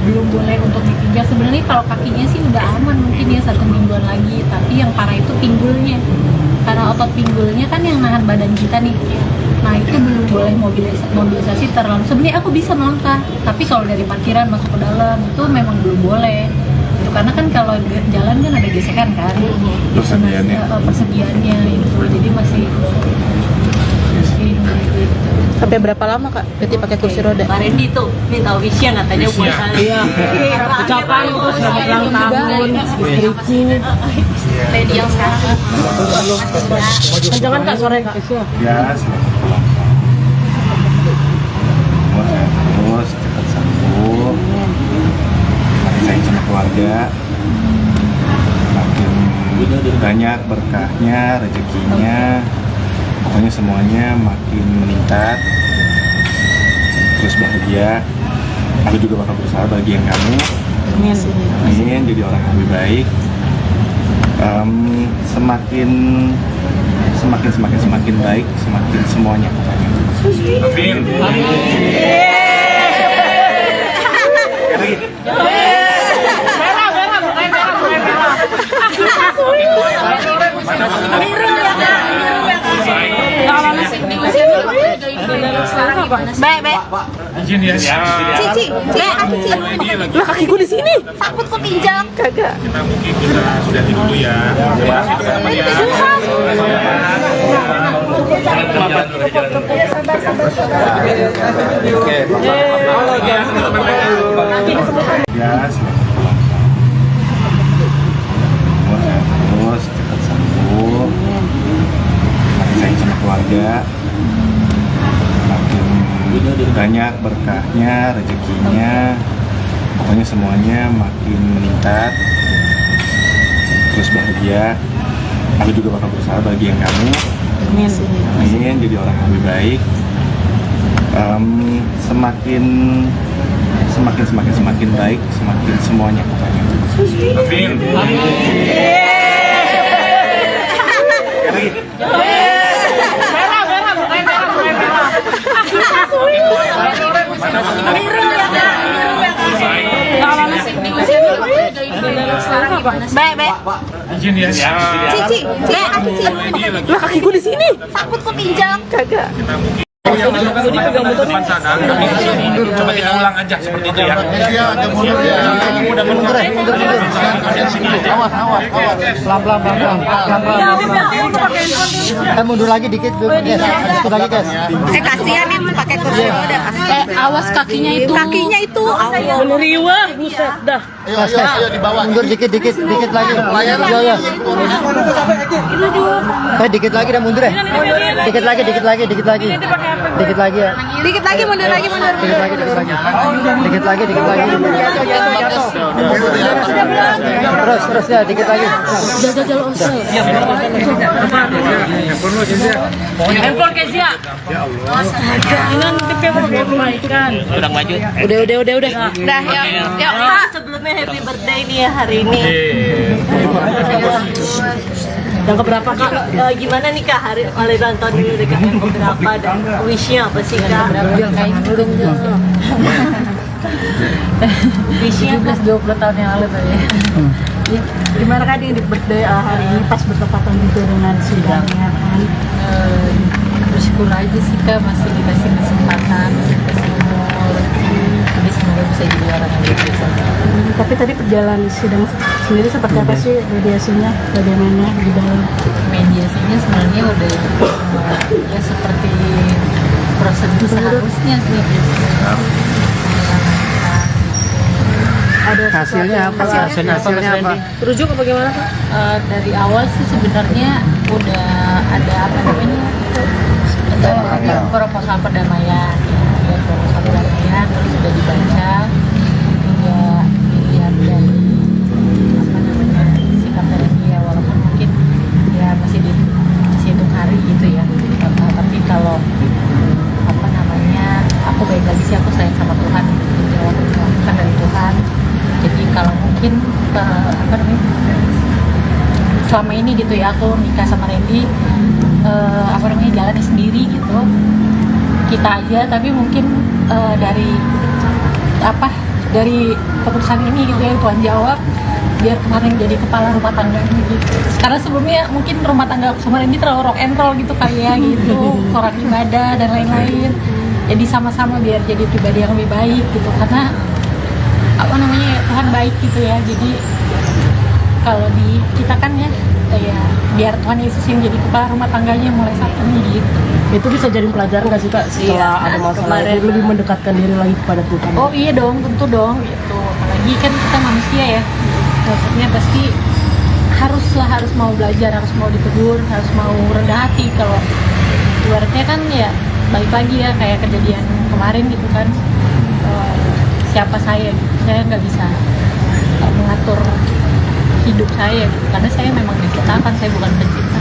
belum boleh untuk dipijak. Sebenarnya kalau kakinya sih udah aman mungkin ya 1 mingguan lagi, tapi yang parah itu pinggulnya, karena otot pinggulnya kan yang nahan badan kita nih. Nah itu belum boleh mobilisasi terlalu. Sebenarnya aku bisa melangkah, tapi kalau dari parkiran masuk ke dalam itu memang belum boleh. Itu karena kan kalau jalan kan ada gesekan kan, persediaannya itu, jadi masih Sampai berapa lama Kak Betty pakai kursi roda? Pak Randy tuh minta wishnya katanya buat saya. Iya. Ucapan itu selamat ulang tahun istriku. lady yang sekarang. Jangan Kak sore Kak. Ya, terus cepat sembuh, makin sayang sama keluarga, makin banyak berkahnya, rezekinya, pokoknya semuanya makin meningkat, terus bahagia. Aku juga bakal berusaha bagian kamu. Amin. Jadi orang yang lebih baik. Semakin baik, semakin semuanya pokoknya. Amin. Izin ya. Cici. Lah kakiku di sini. Takut kepinjam. Kagak. Kita mungkin kita sudah dulu ya. Terima kasih teman-teman ya. Ya, terus cepat sembuh, makin sayang sama keluarga, makin banyak berkahnya, rezekinya, pokoknya semuanya makin meningkat, terus bahagia. Aku juga bakal berusaha bagian kamu. Amin. Jadi orang yang lebih baik. Semakin baik, semakin semuanya pokoknya. Amin. Izin ya. Cici. Lah kakiku di sini. Takut kepinjam. Kagak. Kita mungkin yang depan sana, coba kita ulang aja seperti itu ya. Mundur lagi dikit dulu, guys. Dikit lagi, guys. Kasihan itu pakai kursi roda. Awas kakinya itu. Kakinya itu. Meneriwa, buset dah. Ayo di bawah. Mundur dikit lagi. Iya. Dikit lagi dan mundur ya. Dikit lagi. Dikit lagi ya. Dikit lagi, mundur lagi, mundur. Dikit lagi. Terus ya, dikit lagi. Handphone Kezia. Udah maju. Udah, yuk. Pak, sebelumnya happy birthday nih ya hari ini. Yang keberapa Kak? Gimana nih Kak hari ulang tahun ini udah yang keberapa dan wishnya apa sih Kak? Wishnya 20 tahun yang lalu tadi. Gimana Kak di birthday hari ini pas bertepatan juga dengan sidangnya kan? Bersyukur aja sih Kak, masih dikasih kesempatan, dikasih umur, jadi semoga bisa jadi orang yang lebih baik. Tapi tadi perjalanan sidang sendiri seperti apa sih mediasinya, bagaimana di dalam? Mediasinya sebenarnya udah ya seperti prosedur seharusnya sih. Ada hasilnya apa? Hasilnya apa? Rujuk apa gimana Pak? Dari awal sih sebenarnya udah ada apa namanya proposal perdamaian, ya, proposal perdamaian terus sudah dibaca, hingga dilihat dari apa namanya sikap dari dia, walaupun mungkin ya masih hitung hari gitu ya, tapi kalau apa namanya aku baik lagi sih, aku sayang sama Tuhan, jawab bukan dari Tuhan. Jadi kalau mungkin apa namanya selama ini gitu ya aku nikah sama Randy apa namanya jalannya sendiri gitu kita aja, tapi mungkin dari keputusan ini gitu ya Tuhan jawab biar kemarin jadi kepala rumah tangga ini gitu. Karena sebelumnya mungkin rumah tangga aku sama Randy terlalu rock and roll gitu kayak gitu, orang ibadah dan lain-lain. Jadi sama-sama biar jadi pribadi yang lebih baik gitu, karena apa namanya Tuhan baik gitu ya. Jadi kalau di kita kan ya biar Tuhan Yesus yang jadi kepala rumah tangganya mulai saat ini gitu. Itu bisa jadi pelajaran nggak sih Kak setelah ada masalah itu lebih mendekatkan diri lagi kepada Tuhan? Oh iya dong, tentu dong gitu. Apalagi kan kita manusia ya, maksudnya pasti harus mau belajar, harus mau ditegur, harus mau rendah hati. Kalau ibaratnya kan ya balik lagi ya kayak kejadian kemarin gitu kan, siapa saya gitu, saya nggak bisa mengatur hidup saya gitu, karena saya memang diciptakan, saya bukan pencipta.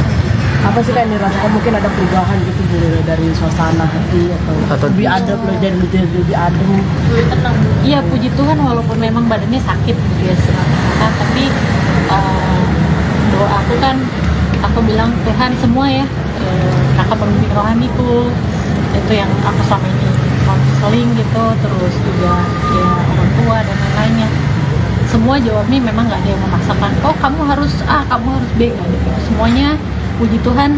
Apa sih Kak yang dirasakan mungkin ada perubahan gitu dari suasana hati atau lebih adem, lebih adem, lebih tenang? Iya, puji Tuhan walaupun memang badannya sakit gitu ya sebenarnya, tapi doa aku kan aku bilang Tuhan semua ya, kakak pembimbing rohaniku itu yang aku selama ini konseling gitu, terus juga ya orang tua dan lain-lainnya, semua jawabnya memang nggak ada yang memaksakan oh kamu harus A, kamu harus B, nggak ada gitu. Semuanya puji Tuhan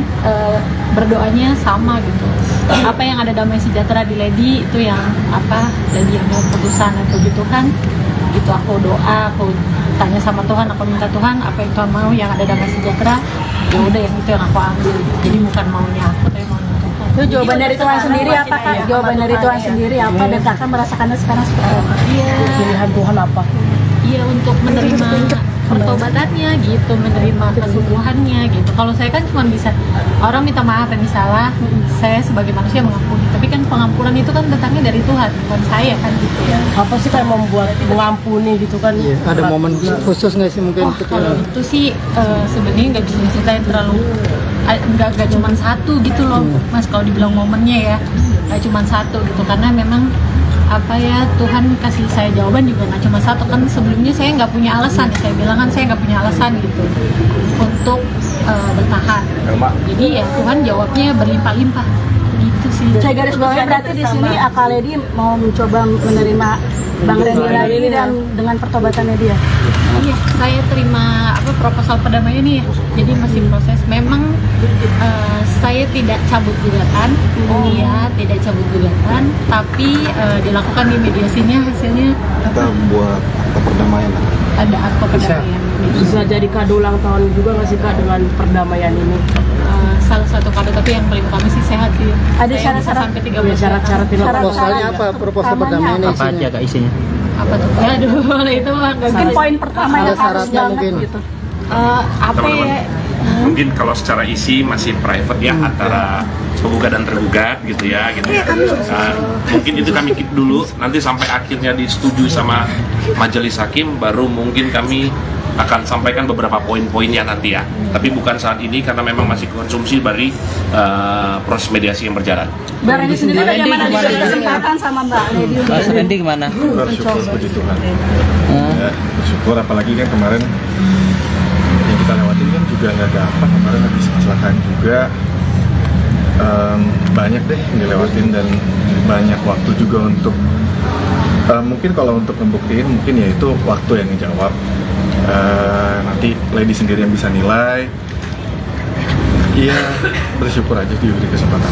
berdoanya sama gitu. Apa yang ada damai sejahtera di Lady itu yang apa Lady yang mau keputusan, dan puji Tuhan itu aku doa, aku tanya sama Tuhan, aku minta Tuhan apa yang Tuhan mau yang ada damai sejahtera, ya udah yang itu yang aku ambil. Jadi bukan maunya aku tapi maunya Tuhan. Itu jawaban dari Tuhan sendiri apa Kak? Jawaban dari Tuhan sendiri apa dan Kakak merasakannya sekarang seperti apa? pilihan Tuhan apa? Iya, untuk menerima pertobatannya gitu, menerima kesungguhannya gitu. Kalau saya kan cuma bisa orang minta maaf dan salah, saya sebagai manusia mengampuni. Tapi kan pengampunan itu kan datangnya dari Tuhan, bukan saya kan gitu ya. Apa sih kayak membuat mengampuni gitu kan? Iya, ada momen khusus nggak sih mungkin? Kalau itu sih sebenarnya nggak bisa diceritain terlalu, nggak cuma satu gitu loh, Mas. Kalau dibilang momennya ya, nggak cuma satu gitu, karena memang apa ya Tuhan kasih saya jawaban juga nggak cuma satu kan. Sebelumnya saya nggak punya alasan, saya bilang kan saya nggak punya alasan gitu untuk bertahan. Jadi ya Tuhan jawabnya berlimpah-limpah gitu sih. Saya garis bawahi berarti di sini Kak Lady mau mencoba menerima Bang Randy lagi dan dengan pertobatannya dia. Iya, saya terima proposal perdamaian ini ya. Jadi masih proses. Memang saya tidak cabut gugatan, iya tidak cabut gugatan, tapi dilakukan di mediasinya hasilnya kita buat akta perdamaian. Ada akta perdamaian. Bisa jadi kado ulang tahun juga nggak sih Kak dengan perdamaian ini? Salah satu kado, tapi yang paling utama sih sehat sih. Ada syarat-syarat sampai 13 syarat-syarat proposalnya apa? Proposal perdamaian apa aja Kak isinya? Apa tuh? Aduh, itu mah mungkin poin pertama yang harus banget gitu. Apa ya? Mungkin kalau secara isi masih private ya antara penggugat dan tergugat gitu ya gitu. Mungkin itu kami keep dulu, nanti sampai akhirnya disetujui sama majelis hakim baru mungkin kami akan sampaikan beberapa poin-poinnya nanti ya, tapi bukan saat ini karena memang masih konsumsi dari proses mediasi yang berjalan. Mbak Randy sendiri bagaimana diberi kesempatan sama Mbak Lady? Mas Randy gimana? Bersyukur puji Tuhan. Ya, bersyukur apalagi kan kemarin yang kita lewatin kan juga nggak gampang, kemarin habis kecelakaan juga. Banyak deh yang dilewatin dan banyak waktu juga untuk mungkin kalau untuk membuktiin mungkin ya itu waktu yang ngejawab. Nanti Lady sendiri yang bisa nilai. Iya, bersyukur aja diberi kesempatan.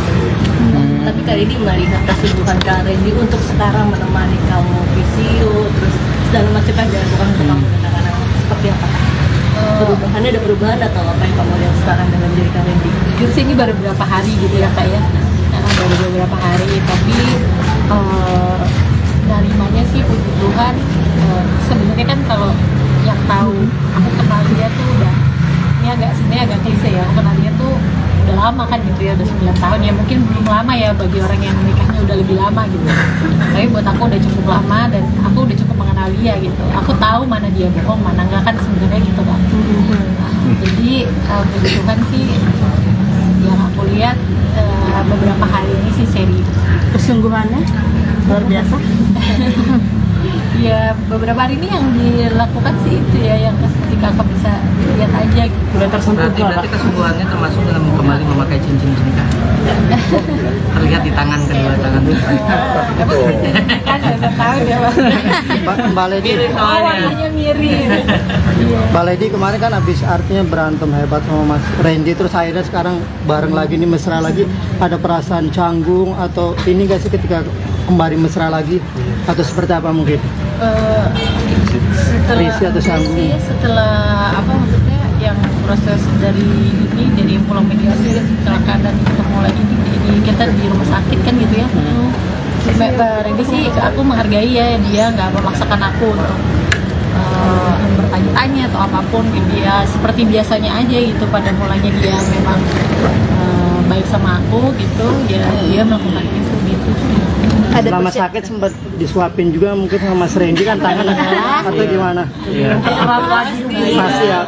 Tapi kali ini melihat kesungguhan Kak Randy untuk sekarang menemani kamu visio, terus segala macam kan bukan untuk kamu kadang-kadang seperti apa? Perubahannya ada perubahan atau apa yang kamu lihat sekarang dengan diri Kak Randy? Jujur sih ini baru beberapa hari gitu ya Kak ya, baru beberapa hari, tapi narimanya sih puji Tuhan. Sebenarnya kan kalau yang tahu aku kenal dia tuh udah, ini sebenarnya agak klise ya, aku kenal dia tuh udah lama kan gitu ya, udah 9 tahun ya, mungkin belum lama ya bagi orang yang menikahnya udah lebih lama gitu, tapi buat aku udah cukup lama dan aku udah cukup mengenal dia gitu, aku tahu mana dia bohong mana enggak kan sebenarnya gitu kan. Jadi puji Tuhan sih yang aku lihat beberapa hari ini sih serius, Kesungguhannya luar biasa. ya beberapa hari ini yang dilakukan sih itu ya yang ketika aku bisa lihat aja gitu. Udah tersentuh Berarti kesungguhannya termasuk dengan kembali memakai cincin pernikahan. Terlihat di tangan kedua tangan itu. Kan udah tahu dia Mbak Lady, warnanya mirip. Mbak Lady kemarin kan habis artinya berantem hebat sama Mas Randy, terus akhirnya sekarang bareng lagi nih, mesra lagi. Ada perasaan canggung atau ini gak sih ketika kembali mesra lagi atau seperti apa mungkin? Setelah apa maksudnya yang proses dari pulang mediasi dan kecelakaan dan ketemu lagi di kita di rumah sakit kan gitu ya. Mbak Randy sih aku menghargai ya, dia nggak memaksakan aku untuk bertanya-tanya atau apapun gitu ya, seperti biasanya aja gitu. Pada mulanya dia memang baik sama aku gitu ya, dia melakukan itu gitu. Selama sakit sempat disuapin juga mungkin sama Mas Randy kan tangan atau gimana? Iya. Pasti ya.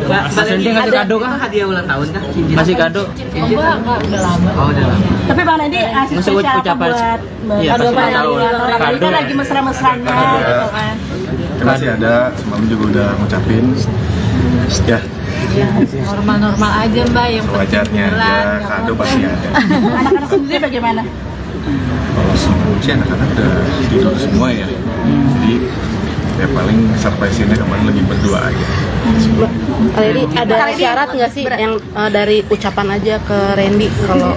Mas Randy ngasih kado kah? Hadiah ulang tahun kah? Cincin. Masih kado? Enggak, udah lama. Oh, udah lama. Tapi Bang Randy ngasih Ngasih spesial apa ucapan. buat Iya, kado pasti Bang tahu. Randy? Randy kan lagi mesra-mesranya gitu kan. Masih ada, semalam juga udah ngucapin. Ya, Normal-normal aja Mbak, yang sewajarnya aja, kado pasti ada. Anak-anak sendiri bagaimana? Kalau semua sih anak-anak udah tidur semua ya, jadi ya paling surprise-nya kemarin lebih berdua aja. Jadi ada syarat nggak sih yang dari ucapan aja ke Randy kalau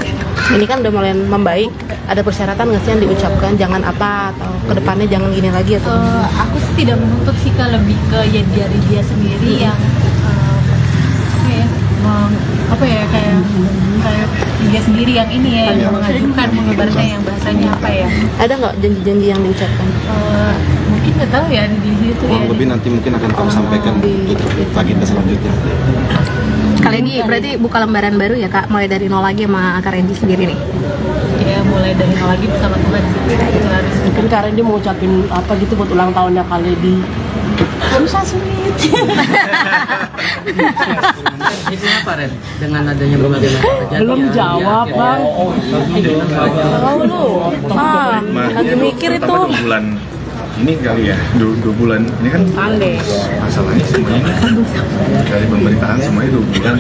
ini kan udah mulai membaik, ada persyaratan nggak sih yang diucapkan jangan apa atau kedepannya jangan gini lagi atau? Aku sih tidak menuntut sih, lebih ke ya dari dia sendiri yang kayak dia sendiri yang ini ya, yang mengajukan mengibaratnya yang bahasanya apa ya? Ada nggak janji-janji yang diucapkan? Mungkin nggak tahu ya di situ ya. Lebih nanti mungkin akan kamu sampaikan di agenda selanjutnya. Kali ini berarti buka lembaran baru ya Kak, mulai dari nol lagi sama Kak Randy sendiri nih. Ya mulai dari nol lagi bersama Tuhan sih. Itu harus. Mungkin Kak Randy mau ucapin apa gitu buat ulang tahunnya Kak Lady. Bisa sulit. Itu apa Ren? Dengan adanya berbagai macam kejadian. Belum jawab Bang. Tahu lu? Lagi mikir itu. 2 bulan ini kali ya, 2 bulan ini kan masalahnya semuanya dari pemerintahan semuanya 2 bulan.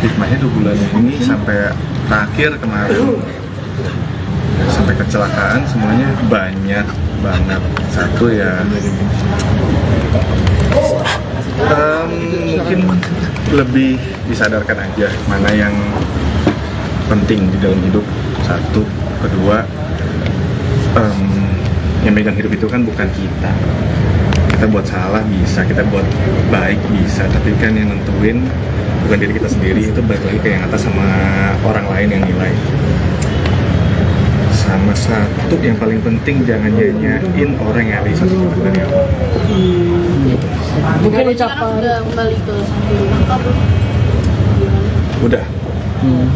Hikmahnya 2 bulan ini sampai terakhir kemarin sampai kecelakaan semuanya banyak banget. Satu ya mungkin lebih disadarkan aja mana yang penting di dalam hidup. Satu, kedua yang megang hidup itu kan bukan kita. Kita buat salah bisa, kita buat baik bisa, tapi kan yang nentuin bukan diri kita sendiri, itu balik lagi ke yang atas sama orang lain yang nilai. Sama satu yang paling penting, jangan nyanyain orang yang ada di satu dari Allah. Mungkin ucapan Sudah kembali ke sambil lengkap.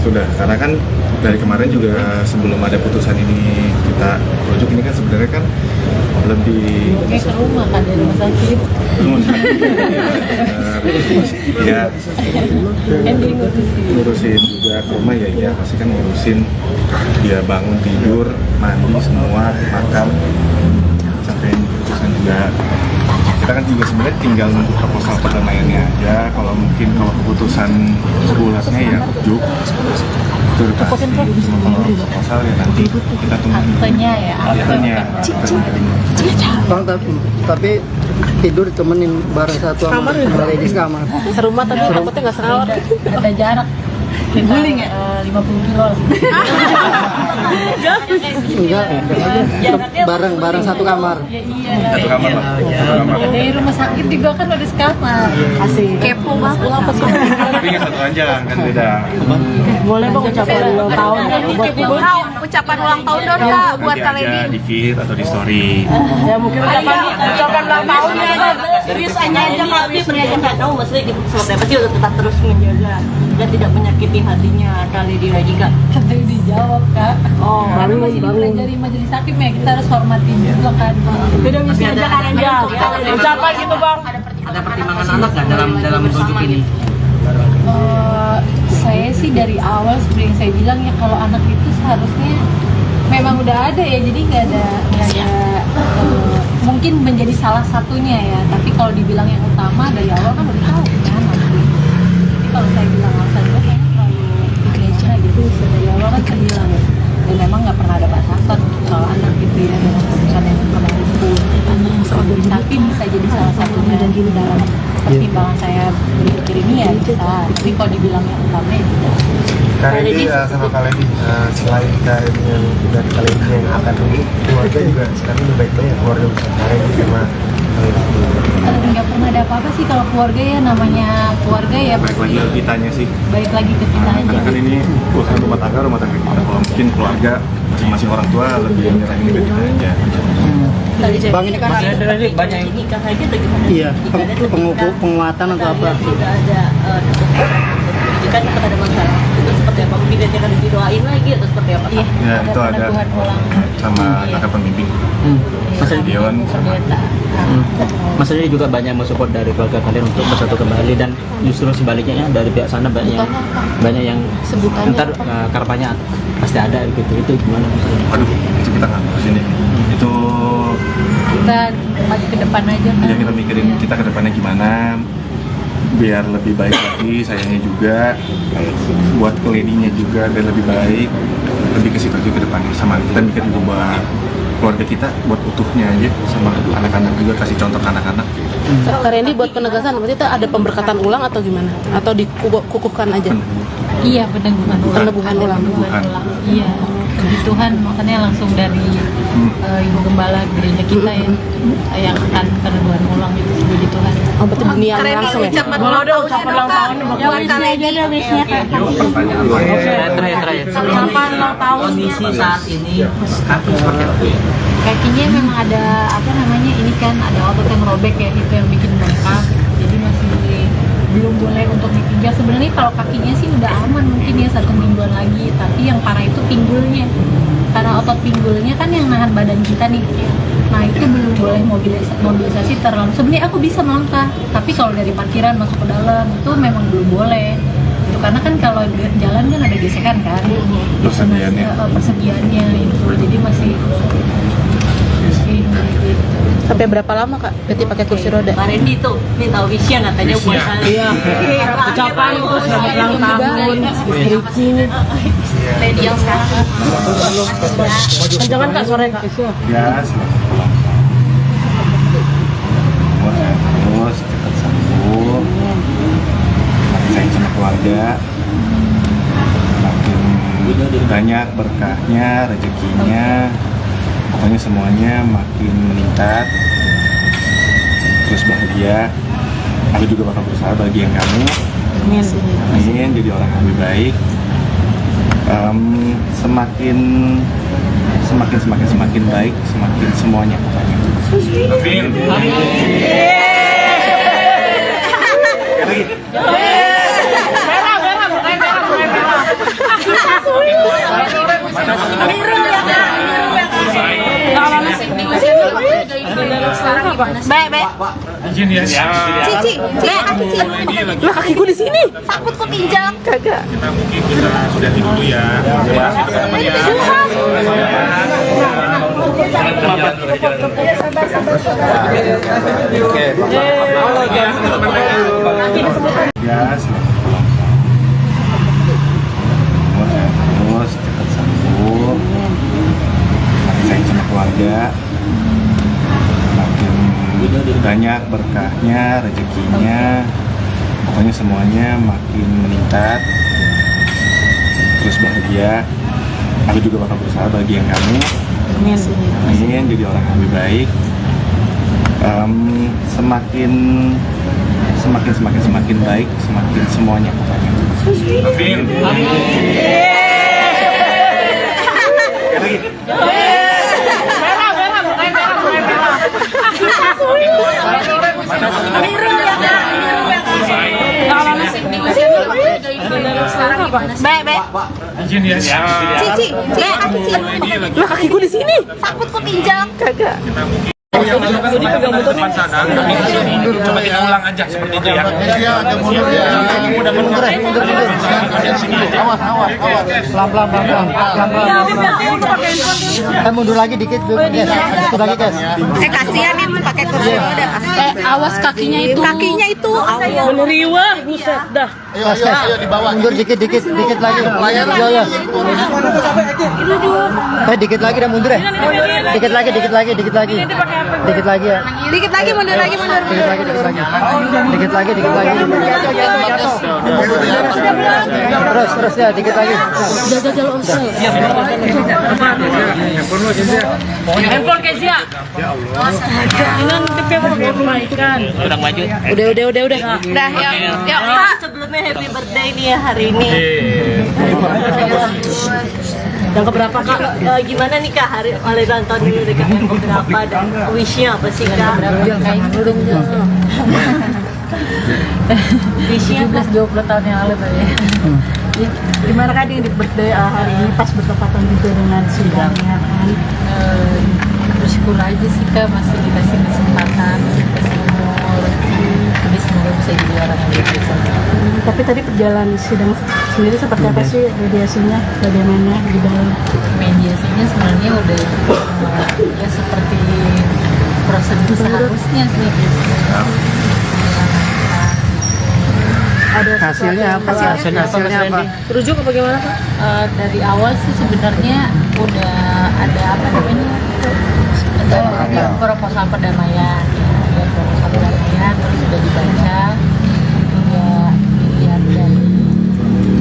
Sudah, karena kan dari kemarin juga sebelum ada putusan ini kita rujuk, ini kan sebenarnya kan lebih Kayak ke rumah kan dari rumah sakit. ya ngurusin juga ke rumah ya pasti kan ngurusin dia bangun tidur mandi semua makan sampai putusan juga. Kita kan juga sebenarnya tinggal nunggu proposal perdamaiannya aja. Kalau keputusan bulatnya ya ujuk itu udah pasti. Cuma kalau proposal ya nanti kita tunggu Aktenya ya. akhirnya. Bang, tapi tidur temenin bareng satu sama ladies kamar. Serumah tapi takutnya nggak sekamar. Ada jarak. Guling ya? 50 kilo. Enggak, bareng satu kamar. Satu kamar Pak. Satu kamar. Dari rumah sakit juga kan ada sekamar. Asik. Kepo banget pulang ke sekolah. Tapi nggak satu aja kan beda. Boleh bang ucapan ulang tahun Ucapan ulang tahun dong kak buat Nanti Kak aja Lady. di feed atau di story. ya mungkin ucapan ulang tahunnya Serius aja tapi mereka nggak tahu maksudnya gitu seperti apa sih untuk tetap terus menjaga dan tidak menyakiti hatinya kali dia lagi kak. Kata dijawab kak. Oh, Karena masih dipelajari majelis hakim ya, kita harus hormatin juga kan. beda misi aja kan ya ucapan gitu bang. Ada pertimbangan anak nggak dalam rujuk ini? Saya sih dari awal seperti yang saya bilang ya, kalau anak itu seharusnya memang udah ada ya, jadi nggak ada mungkin menjadi salah satunya ya, tapi kalau dibilang yang utama dari awal kan udah tahu kan. Jadi kalau saya bilang alasan itu kayaknya terlalu gimana gitu, dari awal kan saya bilang ya, dan memang nggak pernah ada batasan soal anak gitu ya, dengan keputusan yang kemarin itu tapi bisa jadi salah satunya dan di dalam pertimbangan saya berpikir ini ya bisa, tapi kalau dibilang yang utama ya tidak. Kak Randy sama Kak Lady, selain Kak Randy yang udah Kak Lady yang akan rujuk, keluarga juga sekarang udah baik-baik ya, keluarga besar Kak Randy sama Kak Lady. Nggak pernah ada apa-apa sih kalau keluarga ya, namanya keluarga ya Baik lagi ke kitanya sih. baik lagi ke kita aja. Karena kan ini urusan rumah tangga kita. Kalau mungkin keluarga masing-masing orang tua lebih menyerah ini ke kita aja. Bang, ini kan Ada banyak yang Nikah aja bagaimana? iya penguatan atau apa? Tidak ada pendidikan tetap ada masalah. Itu seperti apa? Mungkin dia akan didoain lagi atau seperti apa? Iya, Ya itu ada peneguhan ulang. sama kakak pembimbing. Mas Dewan sama Pendeta. Mas Randy juga banyak mensupport dari keluarga kalian untuk bersatu kembali, dan justru sebaliknya ya, dari pihak sana banyak yang Sebutannya ntar karapannya pasti ada gitu. Itu gimana Mas Randy? Aduh, itu kita nggak ngurusin ini. Itu Kita maju ke depan aja kan. yang kita mikirin kita ke depannya gimana biar lebih baik lagi, sayangnya juga buat kelininya juga biar lebih baik, lebih ke situ juga ke depannya. Sama kita mikir juga buat keluarga kita, buat utuhnya aja, sama anak-anak juga, kasih contoh ke anak-anak. Kak Randy buat penegasan berarti itu ada pemberkatan ulang atau gimana? Atau dikukuhkan aja? Iya, peneguhan ulang. Peneguhan ulang. Peneguhan. Iya, puji Tuhan, makanya langsung dari Ibu Gembala gereja kita ya, yang akan peneguhan ulang itu, puji Tuhan. Oh, berarti dunia langsung ya? Ucapan ulang tahun buat Kak Lady. Terakhir. Ucapan ulang tahun. Kondisi saat ini kaki seperti apa? Kakinya memang ada apa namanya, ini kan ada otot yang robek ya, itu yang bikin bengkak, jadi masih belum boleh untuk dipijak. Sebenarnya kalau kakinya sih udah aman mungkin ya 1 mingguan lagi, tapi yang parah itu pinggulnya, karena otot pinggulnya kan yang nahan badan kita nih. Nah itu belum boleh mobilisasi terlalu. Sebenarnya aku bisa melangkah, tapi kalau dari parkiran masuk ke dalam itu memang belum boleh. Itu karena kan kalau jalan kan ada gesekan kan, Persediaannya. persediaannya itu, jadi masih gitu. Sampai berapa lama Kak? Berarti pakai kursi roda? Kak Randy tuh minta wisnya katanya buat Wisnya. kalian. Iya, ucapan itu selamat ulang tahun istriku. Lady yang sekarang. Jangan kak sore kak. Ya, selamat pulang. Semua sehat terus, cepat sembuh. Makin sayang sama keluarga. Makin banyak berkahnya, rezekinya. Pokoknya semuanya makin meningkat. Terus bahagia. Aku juga bakal berusaha bahagian kamu. Amin, jadi orang yang lebih baik. Semakin baik, semakin semuanya pokoknya. Amin. Merah, bukan merah. Izin ya. Cici, lah kaki gue di sini. Takut kepinjak. Kagak. Kita mungkin sudah dulu ya. Terima kasih teman-teman ya. Ya, terus cepat sembuh, makin sayang sama keluarga, makin banyak berkahnya, rezekinya, pokoknya semuanya makin meningkat, terus bahagia. Aku juga bakal berusaha bagian kamu. Amin, jadi orang yang lebih baik. Semakin baik, semakin semuanya pokoknya. Amin. Izin ya. Cici, lah kaki gue di sini. Takut kepinjak. Kagak. Yang masukkan teman sadar, kami di sini. Coba kita ulang aja seperti itu ya. Pelan-pelan. Mundur lagi dikit, guys. Mundur lagi, guys. Kasihan nih pakai kursi roda. Awas kakinya itu. Kakinya itu. Meneriwa, buset dah. Ayo di bawah. Mundur dikit lagi. Ya. Dikit lagi dah mundur ya. Dikit lagi ya. Dikit lagi mundur lagi. Dikit lagi. Terus ya, dikit lagi. Handphone Kezia. Ya Allah. Jangan diperbaikan. Kurang maju. Udah. Dah, yuk. Pak, Sebelumnya happy birthday nih ya hari ini. Yang keberapa Kak? Gimana nih Kak hari ulang tahun ini udah yang keberapa dan wishnya apa sih Kak? Wishnya 20 tahun yang lalu tadi. Gimana Kak di birthday hari ini pas bertepatan juga dengan sidangnya kan? Bersyukur aja sih Kak, masih dikasih kesempatan, dikasih umur, jadi semoga bisa jadi orang yang lebih baik. Tapi tadi perjalanan sidang sendiri seperti apa sih mediasinya, bagaimana di dalam? Mediasinya sebenarnya udah ya seperti prosedur seharusnya sih. Ada hasilnya apa? Hasilnya apa? Rujuk apa gimana Kak? Dari awal sih sebenarnya udah ada apa namanya, ada proposal perdamaian, terus sudah dibaca, ya dilihat dari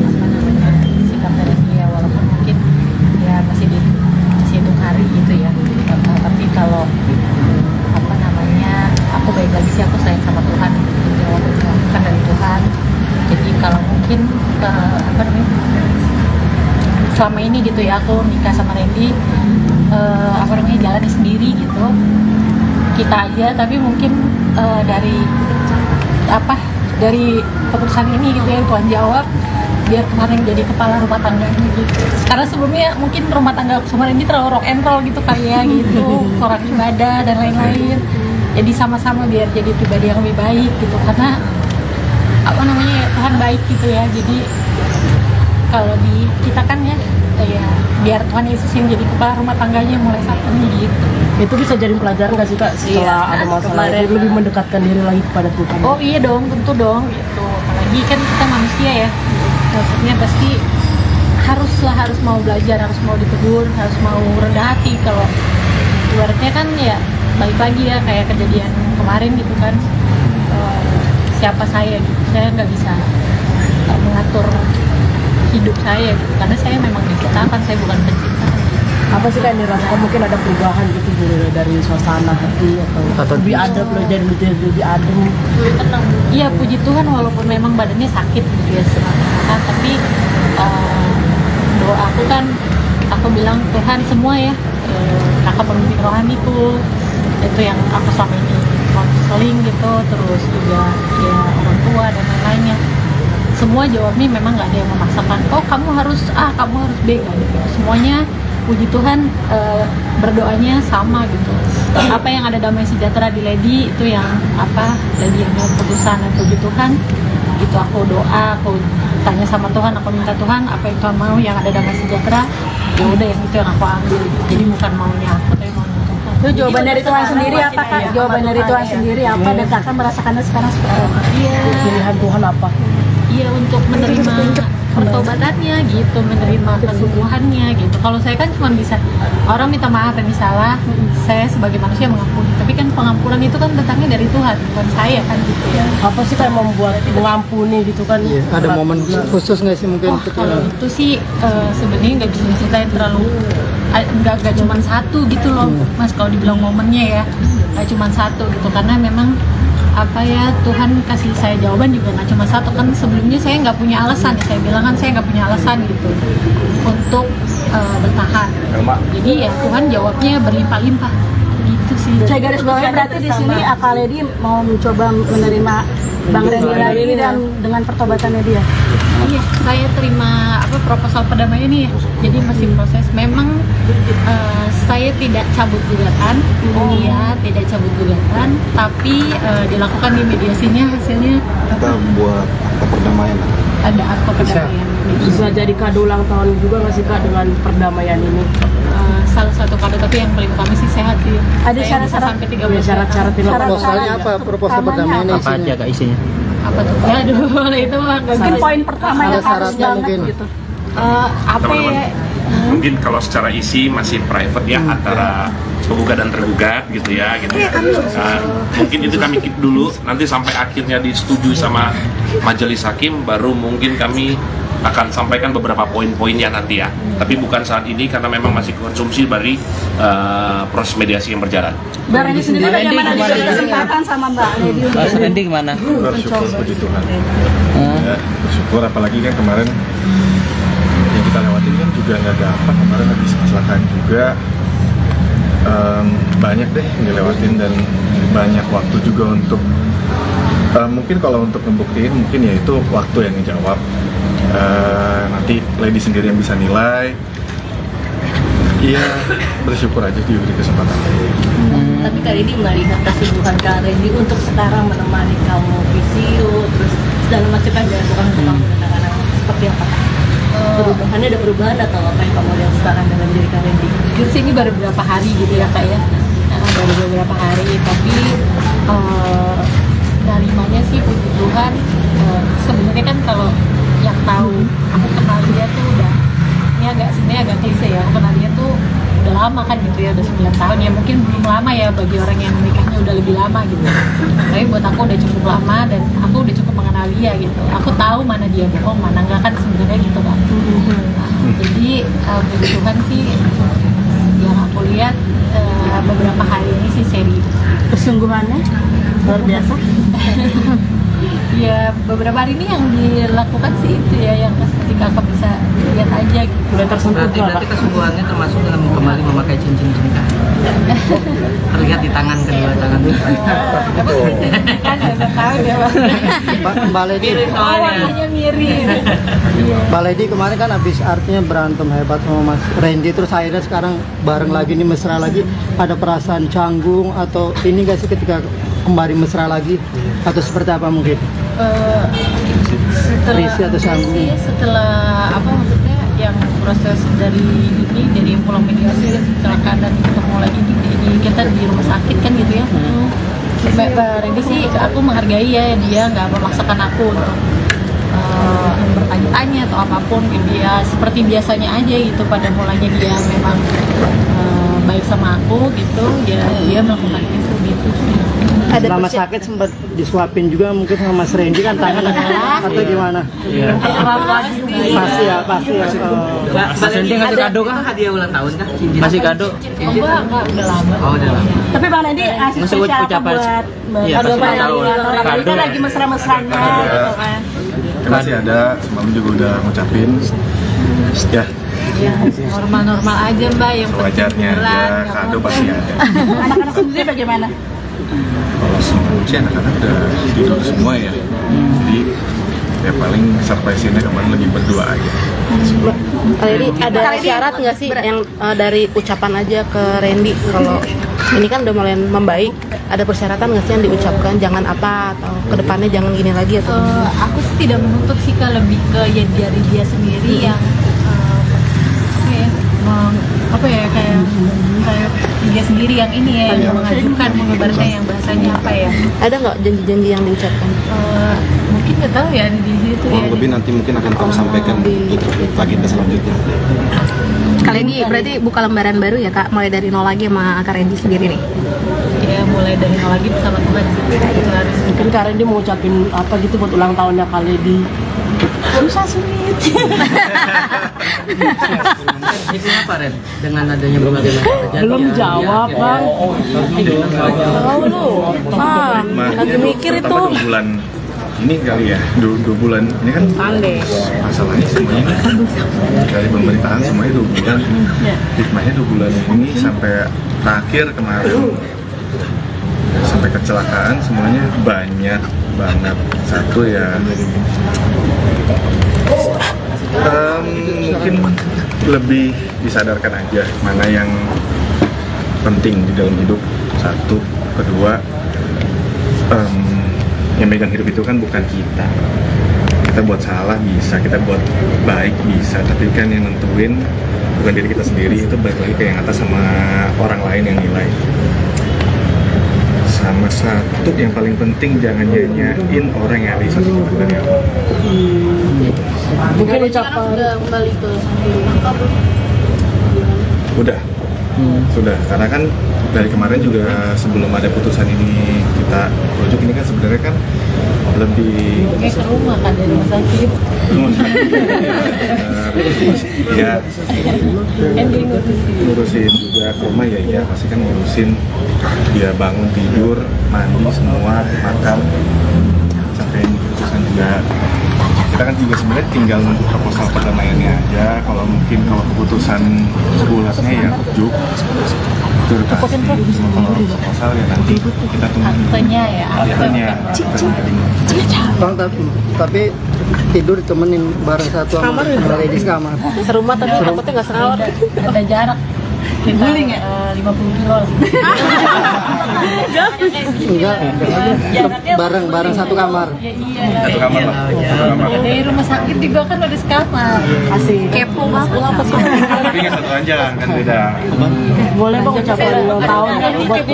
apa namanya sikap dari dia, walaupun mungkin ya masih dihitung hari gitu ya, tapi kalau apa namanya aku baik lagi sih, aku sayang sama Tuhan, jawabnya bukan dari Tuhan. Jadi kalau mungkin apa namanya selama ini gitu ya, aku nikah sama Randy apa namanya jalannya sendiri gitu, kita aja, tapi mungkin dari keputusan ini gitu ya, Tuhan jawab biar kemarin jadi kepala rumah tangga ini gitu. Karena sebelumnya mungkin rumah tangga aku sama Randy terlalu rock and roll gitu kali ya gitu, orang ibadah dan lain-lain. Jadi sama-sama biar jadi pribadi yang lebih baik gitu, karena apa namanya Tuhan baik gitu ya. Jadi kalau di kita kan ya biar Tuhan Yesus yang jadi kepala rumah tangganya mulai saat ini gitu. Itu bisa jadi pelajaran nggak sih Kak setelah ada masalah itu lebih mendekatkan diri lagi kepada Tuhan? Oh iya dong, tentu dong gitu. Apalagi kan kita manusia ya, maksudnya pasti harus mau belajar, harus mau ditegur, harus mau rendah hati. Kalau ibaratnya kan ya balik lagi ya kayak kejadian kemarin gitu kan, siapa saya gitu, saya nggak bisa mengatur hidup saya gitu, karena saya memang diciptakan, saya bukan pencipta. Apa sih Kak yang dirasakan, mungkin ada perubahan gitu dari suasana hati atau lebih adem, lebih adem, tenang. Iya, puji Tuhan, walaupun memang badannya sakit gitu ya kan, tapi doa aku kan, aku bilang Tuhan semua ya, kakak pemimpin rohaniku itu yang aku selama ini konseling gitu, terus juga ya orang tua dan lain-lainnya, semua jawabnya memang nggak ada yang memaksakan, oh kamu harus A, kamu harus B, gitu. Semuanya puji Tuhan berdoanya sama gitu. Apa yang ada damai sejahtera di Lady itu yang Lady yang dalam putusan dan puji Tuhan gitu. Aku doa, aku tanya sama Tuhan, aku minta Tuhan apa yang Tuhan mau yang ada damai sejahtera, ya udah yang itu yang aku ambil. Jadi bukan maunya aku, tapi maunya Tuhan. Itu jawaban dari Tuhan sendiri apa Kak? Jawaban dari Tuhan sendiri apa dan Kakak merasakannya sekarang seperti apa? Iya. Pilihan Tuhan apa? Iya, untuk menerima pertobatannya gitu, menerima kesungguhannya gitu. Kalau saya kan cuma bisa orang minta maaf yang salah, saya sebagai manusia mengampuni. Tapi kan pengampunan itu kan datangnya dari Tuhan, bukan saya kan gitu ya. Apa sih kayak membuat mengampuni gitu kan? Iya, ada momen khusus nggak sih mungkin? Kalau itu sih sebenarnya nggak bisa diceritain terlalu, nggak cuma satu gitu loh, Mas. Kalau dibilang momennya ya, nggak cuma satu gitu, karena memang Tuhan kasih saya jawaban juga nggak cuma satu kan. Sebelumnya saya nggak punya alasan, saya bilang kan saya nggak punya alasan gitu untuk bertahan. Jadi ya Tuhan jawabnya berlimpah-limpah gitu sih. Saya garis bawahi berarti di sini Kak Lady mau mencoba menerima Bang Randy lagi dan dengan pertobatannya dia. Iya, saya terima proposal perdamaian ini ya. Jadi masih proses. Memang saya tidak cabut gugatan, tidak cabut gugatan, tapi dilakukan di mediasinya hasilnya Kita buat akta perdamaian. ada akta perdamaian. Bisa jadi kado ulang tahun juga nggak sih Kak dengan perdamaian ini? Salah satu kado, tapi yang paling utama sih sehat sih. Ada Saya syarat-syarat sampai 13 syarat-syarat Proposalnya apa? Proposal perdamaiannya Apa aja Kak isinya? apa tuh? Aduh, itu mah Mungkin poin pertama Ada yang harus syaratnya banget mungkin. gitu. apa ya? Mungkin kalau secara isi masih private ya antara penggugat dan tergugat gitu ya. Mungkin itu kami keep dulu, nanti sampai akhirnya disetujui sama majelis hakim baru mungkin kami akan sampaikan beberapa poin-poinnya nanti ya. Tapi bukan saat ini karena memang masih konsumsi dari proses mediasi yang berjalan. Bang Randy sendiri bagaimana diberi kesempatan sama Mbak Lady? Mas Randy gimana? Bersyukur puji Tuhan. Ya, bersyukur apalagi kan kemarin yang kita lewatin kan juga nggak gampang. Kemarin habis kecelakaan juga, banyak deh yang dilewatin dan banyak waktu juga untuk mungkin kalau untuk membuktiin mungkin ya itu waktu yang ngejawab. Nanti Lady sendiri yang bisa nilai. Iya, bersyukur aja diberi kesempatan. Tapi kali ini melihat kesungguhan Kak Randy untuk sekarang menemani kamu visio, terus segala macam kan dilakukan untuk kamu dan anak-anak, seperti apa? Perubahannya ada perubahan atau apa yang kamu lihat sekarang dalam diri Kak Randy? Jujur sih ini baru beberapa hari gitu ya Kak ya. Baru beberapa hari, tapi narimanya sih puji Tuhan. Sebenarnya kan kalau yang tahu aku kenal dia tuh udah, ini sebenarnya agak klise ya, aku kenal dia tuh udah lama kan gitu ya, udah 9 tahun ya, mungkin belum lama ya bagi orang yang menikahnya udah lebih lama gitu, tapi buat aku udah cukup lama dan aku udah cukup mengenal dia gitu. Aku tahu mana dia bohong, mana enggak kan sebenarnya gitu kan. Jadi puji Tuhan sih yang aku lihat beberapa hari ini sih seri Kesungguhannya luar biasa. Ya beberapa hari ini yang dilakukan sih itu ya yang ketika aku bisa lihat aja gitu. Udah tersentuh Berarti kesungguhannya termasuk dalam kembali memakai cincin pernikahan. Terlihat di tangan kedua tangan itu. Kan nggak tahu dia Mbak Lady, warnanya mirip. Mbak Lady kemarin kan habis artinya berantem hebat sama Mas Randy, terus akhirnya sekarang bareng lagi nih, mesra lagi. Ada perasaan canggung atau ini nggak sih ketika kembali mesra lagi atau seperti apa mungkin? Risi atau canggung? Setelah maksudnya yang proses dari yang pulang mediasi dan kecelakaan dan ketemu lagi di kita di rumah sakit kan gitu ya. Mbak Randy sih aku menghargai ya, dia nggak memaksakan aku untuk bertanya-tanya atau apapun gitu. Dia seperti biasanya aja gitu, pada mulanya dia memang baik sama aku gitu, dia melakukan itu gitu. Selama sakit sempat disuapin juga mungkin sama Mas Randy kan tangan atau gimana? Iya. Pasti ya. Mas Randy ngasih kado kah? Hadiah ulang tahun kah? Cincin. Masih kado? Enggak, udah lama. Oh, udah lama. Tapi Bang Randy ngasih Ngasih spesial apa ucapan. buat Iya, kado pas ulang tahun. Randy kan lagi mesra-mesranya gitu kan. Masih ada, semalam juga udah ngucapin. Ya, Ya, normal-normal aja Mbak, yang wajarnya aja, kado pasti ada. Anak-anak sendiri bagaimana? Kalau semua sih anak-anak udah tidur semua ya. Jadi ya paling surprise-nya kemarin lagi berdua aja. Kali ini ada syarat nggak sih yang dari ucapan aja ke Randy kalau ini kan udah mulai membaik, ada persyaratan nggak sih yang diucapkan jangan apa atau kedepannya jangan gini lagi atau? Aku sih tidak menuntut sih, lebih ke ya dari dia sendiri yang kayak dia sendiri yang ini ya yang mengajukan menyebarkan yang bahasanya apa ya? Ada nggak janji-janji yang diucapkan? Mungkin nggak tahu ya di situ ya. Lebih nanti mungkin akan kamu sampaikan di agenda selanjutnya. Kali ini berarti buka lembaran baru ya kak, mulai dari nol lagi sama Kak Randy sendiri nih. Ya mulai dari nol lagi bersama Tuhan sih. Itu harus. Mungkin Kak Randy mau ucapin apa gitu buat ulang tahunnya Kak Lady. Susah sulit. Itu apa Ren? Dengan adanya berbagai macam kejadian. Belum jawab bang. Tahu lu, lagi mikir itu. 2 bulan ini kali ya, 2 bulan ini kan masalahnya semuanya dari pemerintahan semuanya 2 bulan. Hikmahnya 2 bulan ini sampai terakhir kemarin sampai kecelakaan semuanya banyak banget. Satu ya mungkin lebih disadarkan aja mana yang penting di dalam hidup. Satu, kedua yang megang hidup itu kan bukan kita. Kita buat salah bisa, kita buat baik bisa, tapi kan yang nentuin bukan diri kita sendiri, itu balik lagi ke yang atas sama orang lain yang nilai. Sama satu yang paling penting, jangan nyanyain orang yang ada di satu kita dari awal. Mungkin ucapan sudah kembali ke Udah, sudah, karena kan dari kemarin juga sebelum ada putusan ini kita rujuk, ini kan sebenarnya kan lebih Kayak ke rumah kan dari rumah sakit. ya ngurusin juga ke rumah ya pasti kan ngurusin dia bangun tidur mandi semua makan sampai putusan juga. Kita kan juga sebenarnya tinggal nunggu proposal perdamaiannya aja. Kalau keputusan bulatnya ya rujuk itu kasih. Kalau proposal ya nanti kita tunggu Aktenya ya. akhirnya. Bang, tapi tidur ditemenin bareng satu sama ladies kamar. serumah tapi takutnya nggak serawat. Ada jarak. Kita 50 kilo lah. Enggak, bareng satu kamar. Iya. Satu kamar lah. Satu kamar. Dari rumah sakit juga kan udah sekamar. Asik. Kepo mas, pulang apa sih? Tapi nggak satu aja kan beda. boleh bang ucapan ulang tahun buat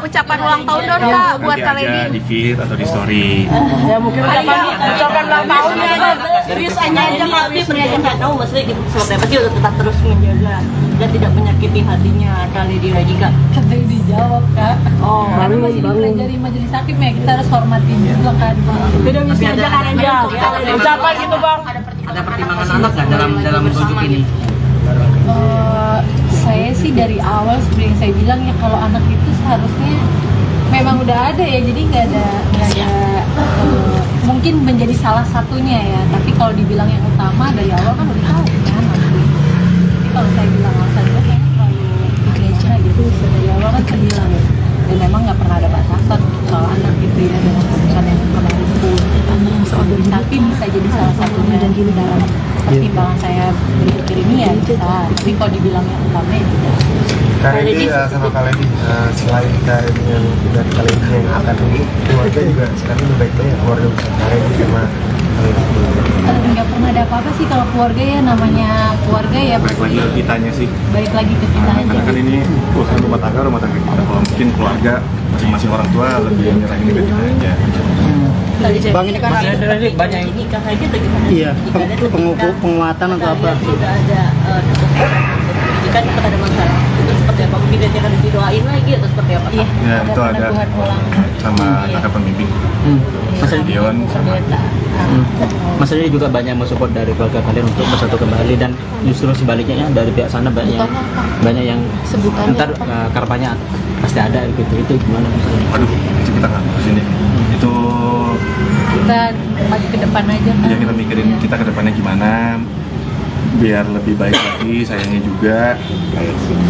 Ucapan ulang tahun dong kak buat Nanti Kak aja Lady. di feed atau di story. ya mungkin ucapan ulang tahunnya Serius aja tapi pernah aja nggak tahu maksudnya gitu seperti apa sih untuk tetap terus menjaga dan tidak menyakiti hatinya Kak Lady lagi kak. Katanya dijawab kak. Oh, Karena baru- masih baru. dipelajari majelis hakim ya, kita harus hormatin juga kan. beda misi aja kan aja ucapan gitu bang. Ada pertimbangan anak nggak dalam rujuk ini? Saya sih dari awal seperti yang saya bilang ya, kalau anak itu seharusnya memang udah ada ya, jadi nggak ada mungkin menjadi salah satunya ya, tapi kalau dibilang yang utama dari awal kan udah tahu kan. Jadi kalau saya bilang alasan itu kayaknya terlalu gereja gitu, dari awal kan saya bilang dan memang nggak pernah ada batasan soal anak gitu ya dengan keputusan yang kemarin pun, tapi bisa jadi salah satunya dan gini dalam pertimbangan saya berpikir ini ya bisa, tapi kalau dibilang yang utama ya tidak. Kak Randy sama Kak Lady, selain Kak Randy yang dari Kak Lady yang akan dulu, keluarga juga sekarang lebih baik ya keluarga besar Kak Randy sama Kak Lady. Nggak pernah ada apa-apa sih kalau keluarga ya, namanya keluarga ya Balik lagi ke kitanya sih. balik lagi ke kita aja. Karena kan ini urusan rumah tangga kita. Kalau mungkin keluarga masing-masing orang tua lebih nyerahin ke kita aja. Bang, ini kan Masih ada lagi banyak yang Nikah aja bagaimana? iya penguatan atau apa? Tidak ada pendidikan kepada masyarakat itu seperti apa? Mungkin nanti akan didoain lagi atau seperti apa? Iya, Ya itu ada peneguhan ulang. sama kakak pembimbing. Mas Randy, Dion sama Mas Randy juga banyak mensupport dari keluarga kalian untuk bersatu kembali, dan justru sebaliknya ya, dari pihak sana banyak yang Sebutannya ntar karpanya pasti ada gitu. Itu gimana Mas Randy? aduh itu kita nggak ngurusin ya. Itu Kita maju ke depan aja kan. ya kita mikirin kita ke depannya gimana biar lebih baik lagi, sayangnya juga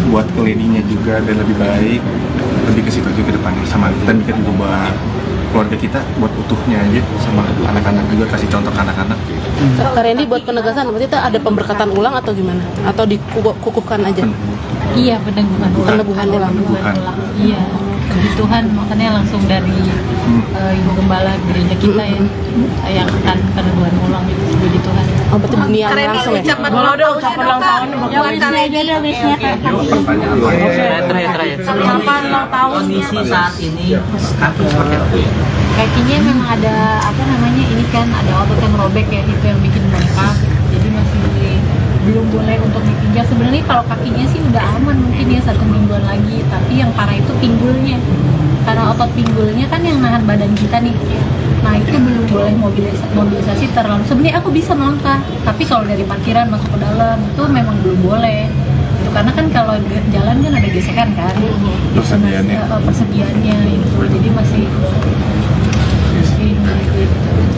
buat kelininya juga dan lebih baik, lebih ke situ juga ke depannya, sama kita mikir juga buat keluarga kita buat utuhnya aja, sama anak-anak juga, kasih contoh ke anak-anak. Kak Randy buat penegasan, berarti itu ada pemberkatan ulang atau gimana? Atau dikukuhkan aja? Iya, peneguhan ulang. Peneguhan ulang. Iya, puji Tuhan, makanya langsung dari Ibu Gembala gereja kita ya, yang akan peneguhan ulang itu, puji Tuhan. Oh, berarti bunian langsung ya? Ucapan ulang tahun. Yang Kak aja deh wishnya Kak. Terakhir. Selamat ulang tahun. Kondisi saat ini kaki seperti apa ya? Kakinya memang ada apa namanya, ini kan ada otot yang robek ya, itu yang bikin bengkak, jadi masih belum boleh untuk dipijak. Sebenarnya kalau kakinya sih udah aman mungkin ya 1 mingguan lagi, tapi yang parah itu pinggulnya, karena otot pinggulnya kan yang nahan badan kita nih. Nah itu belum boleh mobilisasi terlalu. Sebenarnya aku bisa melangkah, tapi kalau dari parkiran masuk ke dalam itu memang belum boleh. Itu karena kan kalau jalan kan ada gesekan kan, persegiannya itu, jadi masih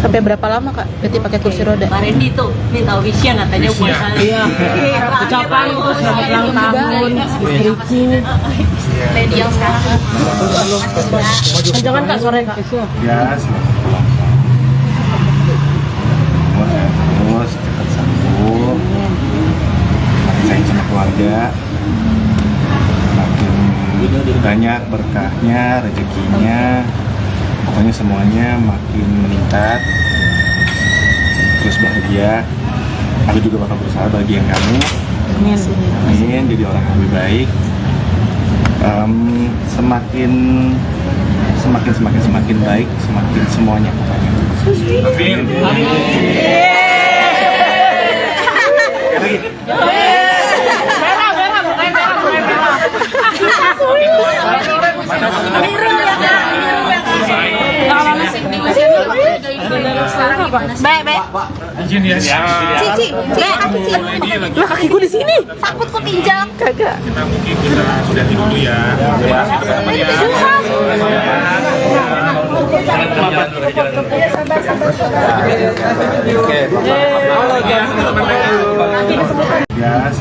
Sampai berapa lama Kak? Berarti pakai kursi roda? Pak Randy tuh minta wishnya katanya buat saya. Ucapan itu selamat ulang tahun istriku. Randy yang sekarang. Jangan Kak sore Kak. Ya, selamat terus cepat sembuh, makin sayang sama keluarga, makin banyak berkahnya, rezekinya, pokoknya semuanya makin meningkat, terus bahagia. Aku juga bakal berusaha bahagian kamu. Amin, jadi orang yang lebih baik. Semakin baik, semakin semuanya pokoknya. Amin. Izin ya. Cici, Lah kakiku di sini. takut kepinjak. Kagak. Kita mungkin sudah dulu ya. Ya,